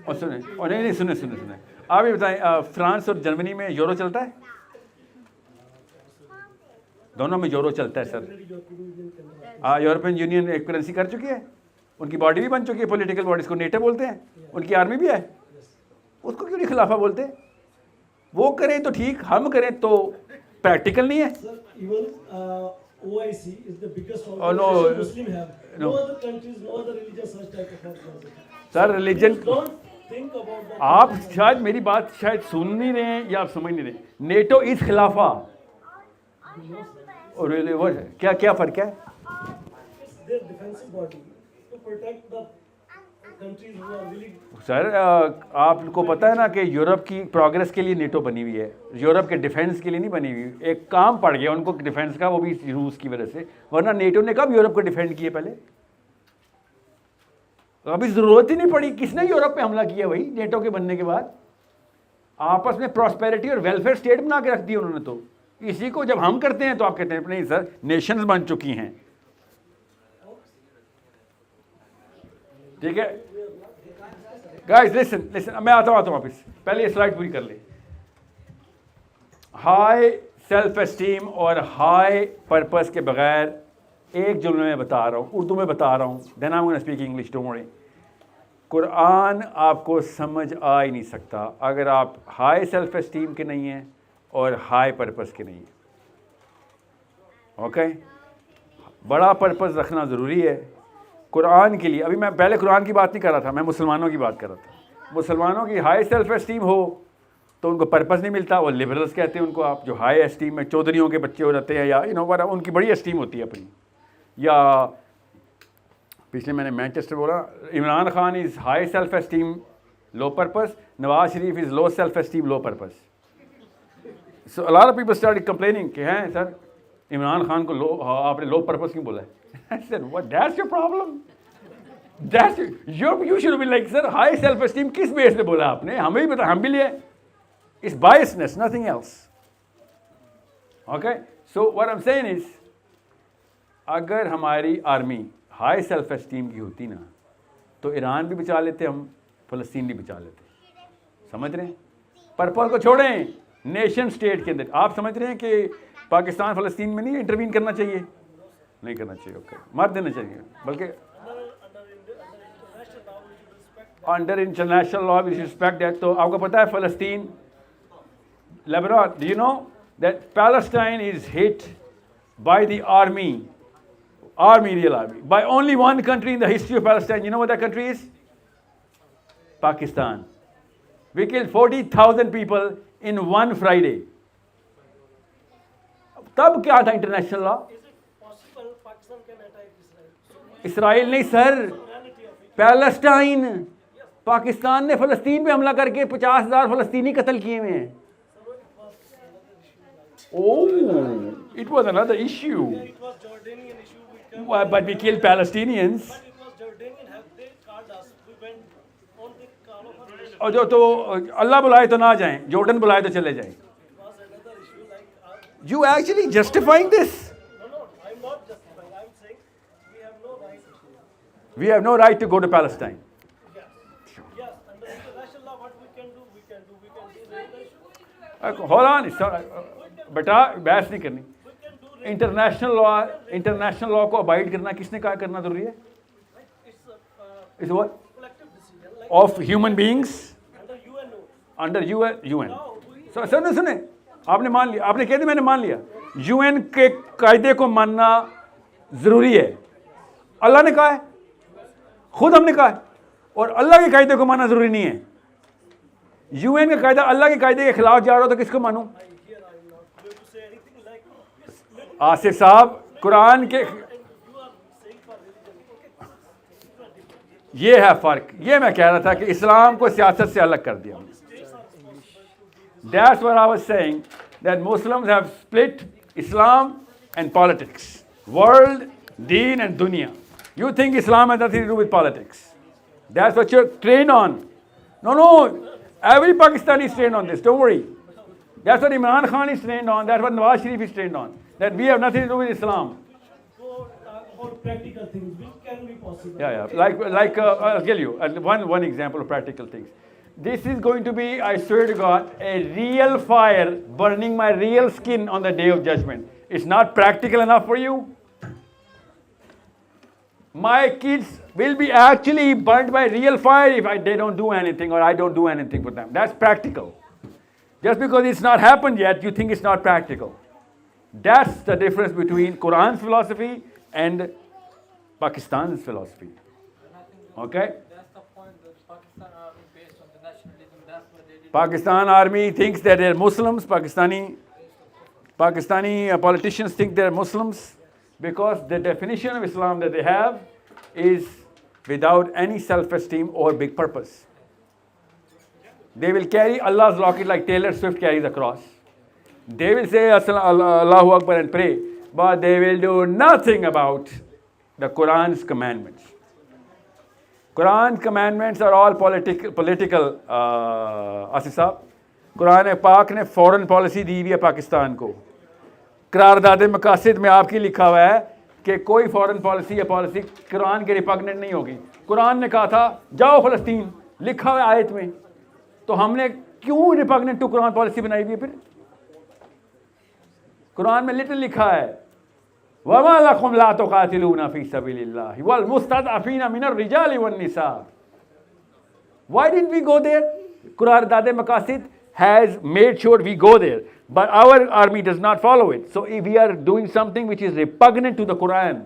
और सुने, और नहीं सुने, आप ये बताएं, फ्रांस और जर्मनी में यूरो चलता है? दोनों में यूरो चलता है सर. यूरोपियन यूनियन एक करेंसी कर चुकी है, उनकी बॉडी भी बन चुकी है, पॉलिटिकल बॉडी, इसको नेटो बोलते हैं, उनकी आर्मी भी है. उसको क्यों नहीं खिलाफा बोलते? वो करें तो ठीक, हम करें तो प्रैक्टिकल नहीं है. OIC is the biggest organization Muslim have. No other countries, no other religions such type of organization. Sir religion, Don't think about that. आप शायद मेरी बात शायद सुन नहीं रहे हैं या आप समझ नहीं रहे. नेटो इज खिलाफा. और really what? क्या फ़र्क है? It's their defensive body to protect the countries who are willing. Sir आपको पता है ना कि यूरोप की प्रोग्रेस के लिए नेटो बनी हुई है, यूरोप के डिफेंस के लिए नहीं बनी हुई। एक काम पड़ गया उनको डिफेंस का, वो भी रूस की वजह से, वरना नेटो ने कब यूरोप को डिफेंड किए पहले? अभी ज़रूरत ही नहीं पड़ी। किसने यूरोप पे हमला किया भाई नेटो के बनने के बाद? आपस में प्रॉस्पेरिटी और वेलफेयर स्टेट बना के रख दी उन्होंने। तो इसी को जब हम करते हैं तो आप कहते हैं नहीं सर नेशंस बन चुकी हैं। ठीक है गाइस, लिसन मैं आता हूँ वापस, पहले ये स्लाइड पूरी कर ले। हाई सेल्फ एस्टीम और हाई पर्पस के बगैर एक जुमले में बता रहा हूँ, उर्दू में बता रहा हूँ, then I am gonna speak English, don't worry. Quran आपको समझ आ ही नहीं सकता अगर आप हाई सेल्फ एस्टीम के नहीं हैं और हाई पर्पस के नहीं हैं। ओके बड़ा पर्पस रखना ज़रूरी है कुरान के लिए। अभी मैं पहले कुरान की बात नहीं कर रहा था, मैं मुसलमानों की बात कर रहा था। मुसलमानों की हाई सेल्फ एस्टीम हो तो उनको पर्पस नहीं मिलता, वो लिबरल्स कहते हैं उनको। आप जो हाई एस्टीम में चौधरियों के बच्चे हो जाते हैं या उनकी बड़ी एस्टीम होती है अपनी। या पिछले मैंने मैनचेस्टर बोला, Imran Khan is high self esteem low purpose, Nawaz Sharif is low self esteem low purpose. So a lot of people started complaining कि हैं सर इमरान खान को आपने लो पर्पस क्यों बोला है? I said, what? That's your problem. You should be like, sir, high self-esteem किस base पे बोला आपने? हमें भी पता, हम भी लिए। It's biasness, nothing else. Okay? So what I'm saying is, अगर हमारी आर्मी हाई सेल्फ एस्टीम की होती ना तो ईरान भी बचा लेते हम, फ़लस्तीन भी बचा लेते। समझ रहे हैं? पर्पल को छोड़ें, नेशन स्टेट के अंदर आप समझ रहे हैं कि पाकिस्तान फ़लस्तीन में नहीं इंटरवीन करना चाहिए? नहीं करना चाहिए। ओके मार देना चाहिए, बल्कि under international law we respect that. तो आपको पता है फ़लस्तीन, Lebanon, do you know that Palestine is hit by the army, real army, by only one country in the history of Palestine. You know what that country is? Pakistan. We killed 40,000 people in one Friday. तब क्या था international law? Israel नहीं sir, Palestine. Pakistan ने फ़लस्तीन पे हमला करके 50,000 फ़लस्तीनी कत्ल किए हुए हैं। Oh, it was another issue, but we killed Palestinians. और जो तो अल्लाह बुलाए तो ना जाएं, जॉर्डन बुलाए तो चले जाएं। You actually justifying this? We have no right to go to Palestine. Hold on, बेटा बहस नहीं करनी। इंटरनेशनल लॉ को अबाइड करना किसने कहा करना जरूरी है? Is what? Of human beings under UN. सुने आपने मान लिया, आपने कह दिया मैंने मान लिया। UN के कायदे को मानना जरूरी है, अल्लाह ने कहा है, खुद हमने कहा है। और अल्लाह के कायदे को मानना जरूरी नहीं है। UN का कायदा अल्लाह के कायदे के खिलाफ जा रहा हो तो किसको मानूं? आसिफ साहब, कुरान के ये है फर्क। ये मैं कह रहा था कि इस्लाम को सियासत से अलग कर दिया। That's what I was saying, that Muslims have split Islam and politics, world, deen and dunya. You think Islam has nothing to do with politics. That's what you're trained on. No, every Pakistani is trained on this, don't worry. That's what Imran Khan is trained on, that's what Nawaz Sharif is trained on, that we have nothing to do with Islam. About practical things, which can be possible. Yeah. Like I'll tell you one example of practical things. This is going to be, I swear to God, a real fire burning my real skin on the day of judgment. It's not practical enough for you? My kids will be actually burnt by real fire if they don't do anything or I don't do anything for them. That's practical. Just because it's not happened yet, you think it's not practical. That's the difference between Quran's philosophy and Pakistan's philosophy. Okay? Pakistan army thinks that they're Muslims. Pakistani politicians think they're Muslims because the definition of Islam that they have is without any self-esteem or big purpose. They will carry Allah's rocket like Taylor Swift carries the cross. They will say Allahu Akbar and pray, but they will do nothing about the Quran's commandments. Quran's commandments are all political, Asif साहब. कुरान पाक ने foreign policy दी हुई है पाकिस्तान को. करारदाद मकासद में आपकी लिखा हुआ है कि कोई फॉरेन पॉलिसी या पॉलिसी कुरान के रिपग्नेंट नहीं होगी. कुरान ने कहा था जाओ फ़लस्तीन, लिखा हुआ है आयत में. तो हमने क्यों रिपग्नेंट टू कुरान पॉलिसी बनाई हुई है? फिर कुरान में लिटरली लिखा है वमा लकुम ला तुकातिलूना फी सबीलिल्लाह वल मुस्तदअफीना मिनर रिजाली वन निसा. Why didn't we go there? Quraanad Maqasid has made sure we go there, but our army does not follow it. So if we are doing something which is repugnant to the Quran.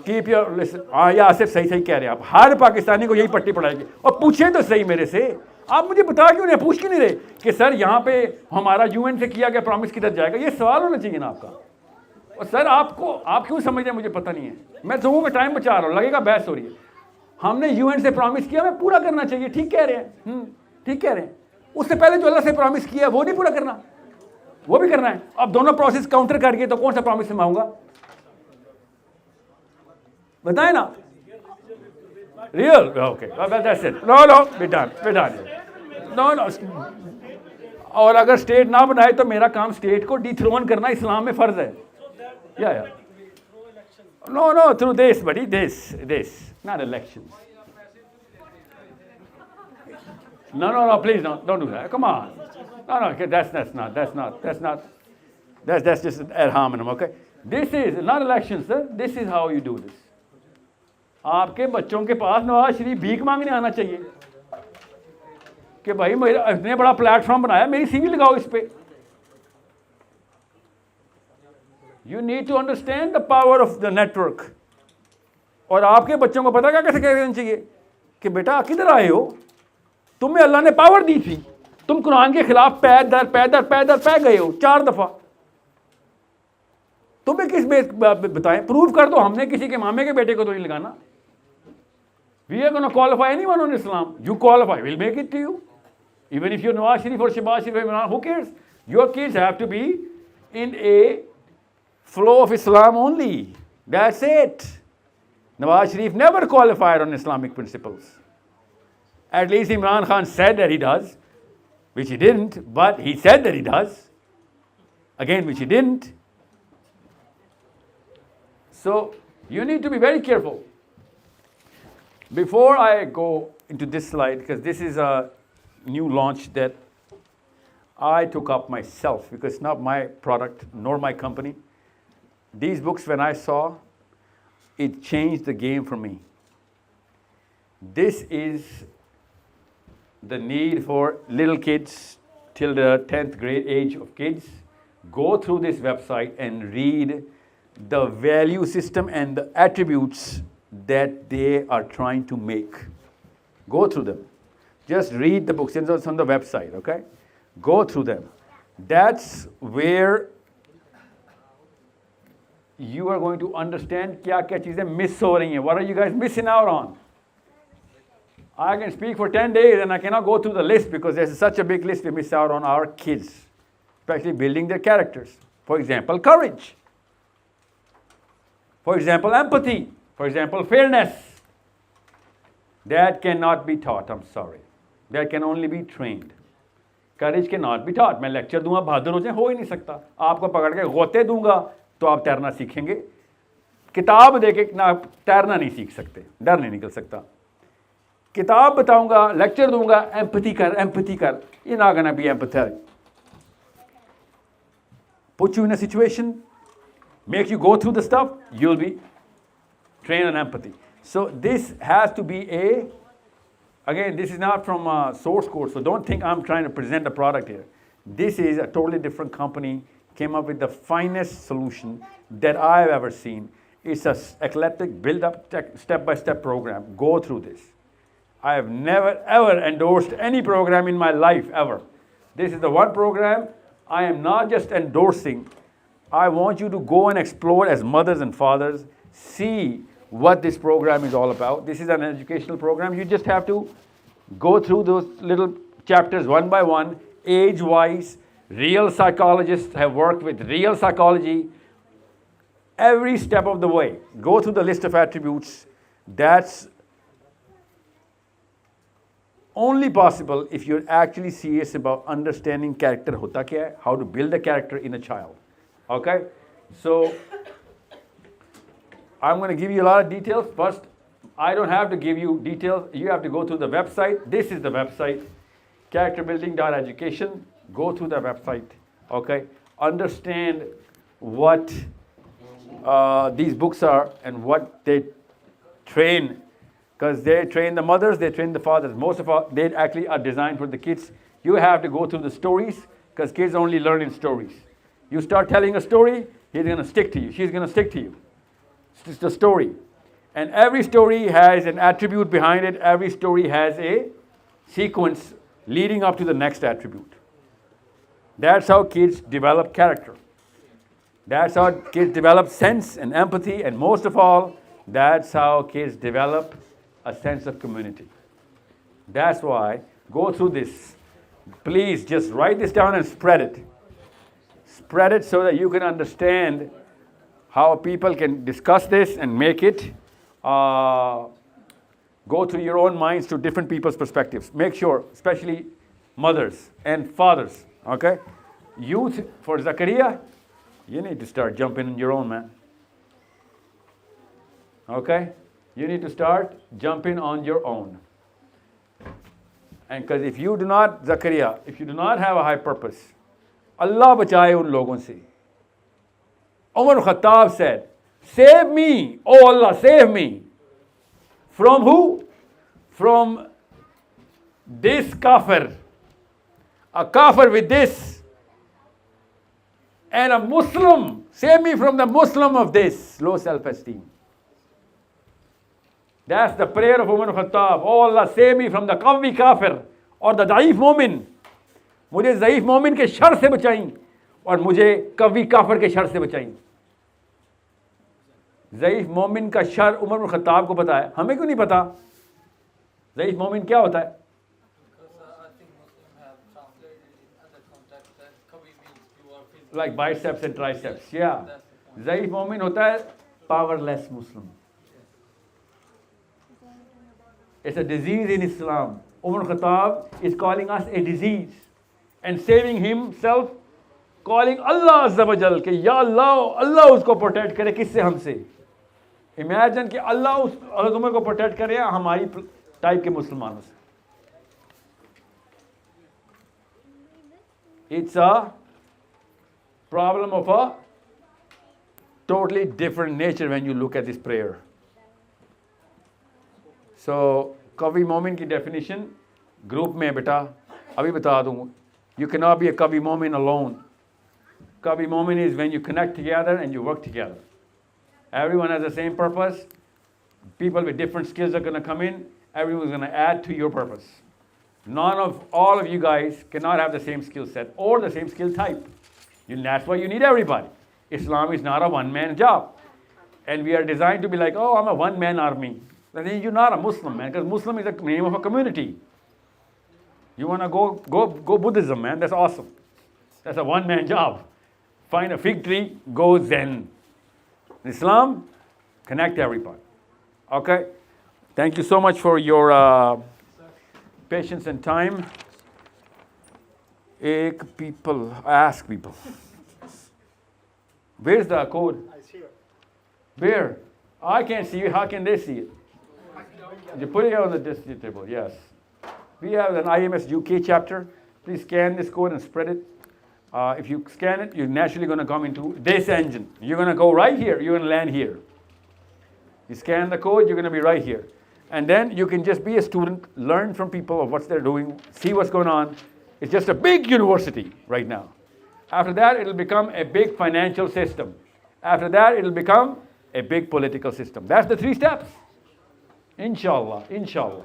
Keep your listen. या सिर्फ सही सही कह रहे हैं आप. हर पाकिस्तानी को यही पट्टी पड़ाएगी. और पूछें तो सही मेरे से, आप मुझे बता क्यों नहीं, पूछ क्यों नहीं रहे कि सर यहाँ पे हमारा यूएन से किया गया प्रॉमिस किधर जाएगा? ये सवाल होना चाहिए ना आपका. और सर आप क्यों समझ रहे हैं मुझे पता नहीं है. मैं लोगों का टाइम बचा रहा हूँ, लगेगा बहस हो रही है. हमने यूएन से प्रॉमिस किया, हमें पूरा करना चाहिए. ठीक कह रहे हैं, ठीक कह रहे हैं. उससे पहले जो अल्लाह से प्रॉमिस किया वो नहीं पूरा करना, वो भी करना है. अब दोनों प्रोसेस काउंटर करके तो कौन सा प्रॉमिस से मांगूंगा? बताए ना. Real okay, that's it. No be done. No. और अगर स्टेट ना बनाए तो मेरा काम स्टेट को डिथ्रोन करना इस्लाम में फर्ज है. Yeah. No, through this, buddy, this, not elections. No, please don't do that. Come on. No, that's just ad hominem, okay? This is not elections, sir. This is how you do this. आपके बच्चों के पास नवाज शरीफ भीख मांगने आना चाहिए कि भाई मेरा इतने बड़ा प्लेटफॉर्म बनाया, मेरी सीवी लगाओ इस पे. You need to understand the power of the network. और आपके बच्चों को पता क्या कैसे कहना चाहिए कि बेटा किधर आए हो, तुम्हें अल्लाह ने पावर दी थी, तुम कुरान के खिलाफ पैदल गए हो 4 दफा. तुम्हें किस बेस बताएं, प्रूव कर दो. हमने किसी के मामे के बेटे को तो नहीं लगाना. We are going to qualify anyone on Islam. You qualify, we'll make it to you. Even if you're Nawaz Sharif or Shehbaz Sharif, who cares? Your kids have to be in a flow of Islam only. That's it. Nawaz Sharif never qualified on Islamic principles. At least Imran Khan said that he does, which he didn't, but he said that he does. Again, which he didn't. So, you need to be very careful. Before I go into this slide, because this is a new launch that I took up myself, because it's not my product nor my company. These books, when I saw, it changed the game for me. This is the need for little kids till the 10th grade age of kids. Go through this website and read the value system and the attributes that they are trying to make. Go through them. Just read the books. It's on the website, okay? Go through them. That's where you are going to understand क्या चीज़ें miss हो रही हैं. What are you guys missing out on? I can speak for 10 days and I cannot go through the list because there's such a big list we miss out on our kids, especially building their characters. For example, courage. For example, empathy. For example, fairness. That cannot be taught, I'm sorry. That can only be trained. Courage cannot be taught. मैं lecture दूंगा बहादुर हो जाए, हो ही नहीं सकता. आपको पकड़ के गोते दूंगा तो आप तैरना सीखेंगे. किताब देके ना तैरना नहीं सीख सकते, डर नहीं निकल सकता. किताब बताऊंगा, लेक्चर दूंगा, एम्पैथी कर, you're not going to be empathetic. Put you in a situation, make you go through the stuff, you'll be trained on empathy. So this has to be again, this is not from a source code, so don't think I'm trying to present a product here. This is a totally different company, came up with the finest solution that I've ever seen. It's a eclectic, build-up, step-by-step program. Go through this. I have never ever endorsed any program in my life ever. This is the one program I am not just endorsing. I want you to go and explore as mothers and fathers, see what this program is all about. This is an educational program. You just have to go through those little chapters one by one, age-wise. Real psychologists have worked with real psychology every step of the way. Go through the list of attributes. That's only possible if you're actually serious about understanding character hota kya hai, how to build a character in a child. Okay? So I'm going to give you a lot of details. First, I don't have to give you details. You have to go through the website. This is the website, characterbuilding.education. Go through the website. Okay? Understand what these books are and what they train. Because they train the mothers, they train the fathers. Most of all, they actually are designed for the kids. You have to go through the stories because kids only learn in stories. You start telling a story, he's going to stick to you. She's going to stick to you. It's just a story. And every story has an attribute behind it. Every story has a sequence leading up to the next attribute. That's how kids develop character. That's how kids develop sense and empathy. And most of all, that's how kids develop a sense of community. That's why, go through this. Please just write this down and spread it. Spread it so that you can understand how people can discuss this and make it go through your own minds to different people's perspectives. Make sure, especially mothers and fathers, okay? Youth, for Zakaria, you need to start jumping in your own, man. Okay? You need to start jumping on your own. And because if you do not, Zakaria, if you do not have a high purpose, Allah bachaye un logon se. Umar Khattab said, save me, oh Allah, save me. From who? From this kafir. A kafir with this. And a Muslim. Save me from the Muslim of this. Low self-esteem. That's the prayer of Umar Khattab. Oh Allah, save me from the qawi kafir or the da'if mu'min. मुझे ज़ईफ मोमिन के sir से बचाई और मुझे कवी काफिर के शर से बचाई. ज़ईफ मोमिन का शर उमर बिन खत्ताब को पता है, हमें क्यों नहीं पता? ज़ईफ मोमिन क्या होता है? Like biceps and triceps, yeah. ज़ईफ मोमिन होता है powerless Muslim. It's a disease in Islam. Umar Khattab is calling us a disease and saving himself, calling Allah Azza wa Jal कि या Allah, Allah उसको protect करे किससे हमसे. Imagine कि Allah उस उमर को protect करे हमारी type के मुसलमानों से. It's a problem of a totally different nature when you look at this prayer. So, Kavi Momin की definition group में बेटा अभी बता दूँ. You cannot be a Kavi Momin alone. Kavi Momin is when you connect together and you work together. Everyone has the same purpose. People with different skills are going to come in. Everyone's going to add to your purpose. All of you guys cannot have the same skill set or the same skill type. That's why you need everybody. Islam is not a one-man job. And we are designed to be like, oh, I'm a one-man army. Then you're not a Muslim, man, because Muslim is the name of a community. You want to go Buddhism, man, that's awesome. That's a one-man job. Find a fig tree, go Zen. Islam, connect everybody. Okay? Thank you so much for your patience and time. Ask people. Where's the code? I see it. Where? I can't see it. How can they see it? You put it on the district table, yes. We have an IMS UK chapter. Please scan this code and spread it. If you scan it, you're naturally going to come into this engine. You're going to go right here. You're going to land here. You scan the code, you're going to be right here. And then you can just be a student, learn from people of what they're doing, see what's going on. It's just a big university right now. After that, it'll become a big financial system. After that, it'll become a big political system. That's the 3 steps. Inshallah, inshallah.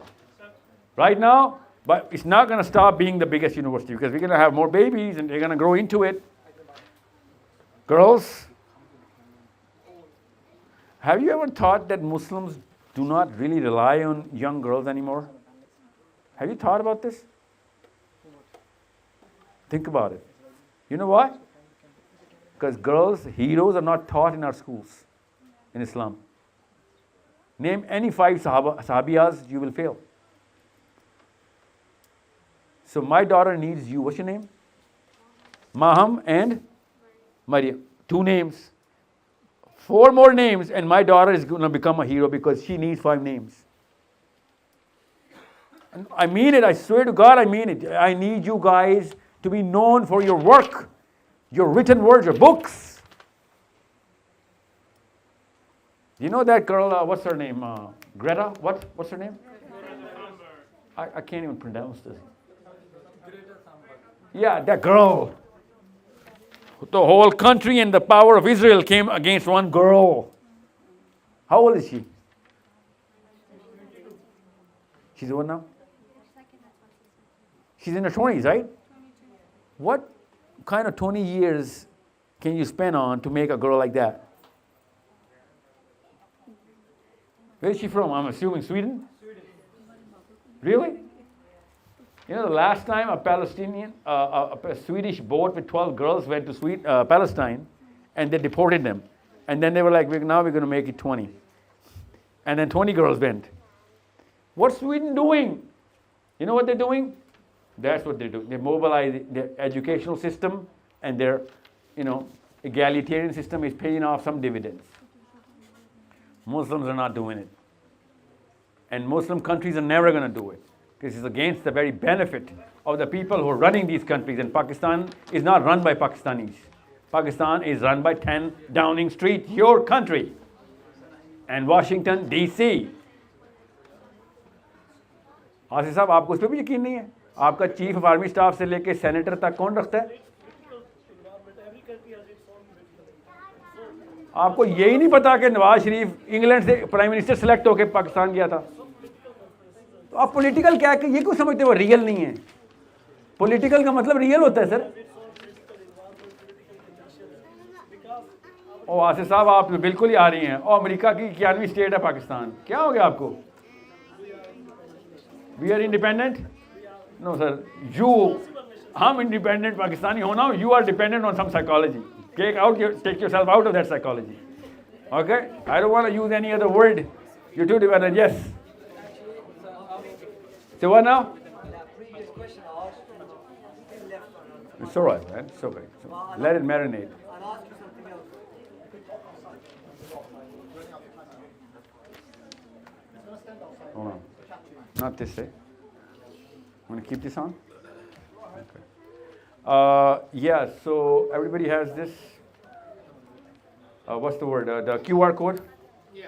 right now, but it's not going to stop being the biggest university because we're going to have more babies and they're going to grow into it. Girls, have you ever thought that Muslims do not really rely on young girls anymore? Have you thought about this? Think about it. You know why? Because girls, heroes are not taught in our schools in Islam. Name any 5 sahabiyas, you will fail. So my daughter needs you. What's your name? Maham and Maryam. 2 names. 4 more names and my daughter is going to become a hero because she needs 5 names. And I mean it. I swear to God, I mean it. I need you guys to be known for your work, your written words, your books. You know that girl, what's her name? Greta? What's her name? I can't even pronounce this. Yeah, that girl. The whole country and the power of Israel came against one girl. How old is she? She's what now? She's in her 20s, right? What kind of 20 years can you spend on to make a girl like that? Where is she from? I'm assuming Sweden? Really? You know, the last time a Palestinian, a Swedish boat with 12 girls went to Palestine and they deported them. And then they were like, now we're going to make it 20. And then 20 girls went. What's Sweden doing? You know what they're doing? That's what they do. They mobilize their educational system and their, egalitarian system is paying off some dividends. Muslims are not doing it. And Muslim countries are never going to do it. This is against the very benefit of the people who are running these countries. And Pakistan is not run by Pakistanis. Pakistan is run by 10 Downing Street, your country. And Washington, D.C. Asif साहब, आपको उस पर भी यकीन नहीं है? आपका chief of army staff से लेके सेनेटर तक कौन रखता है? आपको यही नहीं पता कि नवाज शरीफ इंग्लैंड से प्राइम मिनिस्टर सेलेक्ट होकर पाकिस्तान गया था? तो आप पॉलिटिकल क्या है, ये क्यों समझते हो रियल नहीं है? पॉलिटिकल का मतलब रियल होता है सर। ओ आसिफ साहब, आप बिल्कुल ही आ रही हैं। और अमेरिका की 91वीं स्टेट है पाकिस्तान, क्या हो गया आपको? We are independent? No sir, हम इंडिपेंडेंट पाकिस्तानी हो ना, you are dependent on some psychology. Take yourself out of that psychology. Okay? I don't want to use any other word. You're too dependent. Yes. So what now? It's all right, man. It's okay. Let it marinate. Hold on. Not this way. I'm going to keep this on. Okay. Yeah, so everybody has this. What's the word? The QR code? Yeah.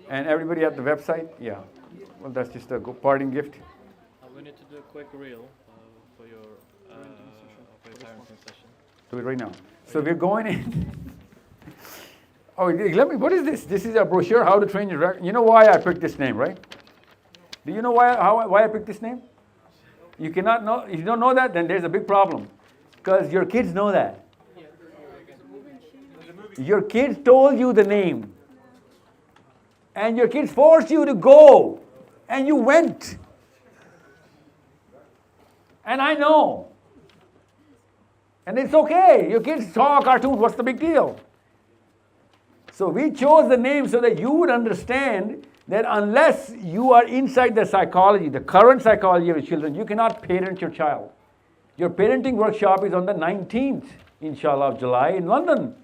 And everybody at the website? Yeah. Well, that's just a parting gift. We need to do a quick reel for your parenting session. Do it right now. So we're going in. Oh, let me. What is this? This is a brochure, How to Train Your. You know why I picked this name, right? Do you know why I picked this name? You cannot know. If you don't know that, then there's a big problem. Because your kids know that. Your kids told you the name. And your kids forced you to go. And you went. And I know. And it's okay. Your kids saw cartoons. What's the big deal? So we chose the name so that you would understand that unless you are inside the psychology, the current psychology of your children, you cannot parent your child. Your parenting workshop is on the 19th, inshallah, of July in London.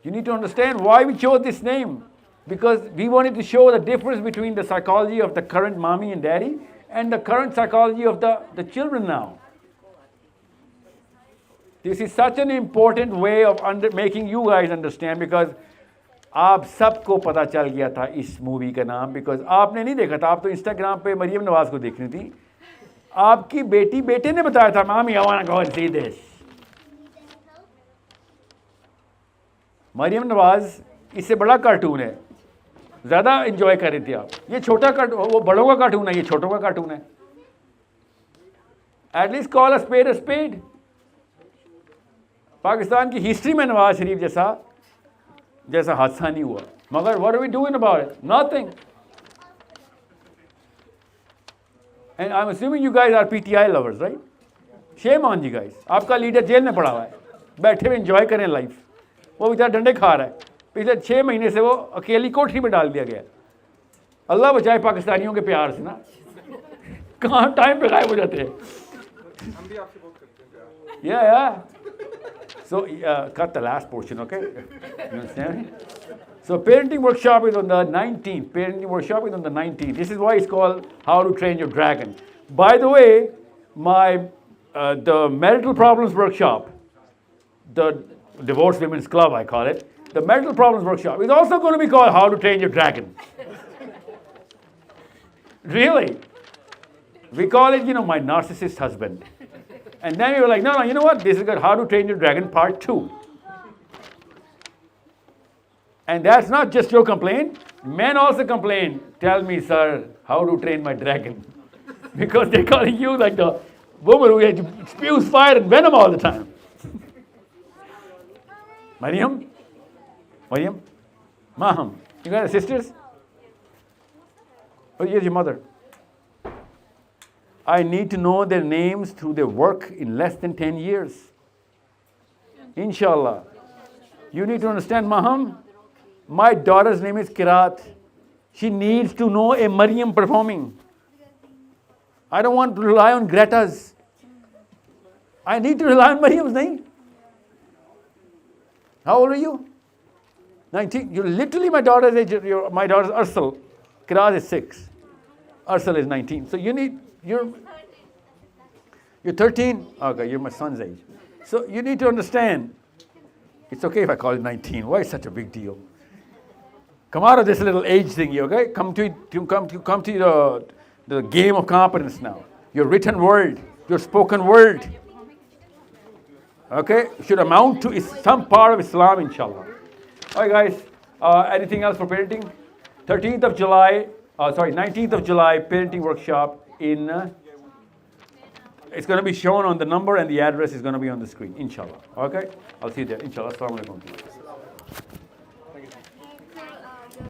You need to understand why we chose this name. Because we wanted to show the difference between the psychology of the current mommy and daddy and the current psychology of the children now. This is such an important way of making you guys understand, because आप सबको पता चल गया था इस movie का नाम, because आपने नहीं देखा था, आप तो इंस्टाग्राम पे मरियम नवाज को देख रही थी. आपकी बेटे ने बताया था, मामी I want to go and see this. Maryam Nawaz इससे बड़ा कार्टून है, ज़्यादा एंजॉय कर रही थी आप. ये छोटा कार्टून, वो बड़ों का कार्टून है, ये छोटों का कार्टून है. At least call a spade a spade. Pakistan की हिस्ट्री में नवाज शरीफ जैसा हादसा नहीं हुआ. मगर what are we doing about it? Nothing. And I'm assuming you guys are PTI lovers, right? Shame on you guys. आपका लीडर जेल में पड़ा हुआ है, बैठे हुए एंजॉय करें लाइफ. वो बेचारा डंडे खा रहा है. पिछले 6 महीने से वो अकेली कोठरी में डाल दिया गया. अल्लाह बचाए पाकिस्तानियों के प्यार से ना, कहाँ टाइम पे गायब हो जाते हैं. Yeah. So cut the last portion, okay? You understand? So parenting workshop is on the 19th. Parenting workshop is on the 19th. This is why it's called How to Train Your Dragon. By the way, the marital problems workshop, the divorced women's club I call it, the marital problems workshop is also going to be called How to Train Your Dragon. Really? We call it, my narcissist husband. And then we were like, no, you know what? This is called How to Train Your Dragon Part 2. And that's not just your complaint. Men also complain. Tell me, sir, how to train my dragon. Because they're calling you like the woman who spews fire and venom all the time. Mariam? Maham, you got any sisters? Oh, here's your mother. I need to know their names through their work in less than 10 years. Inshallah. You need to understand, Maham, my daughter's name is Kirat. She needs to know a Maryam performing. I don't want to rely on Greta's. I need to rely on Maryam's name. How old are you? 19. You're literally my daughter's age. My daughter's Ursel. Kirat is 6. Ursel is 19. So you're 13? Okay, you're my son's age. So you need to understand, it's okay if I call you 19. Why is such a big deal? Come out of this little age thingy, okay? Come to the game of competence now. Your written word, your spoken word, okay, should amount to some part of Islam, inshallah. All right, guys. Anything else for parenting? 19th of July, parenting workshop in... it's going to be shown on the number and the address is going to be on the screen, inshallah. Okay? I'll see you there. Inshallah. Assalamu alaikum.